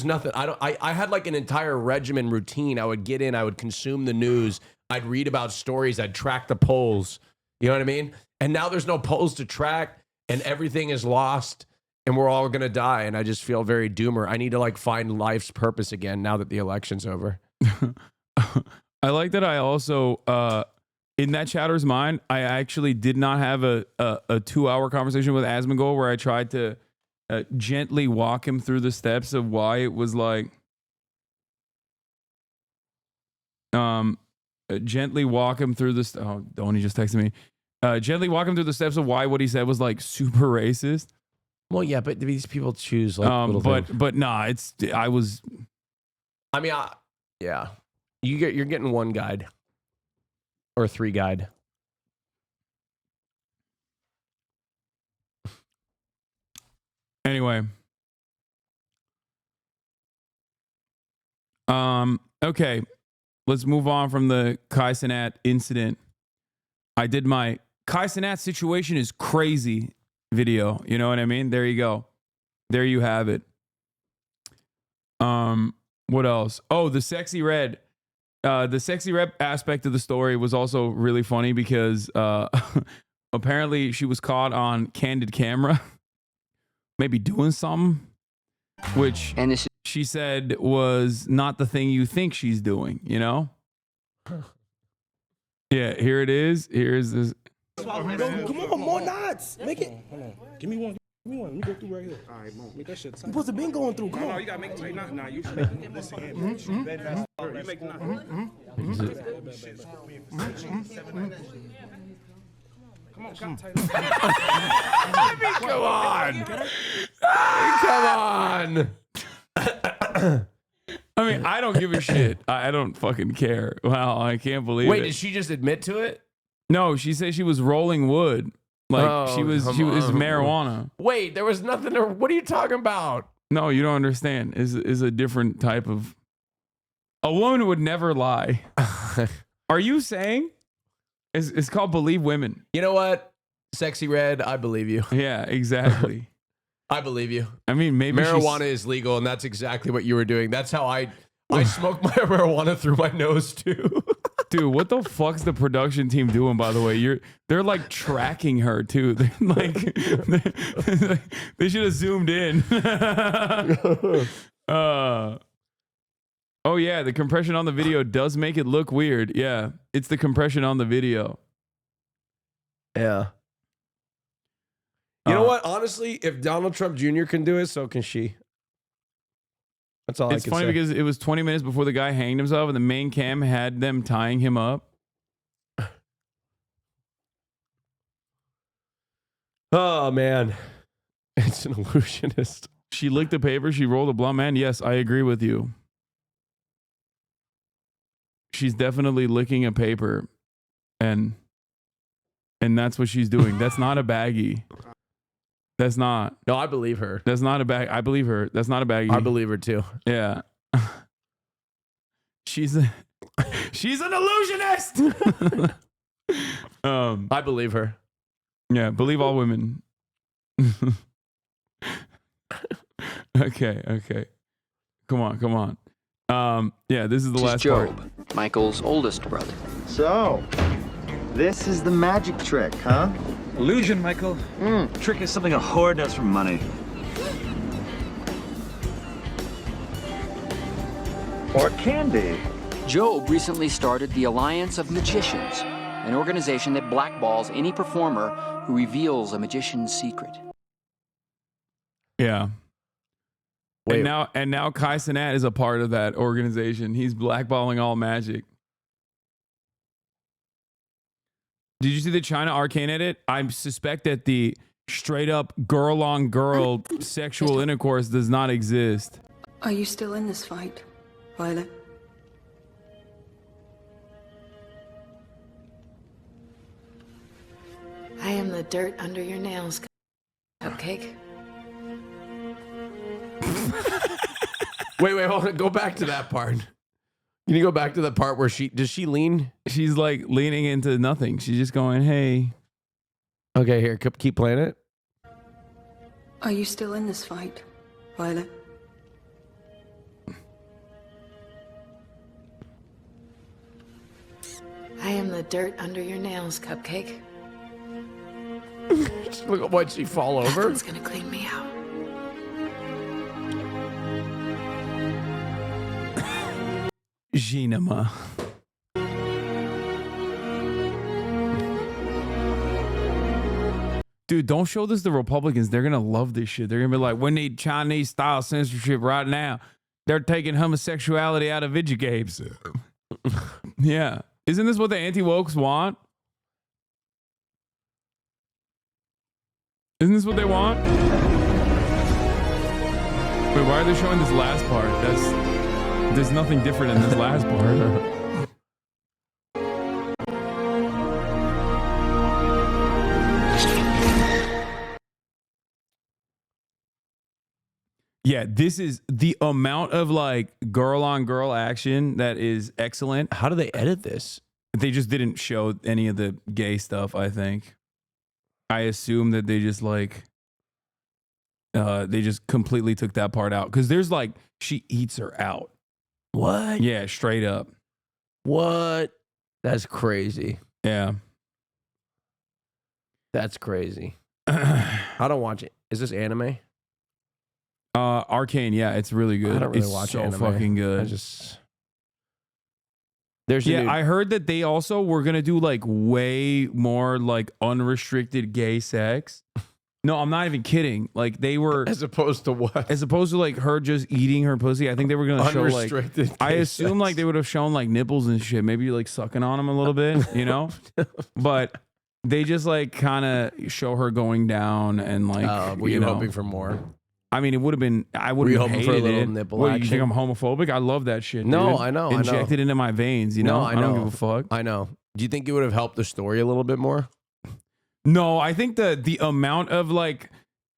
nothing. I had like an entire regimen routine. I would get in, I would consume the news. I'd read about stories. I'd track the polls. You know what I mean? And now there's no polls to track and everything is lost and we're all going to die. And I just feel very doomer. I need to like find life's purpose again now that the election's over. I like that. I also, in that chatter's mind, I actually did not have a 2-hour conversation with Asmongold where I tried to gently walk him through the steps of why it was like, gently walk him through the Donnie just texted me. Gently walk him through the steps of why what he said was like super racist. Well, yeah, but these people choose like little things. But nah, yeah. You're getting one guide or 3 guide. Anyway, Okay, let's move on from the Kai Cenat incident. I did my Kai Cenat situation is crazy video. You know what I mean? There you go. There you have it. What else? Oh, the sexy red. The sexy red aspect of the story was also really funny because apparently she was caught on candid camera, maybe doing something, which she said was not the thing you think she's doing, you know? Yeah, here it is. Here's this. Come on, more knots. Make it. Give me one. Give me one. Let me go through right here. All right, boom. Make that shit tight. You supposed to been going through. Come on. No, you gotta make it tight. Nah, you should make it. Listen, you make it. Come on, tight. Come on. Come on. I mean, I don't give a shit. I don't fucking care. Wow, I can't believe it. Wait, did she just admit to it? No, she said she was rolling wood. Like she was marijuana. Wait, there was nothing. What are you talking about? No, you don't understand. Is a different type of. A woman would never lie. Are you saying? It's called believe women. You know what? Sexy red, I believe you. Yeah, exactly. I believe you. I mean, maybe marijuana is legal, and that's exactly what you were doing. That's how I smoke my marijuana through my nose too. Dude, what the fuck's the production team doing, by the way? They're like tracking her too. They're like they should have zoomed in. Oh yeah, the compression on the video does make it look weird. Yeah, it's the compression on the video. Yeah. You know what? Honestly, if Donald Trump Jr. can do it, so can she. That's all I can say. It's funny because it was 20 minutes before the guy hanged himself, and the main cam had them tying him up. Oh, man. It's an illusionist. She licked the paper. She rolled a blunt, man. Yes, I agree with you. She's definitely licking a paper, and that's what she's doing. That's not a baggie. That's not. No, I believe her. That's not a bag. I believe her. That's not a baggie. I believe her too. Yeah. She's an illusionist. I believe her. Yeah, believe all women. Okay. Come on. Yeah, this is the last Job, part. Michael's oldest brother. So, this is the magic trick, huh? Illusion, Michael. Trick is something a whore does for money. Or can be. Job recently started the Alliance of Magicians, an organization that blackballs any performer who reveals a magician's secret. Yeah. And now Kai Cenat is a part of that organization. He's blackballing all magic. Did you see the China Arcane edit? I suspect that the straight up girl on girl sexual intercourse does not exist. Are you still in this fight, Violet? I am the dirt under your nails, Cupcake. Wait, hold on. Go back to that part. Can you go back to the part where does she lean? She's like leaning into nothing. She's just going, hey. Okay, here, keep playing it. Are you still in this fight, Violet? I am the dirt under your nails, Cupcake. Look at what she fall over. Nothing's gonna clean me out. Ginema. Dude, don't show this to Republicans. They're going to love this shit. They're going to be like, we need Chinese-style censorship right now. They're taking homosexuality out of video games. Yeah. Isn't this what the anti-wokes want? Isn't this what they want? Wait, why are they showing this last part? There's nothing different in this last part. Yeah, this is the amount of like girl on girl action that is excellent. How do they edit this? They just didn't show any of the gay stuff, I think. I assume that they just like they just completely took that part out cuz there's like she eats her out. What? Yeah, straight up. What? That's crazy. Yeah. That's crazy. I don't watch it. Is this anime? Arcane, yeah, it's really good. I don't really it's watch so anime. fucking good. I just There's a yeah, new- I heard that they also were gonna do like way more like unrestricted gay sex. No, I'm not even kidding. Like they were as opposed to what? As opposed to like her just eating her pussy. I think they were gonna show like Unrestricted I gay assume sex. like they would have shown like nipples and shit, maybe like sucking on them a little bit, you know? But they just like kind of show her going down and like were you know, hoping for more? I mean, it would have been. I would Were you have hoping for a hated little it. nipple What, you action? think I'm homophobic? I love that shit. No, dude. I know. Inject it into my veins. You know, No, I don't know. give a fuck. I know. Do you think it would have helped the story a little bit more? No, I think the amount of like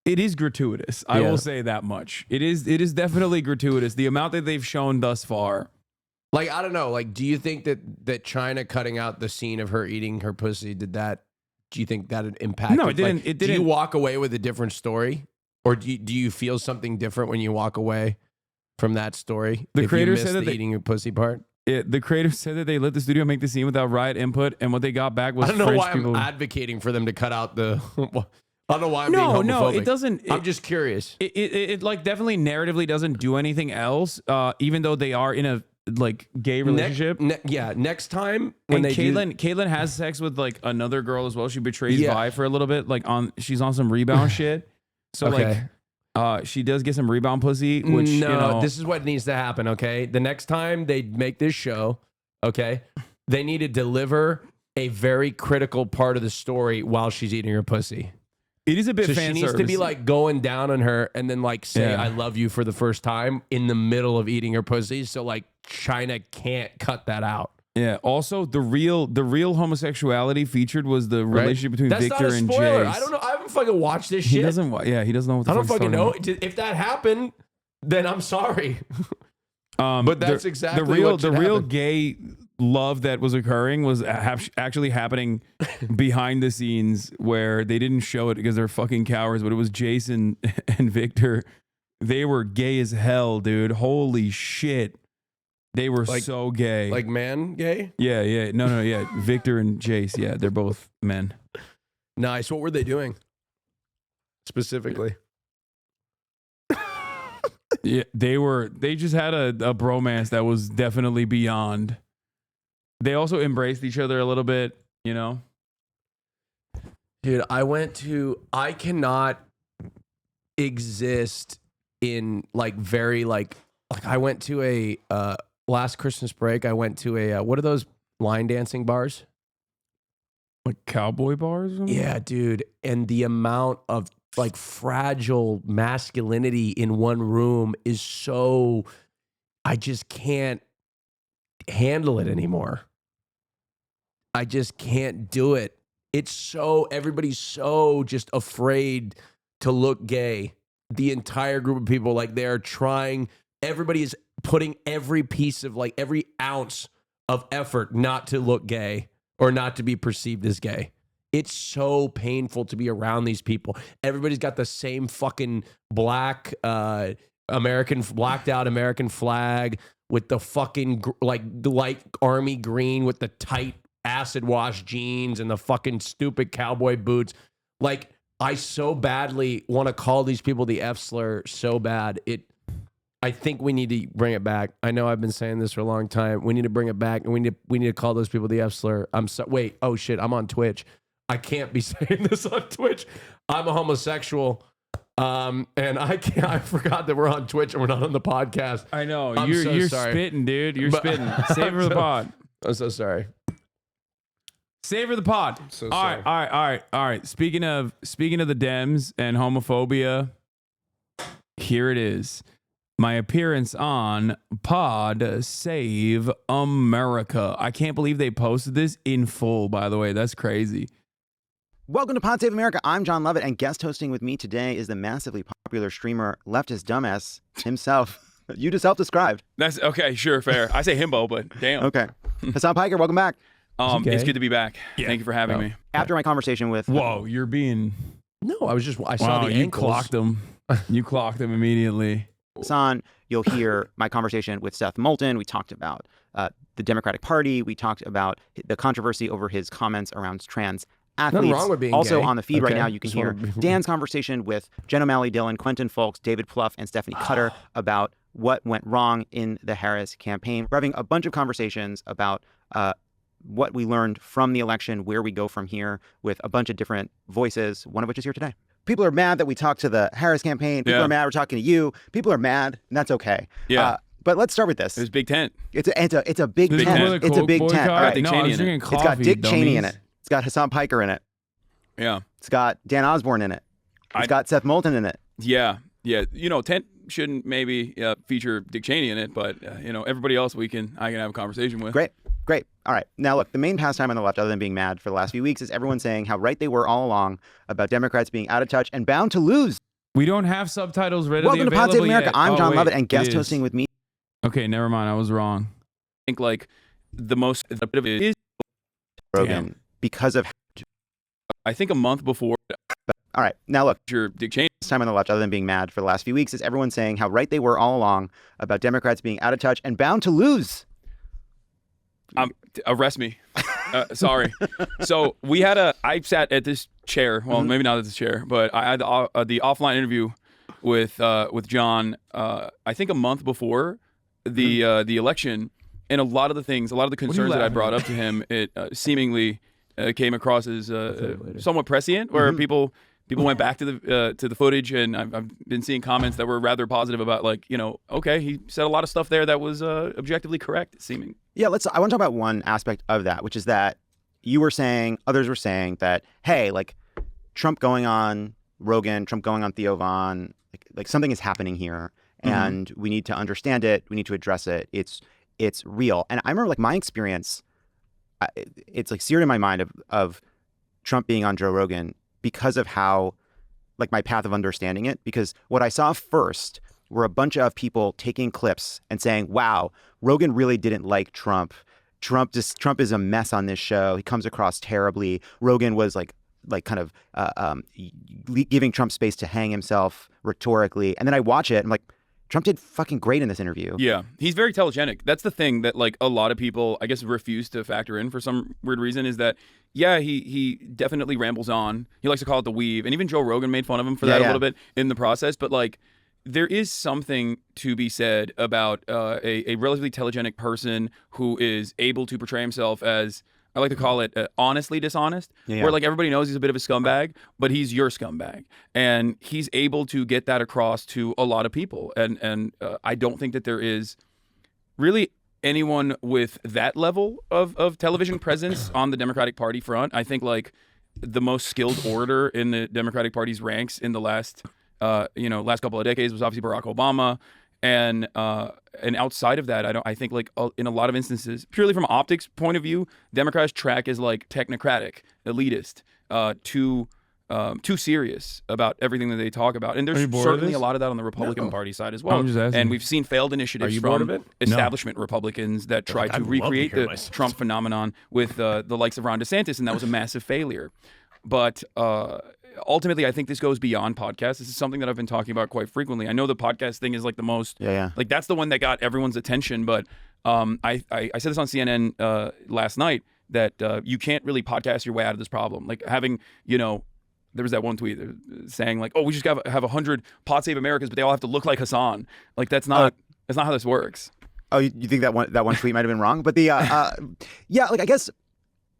it is gratuitous. I Yeah. will say that much. It is definitely gratuitous. The amount that they've shown thus far. Like I don't know. Like, do you think that China cutting out the scene of her eating her pussy did that? Do you think that impacted? No, it didn't. Like, It Do you didn't. walk away with a different story, or do you feel something different when you walk away from that story? The if creator you said missed that the they- eating your pussy part. The creator said that they let the studio make the scene without riot input, and what they got back was I don't know French why people. I'm advocating for them to cut out the. I don't know why I'm No, being no, homophobic. it doesn't- I'm it- just curious. It like definitely narratively doesn't do anything else. Even though they are in a like gay relationship. Next time when And they do, Caitlyn has sex with like another girl as well. She betrays Yeah. Vi for a little bit. Like she's on some rebound shit. So Okay. like, she does get some rebound pussy. Which no, you know, this is what needs to happen. Okay, the next time they make this show, okay, they need to deliver a very critical part of the story while she's eating her pussy. it is a bit So fan she needs to be service. like going down on her and then like say Yeah. I love you for the first time in the middle of eating her pussy. So like China can't cut that out. Yeah. Also, the real homosexuality featured was the Right? relationship between That's Victor not a and spoiler. Jace. I don't know. I haven't fucking watched this He shit. doesn't. Yeah, he doesn't know what the I don't fuck he's fucking talking know. about. If that happened, then I'm sorry. But that's exactly the real what should the real happen. gay love that was occurring was actually happening behind the scenes where they didn't show it because they're fucking cowards. But it was Jason and Victor. They were gay as hell, dude. Holy shit, they were Like- so gay. Like man gay? yeah, yeah, no, yeah. Victor and Jace, yeah, they're both men. Nice. What were they doing? Specifically. Yeah, they just had a bromance that was definitely beyond. They also embraced each other a little bit, you know? Dude, I cannot exist in like very like I went to a last Christmas break, I went to a what are those line dancing bars? Like cowboy bars? Or something? Yeah, dude. And the amount of like fragile masculinity in one room is so, I just can't handle it anymore. I just can't do it. It's so, everybody's so just afraid to look gay. The entire group of people, like they're trying, everybody is putting every piece of like every ounce of effort not to look gay or not to be perceived as gay. It's so painful to be around these people. Everybody's got the same fucking black blacked out American flag with the fucking like light army green with the tight acid wash jeans and the fucking stupid cowboy boots. Like I so badly want to call these people the F slur so bad. I think we need to bring it back. I know I've been saying this for a long time. We need to bring it back, and we need to call those people the F slur. Wait, oh shit, I'm on Twitch. I can't be saying this on Twitch. I'm a homosexual, and I can't. I forgot that we're on Twitch and we're not on the podcast. I know. I'm You're so sorry. spitting, dude. You're But- spitting. Savor the pod. I'm so sorry. Savor the pod. So all right. Speaking of the Dems and homophobia, here it is. My appearance on Pod Save America. I can't believe they posted this in full, by the way. That's crazy. Welcome to Pod Save America. I'm John Lovett, and guest hosting with me today is the massively popular streamer Leftist Dumbass himself. You just self-described. That's okay. Sure, fair. I say himbo, but damn. Okay. Hasan Piker, welcome back. It's good to be back. Yeah. Thank you for having me. After my conversation with... Whoa, you're being... No, I saw the you ankles. clocked him. You clocked him immediately. Hasan, you'll hear my conversation with Seth Moulton. We talked about the Democratic Party. We talked about the controversy over his comments around trans athletes. Nothing wrong with being also gay. on the feed right Okay. now, you can Just hear wanna be- Dan's conversation with Jen O'Malley Dillon, Quentin Fulks, David Plouffe, and Stephanie Cutter about what went wrong in the Harris campaign. We're having a bunch of conversations about what we learned from the election, where we go from here, with a bunch of different voices, one of which is here today. People are mad that we talked to the Harris campaign. People are mad we're talking to you. People are mad, and that's okay. Yeah. But let's start with this. It was Big Tent. It's a big Big tent. tent. It's a big tent. All right. Dick Cheney in it. It's got Dick Cheney in it. It's got Hasan Piker in it. Yeah. It's got Dan Osborne in it. It's got Seth Moulton in it. Yeah. Yeah. Tent shouldn't maybe feature Dick Cheney in it, but everybody else I can have a conversation with. Great. All right. Now, look, the main pastime on the left, other than being mad for the last few weeks, is everyone saying how right they were all along about Democrats being out of touch and bound to lose. We don't have subtitles readily Welcome to available Pod Save America. yet. I'm John wait, Lovett, and guest it is. hosting with me. Okay, never mind. I was wrong. I think the bit of it is Rogan because of. I think a month before. All right. Now, look. Dick Cheney. This time on the left, other than being mad for the last few weeks, is everyone saying how right they were all along about Democrats being out of touch and bound to lose. Arrest me. Sorry. So I sat at this chair. Well, maybe not at this chair, but I had the offline interview with John. I think a month before the election, and a lot of the concerns that I brought up to him, it seemingly came across as somewhat prescient, where people went back to the footage, and I've been seeing comments that were rather positive about okay, he said a lot of stuff there that was objectively correct seeming. Yeah, I want to talk about one aspect of that, which is that you were saying, others were saying that, hey, Trump going on Rogan, Trump going on Theo Von, like something is happening here, and we need to understand it. We need to address it. It's real. And I remember my experience. It's seared in my mind of Trump being on Joe Rogan because of how my path of understanding it. Because what I saw first were a bunch of people taking clips and saying, "Wow, Rogan really didn't like Trump. Trump is a mess on this show. He comes across terribly." Rogan was kind of giving Trump space to hang himself rhetorically. And then I watch it and I'm like, Trump did fucking great in this interview. Yeah, he's very telegenic. That's the thing that a lot of people, I guess, refuse to factor in for some weird reason, is that, yeah, he definitely rambles on. He likes to call it the weave. And even Joe Rogan made fun of him for that a little bit in the process. But there is something to be said about a relatively telegenic person who is able to portray himself as, I like to call it honestly dishonest, where everybody knows he's a bit of a scumbag, but he's your scumbag. And he's able to get that across to a lot of people. And I don't think that there is really anyone with that level of television presence on the Democratic Party front. I think the most skilled orator in the Democratic Party's ranks in the last couple of decades was obviously Barack Obama. And outside of that, I think in a lot of instances, purely from optics point of view, Democrats track as technocratic, elitist, too serious about everything that they talk about. And there's certainly a lot of that on the Republican Party side as well. I'm just asking. Mm-hmm. And we've seen failed initiatives from establishment Republicans that tried to recreate the Trump phenomenon with the likes of Ron DeSantis, and that was a massive failure. But ultimately, I think this goes beyond podcasts. This is something that I've been talking about quite frequently. I know the podcast thing is the most, that's the one that got everyone's attention. But I said this on CNN last night that you can't really podcast your way out of this problem. Having, there was that one tweet saying oh, we just have 100 Pod Save Americas, but they all have to look like Hasan. That's not how this works. Oh, you think that one tweet might have been wrong? But the I guess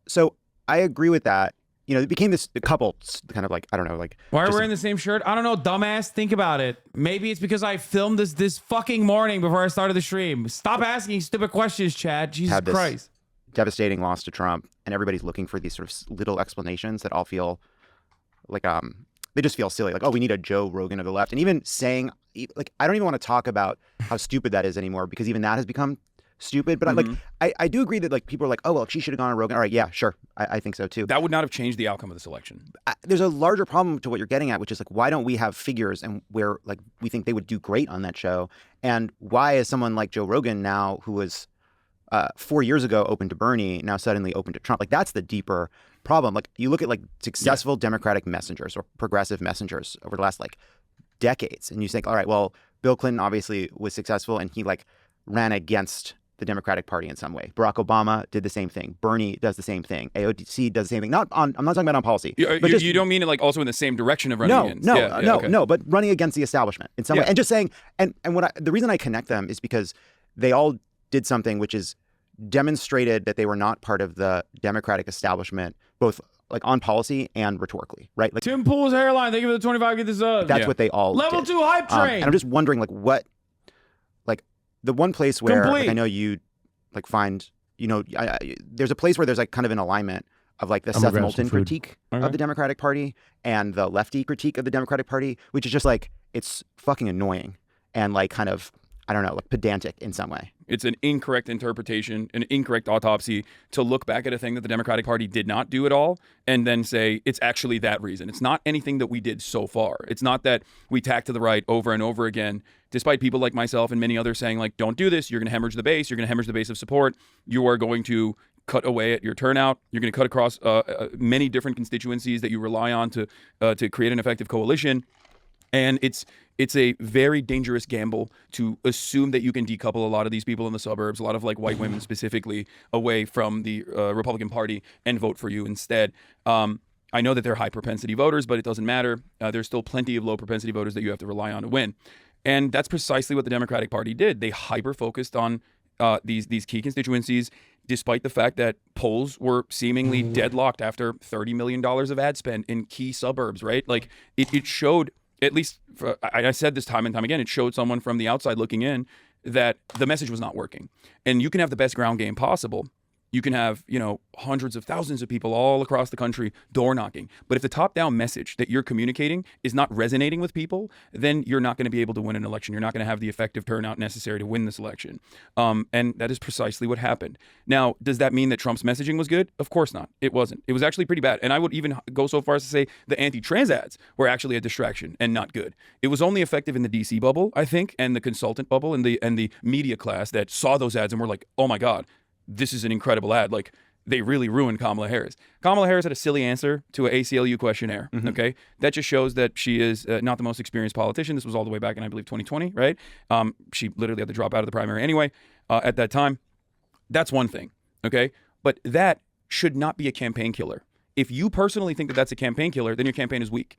so. I agree with that. It became this couple kind of I don't know, why are we wearing the same shirt? I don't know, dumbass. Think about it. Maybe it's because I filmed this fucking morning before I started the stream. Stop asking stupid questions, Chad. Jesus Christ. Devastating loss to Trump, and everybody's looking for these sort of little explanations that all feel they just feel silly. Oh, we need a Joe Rogan of the left. And even saying I don't even want to talk about how stupid that is anymore, because even that has become stupid. But I do agree that like people are like, oh well, she should have gone on Rogan. All right, yeah, sure, I think so too. That would not have changed the outcome of this election. There's a larger problem to what you're getting at, which is like, why don't we have figures and where like we think they would do great on that show, and why is someone like Joe Rogan now, who was 4 years ago open to Bernie, now suddenly open to Trump? Like that's the deeper problem. Like you look at like successful Democratic messengers or progressive messengers over the last like decades, and you think, all right, well, Bill Clinton obviously was successful and he like ran against the Democratic Party in some way. Barack Obama did the same thing. Bernie does the same thing. AOC does the same thing. I'm not talking about on policy. You don't mean it like also in the same direction of running against? No, but running against the establishment in some way. And just saying, and the reason I connect them is because they all did something which is demonstrated that they were not part of the Democratic establishment, both like on policy and rhetorically, right? Like Tim Pool's hairline, thank you for the 25, get this up. That's what they all Level did. 2 hype train. And I'm just wondering like what, like the one place where like, I know you like find, you know, there's a place where there's like kind of an alignment of like the Seth Moulton critique of the Democratic Party and the lefty critique of the Democratic Party, which is just like, it's fucking annoying and like kind of, I don't know, like pedantic in some way. It's an incorrect interpretation, an incorrect autopsy to look back at a thing that the Democratic Party did not do at all and then say it's actually that reason. It's not anything that we did so far. It's not that we tack to the right over and over again, despite people like myself and many others saying like, don't do this. You're going to hemorrhage the base. You're going to hemorrhage the base of support. You are going to cut away at your turnout. You're going to cut across many different constituencies that you rely on to create an effective coalition. And it's a very dangerous gamble to assume that you can decouple a lot of these people in the suburbs, a lot of like white women specifically, away from the Republican Party and vote for you instead. I know that they're high propensity voters, but it doesn't matter. There's still plenty of low propensity voters that you have to rely on to win. And that's precisely what the Democratic Party did. They hyper-focused on these key constituencies, despite the fact that polls were seemingly deadlocked after $30 million of ad spend in key suburbs, right? Like it showed, at least I said this time and time again, it showed someone from the outside looking in that the message was not working. And you can have the best ground game possible. You can have, you know, hundreds of thousands of people all across the country door knocking. But if the top-down message that you're communicating is not resonating with people, then you're not going to be able to win an election. You're not going to have the effective turnout necessary to win this election. And that is precisely what happened. Now, does that mean that Trump's messaging was good? Of course not. It wasn't. It was actually pretty bad. And I would even go so far as to say the anti-trans ads were actually a distraction and not good. It was only effective in the DC bubble, I think, and the consultant bubble and the media class that saw those ads and were like, oh my God, this is an incredible ad. Like, they really ruined Kamala Harris. Kamala Harris had a silly answer to an ACLU questionnaire, okay? That just shows that she is not the most experienced politician. This was all the way back in, I believe, 2020, right? She literally had to drop out of the primary anyway at that time. That's one thing, okay? But that should not be a campaign killer. If you personally think that that's a campaign killer, then your campaign is weak.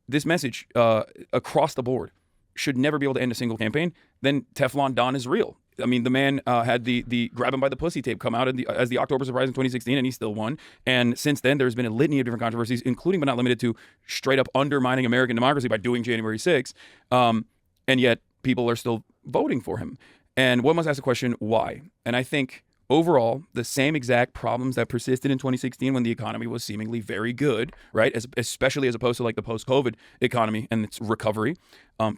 This message across the board should never be able to end a single campaign. Then Teflon Don is real. I mean, the man had the grab him by the pussy tape come out as the October surprise in 2016, and he still won. And since then, there's been a litany of different controversies, including but not limited to straight up undermining American democracy by doing January 6th. And yet people are still voting for him. And one must ask the question, why? And I think overall, the same exact problems that persisted in 2016 when the economy was seemingly very good, right? Especially as opposed to like the post-COVID economy and its recovery.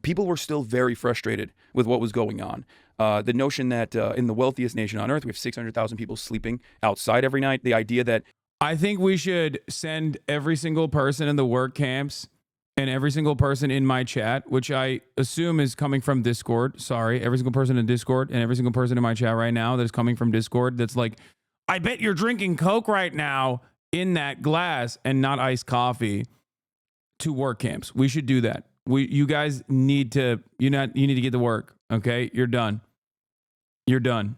People were still very frustrated with what was going on. The notion that in the wealthiest nation on earth, we have 600,000 people sleeping outside every night. The idea that I think we should send every single person in the work camps and every single person in my chat, which I assume is coming from Discord. Sorry, every single person in Discord and every single person in my chat right now that is coming from Discord that's like, I bet you're drinking Coke right now in that glass and not iced coffee, to work camps. We should do that. You guys need to, you need to get to work. Okay, you're done. You're done.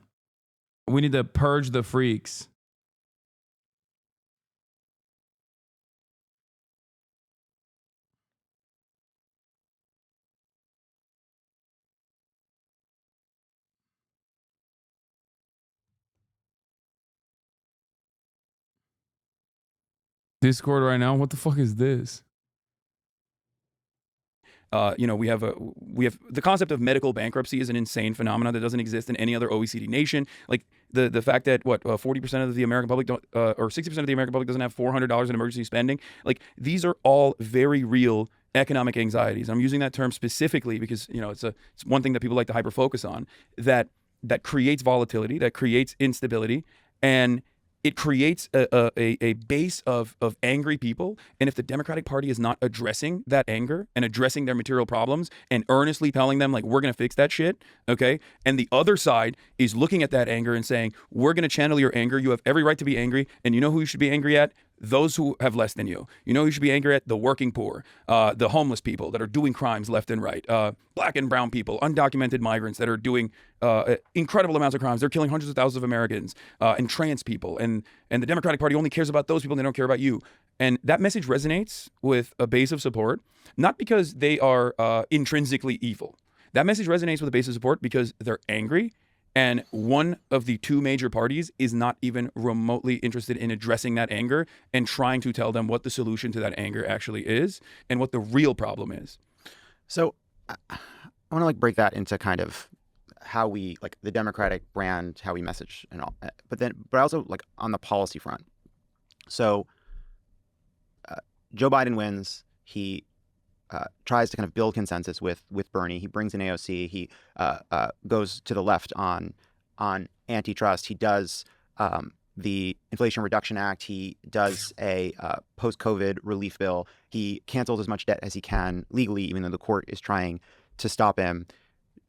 We need to purge the freaks. Discord right now? What the fuck is this? We have the concept of medical bankruptcy is an insane phenomenon that doesn't exist in any other OECD nation. Like the fact that 40% of the American public don't, or 60% of the American public doesn't have $400 in emergency spending. Like, these are all very real economic anxieties. I'm using that term specifically because it's one thing that people like to hyper focus on, that that creates volatility, that creates instability, and it creates a base of angry people. And if the Democratic Party is not addressing that anger and addressing their material problems and earnestly telling them, like, we're going to fix that shit, okay? And the other side is looking at that anger and saying, we're going to channel your anger. You have every right to be angry. And you know who you should be angry at? Those who have less than you. You know who you should be angry at? The working poor, the homeless people that are doing crimes left and right, black and brown people, undocumented migrants that are doing incredible amounts of crimes. They're killing hundreds of thousands of Americans, and trans people. And the Democratic Party only cares about those people and they don't care about you. And that message resonates with a base of support, not because they are intrinsically evil. That message resonates with a base of support because they're angry. And one of the two major parties is not even remotely interested in addressing that anger and trying to tell them what the solution to that anger actually is and what the real problem is. So I want to like break that into kind of how we like the Democratic brand, how we message and all. But also like on the policy front. So Joe Biden wins. He tries to kind of build consensus with Bernie. He brings in AOC. He goes to the left on antitrust. He does the Inflation Reduction Act. He does a post-COVID relief bill. He cancels as much debt as he can legally, even though the court is trying to stop him.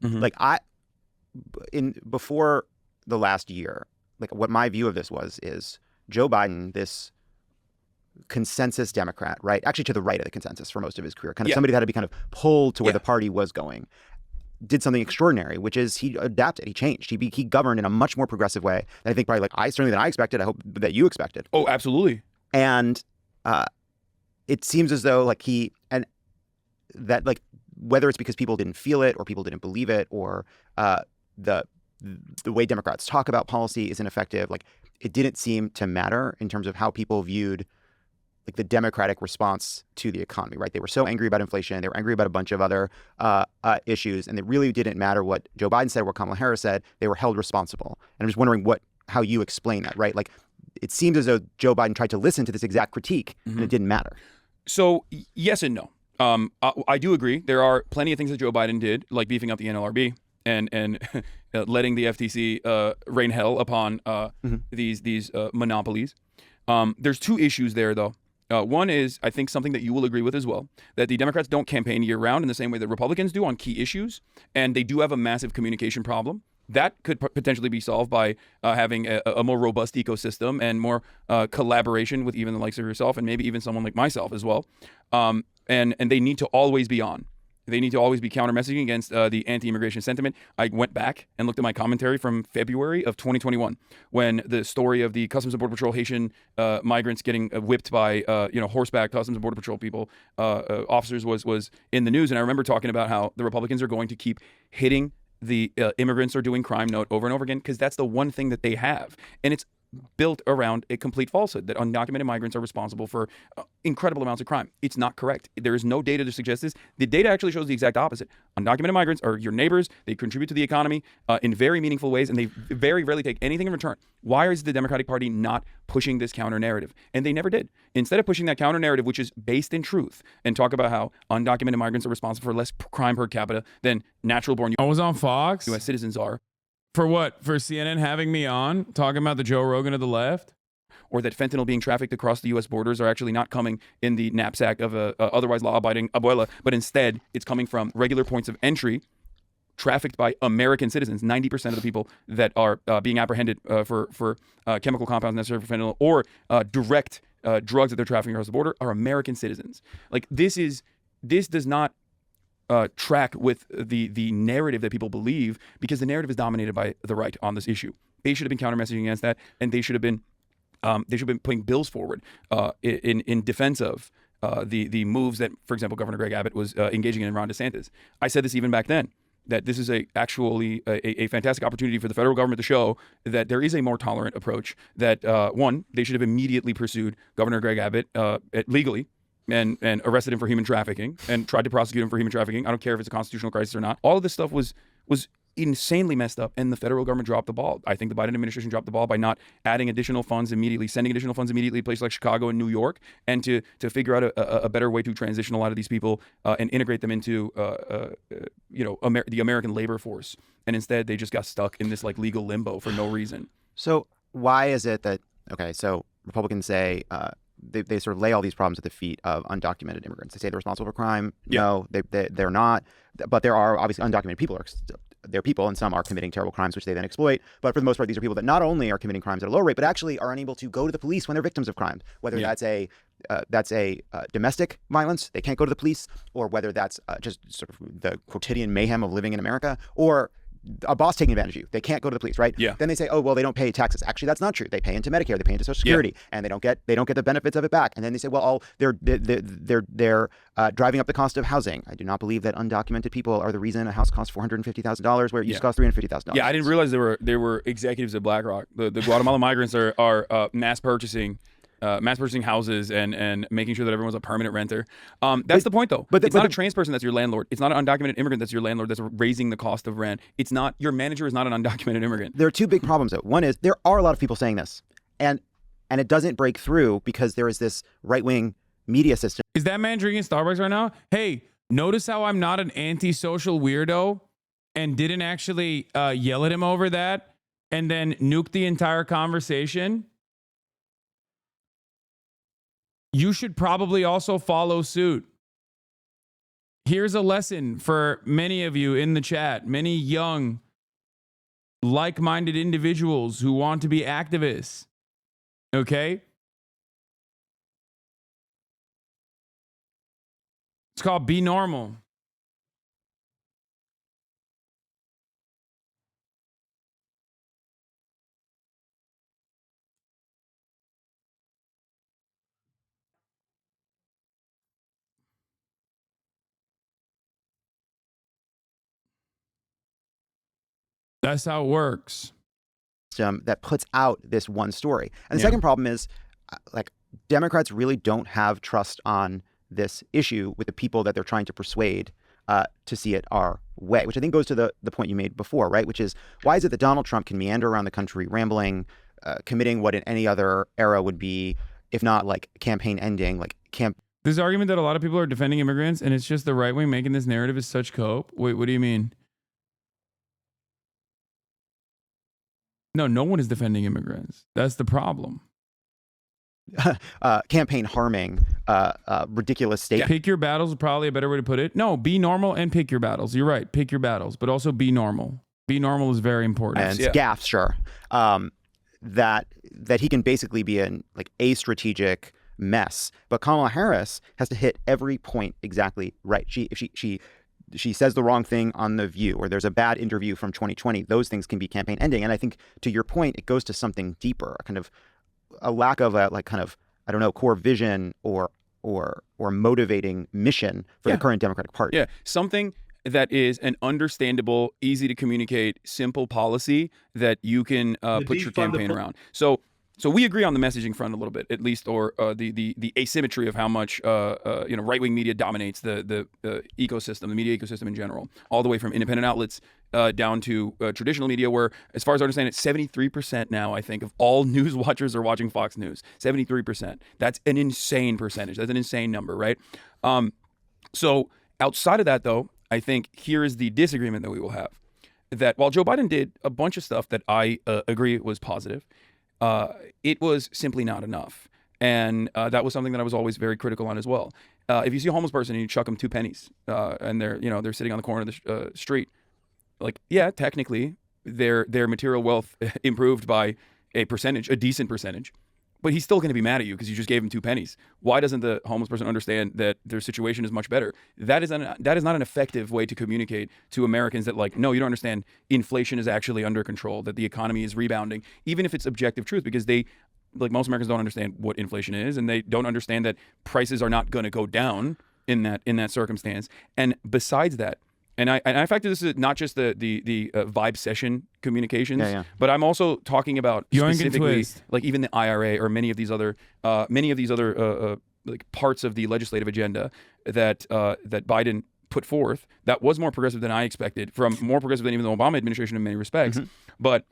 Mm-hmm. Like before the last year, like what my view of this is Joe Biden, this consensus Democrat, right? Actually to the right of the consensus for most of his career, kind of somebody that had to be kind of pulled to where the party was going, did something extraordinary, which is he adapted, he changed, he governed in a much more progressive way than I think probably certainly than I expected. I hope that you expected. Oh, absolutely. And it seems as though like whether it's because people didn't feel it or people didn't believe it or the way Democrats talk about policy is ineffective, like it didn't seem to matter in terms of how people viewed like the Democratic response to the economy, right? They were so angry about inflation. They were angry about a bunch of other issues, and it really didn't matter what Joe Biden said, what Kamala Harris said. They were held responsible. And I'm just wondering how you explain that, right? Like, it seems as though Joe Biden tried to listen to this exact critique, and it didn't matter. So yes and no. I do agree. There are plenty of things that Joe Biden did, like beefing up the NLRB and letting the FTC rain hell upon these monopolies. There's two issues there, though. One is, I think, something that you will agree with as well, that the Democrats don't campaign year-round in the same way that Republicans do on key issues, and they do have a massive communication problem. That could potentially be solved by having a more robust ecosystem and more collaboration with even the likes of yourself and maybe even someone like myself as well. And they need to always be on. They need to always be counter-messaging against the anti-immigration sentiment. I went back and looked at my commentary from February of 2021 when the story of the Customs and Border Patrol Haitian migrants getting whipped by horseback Customs and Border Patrol people, officers was in the news. And I remember talking about how the Republicans are going to keep hitting the immigrants are doing crime note over and over again because that's the one thing that they have. And it's built around a complete falsehood that undocumented migrants are responsible for incredible amounts of crime. It's not correct. There is no data to suggest this. The data actually shows the exact opposite. Undocumented migrants are your neighbors. They contribute to the economy in very meaningful ways, and they very rarely take anything in return. Why is the Democratic Party not pushing this counter narrative? And they never did. Instead of pushing that counter narrative, which is based in truth, and talk about how undocumented migrants are responsible for less crime per capita than natural born I was on Fox. U.S. citizens are. For what? For CNN having me on, talking about the Joe Rogan of the left? Or that fentanyl being trafficked across the U.S. borders are actually not coming in the knapsack of a otherwise law-abiding abuela, but instead it's coming from regular points of entry trafficked by American citizens. 90% of the people that are being apprehended for chemical compounds necessary for fentanyl or direct drugs that they're trafficking across the border are American citizens. Like this does not track with the narrative that people believe because the narrative is dominated by the right on this issue. They should have been counter-messaging against that, and they should have been putting bills forward in defense of the moves that, for example, Governor Greg Abbott was engaging in Ron DeSantis. I said this even back then, that this is actually a fantastic opportunity for the federal government to show that there is a more tolerant approach, that one, they should have immediately pursued Governor Greg Abbott legally, and arrested him for human trafficking and tried to prosecute him for human trafficking. I don't care if it's a constitutional crisis or not. All of this stuff was insanely messed up, and the federal government dropped the ball. I think the Biden administration dropped the ball by not adding additional funds immediately, sending additional funds immediately to places like Chicago and New York, and to figure out a better way to transition a lot of these people and integrate them into the American labor force. And instead, they just got stuck in this like legal limbo for no reason. So why is it that so Republicans say they sort of lay all these problems at the feet of undocumented immigrants. They say they're responsible for crime. Yeah. No, they're not. But there are obviously undocumented people. They're people, and some are committing terrible crimes, which they then exploit. But for the most part, these are people that not only are committing crimes at a low rate, but actually are unable to go to the police when they're victims of crimes. Whether that's a domestic violence, they can't go to the police, or whether that's just sort of the quotidian mayhem of living in America, or a boss taking advantage of you. They can't go to the police, right? Yeah. Then they say, oh, well, they don't pay taxes. Actually, that's not true. They pay into Medicare, they pay into Social Security, and they don't get the benefits of it back. And then they say, well, they're driving up the cost of housing. I do not believe that undocumented people are the reason a house costs $450,000 where it used to cost $350,000. Yeah, I didn't realize there were executives at BlackRock. The Guatemalan migrants are mass purchasing houses and making sure that everyone's a permanent renter. That's the point, though. But it's not a trans person that's your landlord. It's not an undocumented immigrant that's your landlord that's raising the cost of rent. It's not, your manager is not an undocumented immigrant. There are two big problems, though. One is there are a lot of people saying this, and it doesn't break through because there is this right-wing media system. Is that man drinking Starbucks right now? Hey, notice how I'm not an antisocial weirdo and didn't actually yell at him over that and then nuke the entire conversation? You should probably also follow suit. Here's a lesson for many of you in the chat, many young, like-minded individuals who want to be activists. Okay? It's called Be Normal. That's how it works. That puts out this one story. And the second problem is, like, Democrats really don't have trust on this issue with the people that they're trying to persuade to see it our way, which I think goes to the point you made before, right? Which is, why is it that Donald Trump can meander around the country rambling, committing what in any other era would be, if not like campaign ending, This argument that a lot of people are defending immigrants and it's just the right wing making this narrative is such cope. Wait, what do you mean? No one is defending immigrants. That's the problem. Campaign harming, ridiculous state. Pick your battles is probably a better way to put it. No, be normal and pick your battles. You're right. Pick your battles, but also be normal. Be normal is very important. And gaffes, sure. That he can basically be in like a strategic mess. But Kamala Harris has to hit every point exactly right. She says the wrong thing on The View, or there's a bad interview from 2020. Those things can be campaign ending. And I think, to your point, it goes to something deeper, a kind of a lack of a core vision or motivating mission for the current Democratic Party. Yeah, something that is an understandable, easy to communicate, simple policy that you can put your campaign around. So we agree on the messaging front a little bit, at least, or the asymmetry of how much right-wing media dominates the ecosystem, the media ecosystem in general, all the way from independent outlets down to traditional media, where, as far as I understand it, 73% now, I think, of all news watchers are watching Fox News. 73%. That's an insane percentage. That's an insane number, right? So outside of that, though, I think here is the disagreement that we will have. That while Joe Biden did a bunch of stuff that I agree was positive, it was simply not enough. And that was something that I was always very critical on as well. If you see a homeless person and you chuck them 2 pennies and they're sitting on the corner of the street, like, yeah, technically their material wealth improved by a decent percentage, but he's still going to be mad at you because you just gave him 2 pennies. Why doesn't the homeless person understand that their situation is much better? That is not an effective way to communicate to Americans that, like, no, you don't understand. Inflation is actually under control, that the economy is rebounding, even if it's objective truth, because they, like, most Americans don't understand what inflation is, and they don't understand that prices are not going to go down in that circumstance. And besides that, and I factor this is not just the vibe session communications, but I'm also talking about specifically, like, even the IRA or many of these other like parts of the legislative agenda that Biden put forth that was more progressive than I expected, from more progressive than even the Obama administration in many respects. But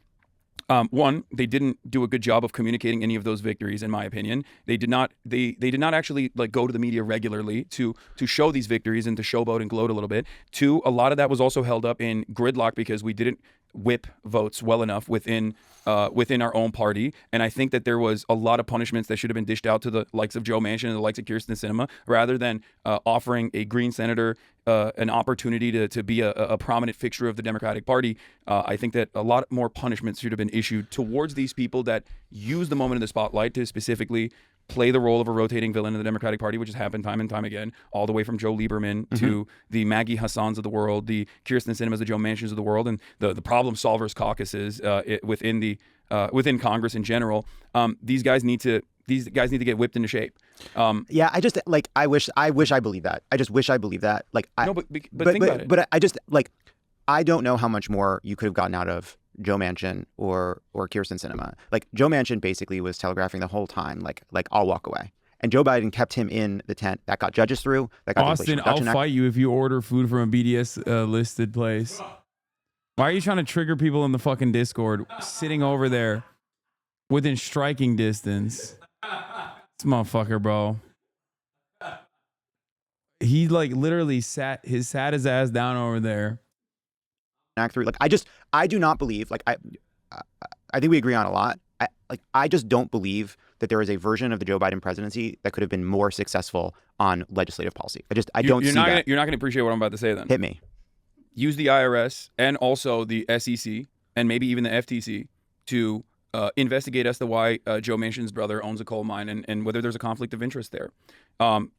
one, they didn't do a good job of communicating any of those victories, in my opinion. They did not. They did not actually like go to the media regularly to show these victories and to showboat and gloat a little bit. Two, a lot of that was also held up in gridlock because we didn't whip votes well enough within our own party. And I think that there was a lot of punishments that should have been dished out to the likes of Joe Manchin and the likes of Kyrsten Sinema, rather than offering a Green senator an opportunity to be a prominent fixture of the Democratic Party. I think that a lot more punishments should have been issued towards these people that use the moment in the spotlight to specifically play the role of a rotating villain in the Democratic Party, which has happened time and time again, all the way from Joe Lieberman to the Maggie Hassans of the world, the Kyrsten Sinemas, the Joe Manchins of the world, and the problem solvers caucuses within Congress in general. These guys need to get whipped into shape. Yeah, I just like I wish I believed that. I just wish I believed that. Like, no, but think about it. But I just like I don't know how much more you could have gotten out of Joe Manchin or Kyrsten Sinema. Like, Joe Manchin basically was telegraphing the whole time, like I'll walk away. And Joe Biden kept him in the tent. That got judges through. That got Austin, I'll fight you if you order food from a BDS listed place. Why are you trying to trigger people in the fucking Discord? Sitting over there within striking distance. This motherfucker, bro. He like literally sat his ass down over there. Act 3. Like, I do not believe, like, I think we agree on a lot. I just don't believe that there is a version of the Joe Biden presidency that could have been more successful on legislative policy. I don't see that. You're not going to appreciate what I'm about to say then. Hit me. Use the IRS and also the SEC and maybe even the FTC to investigate as to why Joe Manchin's brother owns a coal mine and whether there's a conflict of interest there.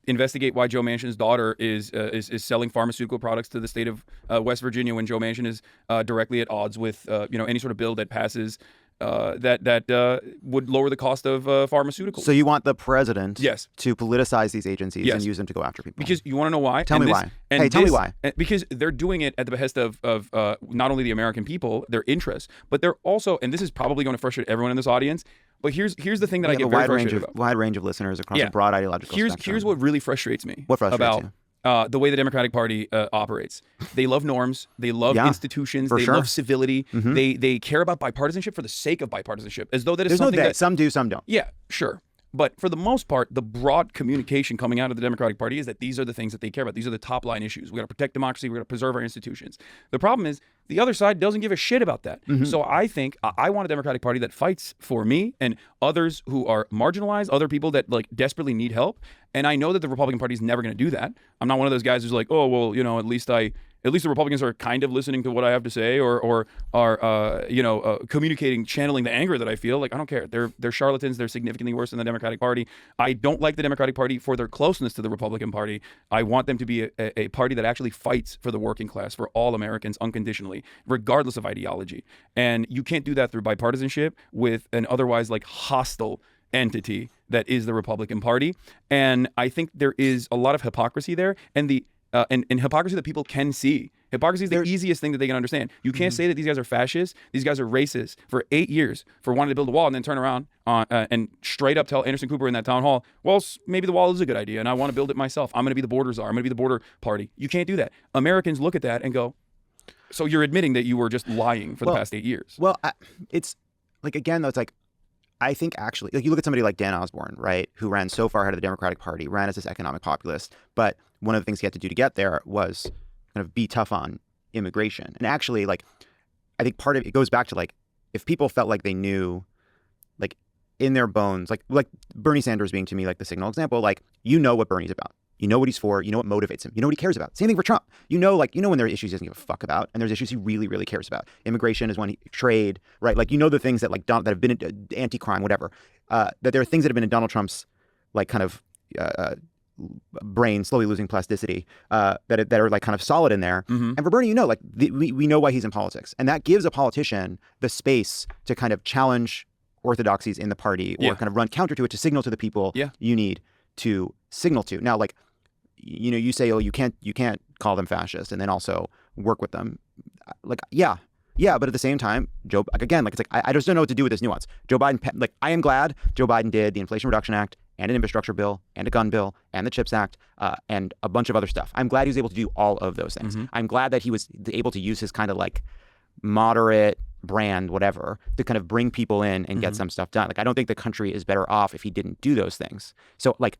Investigate why Joe Manchin's daughter is selling pharmaceutical products to the state of West Virginia when Joe Manchin is directly at odds with any sort of bill that passes that would lower the cost of pharmaceuticals. So you want the president yes. to politicize these agencies yes. and use them to go after people? Because you want to know why? Tell me why. Hey, tell me why. Because they're doing it at the behest of not only the American people, their interests, but they're also, and this is probably going to frustrate everyone in this audience, but here's the thing that I get very frustrated about. Wide range of listeners across a broad ideological spectrum. Here's what really frustrates me. What frustrates you? The way the Democratic Party operates. They love norms. They love institutions. They love civility. They care about bipartisanship for the sake of bipartisanship, as though that is something that some do, some don't. Yeah, sure. But for the most part, the broad communication coming out of the Democratic Party is that these are the things that they care about. These are the top line issues. We got to protect democracy. We got to preserve our institutions. The problem is the other side doesn't give a shit about that. So I think I want a Democratic Party that fights for me and others who are marginalized, other people that like desperately need help. And I know that the Republican Party is never going to do that. I'm not one of those guys who's like, oh, well, at least the Republicans are kind of listening to what I have to say or are communicating, channeling the anger that I feel. Like, I don't care. They're charlatans. They're significantly worse than the Democratic Party. I don't like the Democratic Party for their closeness to the Republican Party. I want them to be a party that actually fights for the working class, for all Americans unconditionally, regardless of ideology. And you can't do that through bipartisanship with an otherwise like hostile entity that is the Republican Party. And I think there is a lot of hypocrisy there, and hypocrisy that people can see. Hypocrisy is the easiest thing that they can understand. You can't say that these guys are fascists, these guys are racist for 8 years for wanting to build a wall and then turn around and straight up tell Anderson Cooper in that town hall, well, maybe the wall is a good idea and I want to build it myself. I'm going to be the border czar. I'm going to be the border party. You can't do that. Americans look at that and go, so you're admitting that you were just lying for the past 8 years. Well, it's like, again, though, it's like, I think actually, like, you look at somebody like Dan Osborne, right, who ran so far ahead of the Democratic Party, ran as this economic populist, but one of the things he had to do to get there was kind of be tough on immigration. And actually, like, I think part of it goes back to, like, if people felt like they knew, like, in their bones, like Bernie Sanders being to me like the signal example, like, you know what Bernie's about. You know what he's for. You know what motivates him. You know what he cares about. Same thing for Trump. You know when there are issues he doesn't give a fuck about, and there's issues he really, really cares about. Immigration is one. Trade, right? Like, you know the things that like that have been anti-crime, whatever. That there are things that have been in Donald Trump's like kind of brain slowly losing plasticity that are like kind of solid in there. And for Bernie, we know why he's in politics, and that gives a politician the space to kind of challenge orthodoxies in the party or kind of run counter to it to signal to the people you need to signal to. Now, like, you say, oh, you can't call them fascist and then also work with them. Like, yeah, but at the same time, it's like I just don't know what to do with this nuance. Joe Biden, like, I am glad Joe Biden did the Inflation Reduction Act and an infrastructure bill and a gun bill and the CHIPS Act and a bunch of other stuff. I'm glad he was able to do all of those things. I'm glad that he was able to use his kind of like moderate brand, whatever, to kind of bring people in and get some stuff done. Like, I don't think the country is better off if he didn't do those things. So like,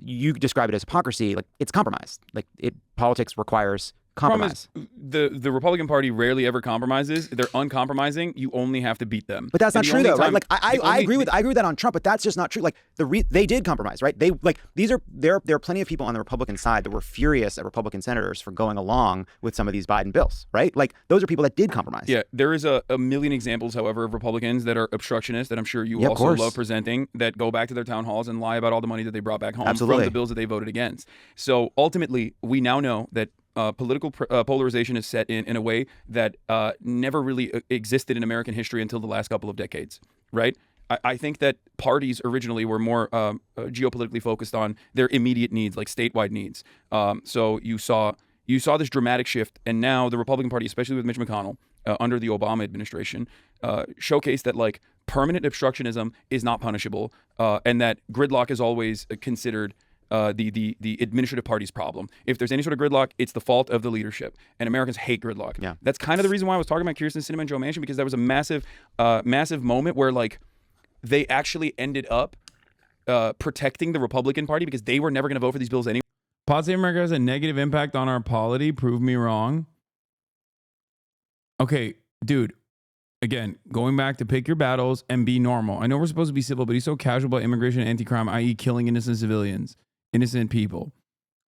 you describe it as hypocrisy. Like, it's compromise. Like, politics requires compromise. The Republican Party rarely ever compromises. They're uncompromising. You only have to beat them. But that's not true, though, right? Like, I agree with that on Trump, but that's just not true. Like, they did compromise, right? There are plenty of people on the Republican side that were furious at Republican senators for going along with some of these Biden bills, right? Like, those are people that did compromise. Yeah, there is a million examples, however, of Republicans that are obstructionists that I'm sure you also love presenting, that go back to their town halls and lie about all the money that they brought back home from the bills that they voted against. So ultimately, we now know that political polarization is set in a way that never really existed in American history until the last couple of decades, right? I think that parties originally were more geopolitically focused on their immediate needs, like statewide needs. So you saw this dramatic shift, and now the Republican Party, especially with Mitch McConnell under the Obama administration, showcased that like permanent obstructionism is not punishable, and that gridlock is always considered the administrative party's problem. If there's any sort of gridlock, it's the fault of the leadership. And Americans hate gridlock. Yeah. That's kind of the reason why I was talking about Kyrsten Sinema and Joe Manchin, because that was a massive moment where like they actually ended up protecting the Republican Party because they were never going to vote for these bills anyway. Pod Save America has a negative impact on our polity. Prove me wrong. Okay, dude. Again, going back to pick your battles and be normal. I know we're supposed to be civil, but he's so casual about immigration and anti-crime, i.e. killing innocent civilians. Innocent people.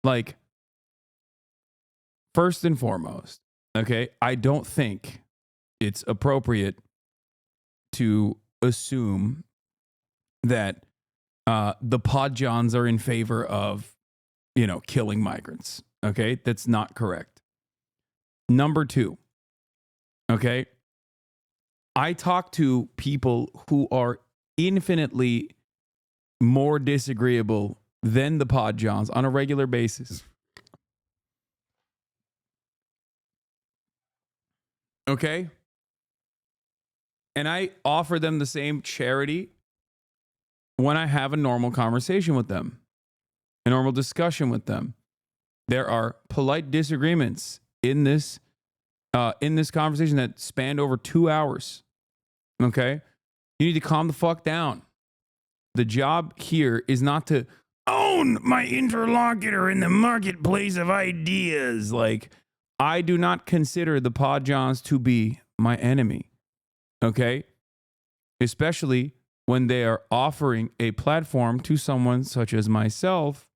Like, first and foremost, okay, I don't think it's appropriate to assume that the PODJOHNs are in favor of, killing migrants. Okay, that's not correct. Number two, okay, I talk to people who are infinitely more disagreeable than the PODJOHNs on a regular basis. Okay? And I offer them the same charity when I have a normal conversation with them, a normal discussion with them. There are polite disagreements in this conversation that spanned over 2 hours. Okay? You need to calm the fuck down. The job here is not to own my interlocutor in the marketplace of ideas. Like, I do not consider the PODJOHNs to be my enemy. Okay? Especially when they are offering a platform to someone such as myself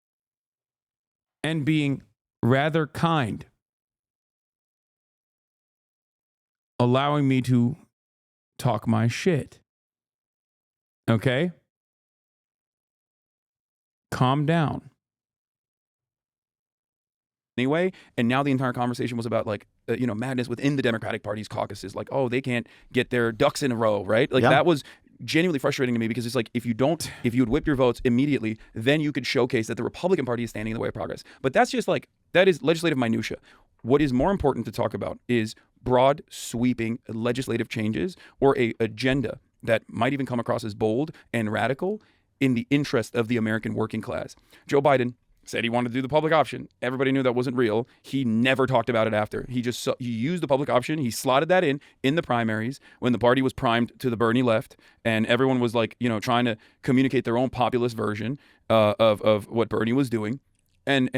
and being rather kind, allowing me to talk my shit. Okay? Calm down. Anyway, and now the entire conversation was about like, madness within the Democratic Party's caucuses. Like, oh, they can't get their ducks in a row, right? Like that was genuinely frustrating to me because it's like, if you would whip your votes immediately, then you could showcase that the Republican Party is standing in the way of progress. But that's just like, that is legislative minutia. What is more important to talk about is broad, sweeping legislative changes or a agenda that might even come across as bold and radical in the interest of the American working class. Joe Biden said he wanted to do the public option. Everybody knew that wasn't real. He never talked about it after. He used the public option. He slotted that in the primaries when the party was primed to the Bernie left, and everyone was like, trying to communicate their own populist version of what Bernie was doing. And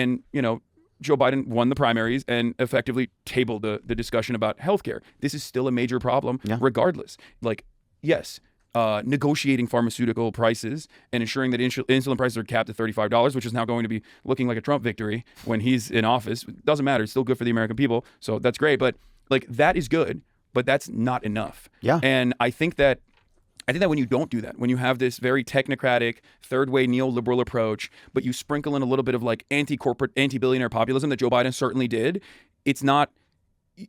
Joe Biden won the primaries and effectively tabled the discussion about healthcare. This is still a major problem, regardless. Like, yes, negotiating pharmaceutical prices and ensuring that insulin prices are capped at $35, which is now going to be looking like a Trump victory when he's in office. It doesn't matter. It's still good for the American people. So that's great. But like, that is good, but that's not enough. Yeah. And I think that when you don't do that, when you have this very technocratic, third-way neoliberal approach, but you sprinkle in a little bit of like anti-corporate, anti-billionaire populism that Joe Biden certainly did, it's not,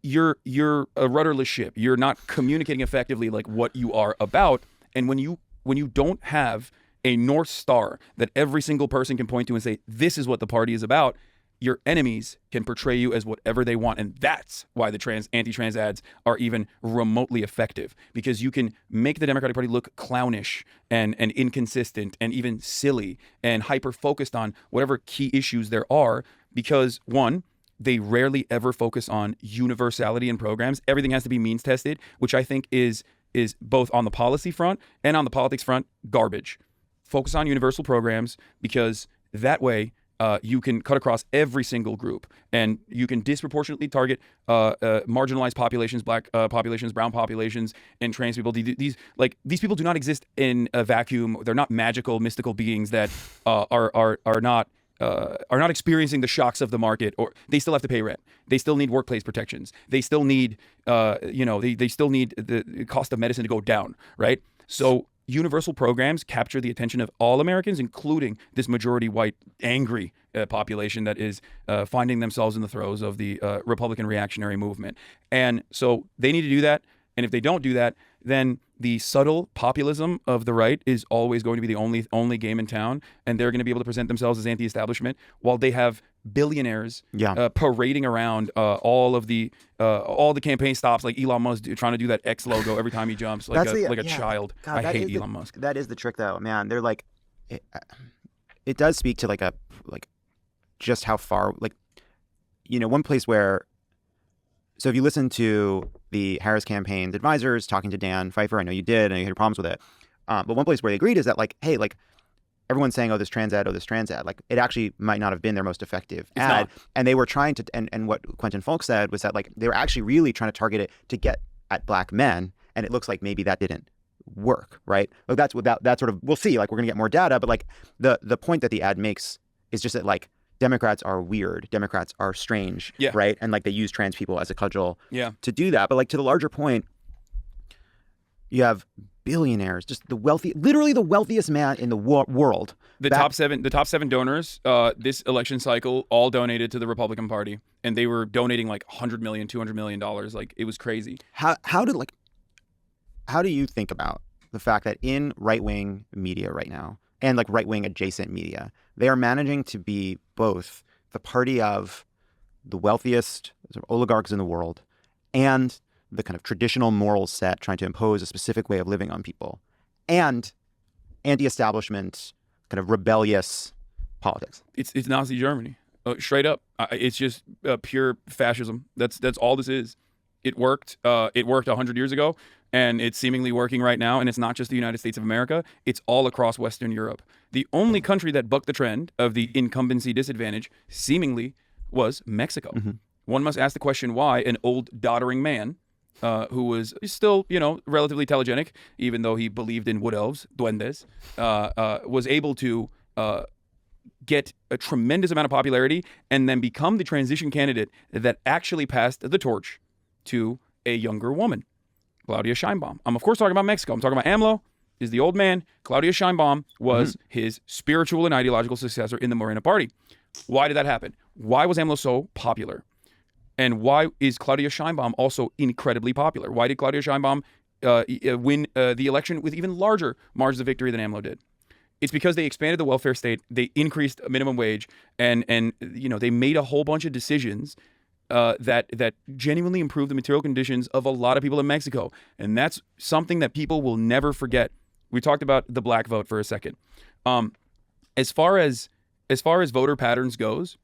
you're a rudderless ship. You're not communicating effectively like what you are about. And when you don't have a North Star that every single person can point to and say, this is what the party is about, your enemies can portray you as whatever they want. And that's why the anti-trans ads are even remotely effective, because you can make the Democratic Party look clownish and inconsistent and even silly and hyper-focused on whatever key issues there are, because one, they rarely ever focus on universality in programs. Everything has to be means tested, which I think is both on the policy front and on the politics front, garbage. Focus on universal programs, because that way you can cut across every single group, and you can disproportionately target marginalized populations, black populations, brown populations, and trans people. These people do not exist in a vacuum. They're not magical, mystical beings that are not experiencing the shocks of the market, or they still have to pay rent. They still need workplace protections. They still need, they still need the cost of medicine to go down, right? So universal programs capture the attention of all Americans, including this majority white, angry population that is finding themselves in the throes of the Republican reactionary movement. And so they need to do that. And if they don't do that, then the subtle populism of the right is always going to be the only game in town, and they're going to be able to present themselves as anti-establishment while they have billionaires parading around all the campaign stops, like Elon Musk trying to do that X logo every time he jumps, like a child. God, I hate Elon Musk. That is the trick, though, man. They're like, it does speak to just how far, one place where. So if you listen to the Harris campaign's advisors talking to Dan Pfeiffer, I know you did, and you had problems with it. But one place where they agreed is that, hey, everyone's saying, this trans ad, it actually might not have been their most effective ad. And they were trying to, and what Quentin Folk said was that, they were actually really trying to target it to get at black men. And it looks like maybe that didn't work, right? That's sort of, we'll see, we're going to get more data. But, the point that the ad makes is just that, Democrats are weird. Democrats are strange, right? And they use trans people as a cudgel to do that. But to the larger point, you have billionaires, just literally the wealthiest man in the world. The top seven donors this election cycle all donated to the Republican Party, and they were donating $100 million, $200 million. It was crazy. How do you think about the fact that in right-wing media right now, and right-wing adjacent media, they are managing to be both the party of the wealthiest oligarchs in the world and the kind of traditional moral set trying to impose a specific way of living on people, and anti-establishment, kind of rebellious politics? It's Nazi Germany, straight up. It's just pure fascism. That's all this is. It worked. It worked 100 years ago. And it's seemingly working right now. And it's not just the United States of America. It's all across Western Europe. The only country that bucked the trend of the incumbency disadvantage seemingly was Mexico. Mm-hmm. One must ask the question why an old doddering man who was still, relatively telegenic, even though he believed in wood elves, duendes, was able to get a tremendous amount of popularity and then become the transition candidate that actually passed the torch to a younger woman. Claudia Sheinbaum. I'm of course talking about Mexico. I'm talking about AMLO is the old man. Claudia Sheinbaum was his spiritual and ideological successor in the Morena Party. Why did that happen? Why was AMLO so popular? And why is Claudia Sheinbaum also incredibly popular? Why did Claudia Sheinbaum win the election with even larger margins of victory than AMLO did? It's because they expanded the welfare state, they increased minimum wage, and they made a whole bunch of decisions that genuinely improve the material conditions of a lot of people in Mexico. And that's something that people will never forget. We talked about the black vote for a second. As far as voter patterns goes,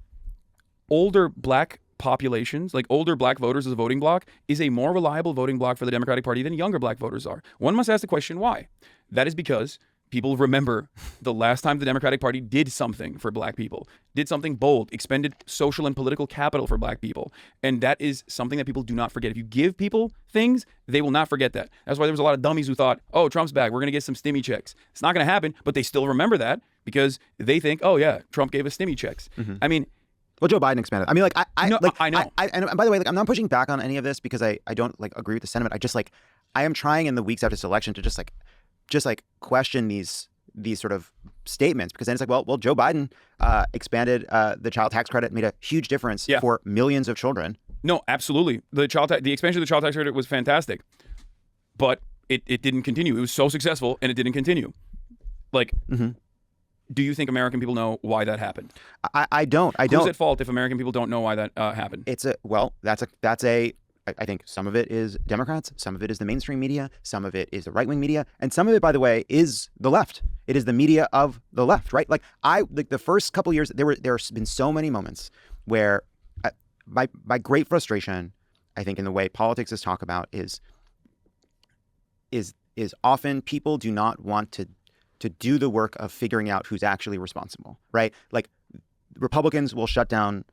older black populations, older black voters as a voting bloc, is a more reliable voting bloc for the Democratic Party than younger black voters are. One must ask the question why. That is because people remember the last time the Democratic Party did something for black people, did something bold, expended social and political capital for black people. And that is something that people do not forget. If you give people things, they will not forget that. That's why there was a lot of dummies who thought, oh, Trump's back, we're going to get some stimmy checks. It's not going to happen, but they still remember that because they think, oh yeah, Trump gave us stimmy checks. Mm-hmm. I mean, well, Joe Biden expanded. I mean, I know. And by the way, I'm not pushing back on any of this because I don't agree with the sentiment. I just I am trying in the weeks after this election to just question these sort of statements, because then it's well, Joe Biden expanded the child tax credit, made a huge difference for millions of children. No, absolutely. The expansion of the child tax credit was fantastic, but it didn't continue. It was so successful and it didn't continue. do you think American people know why that happened? I don't. Who's at fault if American people don't know why that happened? I think some of it is Democrats, some of it is the mainstream media, some of it is the right-wing media, and some of it, by the way, is the left. It is the media of the left, right? Like the first couple years, there's been so many moments where my great frustration, I think, in the way politics is talked about is often people do not want to do the work of figuring out who's actually responsible, right? Like Republicans will shut down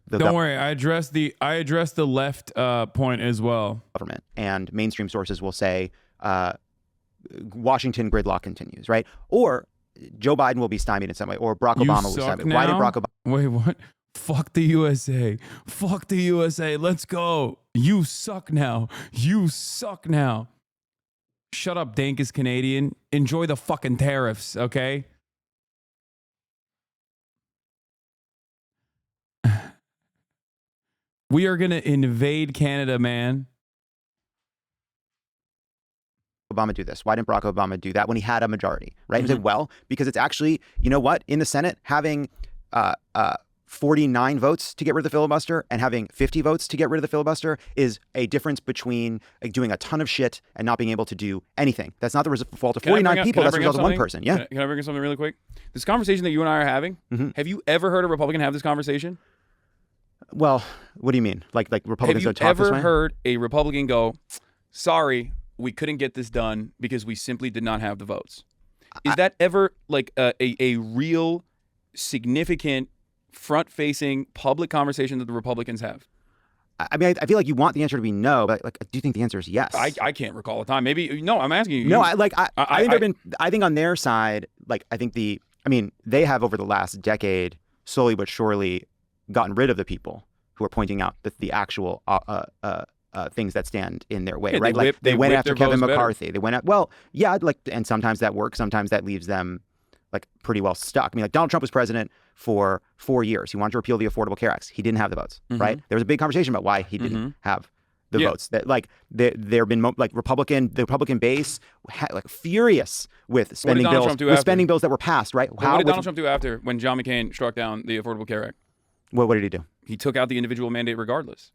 Don't worry, I addressed the left point as well. Government and mainstream sources will say Washington gridlock continues, right? Or Joe Biden will be stymied in some way, or Barack Obama will be stymied. Now? Why did Barack Obama? Wait, what? Fuck the USA. Fuck the USA. Let's go. You suck now. You suck now. Shut up, Dankus Canadian. Enjoy the fucking tariffs, okay? We are going to invade Canada, man. Obama do this? Why didn't Barack Obama do that when he had a majority, right? He said, well, because it's actually, you know what? In the Senate, having 49 votes to get rid of the filibuster and having 50 votes to get rid of the filibuster is a difference between like, doing a ton of shit and not being able to do anything. That's not the fault of 49 people. That's the result of one person. Yeah. Can I bring up something really quick? This conversation that you and I are having, have you ever heard a Republican have this conversation? Well, what do you mean? Like Republicans don't talk this way? Have you ever heard a Republican go, sorry, we couldn't get this done because we simply did not have the votes? Is that ever like a real significant front-facing public conversation that the Republicans have? I mean, I feel like you want the answer to be no, but like, I do think the answer is yes. I can't recall a time. Maybe no. I'm asking you. No, I think on their side, like they have over the last decade slowly but surely gotten rid of the people who are pointing out the actual things that stand in their way, right? They went after Kevin McCarthy. They went at and sometimes that works. Sometimes that leaves them like pretty well stuck. I mean, like Donald Trump was president for 4 years. He wanted to repeal the Affordable Care Act. He didn't have the votes, right? There was a big conversation about why he didn't have the votes. That there have been the Republican base like furious with spending bills that were passed, right? What did Donald Trump do after when John McCain struck down the Affordable Care Act? What did he do? He took out the individual mandate regardless.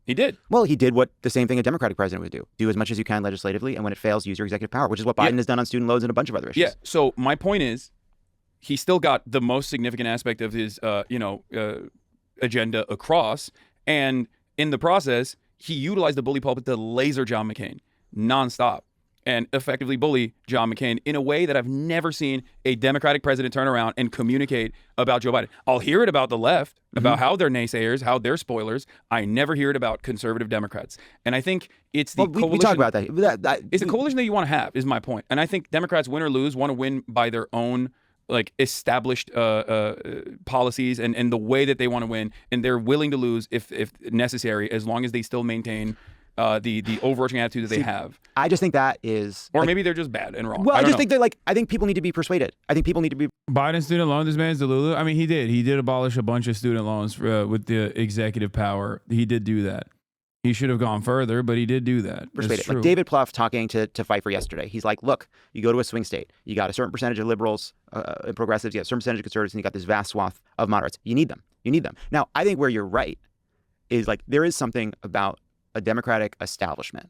He did. Well, he did what the same thing a Democratic president would do. Do as much as you can legislatively, and when it fails, use your executive power, which is what Biden has done on student loans and a bunch of other issues. Yeah, so my point is, he still got the most significant aspect of his, agenda across, and in the process, he utilized the bully pulpit to laser John McCain nonstop and effectively bully John McCain in a way that I've never seen a Democratic president turn around and communicate about Joe Biden. I'll hear it about the left, about how they're naysayers, how they're spoilers. I never hear it about conservative Democrats. And I think it's the coalition. We talk about that. It's the coalition that you want to have, is my point. And I think Democrats, win or lose, want to win by their own like established policies and the way that they want to win. And they're willing to lose if necessary, as long as they still maintain the overarching attitude that they have. I just think that is, or maybe they're just bad and wrong. Well, I just think that I think people need to be persuaded. I think people need to be. Biden student loan. This man's Delulu. I mean, he did abolish a bunch of student loans with the executive power. He did do that. He should have gone further, but he did do that. Persuaded. Like David Plouffe talking to Pfeiffer yesterday. He's like, look, you go to a swing state. You got a certain percentage of liberals and progressives. You got a certain percentage of conservatives, and you got this vast swath of moderates. You need them. Now, I think where you're right is like there is something about a Democratic establishment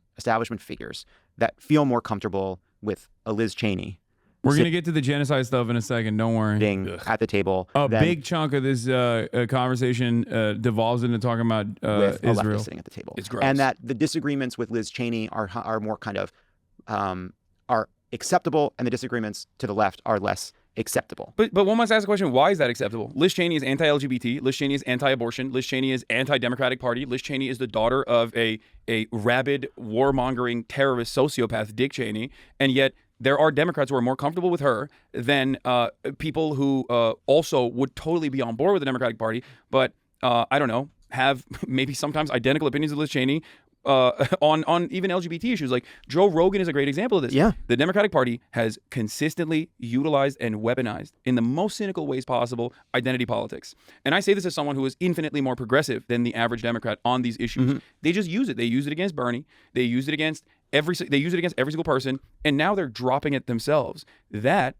figures that feel more comfortable with a Liz Cheney. We're going to get to the genocide stuff in a second. Don't worry. At the table. A big chunk of this conversation devolves into talking about with Israel. Sitting at the table. It's gross. And that the disagreements with Liz Cheney are more kind of are acceptable, and the disagreements to the left are less acceptable. But one must ask the question, why is that acceptable? Liz Cheney is anti-LGBT. Liz Cheney is anti-abortion. Liz Cheney is anti-Democratic Party. Liz Cheney is the daughter of a rabid, warmongering, terrorist sociopath, Dick Cheney. And yet there are Democrats who are more comfortable with her than people who also would totally be on board with the Democratic Party, but I don't know, have maybe sometimes identical opinions of Liz Cheney on even LGBT issues. Like Joe Rogan is a great example of this. Yeah. The Democratic Party has consistently utilized and weaponized in the most cynical ways possible identity politics. And I say this as someone who is infinitely more progressive than the average Democrat on these issues. They just use it. They use it against Bernie. They use it against every single person, and now they're dropping it themselves. That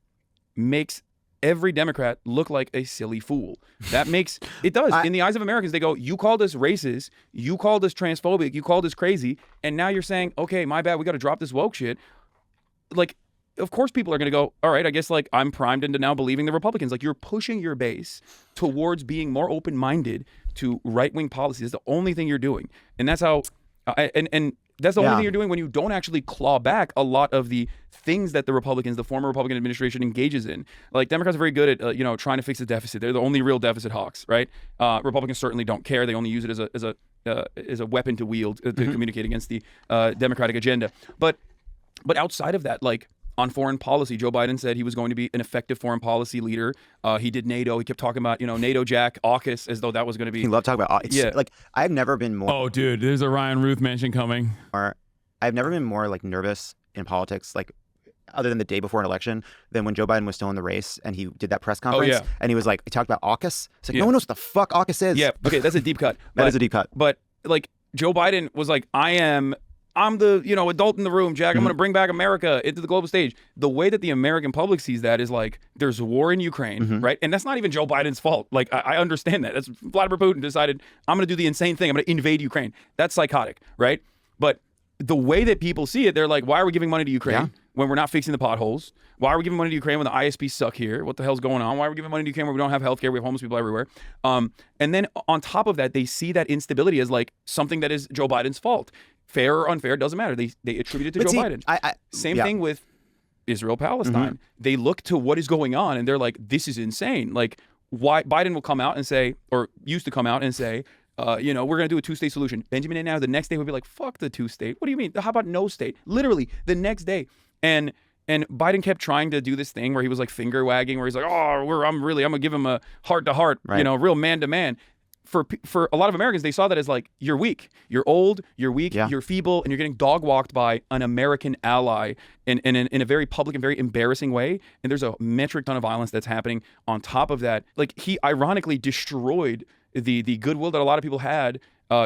makes every Democrat look like a silly fool. That makes it does. In the eyes of Americans, they go, you called us racist, you called us transphobic, you called us crazy, and now you're saying, okay, my bad, we got to drop this woke shit. Like, of course people are going to go, all right, I guess like I'm primed into now believing the Republicans. Like, you're pushing your base towards being more open-minded to right-wing policies. That's the only thing you're doing. And that's how, and that's the only thing you're doing when you don't actually claw back a lot of the things that the Republicans, the former Republican administration engages in. Like, Democrats are very good at, trying to fix the deficit. They're the only real deficit hawks, right? Republicans certainly don't care. They only use it as a weapon to wield, to communicate against the Democratic agenda. But outside of that, like, on foreign policy, Joe Biden said he was going to be an effective foreign policy leader. He did NATO. He kept talking about, NATO Jack, AUKUS, as though that was going to be. He loved talking about AUKUS. Yeah. Like, I've never been more. Oh, dude, there's a Ryan Ruth mention coming. Or I've never been more like nervous in politics, like other than the day before an election, than when Joe Biden was still in the race and he did that press conference. And he was like, he talked about AUKUS. It's like, no one knows what the fuck AUKUS is. Yeah. Okay, that's a deep cut. That is a deep cut. But like, Joe Biden was like, I'm the, adult in the room, Jack. I'm going to bring back America into the global stage. The way that the American public sees that is like, there's war in Ukraine, right? And that's not even Joe Biden's fault. Like, I understand that. That's Vladimir Putin decided, I'm going to do the insane thing. I'm going to invade Ukraine. That's psychotic, right? But the way that people see it, they're like, why are we giving money to Ukraine when we're not fixing the potholes? Why are we giving money to Ukraine when the ISPs suck here? What the hell's going on? Why are we giving money to Ukraine when we don't have healthcare? We have homeless people everywhere. And then on top of that, they see that instability as like something that is Joe Biden's fault. Fair or unfair, doesn't matter. They attribute it to Joe Biden. Same thing with Israel-Palestine. They look to what is going on and they're like, this is insane. Like, why Biden will come out and say, or used to come out and say, we're going to do a two-state solution. Benjamin Netanyahu the next day would be like, fuck the two-state. What do you mean? How about no state? Literally the next day. And Biden kept trying to do this thing where he was like finger wagging, where he's like, I'm going to give him a heart-to-heart, real man-to-man. For a lot of Americans, they saw that as like, you're weak, you're old, you're weak, you're feeble, and you're getting dog-walked by an American ally in a very public and very embarrassing way. And there's a metric ton of violence that's happening on top of that. Like, he ironically destroyed the goodwill that a lot of people had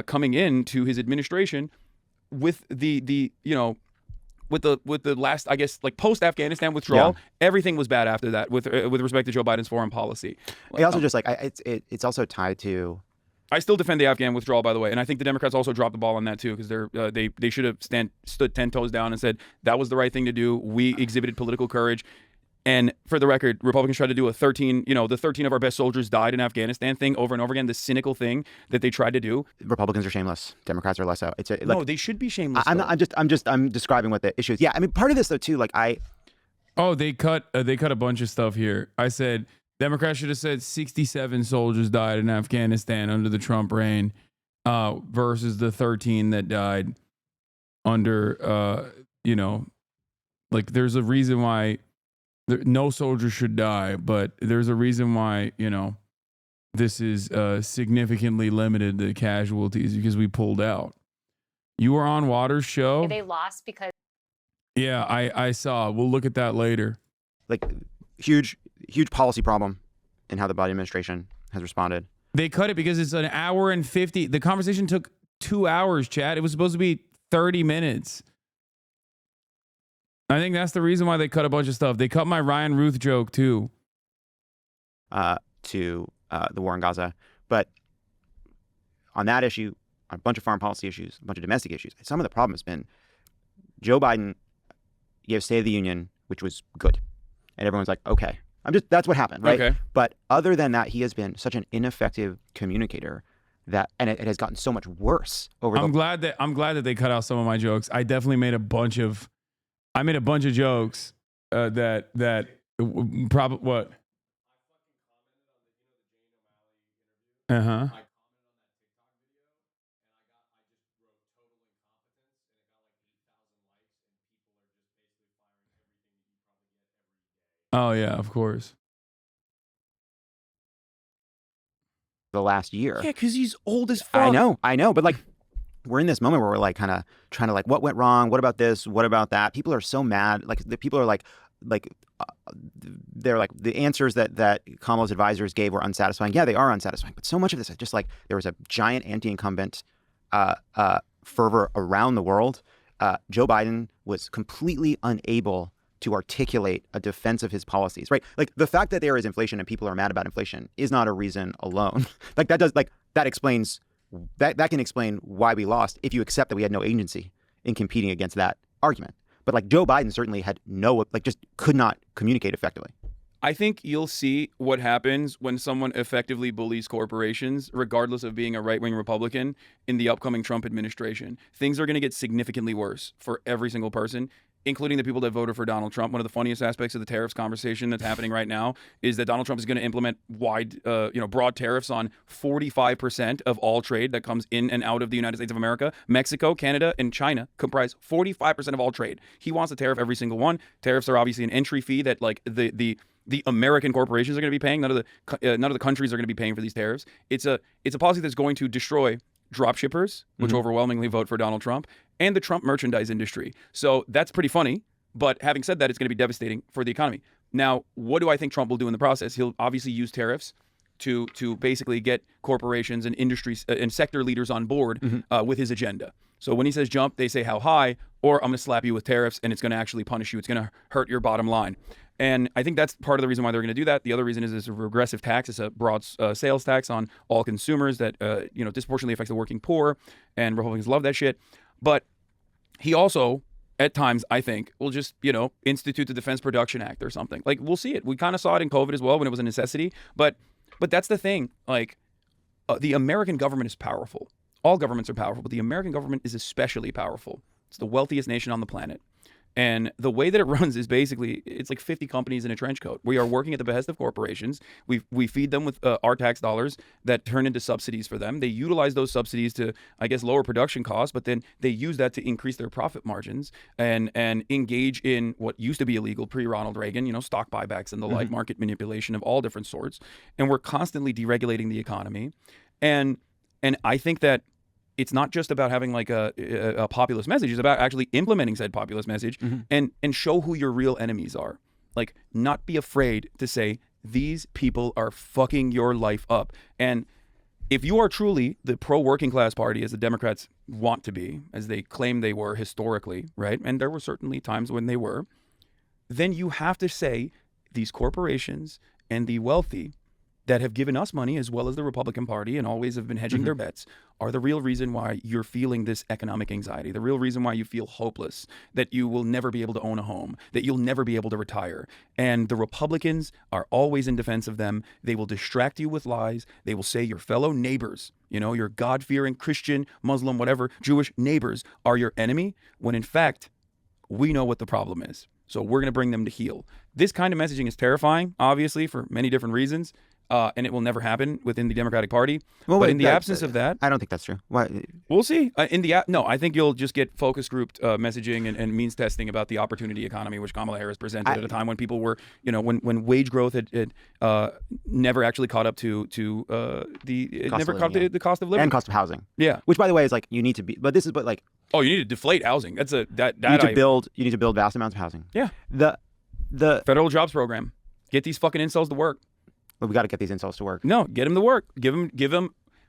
coming into his administration with the last, I guess, like post-Afghanistan withdrawal. Everything was bad after that with respect to Joe Biden's foreign policy. It also just like it's also tied to. I still defend the Afghan withdrawal, by the way, and I think the Democrats also dropped the ball on that too, because they should have stood 10 toes down and said that was the right thing to do. We exhibited political courage. And for the record, Republicans tried to do the 13 of our best soldiers died in Afghanistan thing over and over again, the cynical thing that they tried to do. Republicans are shameless. Democrats are less so. No, they should be shameless. I'm describing what the issue is. Yeah, I mean, part of this though too, like they cut a bunch of stuff here. I said Democrats should have said 67 soldiers died in Afghanistan under the Trump reign versus the 13 that died under, like, there's a reason why no soldier should die, but there's a reason why, this is significantly limited to casualties because we pulled out. You were on Waters' show. They lost because. Yeah, I saw. We'll look at that later. Like, huge policy problem in how the Biden administration has responded. They cut it because it's an hour and 50. The conversation took 2 hours, Chad. It was supposed to be 30 minutes. I think that's the reason why they cut a bunch of stuff. They cut my Ryan Ruth joke too. To the war in Gaza. But on that issue, a bunch of foreign policy issues, a bunch of domestic issues, some of the problem has been Joe Biden gave State of the Union, which was good. And everyone's like, okay, that's what happened, right? Okay. But other than that, he has been such an ineffective communicator and it has gotten so much worse over I'm glad that they cut out some of my jokes. I definitely made a bunch of jokes that probably what? Uh-huh. Oh yeah, of course. The last year. Yeah, because he's old as fuck. I know, but like we're in this moment where we're like kind of trying to like, what went wrong? What about this? What about that? People are so mad. Like the people are like they're like the answers that Kamala's advisors gave were unsatisfying. Yeah, they are unsatisfying. But so much of this is just like there was a giant anti-incumbent fervor around the world. Joe Biden was completely unable to articulate a defense of his policies, right? Like the fact that there is inflation and people are mad about inflation is not a reason alone. Like that explains that can explain why we lost if you accept that we had no agency in competing against that argument. But like Joe Biden certainly had just could not communicate effectively. I think you'll see what happens when someone effectively bullies corporations, regardless of being a right-wing Republican, in the upcoming Trump administration. Things are going to get significantly worse for every single person, including the people that voted for Donald Trump. One of the funniest aspects of the tariffs conversation that's happening right now is that Donald Trump is going to implement broad tariffs on 45% of all trade that comes in and out of the United States of America. Mexico, Canada, and China comprise 45% of all trade. He wants to tariff every single one. Tariffs are obviously an entry fee that like the American corporations are going to be paying. None of the countries are going to be paying for these tariffs. It's a policy that's going to destroy drop shippers, which overwhelmingly vote for Donald Trump, and the Trump merchandise industry. So that's pretty funny. But having said that, it's going to be devastating for the economy. Now, what do I think Trump will do in the process? He'll obviously use tariffs to basically get corporations and industries and sector leaders on board with his agenda. So when he says jump, they say how high, or I'm going to slap you with tariffs and it's going to actually punish you. It's going to hurt your bottom line. And I think that's part of the reason why they're going to do that. The other reason is it's a regressive tax. It's a broad sales tax on all consumers that disproportionately affects the working poor, and Republicans love that shit. But he also, at times, I think, will just institute the Defense Production Act or something. Like we'll see it. We kind of saw it in COVID as well when it was a necessity. But that's the thing. Like the American government is powerful. All governments are powerful, but the American government is especially powerful. It's the wealthiest nation on the planet. And the way that it runs is basically, it's like 50 companies in a trench coat. We are working at the behest of corporations. We feed them with our tax dollars that turn into subsidies for them. They utilize those subsidies to, I guess, lower production costs, but then they use that to increase their profit margins and engage in what used to be illegal pre-Ronald Reagan, stock buybacks and the like, market manipulation of all different sorts. And we're constantly deregulating the economy. And I think that it's not just about having like a populist message. It's about actually implementing said populist message and show who your real enemies are. Like not be afraid to say, these people are fucking your life up. And if you are truly the pro-working class party, as the Democrats want to be, as they claim they were historically, right? And there were certainly times when they were, then you have to say these corporations and the wealthy that have given us money, as well as the Republican Party, and always have been hedging their bets, are the real reason why you're feeling this economic anxiety, the real reason why you feel hopeless, that you will never be able to own a home, that you'll never be able to retire. And the Republicans are always in defense of them. They will distract you with lies. They will say your fellow neighbors, your God-fearing Christian, Muslim, whatever, Jewish neighbors are your enemy, when in fact, we know what the problem is. So we're going to bring them to heel. This kind of messaging is terrifying, obviously, for many different reasons. And it will never happen within the Democratic Party. Well, but in the absence of that, I don't think that's true. Why? We'll see. No, I think you'll just get focus grouped messaging and means testing about the opportunity economy, which Kamala Harris presented at a time when people were, when wage growth had never actually caught up to the cost of living and cost of housing. Yeah, which by the way is like you need to be, but you need to deflate housing. That's you need to build vast amounts of housing. Yeah, the federal jobs program, get these fucking incels to work. But we got to get these incels to work. No, get them to work. Give them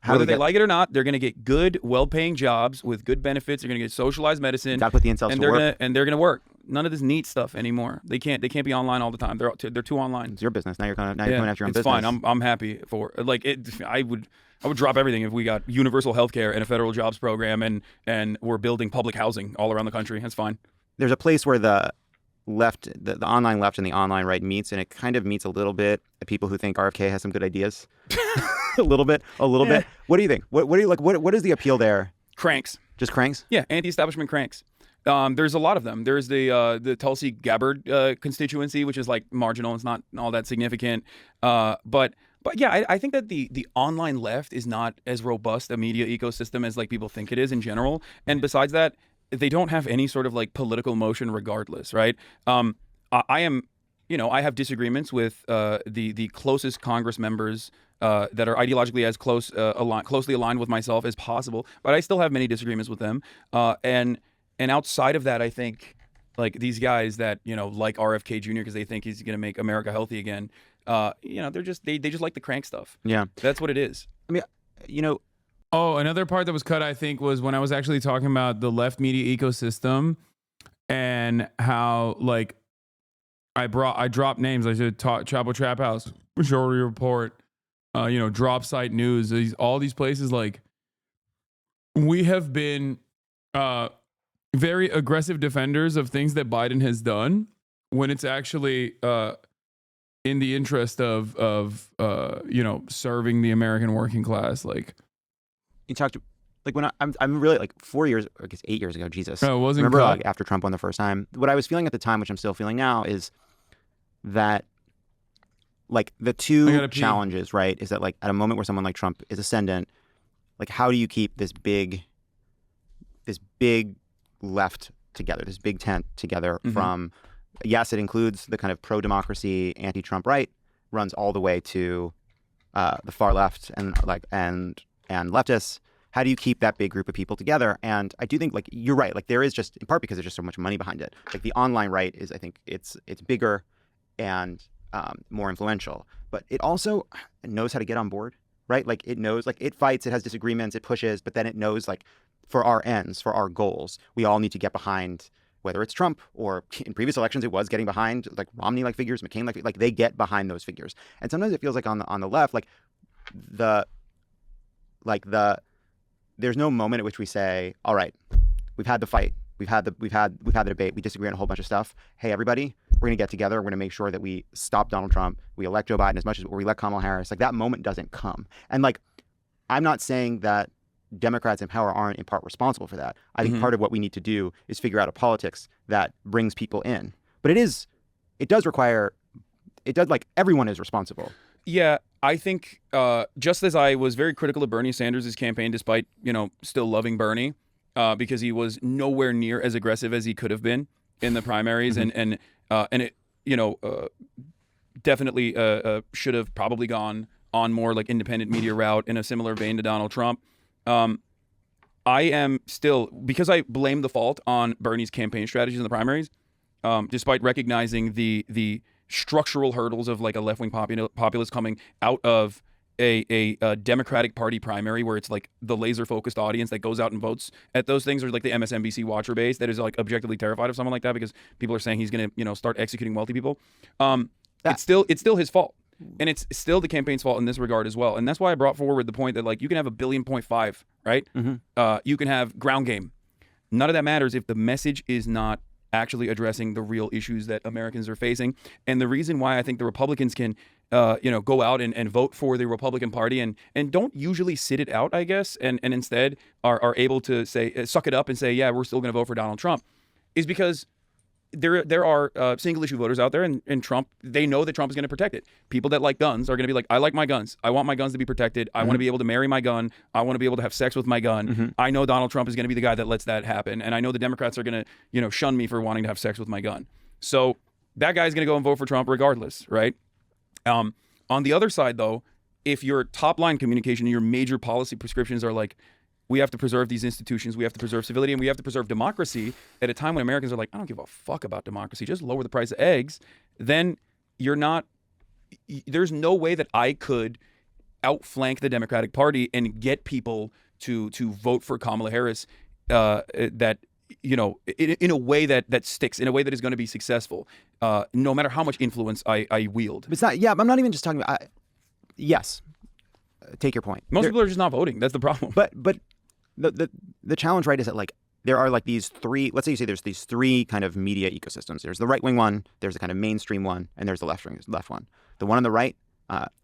whether they like it or not, they're going to get good, well-paying jobs with good benefits. They're going to get socialized medicine. Got to put the incels to work. And they're going to work. None of this neat stuff anymore. They can't be online all the time. They're too online. It's your business. Now you're coming after your own business. It's fine. I'm happy for I would drop everything if we got universal health care and a federal jobs program and we're building public housing all around the country. That's fine. There's a place where the left, the online left and the online right meets, and it kind of meets a little bit at people who think RFK has some good ideas. a little bit. What do you think? What do you like? What is the appeal there? Cranks. Just cranks? Yeah, anti-establishment cranks. There's a lot of them. There's the Tulsi Gabbard constituency, which is like marginal. It's not all that significant. But yeah, I think that the online left is not as robust a media ecosystem as like people think it is in general. And besides that, they don't have any sort of like political motion regardless, right? I have disagreements with the closest Congress members that are ideologically as closely aligned with myself as possible, but I still have many disagreements with them. And outside of that, I think like these guys that, like RFK Jr. because they think he's going to make America healthy again, they just like the crank stuff. Yeah. That's what it is. I mean, Oh, another part that was cut, I think, was when I was actually talking about the left media ecosystem and how, like, I dropped names. I said Chapo Trap House, Majority Report, Drop Site News. All these places, like, we have been very aggressive defenders of things that Biden has done when it's actually in the interest of serving the American working class. Like, you talked to, like, when I'm really, like, 4 years, I guess 8 years ago, Jesus. No, it wasn't. Remember, like, after Trump won the first time, what I was feeling at the time, which I'm still feeling now, is that, like, the two challenges, right, is that, like, at a moment where someone like Trump is ascendant, like, how do you keep this big left together, this big tent together from, yes, it includes the kind of pro-democracy, anti-Trump right, runs all the way to the far left and leftists. How do you keep that big group of people together? And I do think, like, you're right. Like, there is, just in part because there's just so much money behind it. Like, the online right is, I think it's bigger and more influential, but it also knows how to get on board, right? Like, it knows, like, it fights, it has disagreements, it pushes, but then it knows, like, for our ends, for our goals, we all need to get behind, whether it's Trump or in previous elections, it was getting behind, like, Romney-like figures, McCain-like, like, they get behind those figures. And sometimes it feels like on the left, there's no moment at which we say, all right, we've had the fight, we've had the debate, we disagree on a whole bunch of stuff. Hey, everybody, we're gonna get together, we're gonna make sure that we stop Donald Trump, we elect Joe Biden as much as we elect Kamala Harris. Like, that moment doesn't come. And, like, I'm not saying that Democrats in power aren't in part responsible for that. I think part of what we need to do is figure out a politics that brings people in. But it does like, everyone is responsible. Yeah, I think just as I was very critical of Bernie Sanders' campaign, despite, still loving Bernie, because he was nowhere near as aggressive as he could have been in the primaries, and it, definitely should have probably gone on more like independent media route in a similar vein to Donald Trump. I am still, because I blame the fault on Bernie's campaign strategies in the primaries, despite recognizing the structural hurdles of, like, a left-wing populace coming out of a Democratic Party primary, where it's like the laser-focused audience that goes out and votes at those things, or like the MSNBC watcher base that is, like, objectively terrified of someone like that because people are saying he's going to, start executing wealthy people. It's still his fault. And it's still the campaign's fault in this regard as well. And that's why I brought forward the point that, like, you can have 1.5 billion, right? You can have ground game. None of that matters if the message is not actually addressing the real issues that Americans are facing. And the reason why I think the Republicans can, go out and vote for the Republican Party and don't usually sit it out, I guess, and instead are able to say, suck it up and say, yeah, we're still going to vote for Donald Trump, is because there are single issue voters out there, and Trump, they know that Trump is going to protect it. People that like guns are going to be like, I like my guns. I want my guns to be protected. I want to be able to marry my gun. I want to be able to have sex with my gun. I know Donald Trump is going to be the guy that lets that happen. And I know the Democrats are going to, shun me for wanting to have sex with my gun. So that guy's going to go and vote for Trump regardless, right? On the other side, though, if your top line communication and your major policy prescriptions are like, we have to preserve these institutions, we have to preserve civility, and we have to preserve democracy at a time when Americans are like, I don't give a fuck about democracy, just lower the price of eggs, then there's no way that I could outflank the Democratic Party and get people to vote for Kamala Harris in a way that sticks, in a way that is going to be successful, no matter how much influence I wield. But it's not, yeah, I'm not even just talking about, yes, take your point. Most people are just not voting. That's the problem. But the challenge, right, is that, like, there are, like, these three, let's say you say there's these three kind of media ecosystems. There's the right-wing one, there's the kind of mainstream one, and there's the left one. The one on the right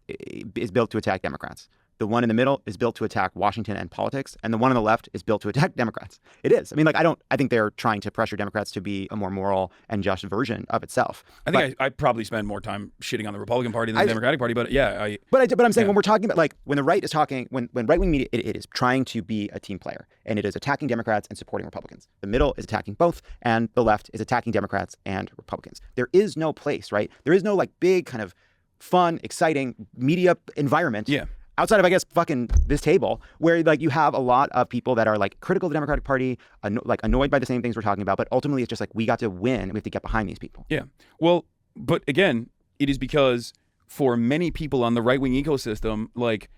is built to attack Democrats. The one in the middle is built to attack Washington and politics, and the one on the left is built to attack Democrats. It is. I mean, like, I think they're trying to pressure Democrats to be a more moral and just version of itself. I think I probably spend more time shitting on the Republican Party than the Democratic Party, but yeah. But I'm saying when we're talking about, like, when the right is talking, when right-wing media, it is trying to be a team player, and it is attacking Democrats and supporting Republicans. The middle is attacking both, and the left is attacking Democrats and Republicans. There is no place, right? There is no, like, big kind of fun, exciting media environment. Yeah. Outside of, I guess, fucking this table, where, like, you have a lot of people that are, like, critical of the Democratic Party, annoyed by the same things we're talking about, but ultimately it's just like, we got to win and we have to get behind these people. Yeah. Well, but again, it is because for many people on the right-wing ecosystem, like,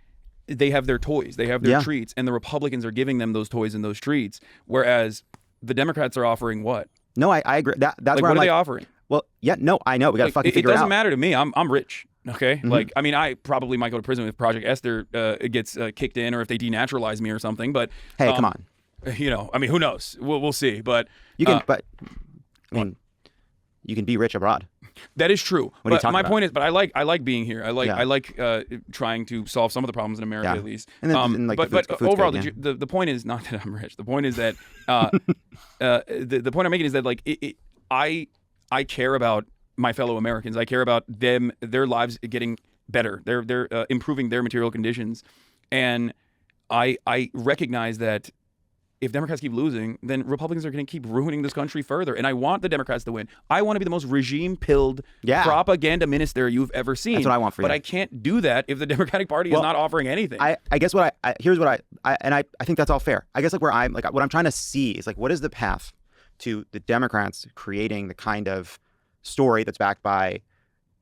they have their toys, they have their treats, and the Republicans are giving them those toys and those treats, whereas the Democrats are offering what? No, I agree. That's like, where what I'm are they like, offering? Well, yeah, no, I know. We got to fucking it figure it out. It doesn't matter to me. I'm rich. Okay. Like, I mean, I probably might go to prison if Project Esther gets kicked in or if they denaturalize me or something. But hey, come on. You know, I mean, who knows? We'll see. But you can, I mean, you can be rich abroad. That is true. What are you but talking my about? point is, but I like being here. I like trying to solve some of the problems in America at least. And then, and like but food's overall, good, the point is not that I'm rich. The point is that the point I'm making is that like I care about my fellow Americans. I care about them, their lives getting better. They're improving their material conditions, and I recognize that if Democrats keep losing, then Republicans are going to keep ruining this country further. And I want the Democrats to win. I want to be the most regime-pilled propaganda minister you've ever seen. That's what I want for you. But I can't do that if the Democratic Party is not offering anything. I guess here's what I think that's all fair. I guess like what I'm trying to see is like, what is the path to the Democrats creating the kind of story that's backed by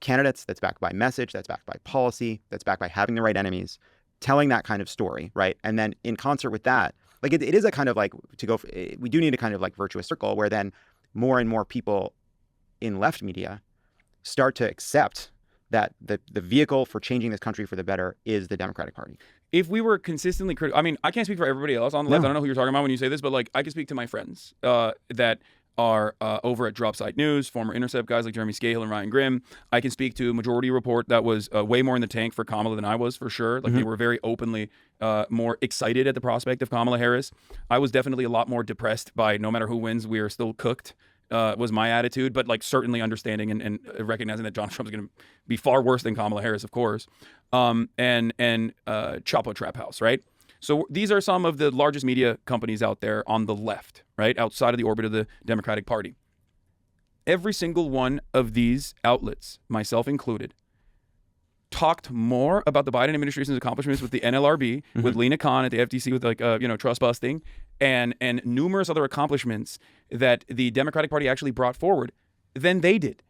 candidates, that's backed by message, that's backed by policy, that's backed by having the right enemies, telling that kind of story, right? And then in concert with that, like it is a kind of like we do need a kind of like virtuous circle where then more and more people in left media start to accept that the vehicle for changing this country for the better is the Democratic Party. If we were consistently critical, I mean, I can't speak for everybody else on the left. I don't know who you're talking about when you say this, but like I can speak to my friends that are over at Drop Site News, former Intercept guys like Jeremy Scahill and Ryan Grimm. I can speak to Majority Report that was way more in the tank for Kamala than I was, for sure. Like they were very openly more excited at the prospect of Kamala Harris. I was definitely a lot more depressed by no matter who wins, we are still cooked, was my attitude, but like certainly understanding and recognizing that Donald Trump is going to be far worse than Kamala Harris, of course. And Chapo Trap House, right? So these are some of the largest media companies out there on the left, right? Outside of the orbit of the Democratic Party. Every single one of these outlets, myself included, talked more about the Biden administration's accomplishments with the NLRB, with Lena Khan at the FTC with like, trust busting, and numerous other accomplishments that the Democratic Party actually brought forward than they did.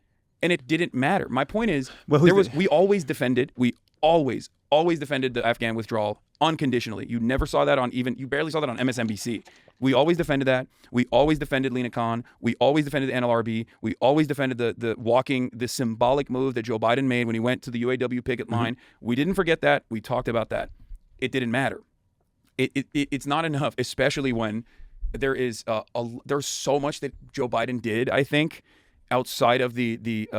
And it didn't matter. My point is, we always defended the Afghan withdrawal unconditionally. You never saw that you barely saw that on MSNBC. We always defended that. We always defended Lena Khan. We always defended the NLRB. We always defended the symbolic move that Joe Biden made when he went to the UAW picket line. We didn't forget that. We talked about that. It didn't matter. It's not enough, especially when there's so much that Joe Biden did, I think, outside of the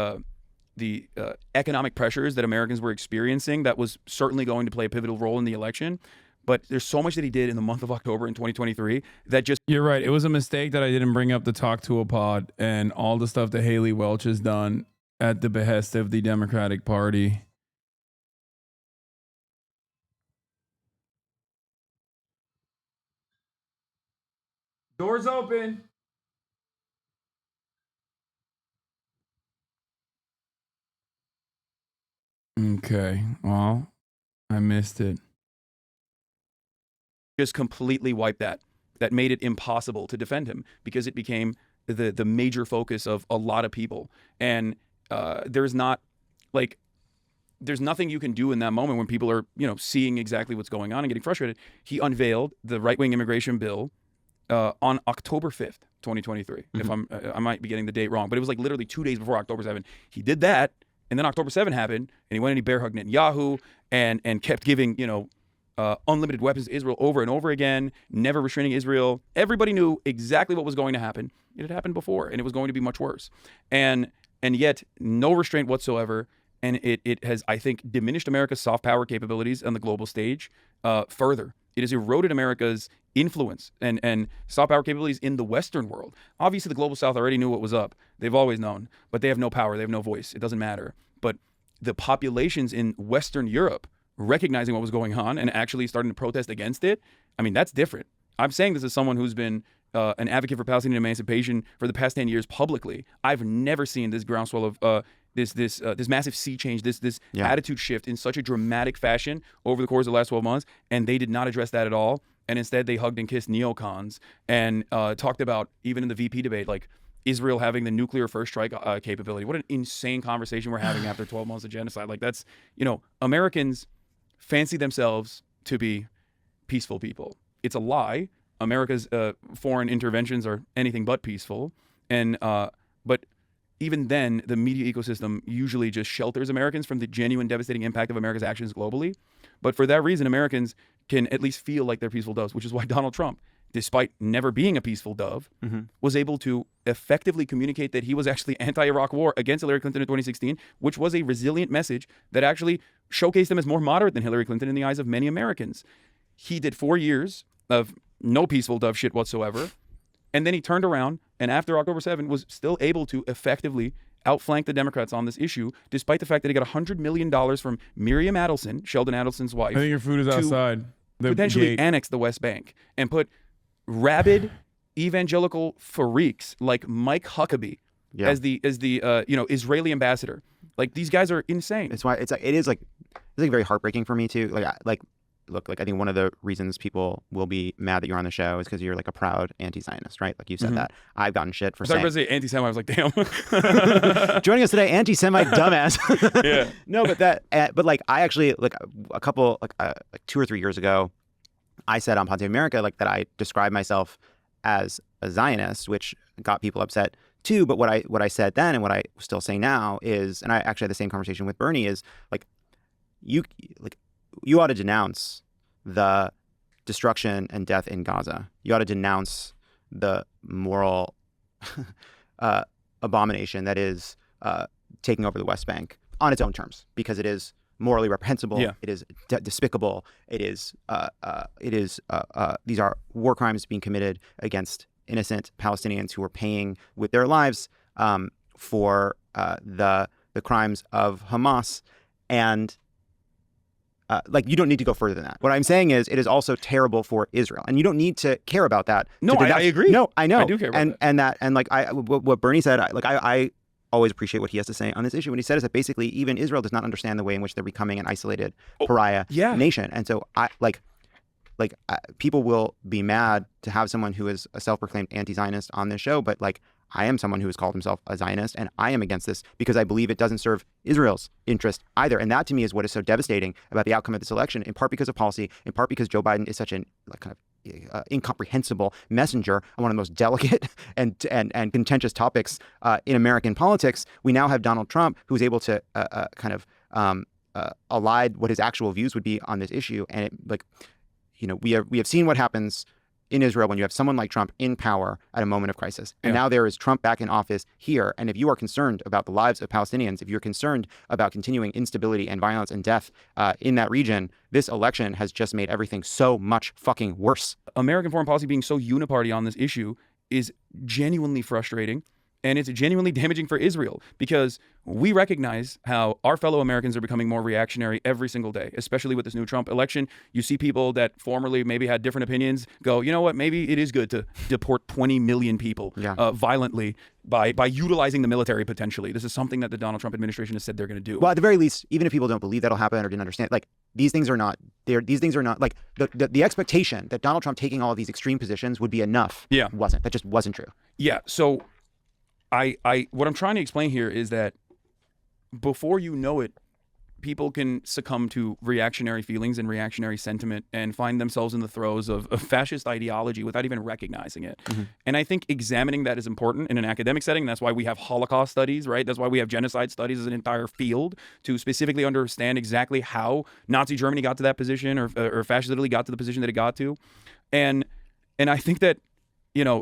economic pressures that Americans were experiencing that was certainly going to play a pivotal role in the election. But there's so much that he did in the month of October in 2023 that just... You're right. It was a mistake that I didn't bring up the Talk to a Pod and all the stuff that Haley Welch has done at the behest of the Democratic Party. Doors open. Okay, well, I missed it. Just completely wiped that. That made it impossible to defend him because it became the major focus of a lot of people. And there's nothing you can do in that moment when people are, seeing exactly what's going on and getting frustrated. He unveiled the right-wing immigration bill on October 5th, 2023. If I might be getting the date wrong, but it was like literally 2 days before October 7th. He did that. And then October 7 happened, and he went and he bear hugged Netanyahu and kept giving, unlimited weapons to Israel over and over again, never restraining Israel. Everybody knew exactly what was going to happen. It had happened before, and it was going to be much worse. And yet, no restraint whatsoever. And it has, I think, diminished America's soft power capabilities on the global stage further. It has eroded America's influence and soft power capabilities in the Western world. Obviously, the global South already knew what was up. They've always known, but they have no power. They have no voice. It doesn't matter. But the populations in Western Europe recognizing what was going on and actually starting to protest against it, I mean, that's different. I'm saying this as someone who's been an advocate for Palestinian emancipation for the past 10 years publicly. I've never seen this groundswell of this massive sea change, this attitude shift in such a dramatic fashion over the course of the last 12 months, and they did not address that at all. And instead, they hugged and kissed neocons and talked about, even in the VP debate, like Israel having the nuclear first strike capability. What an insane conversation we're having after 12 months of genocide. Like that's, Americans fancy themselves to be peaceful people. It's a lie. America's foreign interventions are anything but peaceful. And but even then, the media ecosystem usually just shelters Americans from the genuine devastating impact of America's actions globally. But for that reason, Americans can at least feel like they're peaceful doves, which is why Donald Trump, despite never being a peaceful dove, was able to effectively communicate that he was actually anti-Iraq war against Hillary Clinton in 2016, which was a resilient message that actually showcased him as more moderate than Hillary Clinton in the eyes of many Americans. He did 4 years of no peaceful dove shit whatsoever. And then he turned around and after October 7 was still able to effectively outflank the Democrats on this issue, despite the fact that he got $100 million from Miriam Adelson, Sheldon Adelson's wife. I think your food is outside. The potentially gate. annex the West Bank and put rabid evangelical freaks like Mike Huckabee as the Israeli ambassador. Like, these guys are insane. It's why it's very heartbreaking for me too. Look, I think one of the reasons people will be mad that you're on the show is because you're like a proud anti-Zionist, right? Like you said that. I've gotten shit for saying. I was going to say anti-Semite. I was like, damn. Joining us today, anti-Semite dumbass. Yeah. No, but like I actually like 2 or 3 years ago, I said on Pod America like that I described myself as a Zionist, which got people upset too. But what I said then and what I still say now is, and I actually had the same conversation with Bernie, is like you ought to denounce the destruction and death in Gaza. You ought to denounce the moral abomination that is taking over the West Bank on its own terms, because it is morally reprehensible. Yeah. It is despicable. These are war crimes being committed against innocent Palestinians who are paying with their lives for the crimes of Hamas. And you don't need to go further than that. What I'm saying is it is also terrible for Israel, and you don't need to care about that. No, I agree. No, I know. I do care about that. What Bernie said, I always appreciate what he has to say on this issue. What he said is that basically even Israel does not understand the way in which they're becoming an isolated pariah nation, and so people will be mad to have someone who is a self-proclaimed anti-Zionist on this show, but like I am someone who has called himself a Zionist, and I am against this because I believe it doesn't serve Israel's interest either. And that to me is what is so devastating about the outcome of this election, in part because of policy, in part because Joe Biden is such an incomprehensible messenger on one of the most delicate and contentious topics in American politics. We now have Donald Trump, who's able to elide what his actual views would be on this issue. And we have seen what happens in Israel when you have someone like Trump in power at a moment of crisis. And now there is Trump back in office here. And if you are concerned about the lives of Palestinians, if you're concerned about continuing instability and violence and death in that region, this election has just made everything so much fucking worse. American foreign policy being so uniparty on this issue is genuinely frustrating. And it's genuinely damaging for Israel, because we recognize how our fellow Americans are becoming more reactionary every single day, especially with this new Trump election. You see people that formerly maybe had different opinions go, you know what, maybe it is good to deport 20 million people violently by utilizing the military potentially. This is something that the Donald Trump administration has said they're going to do. Well, at the very least, even if people don't believe that'll happen or didn't understand, like these things are not like the expectation that Donald Trump taking all of these extreme positions would be enough. Yeah. That just wasn't true. Yeah. So what I'm trying to explain here is that before you know it, people can succumb to reactionary feelings and reactionary sentiment and find themselves in the throes of fascist ideology without even recognizing it. Mm-hmm. And I think examining that is important in an academic setting. That's why we have Holocaust studies, right? That's why we have genocide studies as an entire field to specifically understand exactly how Nazi Germany got to that position or fascist Italy got to the position that it got to. And I think that,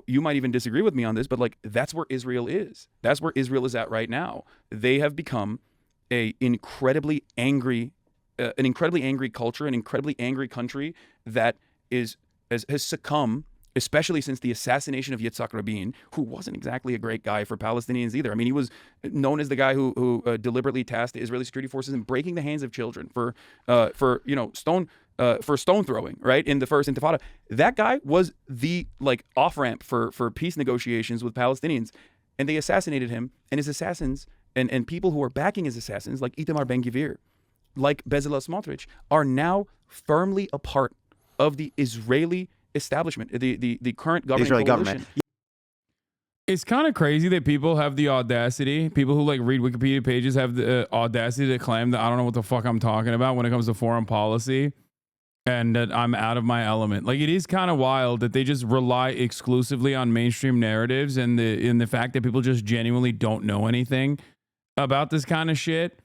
you might even disagree with me on this, but like that's where Israel is. That's where Israel is at right now. They have become an incredibly angry culture, an incredibly angry country that has succumbed, especially since the assassination of Yitzhak Rabin, who wasn't exactly a great guy for Palestinians either. I mean, he was known as the guy who deliberately tasked the Israeli security forces in breaking the hands of children for stone throwing, right, in the first Intifada. That guy was the off-ramp for peace negotiations with Palestinians, and they assassinated him. And his assassins and people who are backing his assassins, like Itamar Ben-Gvir, like Bezalel Smotrich, are now firmly a part of the Israeli establishment, the current governing Israeli coalition. government. It's kind of crazy that people have the audacity, people who read Wikipedia pages have the audacity to claim that I don't know what the fuck I'm talking about when it comes to foreign policy. and that I'm out of my element. Like, it is kind of wild that they just rely exclusively on mainstream narratives and the fact that people just genuinely don't know anything about this kind of shit.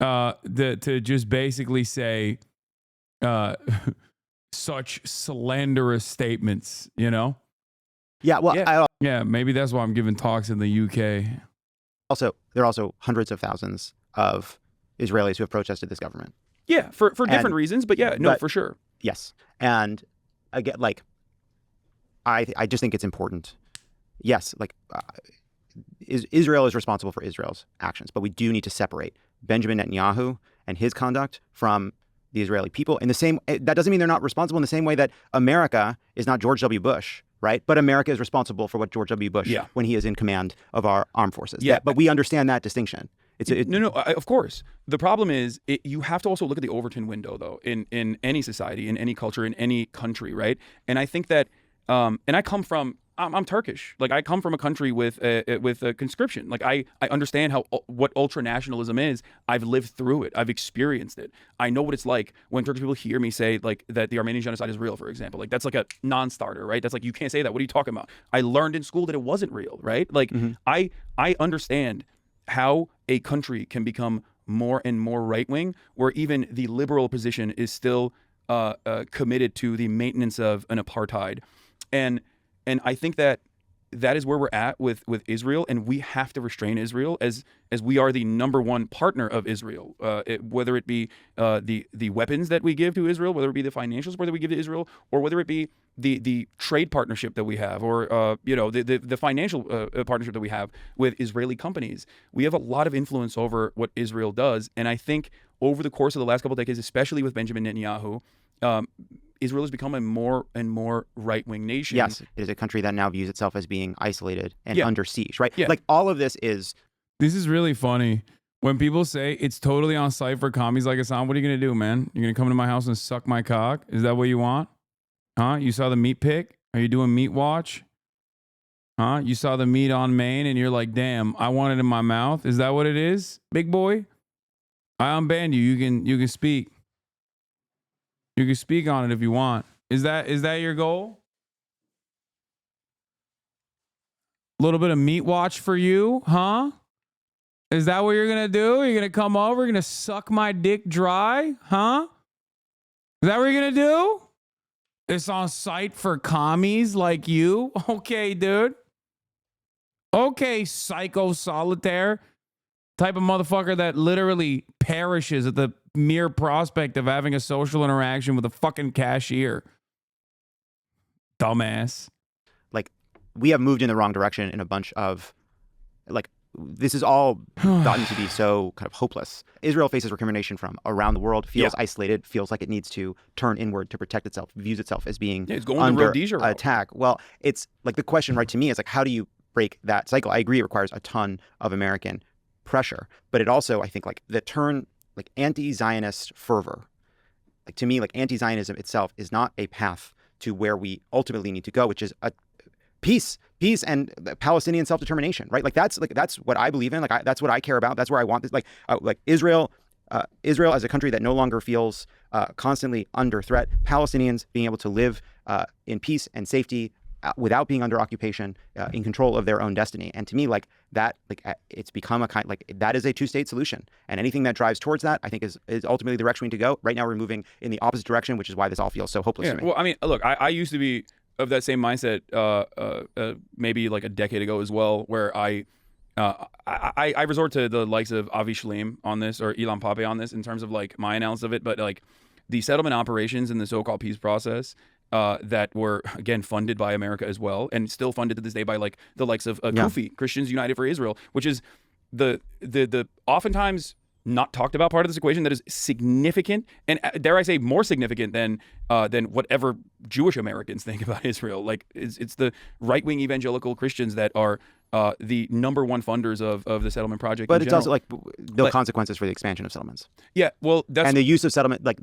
To just basically say such slanderous statements, you know? Yeah, well, yeah, maybe that's why I'm giving talks in the UK. Also, there are also hundreds of thousands of Israelis who have protested this government. Yeah, for different reasons, but yeah, no, for sure. Yes, and again, like, I just think it's important. Yes, like, Israel is responsible for Israel's actions, but we do need to separate Benjamin Netanyahu and his conduct from the Israeli people. In the same, that doesn't mean they're not responsible in the same way that America is not George W. Bush, right? But America is responsible for what George W. Bush when he is in command of our armed forces. Yeah, but we understand that distinction. No, of course. The problem is you have to also look at the Overton window, though, in any society, in any culture, in any country, right? And I think that, and I come from, I'm Turkish. Like, I come from a country with a conscription. Like, I understand what ultranationalism is. I've lived through it. I've experienced it. I know what it's like when Turkish people hear me say, like, that the Armenian genocide is real, for example. Like, that's like a non-starter, right? That's like, you can't say that. What are you talking about? I learned in school that it wasn't real, right? Like, I understand how a country can become more and more right-wing, where even the liberal position is still committed to the maintenance of an apartheid. And I think that is where we're at with Israel, and we have to restrain Israel as we are the number one partner of Israel, whether it be the weapons that we give to Israel, whether it be the financial support that we give to Israel, or whether it be the trade partnership that we have, or the financial partnership that we have with Israeli companies. We have a lot of influence over what Israel does, and I think over the course of the last couple of decades, especially with Benjamin Netanyahu, Israel has become a more and more right-wing nation. Yes, it is a country that now views itself as being isolated and under siege, right? Yeah. Like, all of this is... This is really funny. When people say it's totally on site for commies like Hasan, what are you going to do, man? You're going to come into my house and suck my cock? Is that what you want? Huh? You saw the meat pic? Are you doing meat watch? Huh? You saw the meat on Maine and you're like, damn, I want it in my mouth. Is that what it is, big boy? I unbanned you. You can speak. You can speak on it if you want. Is that your goal? A little bit of meat watch for you, huh? Is that what you're going to do? You're going to come over, you're going to suck my dick dry, huh? Is that what you're going to do? It's on site for commies like you? Okay, dude. Okay, psycho solitaire. Type of motherfucker that literally perishes at the mere prospect of having a social interaction with a fucking cashier. Dumbass. Like, we have moved in the wrong direction in a bunch of, like, this is all gotten to be so kind of hopeless. Israel faces recrimination from around the world, feels isolated, feels like it needs to turn inward to protect itself, views itself as being it's going under the Rhodesia route. attack. Well, it's like the question right to me is like, how do you break that cycle? I agree it requires a ton of American pressure, but it also, I think, like the turn, like anti-Zionist fervor, like to me, like anti-Zionism itself is not a path to where we ultimately need to go, which is a peace and Palestinian self-determination, right? Like that's what I believe in. Like that's what I care about. That's where I want this. Like Israel as a country that no longer feels constantly under threat. Palestinians being able to live in peace and safety without being under occupation, in control of their own destiny. And to me, like that, like it's become a kind, like that is a two-state solution. And anything that drives towards that, I think is ultimately the direction we need to go. Right now, we're moving in the opposite direction, which is why this all feels so hopeless to me. Well, I mean, look, I used to be of that same mindset maybe like a decade ago as well, where I resort to the likes of Avi Shlaim on this, or Ilan Pappé on this, in terms of like my analysis of it. But like the settlement operations in the so-called peace process that were, again, funded by America as well, and still funded to this day by like the likes of CUFI, Christians United for Israel, which is the oftentimes not talked about part of this equation that is significant, and dare I say more significant than whatever Jewish Americans think about Israel. Like it's the right-wing evangelical Christians that are the number one funders of the settlement project. But it's also like the consequences for the expansion of settlements. Yeah, well, that's... And the use of settlement, like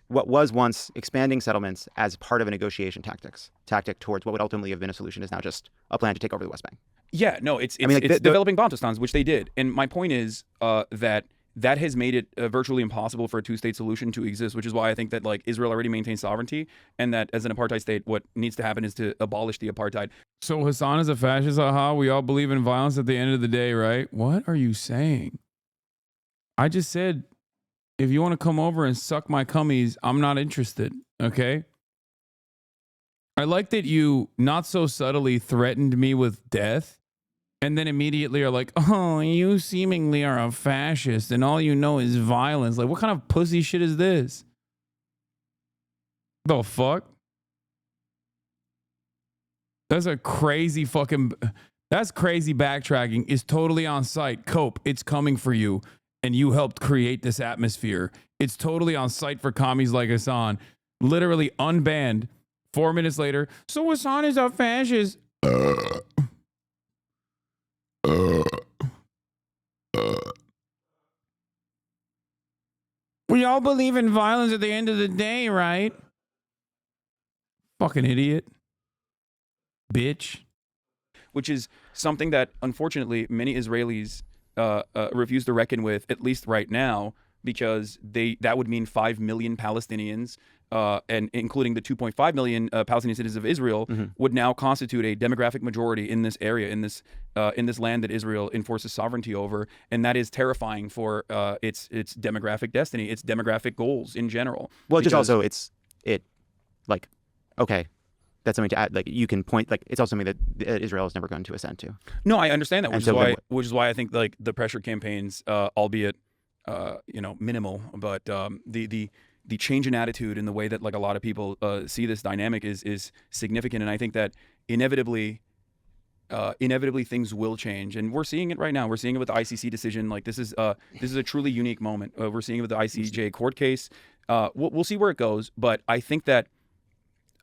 what was once expanding settlements as part of a negotiation tactic towards what would ultimately have been a solution is now just a plan to take over the West Bank. Yeah, no, it's developing Bantustans, which they did. And my point is that that has made it virtually impossible for a two-state solution to exist, which is why I think that like Israel already maintains sovereignty, and that as an apartheid state, what needs to happen is to abolish the apartheid. So Hasan is a fascist, haha. We all believe in violence at the end of the day, right? What are you saying? I just said, if you want to come over and suck my cummies, I'm not interested, okay? I like that you not so subtly threatened me with death, and then immediately are like, oh, you seemingly are a fascist and all you know is violence. Like, what kind of pussy shit is this? The fuck? That's a crazy fucking... That's crazy backtracking. It's totally on site. Cope, it's coming for you. And you helped create this atmosphere. It's totally on site for commies like Hasan. Literally unbanned. 4 minutes later, so Hasan is a fascist. We all believe in violence at the end of the day, right? Fucking idiot. Bitch. Which is something that, unfortunately, many Israelis refuse to reckon with, at least right now, because that would mean 5 million Palestinians, and including the 2.5 million Palestinian citizens of Israel, would now constitute a demographic majority in this area, in this land that Israel enforces sovereignty over, and that is terrifying for its demographic destiny, its demographic goals in general. Well, just also like, okay, that's something to add. Like, you can point, like, it's also something that Israel is never going to assent to. No, I understand that, And which so is why I think like the pressure campaigns, albeit minimal, but the change in attitude and the way that like a lot of people see this dynamic is significant, and I think that inevitably things will change, and we're seeing it right now. We're seeing it with the ICC decision. Like, this is a truly unique moment. We're seeing it with the ICJ court case. We'll see where it goes, but I think that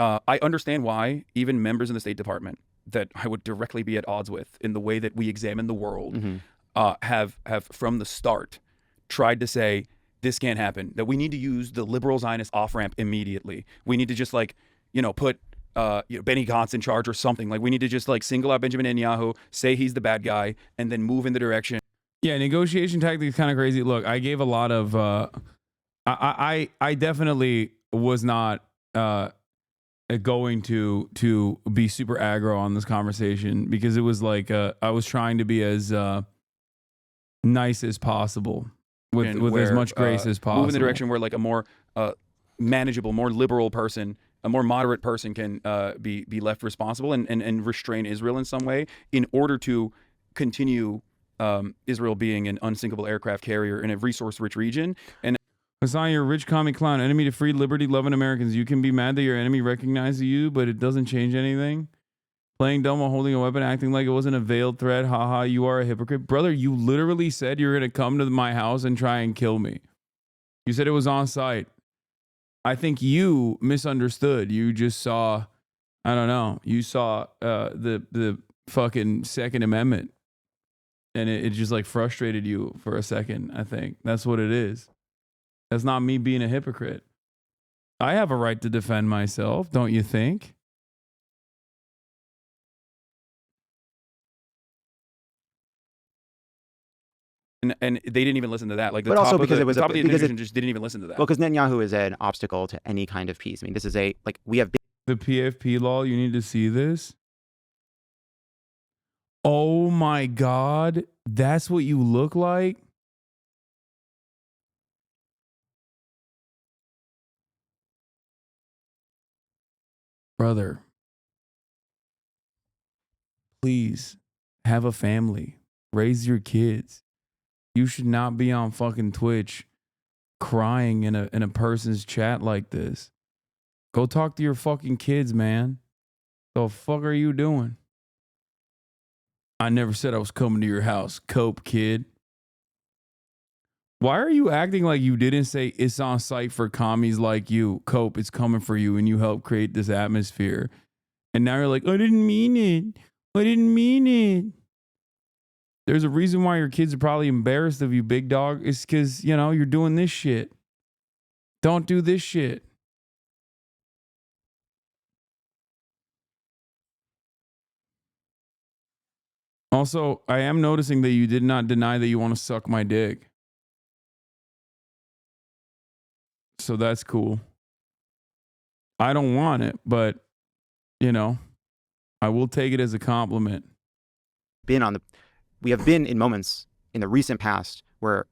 I understand why even members in the State Department that I would directly be at odds with in the way that we examine the world have from the start tried to say this can't happen, that we need to use the liberal Zionist off-ramp immediately. We need to just like, put Benny Gantz in charge or something. Like, we need to just like single out Benjamin Netanyahu, say he's the bad guy, and then move in the direction. Yeah, negotiation tactic is kind of crazy. Look, I gave a lot of I definitely was not going to be super aggro on this conversation, because it was like I was trying to be as nice as possible with as much grace as possible. Move in the direction where like a more manageable, more liberal person, a more moderate person can be left responsible and restrain Israel in some way in order to continue Israel being an unsinkable aircraft carrier in a resource-rich region. And Hasan, you're a rich commie clown, enemy to free, liberty-loving Americans. You can be mad that your enemy recognizes you, but it doesn't change anything. Playing dumb while holding a weapon, acting like it wasn't a veiled threat. Haha, you are a hypocrite. Brother, you literally said you were going to come to my house and try and kill me. You said it was on site. I think you misunderstood. You just saw, I don't know, you saw the fucking Second Amendment. And it just like frustrated you for a second, I think. That's what it is. That's not me being a hypocrite. I have a right to defend myself, don't you think? And they didn't even listen to that. Like, the but top also of because the, it was the top of the administration because just didn't even listen to that. Well, because Netanyahu is an obstacle to any kind of peace. I mean, this is we have the PFP law. You need to see this. Oh my God, that's what you look like. Brother, please have a family, raise your kids. You should not be on fucking Twitch crying in a person's chat like this. Go talk to your fucking kids, man. The fuck are you doing? I never said I was coming to your house. Cope, kid. Why are you acting like you didn't say it's on site for commies like you? Cope, it's coming for you, and you helped create this atmosphere. And now you're like, I didn't mean it. I didn't mean it. There's a reason why your kids are probably embarrassed of you, big dog. It's because, you're doing this shit. Don't do this shit. Also, I am noticing that you did not deny that you want to suck my dick. So that's cool. I don't want it, but, you know, I will take it as a compliment. We have been in moments in the recent past where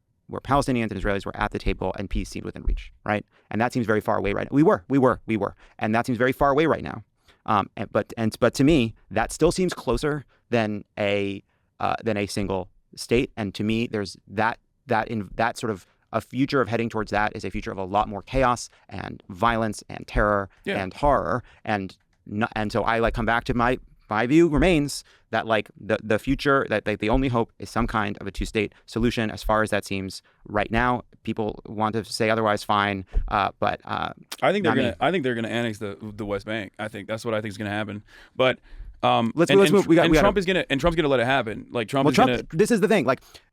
Palestinians and Israelis were at the table and peace seemed within reach, right? And that seems very far away right now. We were. And that seems very far away right now. But to me, that still seems closer than a single state. And to me, there's that sort of a future of heading towards that is a future of a lot more chaos and violence and terror and horror. And so I come back to my view remains that the future, that the only hope is some kind of a two-state solution. As far as that seems right now, people want to say otherwise, fine. But I think they're gonna annex the West Bank. I think that's what I think is gonna happen. But let's move. Trump's gonna let it happen. This is the thing.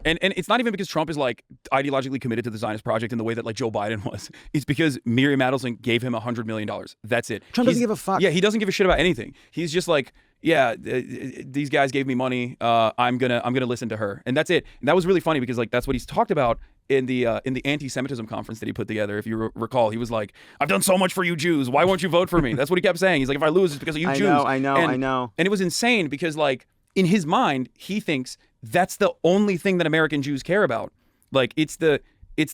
And it's not even because Trump is ideologically committed to the Zionist project in the way that Joe Biden was. It's because Miriam Adelson gave him $100 million. That's it. Trump doesn't give a fuck. Yeah, he doesn't give a shit about anything. He's just these guys gave me money. I'm gonna listen to her, and that's it. And that was really funny because that's what he's talked about in the anti-Semitism conference that he put together. If you recall, he was like, "I've done so much for you Jews. Why won't you vote for me?" That's what he kept saying. He's like, "If I lose, it's because of you Jews." I know. And it was insane because in his mind, he thinks that's the only thing that American Jews care about. It's the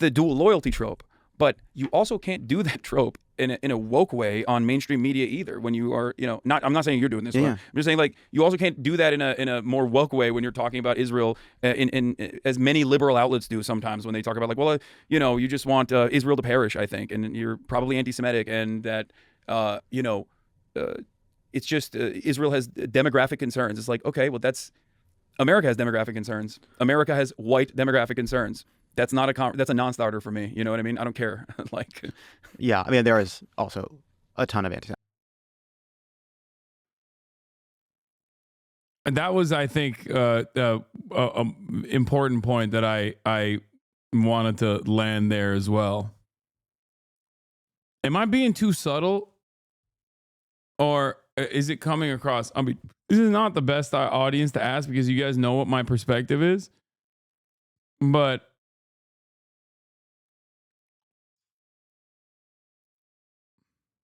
dual loyalty trope. But you also can't do that trope in a woke way on mainstream media either. When you are, I'm not saying you're doing this. Yeah. I'm just saying you also can't do that in a more woke way when you're talking about Israel in as many liberal outlets do sometimes when they talk about you just want Israel to perish, I think, and you're probably anti-Semitic and that it's just Israel has demographic concerns. It's okay, well America has demographic concerns. America has white demographic concerns. That's a non-starter for me. You know what I mean? I don't care. Yeah, I mean, there is also a ton of anti-Semitism. And that was, I think, important point that I wanted to land there as well. Am I being too subtle, or is it coming across? I mean, this is not the best audience to ask because you guys know what my perspective is, but.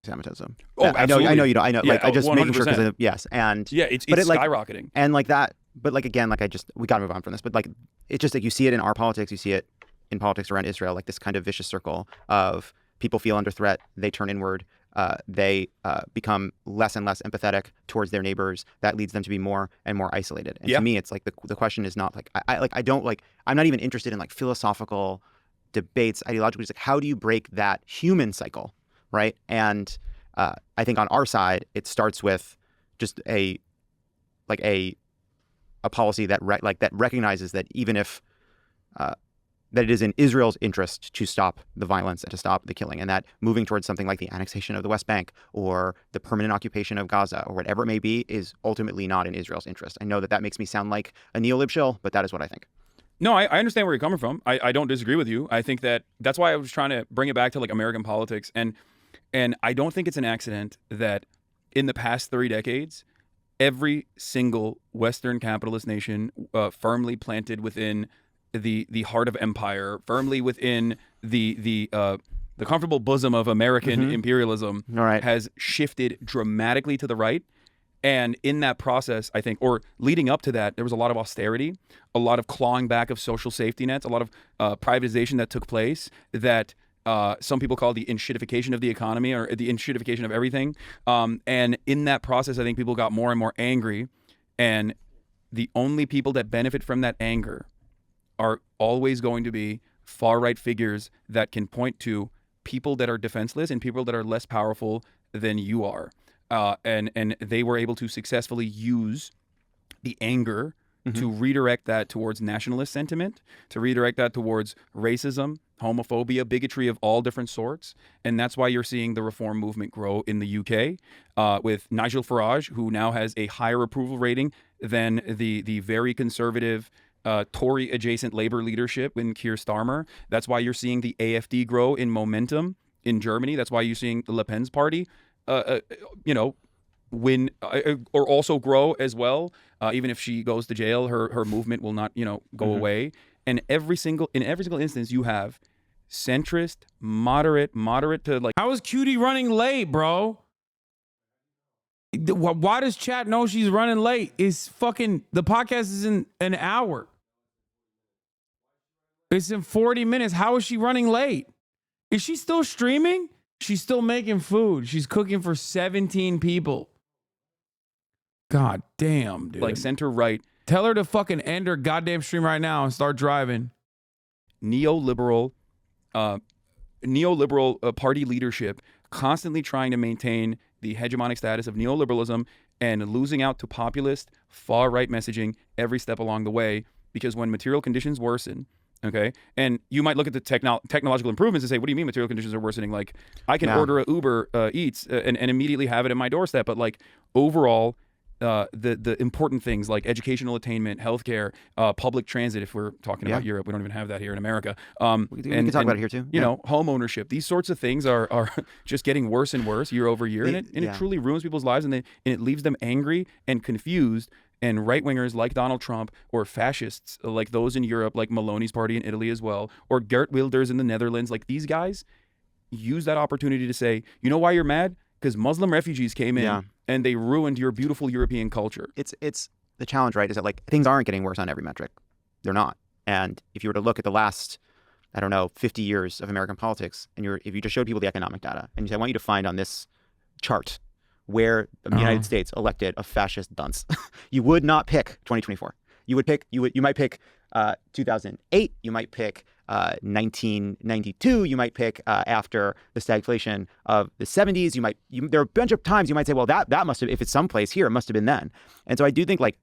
Anti-Semitism. Oh, I know you don't. I know. Yeah, I just making 100%. sure because yes, and it's skyrocketing. And that, but again, we gotta move on from this. But it's just you see it in our politics, you see it in politics around Israel, this kind of vicious circle of people feel under threat, they turn inward, they become less and less empathetic towards their neighbors. That leads them to be more and more isolated. And to me, it's the question is not I'm not even interested in philosophical debates, ideologically. It's how do you break that human cycle? Right. And I think on our side, it starts with just a policy that recognizes that even if that it is in Israel's interest to stop the violence and to stop the killing, and that moving towards something like the annexation of the West Bank or the permanent occupation of Gaza or whatever it may be is ultimately not in Israel's interest. I know that makes me sound like a neo-lib shill, but that is what I think. No, I understand where you're coming from. I don't disagree with you. I think that's why I was trying to bring it back to American politics. And I don't think it's an accident that in the past 3 decades, every single Western capitalist nation firmly planted within the heart of empire, firmly within the comfortable bosom of American imperialism, has shifted dramatically to the right. And in that process, I think, or leading up to that, there was a lot of austerity, a lot of clawing back of social safety nets, a lot of privatization that took place that some people call the enshittification of the economy or the enshittification of everything. And in that process, I think people got more and more angry. And the only people that benefit from that anger are always going to be far-right figures that can point to people that are defenseless and people that are less powerful than you are. And they were able to successfully use the anger to redirect that towards nationalist sentiment, to redirect that towards racism, homophobia, bigotry of all different sorts. And that's why you're seeing the reform movement grow in the UK with Nigel Farage, who now has a higher approval rating than the very conservative Tory-adjacent Labour leadership in Keir Starmer. That's why you're seeing the AfD grow in momentum in Germany. That's why you're seeing Le Pen's party win or also grow as well. Even if she goes to jail, her movement will not, go away. And in every single instance, you have centrist, moderate to like. How is Cutie running late, bro? Why does chat know she's running late? Is fucking the podcast is in an hour. It's in 40 minutes. How is she running late? Is she still streaming? She's still making food. She's cooking for 17 people. God damn, dude. Like center right. Tell her to fucking end her goddamn stream right now and start driving. Neoliberal party leadership constantly trying to maintain the hegemonic status of neoliberalism and losing out to populist far-right messaging every step along the way, because when material conditions worsen, okay, and you might look at the technological improvements and say, what do you mean material conditions are worsening? Like, I can order a Uber Eats and immediately have it at my doorstep, but like overall, the important things like educational attainment, healthcare, public transit. If we're talking about Europe, we don't even have that here in America. We can talk about it here too. You know, home ownership. These sorts of things are just getting worse and worse year over year, and it truly ruins people's lives, and it leaves them angry and confused. And right-wingers like Donald Trump, or fascists like those in Europe, like Maloney's party in Italy as well, or Geert Wilders in the Netherlands, like these guys use that opportunity to say, you know why you're mad? Because Muslim refugees came in and they ruined your beautiful European culture. It's the challenge, right? Is that like things aren't getting worse on every metric. They're not. And if you were to look at the last, I don't know, 50 years of American politics, and if you just showed people the economic data, and you say, I want you to find on this chart where the United States elected a fascist dunce, you would not pick 2024. You might pick 2008. You might pick 1992. You might pick after the stagflation of the 70s. There are a bunch of times you might say, well, that must have, if it's someplace here, it must have been then. And so I do think like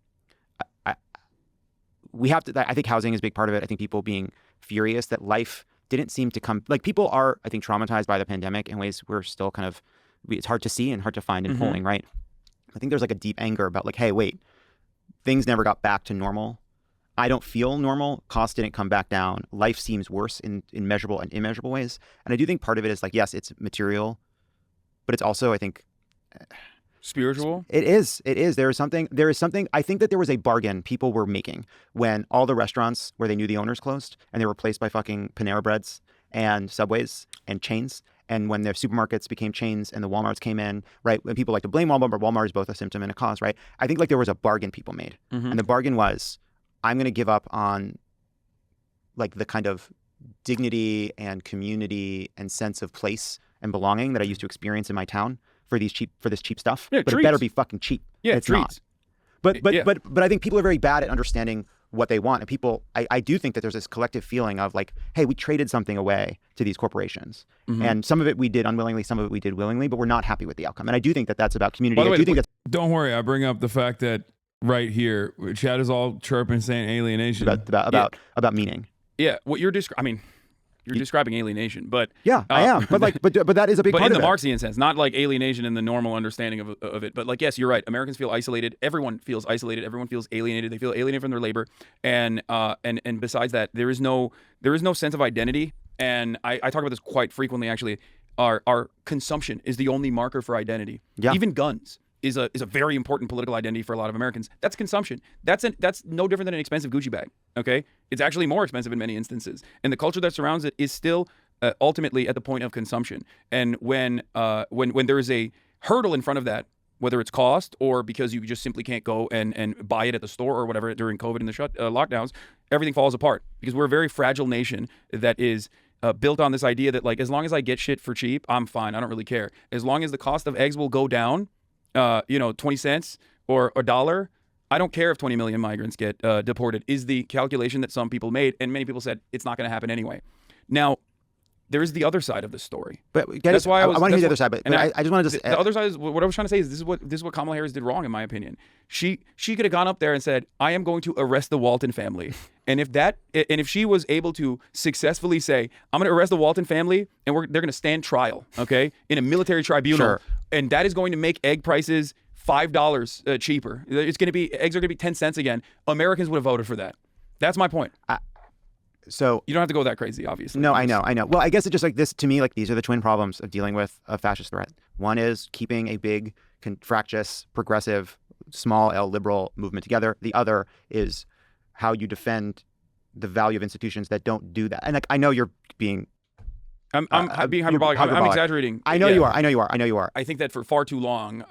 we have to. I think housing is a big part of it. I think people being furious that life didn't seem to come. Like people are, I think, traumatized by the pandemic in ways we're still kind of. It's hard to see and hard to find in polling, right? I think there's like a deep anger about like, hey, wait, things never got back to normal. I don't feel normal. Costs didn't come back down. Life seems worse in measurable and immeasurable ways. And I do think part of it is like, yes, it's material, but it's also, I think, spiritual. It is. There is something. I think that there was a bargain people were making when all the restaurants where they knew the owners closed and they were replaced by fucking Panera Breads and Subways and chains. And when their supermarkets became chains and the Walmarts came in, right? When people like to blame Walmart, but Walmart is both a symptom and a cause, right? I think like there was a bargain people made. And the bargain was, I'm going to give up on like the kind of dignity and community and sense of place and belonging that I used to experience in my town for this cheap stuff. Yeah, but treats. It better be fucking cheap. Yeah, it's treats. not. But I think people are very bad at understanding what they want. And people, I do think that there's this collective feeling of like, hey, we traded something away to these corporations. And some of it we did unwillingly, some of it we did willingly, but we're not happy with the outcome. And I do think that that's about community. By the way, I do think that's don't worry, I bring up the fact that right here, Chad is all chirping saying alienation. about meaning. Yeah, what you're describing. You're describing alienation, but I am. But like, but that is a big but part in of the it. Marxian sense, not like alienation in the normal understanding of it. But like, yes, you're right. Americans feel isolated. Everyone feels isolated. Everyone feels alienated. They feel alienated from their labor, and besides that, there is no sense of identity. And I talk about this quite frequently. Actually, our consumption is the only marker for identity. Yeah. Even guns is a very important political identity for a lot of Americans. That's consumption. That's no different than an expensive Gucci bag. Okay, it's actually more expensive in many instances, and the culture that surrounds it is still ultimately at the point of consumption. And when there is a hurdle in front of that, whether it's cost or because you just simply can't go and buy it at the store or whatever during COVID and the lockdowns, everything falls apart because we're a very fragile nation that is built on this idea that like as long as I get shit for cheap, I'm fine. I don't really care. As long as the cost of eggs will go down, 20 cents or $1, I don't care if 20 million migrants get deported, is the calculation that some people made. And many people said it's not going to happen anyway. Now, there is the other side of the story. But that's why I want to hear the other side. But I just want to just the other side is what I was trying to say is this is what Kamala Harris did wrong in my opinion. She could have gone up there and said, I am going to arrest the Walton family. And if she was able to successfully say, I'm going to arrest the Walton family and they're going to stand trial, okay, in a military tribunal, Sure. And that is going to make egg prices $5 cheaper. Eggs are going to be 10 cents again. Americans would have voted for that. That's my point. So you don't have to go that crazy, obviously. No, I know. Well, I guess it's just like this to me. Like these are the twin problems of dealing with a fascist threat. One is keeping a big, fractious, progressive, small L liberal movement together. The other is how you defend the value of institutions that don't do that. And like I know you're being I'm being hyperbolic. I'm exaggerating. I know you are. I know you are. I know you are. I think that for far too long,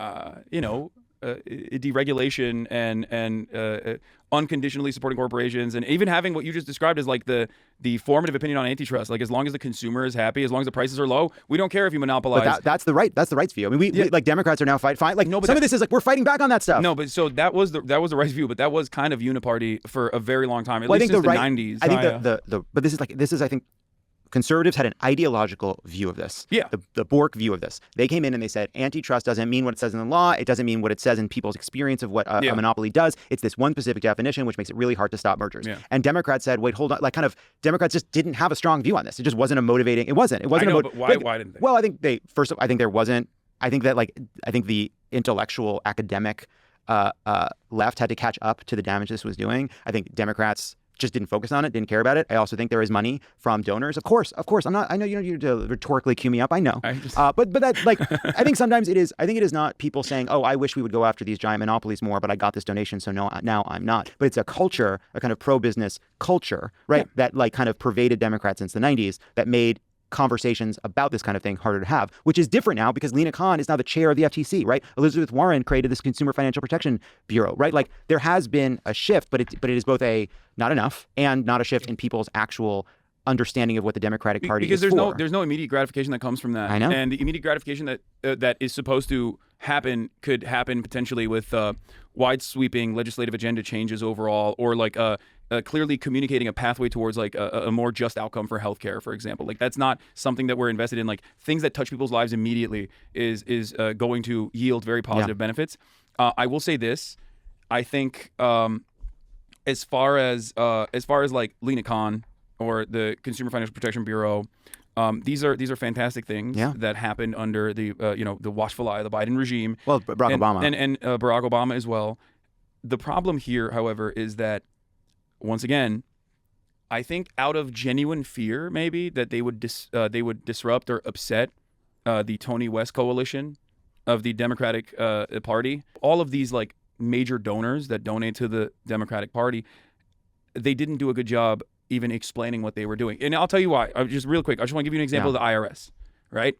deregulation and unconditionally supporting corporations, and even having what you just described as like the formative opinion on antitrust. Like, as long as the consumer is happy, as long as the prices are low, we don't care if you monopolize. But that's the right's view. I mean, we like Democrats are now fighting. Like, no, but some of this is like we're fighting back on that stuff. No, but so that was the right's view, but that was kind of uniparty for a very long time. At least since the 90s. I think but this is I think. Conservatives had an ideological view of this. Yeah. The Bork view of this. They came in and they said antitrust doesn't mean what it says in the law. It doesn't mean what it says in people's experience of what a monopoly does. It's this one specific definition, which makes it really hard to stop mergers. Yeah. And Democrats said, wait, hold on. Like, kind of, Democrats just didn't have a strong view on this. It just wasn't a motivating. It wasn't. I know, but why didn't they? Well, I think I think there wasn't. I think that I think the intellectual academic left had to catch up to the damage this was doing. I think Democrats just didn't focus on it, didn't care about it. I also think there is money from donors. Of course. I'm not. I know you don't need to rhetorically cue me up. I know. But that, like, I think sometimes it is. I think it is not people saying, "Oh, I wish we would go after these giant monopolies more, but I got this donation, so no, now I'm not." But it's a culture, a kind of pro-business culture, right? That like kind of pervaded Democrats since the '90s. That made conversations about this kind of thing harder to have, which is different now because Lena Khan is now the chair of the FTC, right? Elizabeth Warren created this Consumer Financial Protection Bureau, right? Like, there has been a shift, but it is both a not enough and not a shift in people's actual understanding of what the Democratic Party because is there's no immediate gratification that comes from that. I know. And the immediate gratification that is supposed to happen could happen potentially with wide sweeping legislative agenda changes overall, or like clearly communicating a pathway towards like a more just outcome for healthcare, for example. Like, that's not something that we're invested in. Like, things that touch people's lives immediately is going to yield very positive benefits. I will say this. I think as far as like Lena Khan or the Consumer Financial Protection Bureau, these are fantastic things that happened under the the watchful eye of the Biden regime. Well, Barack Obama and Barack Obama as well. The problem here, however, is that once again, I think out of genuine fear, maybe that they would disrupt or upset the Tony West coalition of the Democratic Party. All of these like major donors that donate to the Democratic Party, they didn't do a good job even explaining what they were doing. And I'll tell you why. Just real quick, I just want to give you an example of the IRS, right?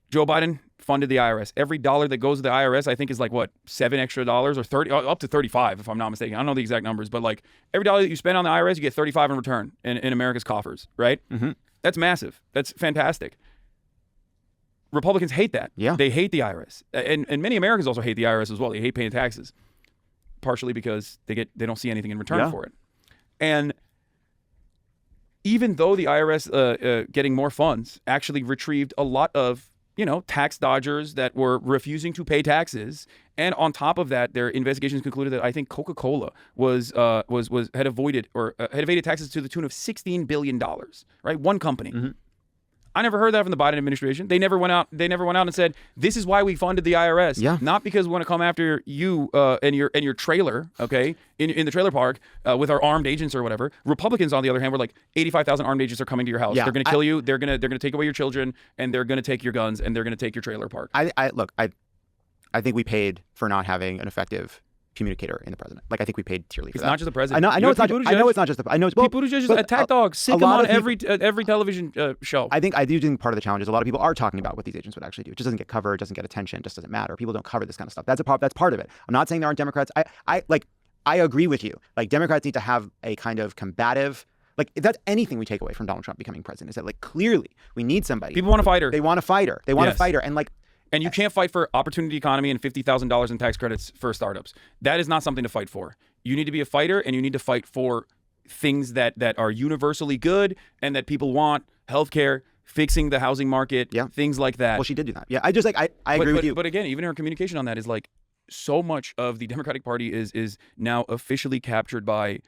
Joe Biden funded the IRS. Every dollar that goes to the IRS, I think, is like, what, $7 extra or 30, up to 35, if I'm not mistaken. I don't know the exact numbers, but like every dollar that you spend on the IRS, you get 35 in return in America's coffers, right? Mm-hmm. That's massive. That's fantastic. Republicans hate that. Yeah. They hate the IRS. And many Americans also hate the IRS as well. They hate paying taxes, partially because they don't see anything in return for it. And even though the IRS getting more funds actually retrieved a lot of tax dodgers that were refusing to pay taxes, and on top of that, their investigations concluded that I think Coca-Cola had evaded taxes to the tune of $16 billion. Right, one company. Mm-hmm. I never heard that from the Biden administration. They never went out and said, this is why we funded the IRS. Yeah. Not because we want to come after you and your trailer, okay, in the trailer park with our armed agents or whatever. Republicans, on the other hand, were like, 85,000 armed agents are coming to your house. Yeah, they're going to kill you. They're going to take away your children, and they're going to take your guns, and they're going to take your trailer park. I think we paid for not having an effective communicator in the president. Like, I think we paid dearly for it's that. not just the president. I know it's not. I know it's not just the. I know it's Pete Buttigieg is attack dog. Sick him on every television show. I do think part of the challenge is a lot of people are talking about what these agents would actually do. It just doesn't get covered, doesn't get attention, just doesn't matter. People don't cover this kind of stuff. That's part of it. I'm not saying there aren't Democrats. I agree with you. Like, Democrats need to have a kind of combative. Like, if that's anything we take away from Donald Trump becoming president, is that, like, clearly we need somebody. People want a fighter. They want a fighter. They want a fighter, and like. And you can't fight for opportunity economy and $50,000 in tax credits for startups. That is not something to fight for. You need to be a fighter, and you need to fight for things that are universally good and that people want: healthcare, fixing the housing market, things like that. Well, she did do that. Yeah, I just I agree with you. But again, even her communication on that is like, so much of the Democratic Party is now officially captured by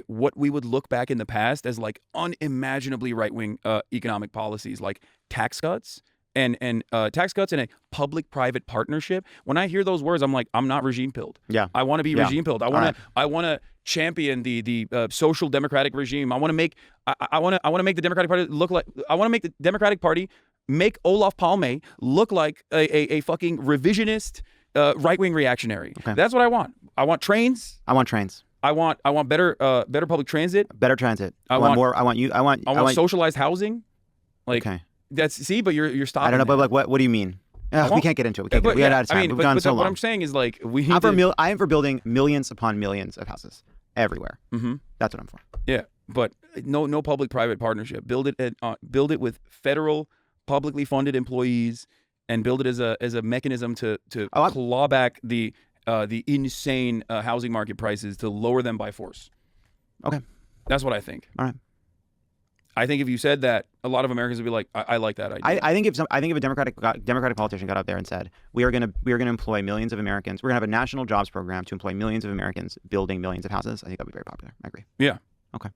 what we would look back in the past as like unimaginably right-wing economic policies, like tax cuts. And tax cuts and a public-private partnership. When I hear those words, I'm like, I'm not regime-pilled. Yeah, I want to be regime-pilled. I want to champion the social democratic regime. I want to make the Democratic Party look like. I want to make the Democratic Party make Olof Palme look like a fucking revisionist right-wing reactionary. Okay. That's what I want. I want trains. I want trains. I want better public transit. Better transit. I want more. I want socialized housing. Like Okay. but you're stopping. I don't know, there. but like what do you mean? We can't get into it. We can't But we got yeah, out of time. I mean, We've but, gone but so what long. I'm saying is like we need to, I am for building millions upon millions of houses everywhere. Mm-hmm. That's what I'm for. Yeah, but no public-private partnership. Build it with federal, publicly funded employees, and build it as a mechanism to claw back the insane housing market prices, to lower them by force. Okay, that's what I think. All right. I think if you said that, a lot of Americans would be like, I like that idea. I think if a Democratic politician got up there and said, we are gonna employ millions of Americans, we're gonna have a national jobs program to employ millions of Americans building millions of houses, I think that'd be very popular. I agree. Yeah. Okay.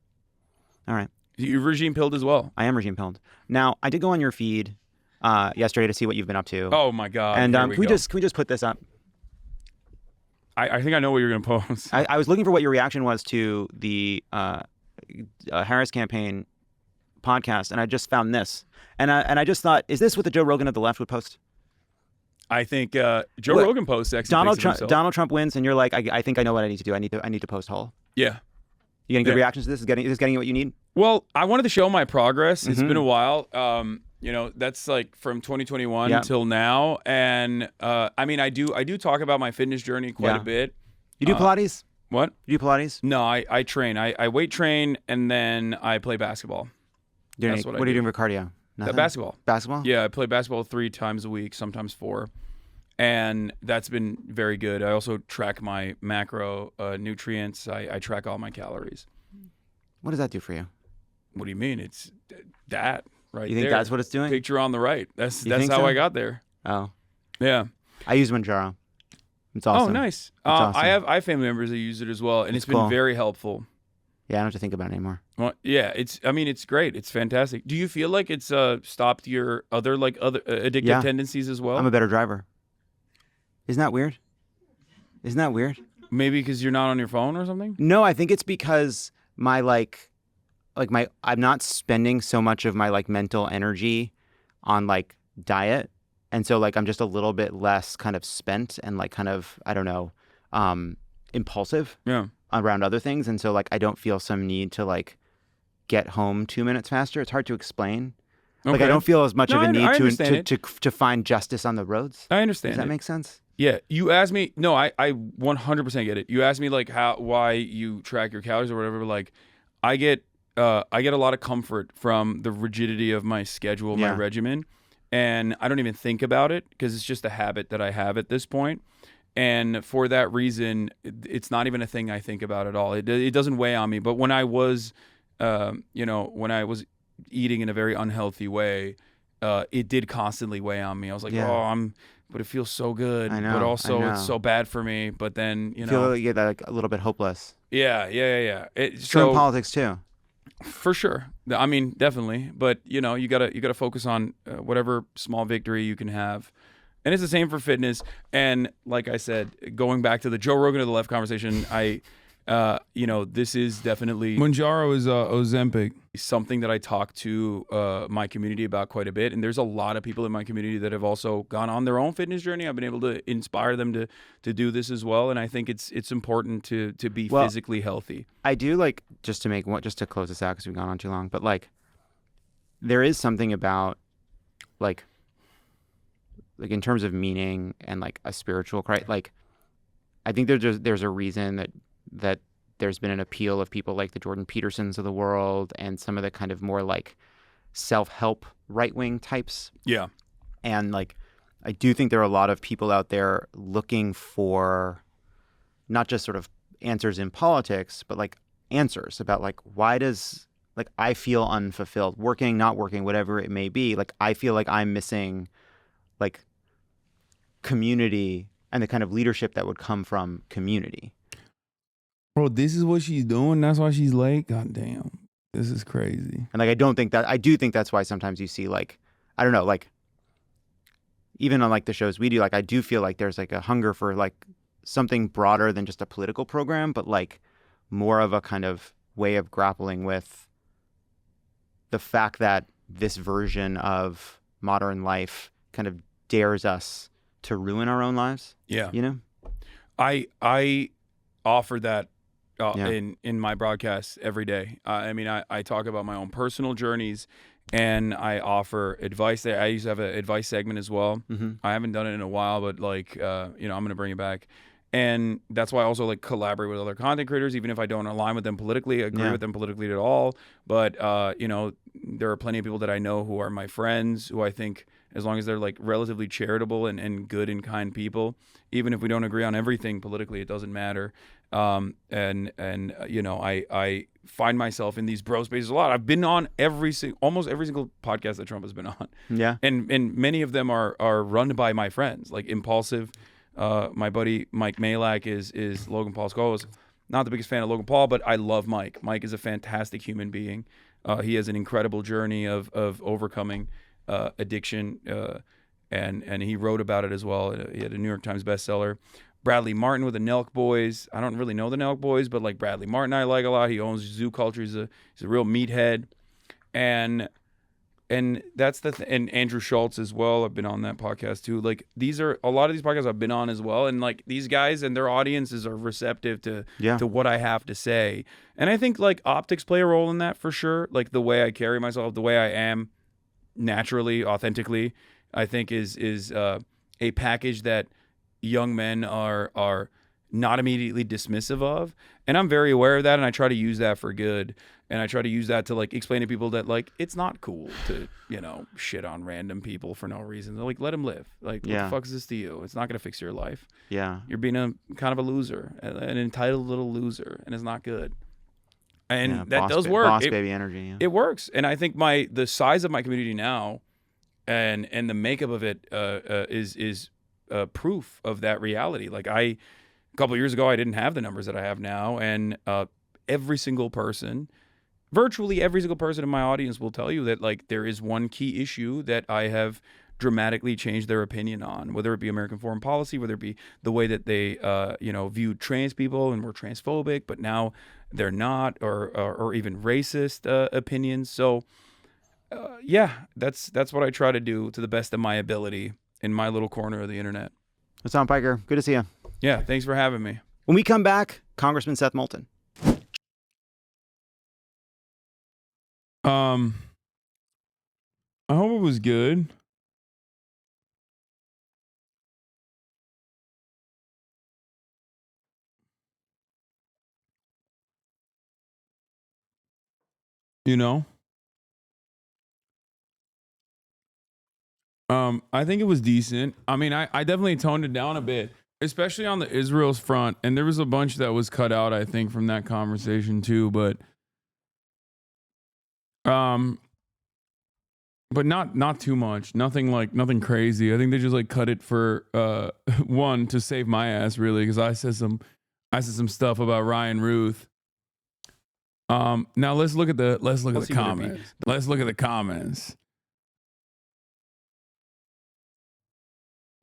All right. You're regime pilled as well. I am regime pilled. Now, I did go on your feed yesterday to see what you've been up to. Oh my God. And Here we can we go. just put this up? I think I know what you're gonna post. I was looking for what your reaction was to the Harris campaign podcast, and I just found this, and I just thought, is this what the Joe Rogan of the left would post? I think Joe Rogan posts sexy Donald pics of Trump. himself. Donald Trump wins, and you're like, I think I know what I need to do. I need to post whole. Yeah. You getting good Yeah. reactions to this? Is this getting you what you need? Well, I wanted to show my progress. It's Mhm. been a while. That's like from 2021 Yeah. till now, and I mean, I do talk about my fitness journey quite Yeah. a bit. You do Pilates? What? You do Pilates? No, I train. I weight train, and then I play basketball. That's What what are you doing for cardio? Nothing? Basketball. Basketball? Yeah, I play basketball 3 times a week, sometimes 4. And that's been very good. I also track my macro nutrients. I track all my calories. What does that do for you? What do you mean? It's that right You think there. that's what it's doing? Picture on the right. That's You think how so? I got there. Oh. Yeah. I use Manjaro. It's awesome. Oh, nice. It's awesome. I have family members that use it as well, and it's been cool. very helpful. Yeah, I don't have to think about it anymore. Well, yeah, it's great. It's fantastic. Do you feel like it's stopped your other addictive tendencies as well? I'm a better driver. Isn't that weird? Isn't that weird? Maybe because you're not on your phone or something? No, I think it's because my I'm not spending so much of my mental energy on diet, and so I'm just a little bit less kind of spent and I don't know, impulsive. Yeah. Around other things, and so I don't feel some need to get home 2 minutes faster. It's hard to explain. I Okay. don't feel as much of a I need understand it. to find justice on the roads. I understand. Does that it. make sense? Yeah, you asked me. No, I 100% get it. You asked me why you track your calories or whatever. But I get a lot of comfort from the rigidity of my schedule, my Yeah. regimen, and I don't even think about it because it's just a habit that I have at this point. And for that reason, it's not even a thing I think about at all. It doesn't weigh on me. But when I was, when I was eating in a very unhealthy way, it did constantly weigh on me. I was like, Yeah. but it feels so good. I know, But also, I know. it's so bad for me. But then, I feel you get a little bit hopeless. Yeah. It's true in politics too. For sure. I mean, definitely. But you gotta focus on whatever small victory you can have. And it's the same for fitness. And like I said, going back to the Joe Rogan of the left conversation, this is definitely Manjaro is Ozempic. Something that I talk to my community about quite a bit. And there's a lot of people in my community that have also gone on their own fitness journey. I've been able to inspire them to do this as well. And I think it's important to be physically healthy. I do just to close this out because we've gone on too long. But there is something about in terms of meaning and a spiritual I think there's a reason that there's been an appeal of people like the Jordan Petersons of the world and some of the kind of more self-help right-wing types. Yeah. And I do think there are a lot of people out there looking for not just sort of answers in politics, but answers about why does I feel unfulfilled, working, not working, whatever it may be. I feel like I'm missing community and the kind of leadership that would come from community. Bro, this is what she's doing. That's why she's late. God damn. This is crazy. And I do think that's why sometimes you see I don't know, even on the shows we do, I do feel there's a hunger for something broader than just a political program, but more of a kind of way of grappling with the fact that this version of modern life kind of dares us to ruin our own lives. Yeah. You know? I offer that in my broadcasts every day. I mean, I talk about my own personal journeys, and I offer advice. I used to have an advice segment as well. I haven't done it in a while, but like, I'm going to bring it back. And that's why I also like collaborate with other content creators, even if I don't align with them politically, agree with them politically at all. But, there are plenty of people that I know who are my friends, who I think, as long as they're like relatively charitable and good and kind people, even if we don't agree on everything politically, it doesn't matter. I find myself in these bro spaces a lot. I've been on almost every single podcast that Trump has been on. Yeah. And many of them are run by my friends, like Impulsive. My buddy Mike Malak is Logan Paul's co-host. Not the biggest fan of Logan Paul, but I love Mike. Mike is a fantastic human being. He has an incredible journey of overcoming addiction, and he wrote about it as well. He had a New York Times bestseller. Bradley Martin with the Nelk Boys. I don't really know the Nelk Boys, but like Bradley Martin I like a lot. He owns Zoo Culture. He's a real meathead. And that's and Andrew Schultz as well. I've been on that podcast too. Like a lot of these podcasts I've been on as well. And like these guys and their audiences are receptive to what I have to say. And I think like optics play a role in that for sure. Like the way I carry myself, the way I am naturally, authentically, I think is a package that young men are not immediately dismissive of. And I'm very aware of that, and I try to use that for good. And I try to use that to like explain to people that like it's not cool to, shit on random people for no reason. They're like, let them live. Like, what the fuck is this to you? It's not gonna fix your life. Yeah. You're being a kind of a loser, an entitled little loser, and it's not good. And that does work. Boss baby energy. Yeah. It works. And I think the size of my community now and the makeup of it is proof of that reality. Like a couple of years ago, I didn't have the numbers that I have now, and virtually every single person in my audience will tell you that like there is one key issue that I have dramatically changed their opinion on, whether it be American foreign policy, whether it be the way that they viewed trans people and were transphobic, but now they're not, or even racist opinions. So that's what I try to do to the best of my ability in my little corner of the internet. Hasan Piker, good to see you. Yeah, thanks for having me. When we come back, Congressman Seth Moulton. I hope it was good. I think it was decent. I mean, I definitely toned it down a bit, especially on the Israel's front. And there was a bunch that was cut out, I think, from that conversation too. But not too much. Nothing crazy. I think they just like cut it for one, to save my ass, really, because I said some stuff about Ryan Ruth. Now let's look at the comments. Let's look at the comments.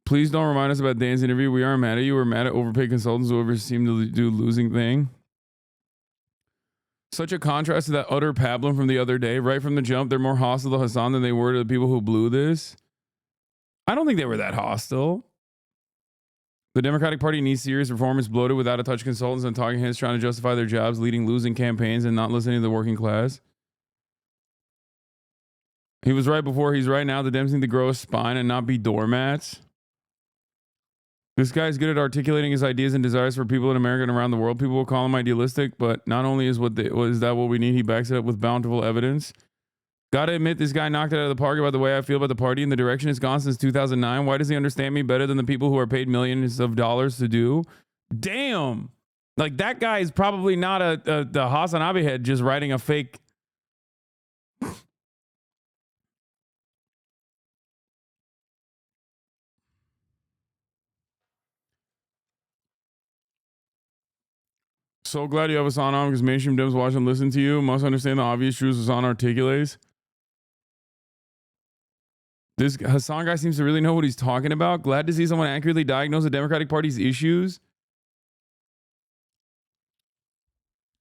Please don't remind us about Dan's interview. We aren't mad at you. We're mad at overpaid consultants who ever seem to do losing thing. Such a contrast to that utter pablum from the other day. Right from the jump, they're more hostile to Hasan than they were to the people who blew this. I don't think they were that hostile. The Democratic Party needs serious reform. Bloated without a touch consultants and talking heads trying to justify their jobs, leading losing campaigns and not listening to the working class. He was right before, he's right now. The Dems need to grow a spine and not be doormats. This guy's good at articulating his ideas and desires for people in America and around the world. People will call him idealistic, but not only is that what we need, he backs it up with bountiful evidence. Gotta admit, this guy knocked it out of the park about the way I feel about the party and the direction it's gone since 2009. Why does he understand me better than the people who are paid millions of dollars to do? Damn. Like, that guy is probably not the HasanAbi head just writing a fake. So glad you have Hasan on, because mainstream Dems watch and listen to you. Must understand the obvious truths Hasan articulates. This Hasan guy seems to really know what he's talking about. Glad to see someone accurately diagnose the Democratic Party's issues.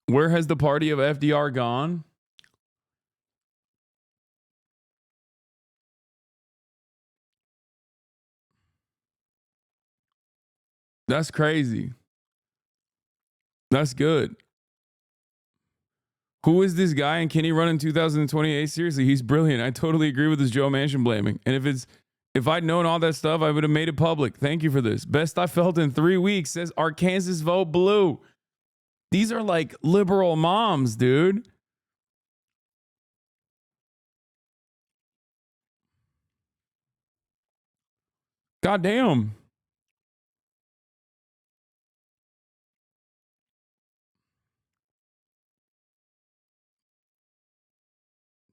Where has the party of FDR gone? That's crazy. That's good. Who is this guy and can he run in 2028? Seriously, he's brilliant. I totally agree with his Joe Manchin blaming. And if I'd known all that stuff, I would have made it public. Thank you for this. Best I felt in 3 weeks, says Arkansas vote blue. These are like liberal moms, dude. God damn.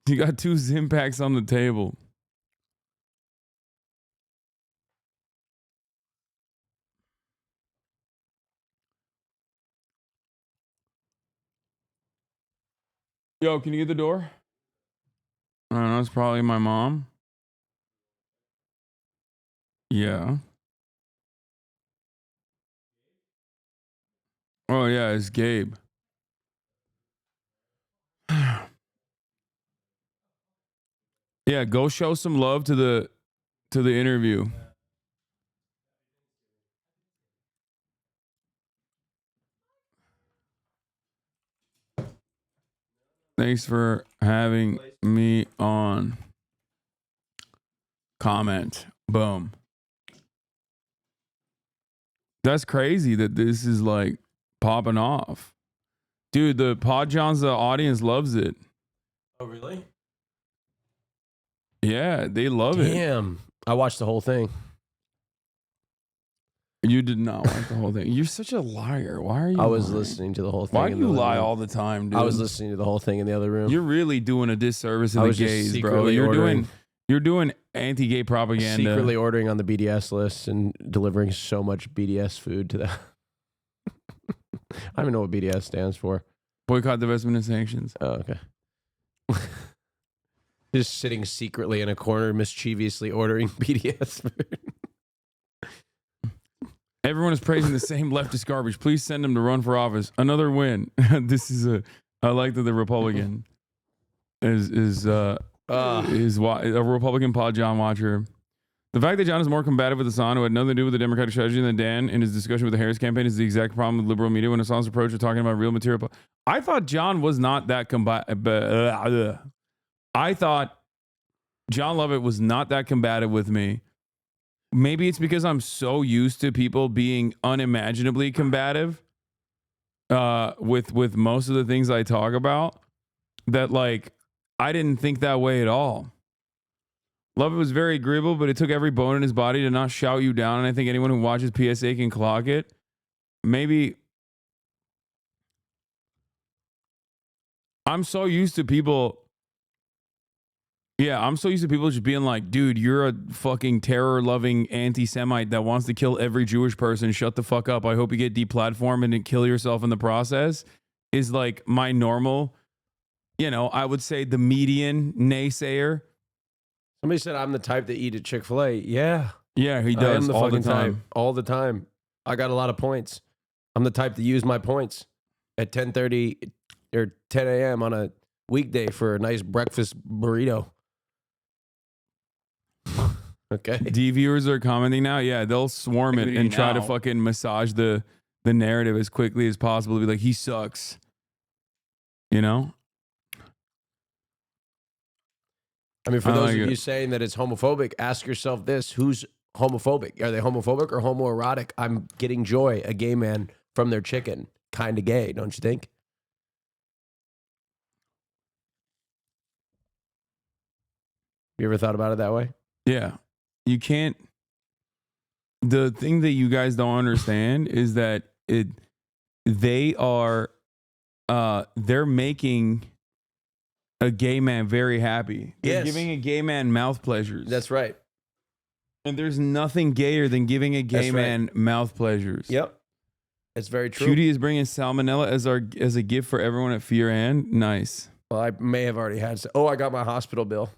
You got 2 Zim packs on the table. Yo, can you get the door? I don't know. It's probably my mom. Yeah. Oh, yeah, it's Gabe. Yeah, go show some love to the interview. Thanks for having me on. Comment. Boom. That's crazy that this is like popping off. Dude, the PODJOHN's, the audience loves it. Oh, really? Yeah, they love it. Damn. I watched the whole thing. You did not watch the whole thing. You're such a liar. Why are you I was lying? listening to the whole thing. Why do you lie all the time, dude? I was listening to the whole thing in the other room. You're really doing a disservice to I the was just gays, bro. secretly You're doing anti-gay propaganda. Secretly ordering on the BDS list and delivering so much BDS food to them. I don't even know what BDS stands for. Boycott, divestment, and sanctions. Oh, okay. Just sitting secretly in a corner, mischievously ordering BDS food. Everyone is praising the same leftist garbage. Please send him to run for office. Another win. This is I like that the Republican is a Republican PODJOHN watcher. The fact that John is more combative with Hasan, who had nothing to do with the Democratic strategy than Dan in his discussion with the Harris campaign, is the exact problem with liberal media when Hasan's approach of talking about real material. I thought John was not that combative. I thought John Lovett was not that combative with me. Maybe it's because I'm so used to people being unimaginably combative with most of the things I talk about that, like, I didn't think that way at all. Lovett was very agreeable, but it took every bone in his body to not shout you down, and I think anyone who watches PSA can clock it. Maybe I'm so used to people... Yeah, I'm so used to people just being like, dude, you're a fucking terror-loving anti-Semite that wants to kill every Jewish person. Shut the fuck up. I hope you get deplatformed and kill yourself in the process. Is like my normal, I would say the median naysayer. Somebody said I'm the type to eat at Chick-fil-A. Yeah. Yeah, he does all the time. All the time. I got a lot of points. I'm the type to use my points at 10:30 or 10 a.m. on a weekday for a nice breakfast burrito. Okay. D viewers are commenting now. Yeah, they'll swarm it and try to fucking massage the narrative as quickly as possible. Be like, he sucks. I mean, for those of you saying that it's homophobic, ask yourself this: who's homophobic? Are they homophobic or homoerotic? I'm getting joy, a gay man from their chicken. Kind of gay, don't you think? You ever thought about it that way? Yeah. You can't. The thing that you guys don't understand is that they're making a gay man very happy. They're giving a gay man mouth pleasures. That's right. And there's nothing gayer than giving a gay man mouth pleasures. Yep. That's very true. Cutie is bringing salmonella as a gift for everyone at Fear and Nice. Well, I may have already had. I got my hospital bill.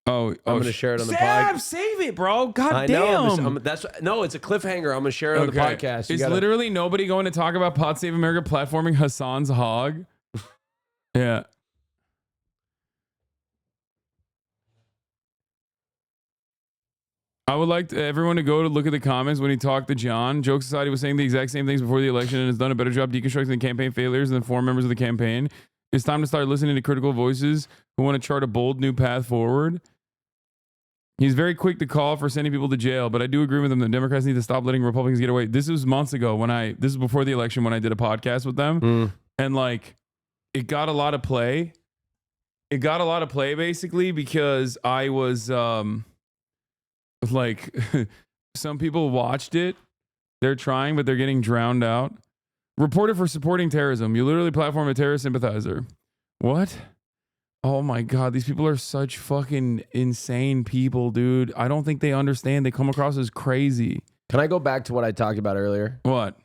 I'm going to share it on the podcast. Save it, bro. God damn. damn. It's a cliffhanger. I'm going to share it on the podcast. Is literally nobody going to talk about Pod Save America platforming Hasan's hog? Yeah. I would like everyone to go to look at the comments when he talked to John. Joke Society was saying the exact same things before the election and has done a better job deconstructing the campaign failures than 4 members of the campaign. It's time to start listening to critical voices who want to chart a bold new path forward. He's very quick to call for sending people to jail, but I do agree with him that Democrats need to stop letting Republicans get away. This was months ago this is before the election when I did a podcast with them. And like, it got a lot of play. It got a lot of play basically because I was like, some people watched it. They're trying, but they're getting drowned out. Reported for supporting terrorism. You literally platform a terrorist sympathizer. What? Oh my God. These people are such fucking insane people, dude. I don't think they understand. They come across as crazy. Can I go back to what I talked about earlier? What?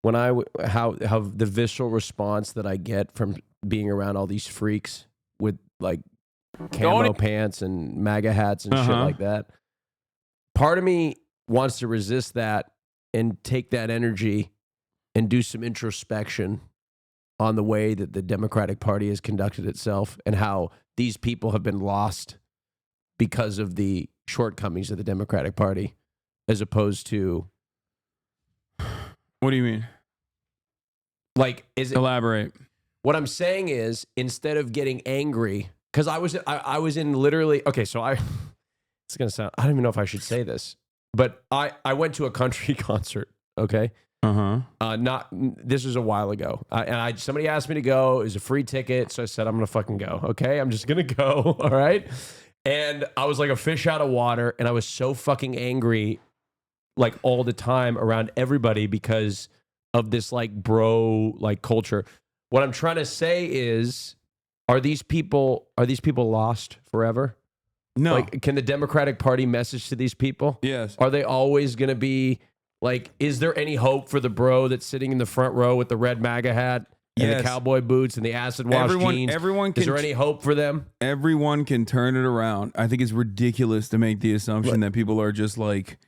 When how the visceral response that I get from being around all these freaks with like camo pants and MAGA hats and shit like that. Part of me wants to resist that and take that energy and do some introspection on the way that the Democratic Party has conducted itself and how these people have been lost because of the shortcomings of the Democratic Party, as opposed to. What do you mean? Like, elaborate? What I'm saying is, instead of getting angry, because I was in literally, okay, so it's gonna sound, I don't even know if I should say this, but I went to a country concert, okay? This was a while ago, and somebody asked me to go. It was a free ticket, so I said I'm gonna fucking go. Okay, I'm just gonna go. All right, and I was like a fish out of water, and I was so fucking angry, like all the time around everybody because of this like bro like culture. What I'm trying to say is, are these people lost forever? No. Like, can the Democratic Party message to these people? Yes. Are they always gonna be? Like, is there any hope for the bro that's sitting in the front row with the red MAGA hat and the cowboy boots and the acid wash jeans? Is there any hope for them? Everyone can turn it around. I think it's ridiculous to make the assumption that people are just like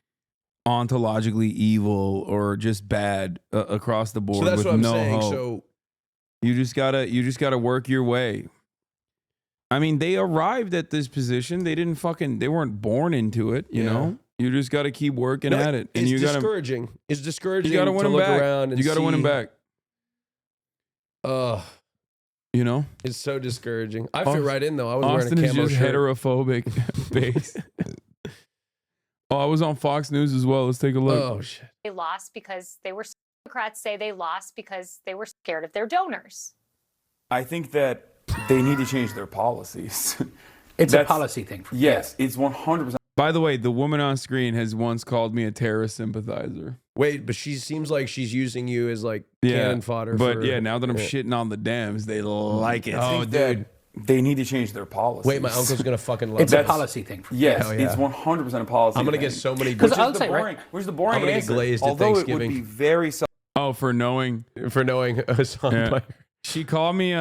ontologically evil or just bad across the board. So that's with what I'm no saying. hope. So you just gotta work your way. I mean, they arrived at this position. They weren't born into it, you know? You just got to keep working at it. And it's discouraging. It's discouraging. You got to win them back. Around and you got to win them back. You know? It's so discouraging. I fit right in, though. I was Austin wearing a camo is just shirt. heterophobic base. I was on Fox News as well. Let's take a look. Oh, shit. They lost because Democrats say they lost because they were scared of their donors. I think that they need to change their policies. It's a policy thing. Yes, it's 100%. By the way, the woman on screen has once called me a terrorist sympathizer. Wait, but she seems like she's using you as like cannon fodder. But for, now that I'm shitting on the Dems, they like it. Oh, dude. They need to change their policies. Wait, my uncle's going to fucking love It's this. a policy thing. Yes, it's 100% a policy I'm going to thing. get so many... Which is the boring I'm gonna answer. get glazed Although at Thanksgiving. it would be very... for knowing Hasan. She called me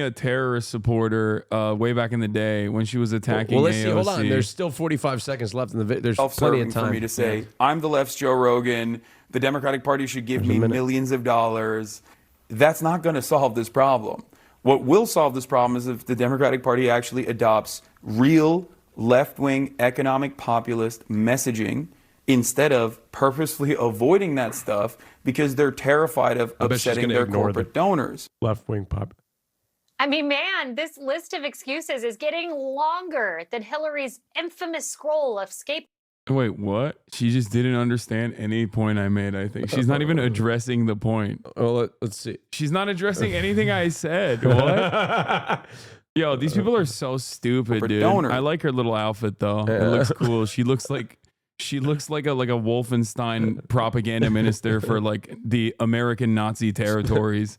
a terrorist supporter way back in the day when she was attacking Well, let's AOC. see. Hold on. There's still 45 seconds left in the video. There's plenty of time for me to say, I'm the left's Joe Rogan. The Democratic Party should give me millions of dollars. That's not going to solve this problem. What will solve this problem is if the Democratic Party actually adopts real left-wing economic populist messaging instead of purposely avoiding that stuff because they're terrified of upsetting their corporate donors. Left-wing pop. I mean, man, this list of excuses is getting longer than Hillary's infamous scroll of scapegoats. Wait, what? She just didn't understand any point I made, I think. She's not even addressing the point. Oh, let's see. She's not addressing anything I said. What? Yo, these people are so stupid, dude. Donor. I like her little outfit, though. It looks cool. She looks like a Wolfenstein propaganda minister for like the American Nazi territories.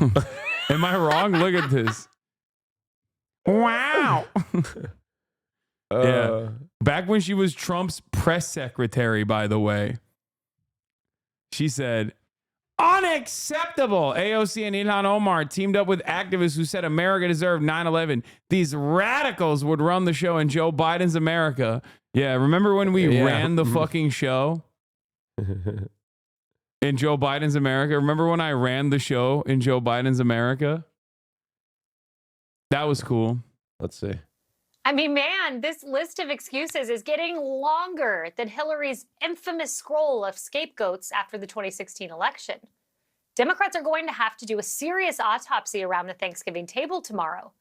Am I wrong? Look at this. Wow. Yeah. Back when she was Trump's press secretary, by the way, she said, unacceptable. AOC and Ilhan Omar teamed up with activists who said America deserved 9/11. These radicals would run the show in Joe Biden's America. Yeah, remember when we ran the fucking show in Joe Biden's America? Remember when I ran the show in Joe Biden's America? That was cool. Let's see. I mean, man, this list of excuses is getting longer than Hillary's infamous scroll of scapegoats after the 2016 election. Democrats are going to have to do a serious autopsy around the Thanksgiving table tomorrow.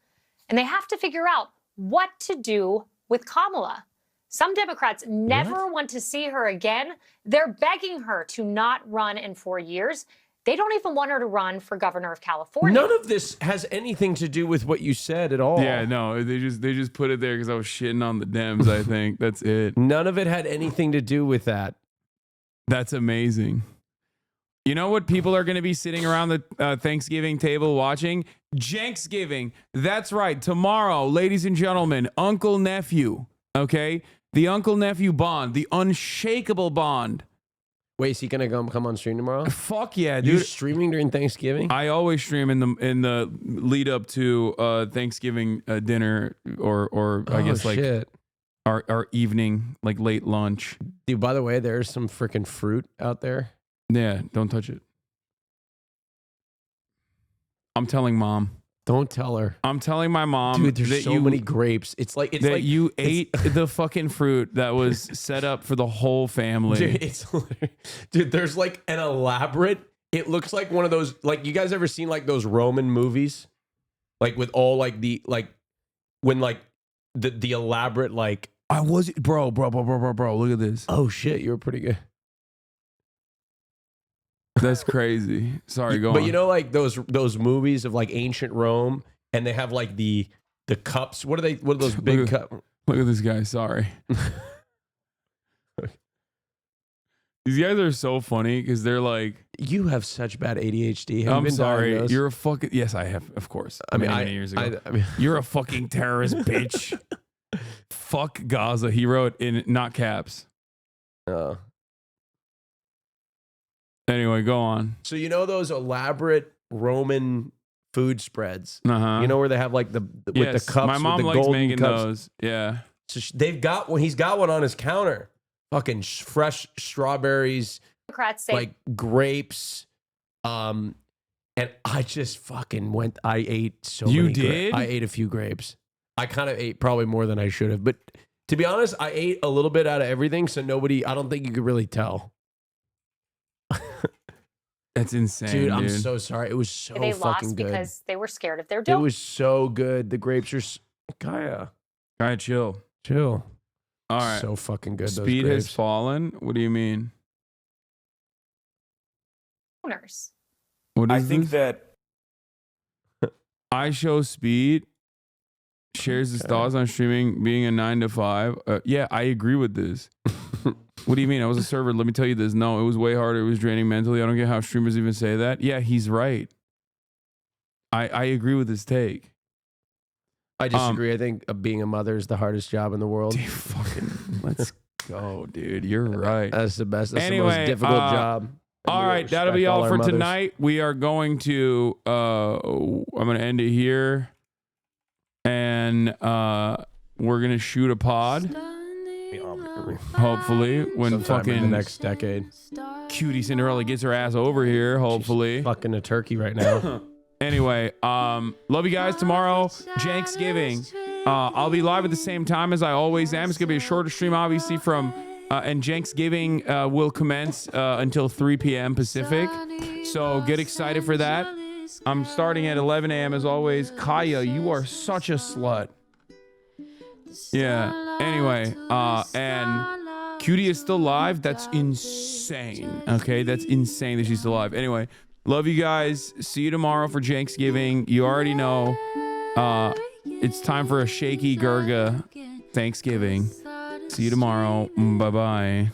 And they have to figure out what to do with Kamala. Some Democrats never want to see her again. They're begging her to not run in 4 years. They don't even want her to run for governor of California. None of this has anything to do with what you said at all. Yeah, no, they just put it there because I was shitting on the Dems, I think. That's it. None of it had anything to do with that. That's amazing. You know what people are going to be sitting around the Thanksgiving table watching? CENKSGIVING. That's right. Tomorrow, ladies and gentlemen, uncle-nephew, okay? The uncle-nephew bond, the unshakable bond. Wait, is he going to come on stream tomorrow? Fuck yeah, dude. You streaming during Thanksgiving? I always stream in the lead up to Thanksgiving dinner or I guess like shit. Our evening, like late lunch. Dude, by the way, there's some freaking fruit out there. Yeah, don't touch it. I'm telling mom. Don't tell her. I'm telling my mom. Dude, there's that so many grapes. It's like you ate the fucking fruit that was set up for the whole family. Dude, there's like an elaborate. It looks like one of those. Like, you guys ever seen like those Roman movies, like with all like the when like the elaborate like. I was bro. Look at this. Oh shit, you were pretty good. That's crazy. Sorry, go on. But you know, like those movies of like ancient Rome, and they have like the cups. What are those big cups? Look at this guy. Sorry. These guys are so funny because they're like. You have such bad ADHD. I'm sorry. You're a fucking. Yes, I have. Of course. I mean, many years ago. I mean, you're a fucking terrorist, bitch. Fuck Gaza. He wrote in not caps. Anyway, go on. So you know those elaborate Roman food spreads? Uh-huh. You know where they have like with the cups. My mom with the likes golden making cups? those. Yeah. So they've got one. He's got one on his counter. Fucking fresh strawberries, Democrats say like grapes. And I just fucking went. I ate so You many. did? I ate a few grapes. I kind of ate probably more than I should have. But to be honest, I ate a little bit out of everything, so I don't think you could really tell. That's insane, dude. I'm so sorry. It was so they fucking lost good. because they were scared of their It dope. was so good. The grapes are Kaya. Chill. Chill. All right. So fucking good. Speed those has grapes. fallen. What do you mean? Owners. What is I think this? that I show Speed shares his thoughts on streaming being a 9 to 5. Yeah, I agree with this. What do you mean? I was a server. Let me tell you this. No, it was way harder. It was draining mentally. I don't get how streamers even say that. Yeah, he's right. I agree with his take. I disagree. I think being a mother is the hardest job in the world. Dude, fucking let's go, dude. You're right. That's the best. That's Anyway, the most difficult job. All right, that'll be all for tonight. We are going to I'm going to end it here, and we're going to shoot a pod. Hopefully, when Sometime fucking in the next decade, Cutie Cinderella gets her ass over here. Hopefully, she's fucking a turkey right now. Anyway, love you guys. Tomorrow, CENKSGIVING. I'll be live at the same time as I always am. It's gonna be a shorter stream, obviously, from and CENKSGIVING will commence until 3 p.m. Pacific. So get excited for that. I'm starting at 11 a.m. as always. Kaya, you are such a slut. Yeah. Anyway, and Cutie is still live. That's insane. Okay, that's insane that she's still alive. Anyway, love you guys. See you tomorrow for CENKSGIVING. You already know. It's time for a shaky Gurga Thanksgiving. See you tomorrow. Bye bye.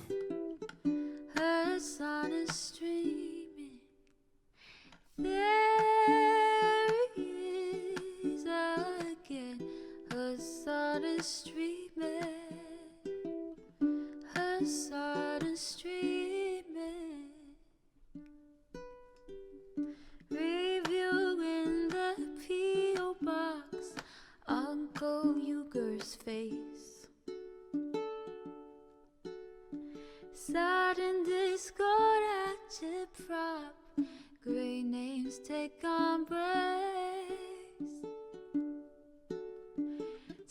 Reviewing the P.O. box, Uncle Uger's face. Sudden discord at prop, great names take embrace.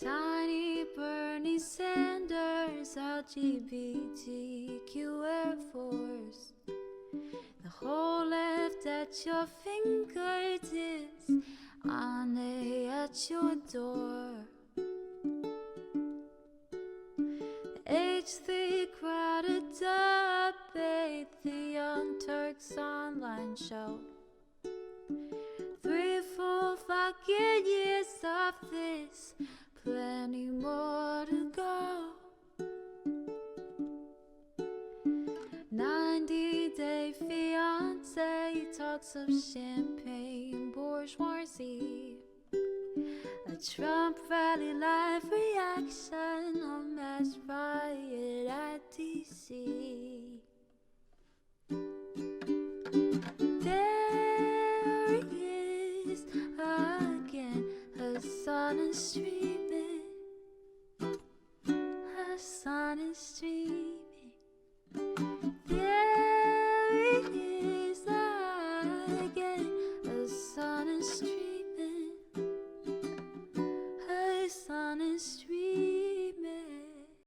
Tiny Bernie Sanders, LGBTQ Air Force. The hole left at your fingertips, Ane at your door. H3 crowded debate, the Young Turks online show. 3 full fucking years of this, plenty more to go. 90-day fiance talks of champagne bourgeoisie. A Trump rally live reaction on mass riot at DC. There he is again, Hasan is streaming. Hasan is streaming.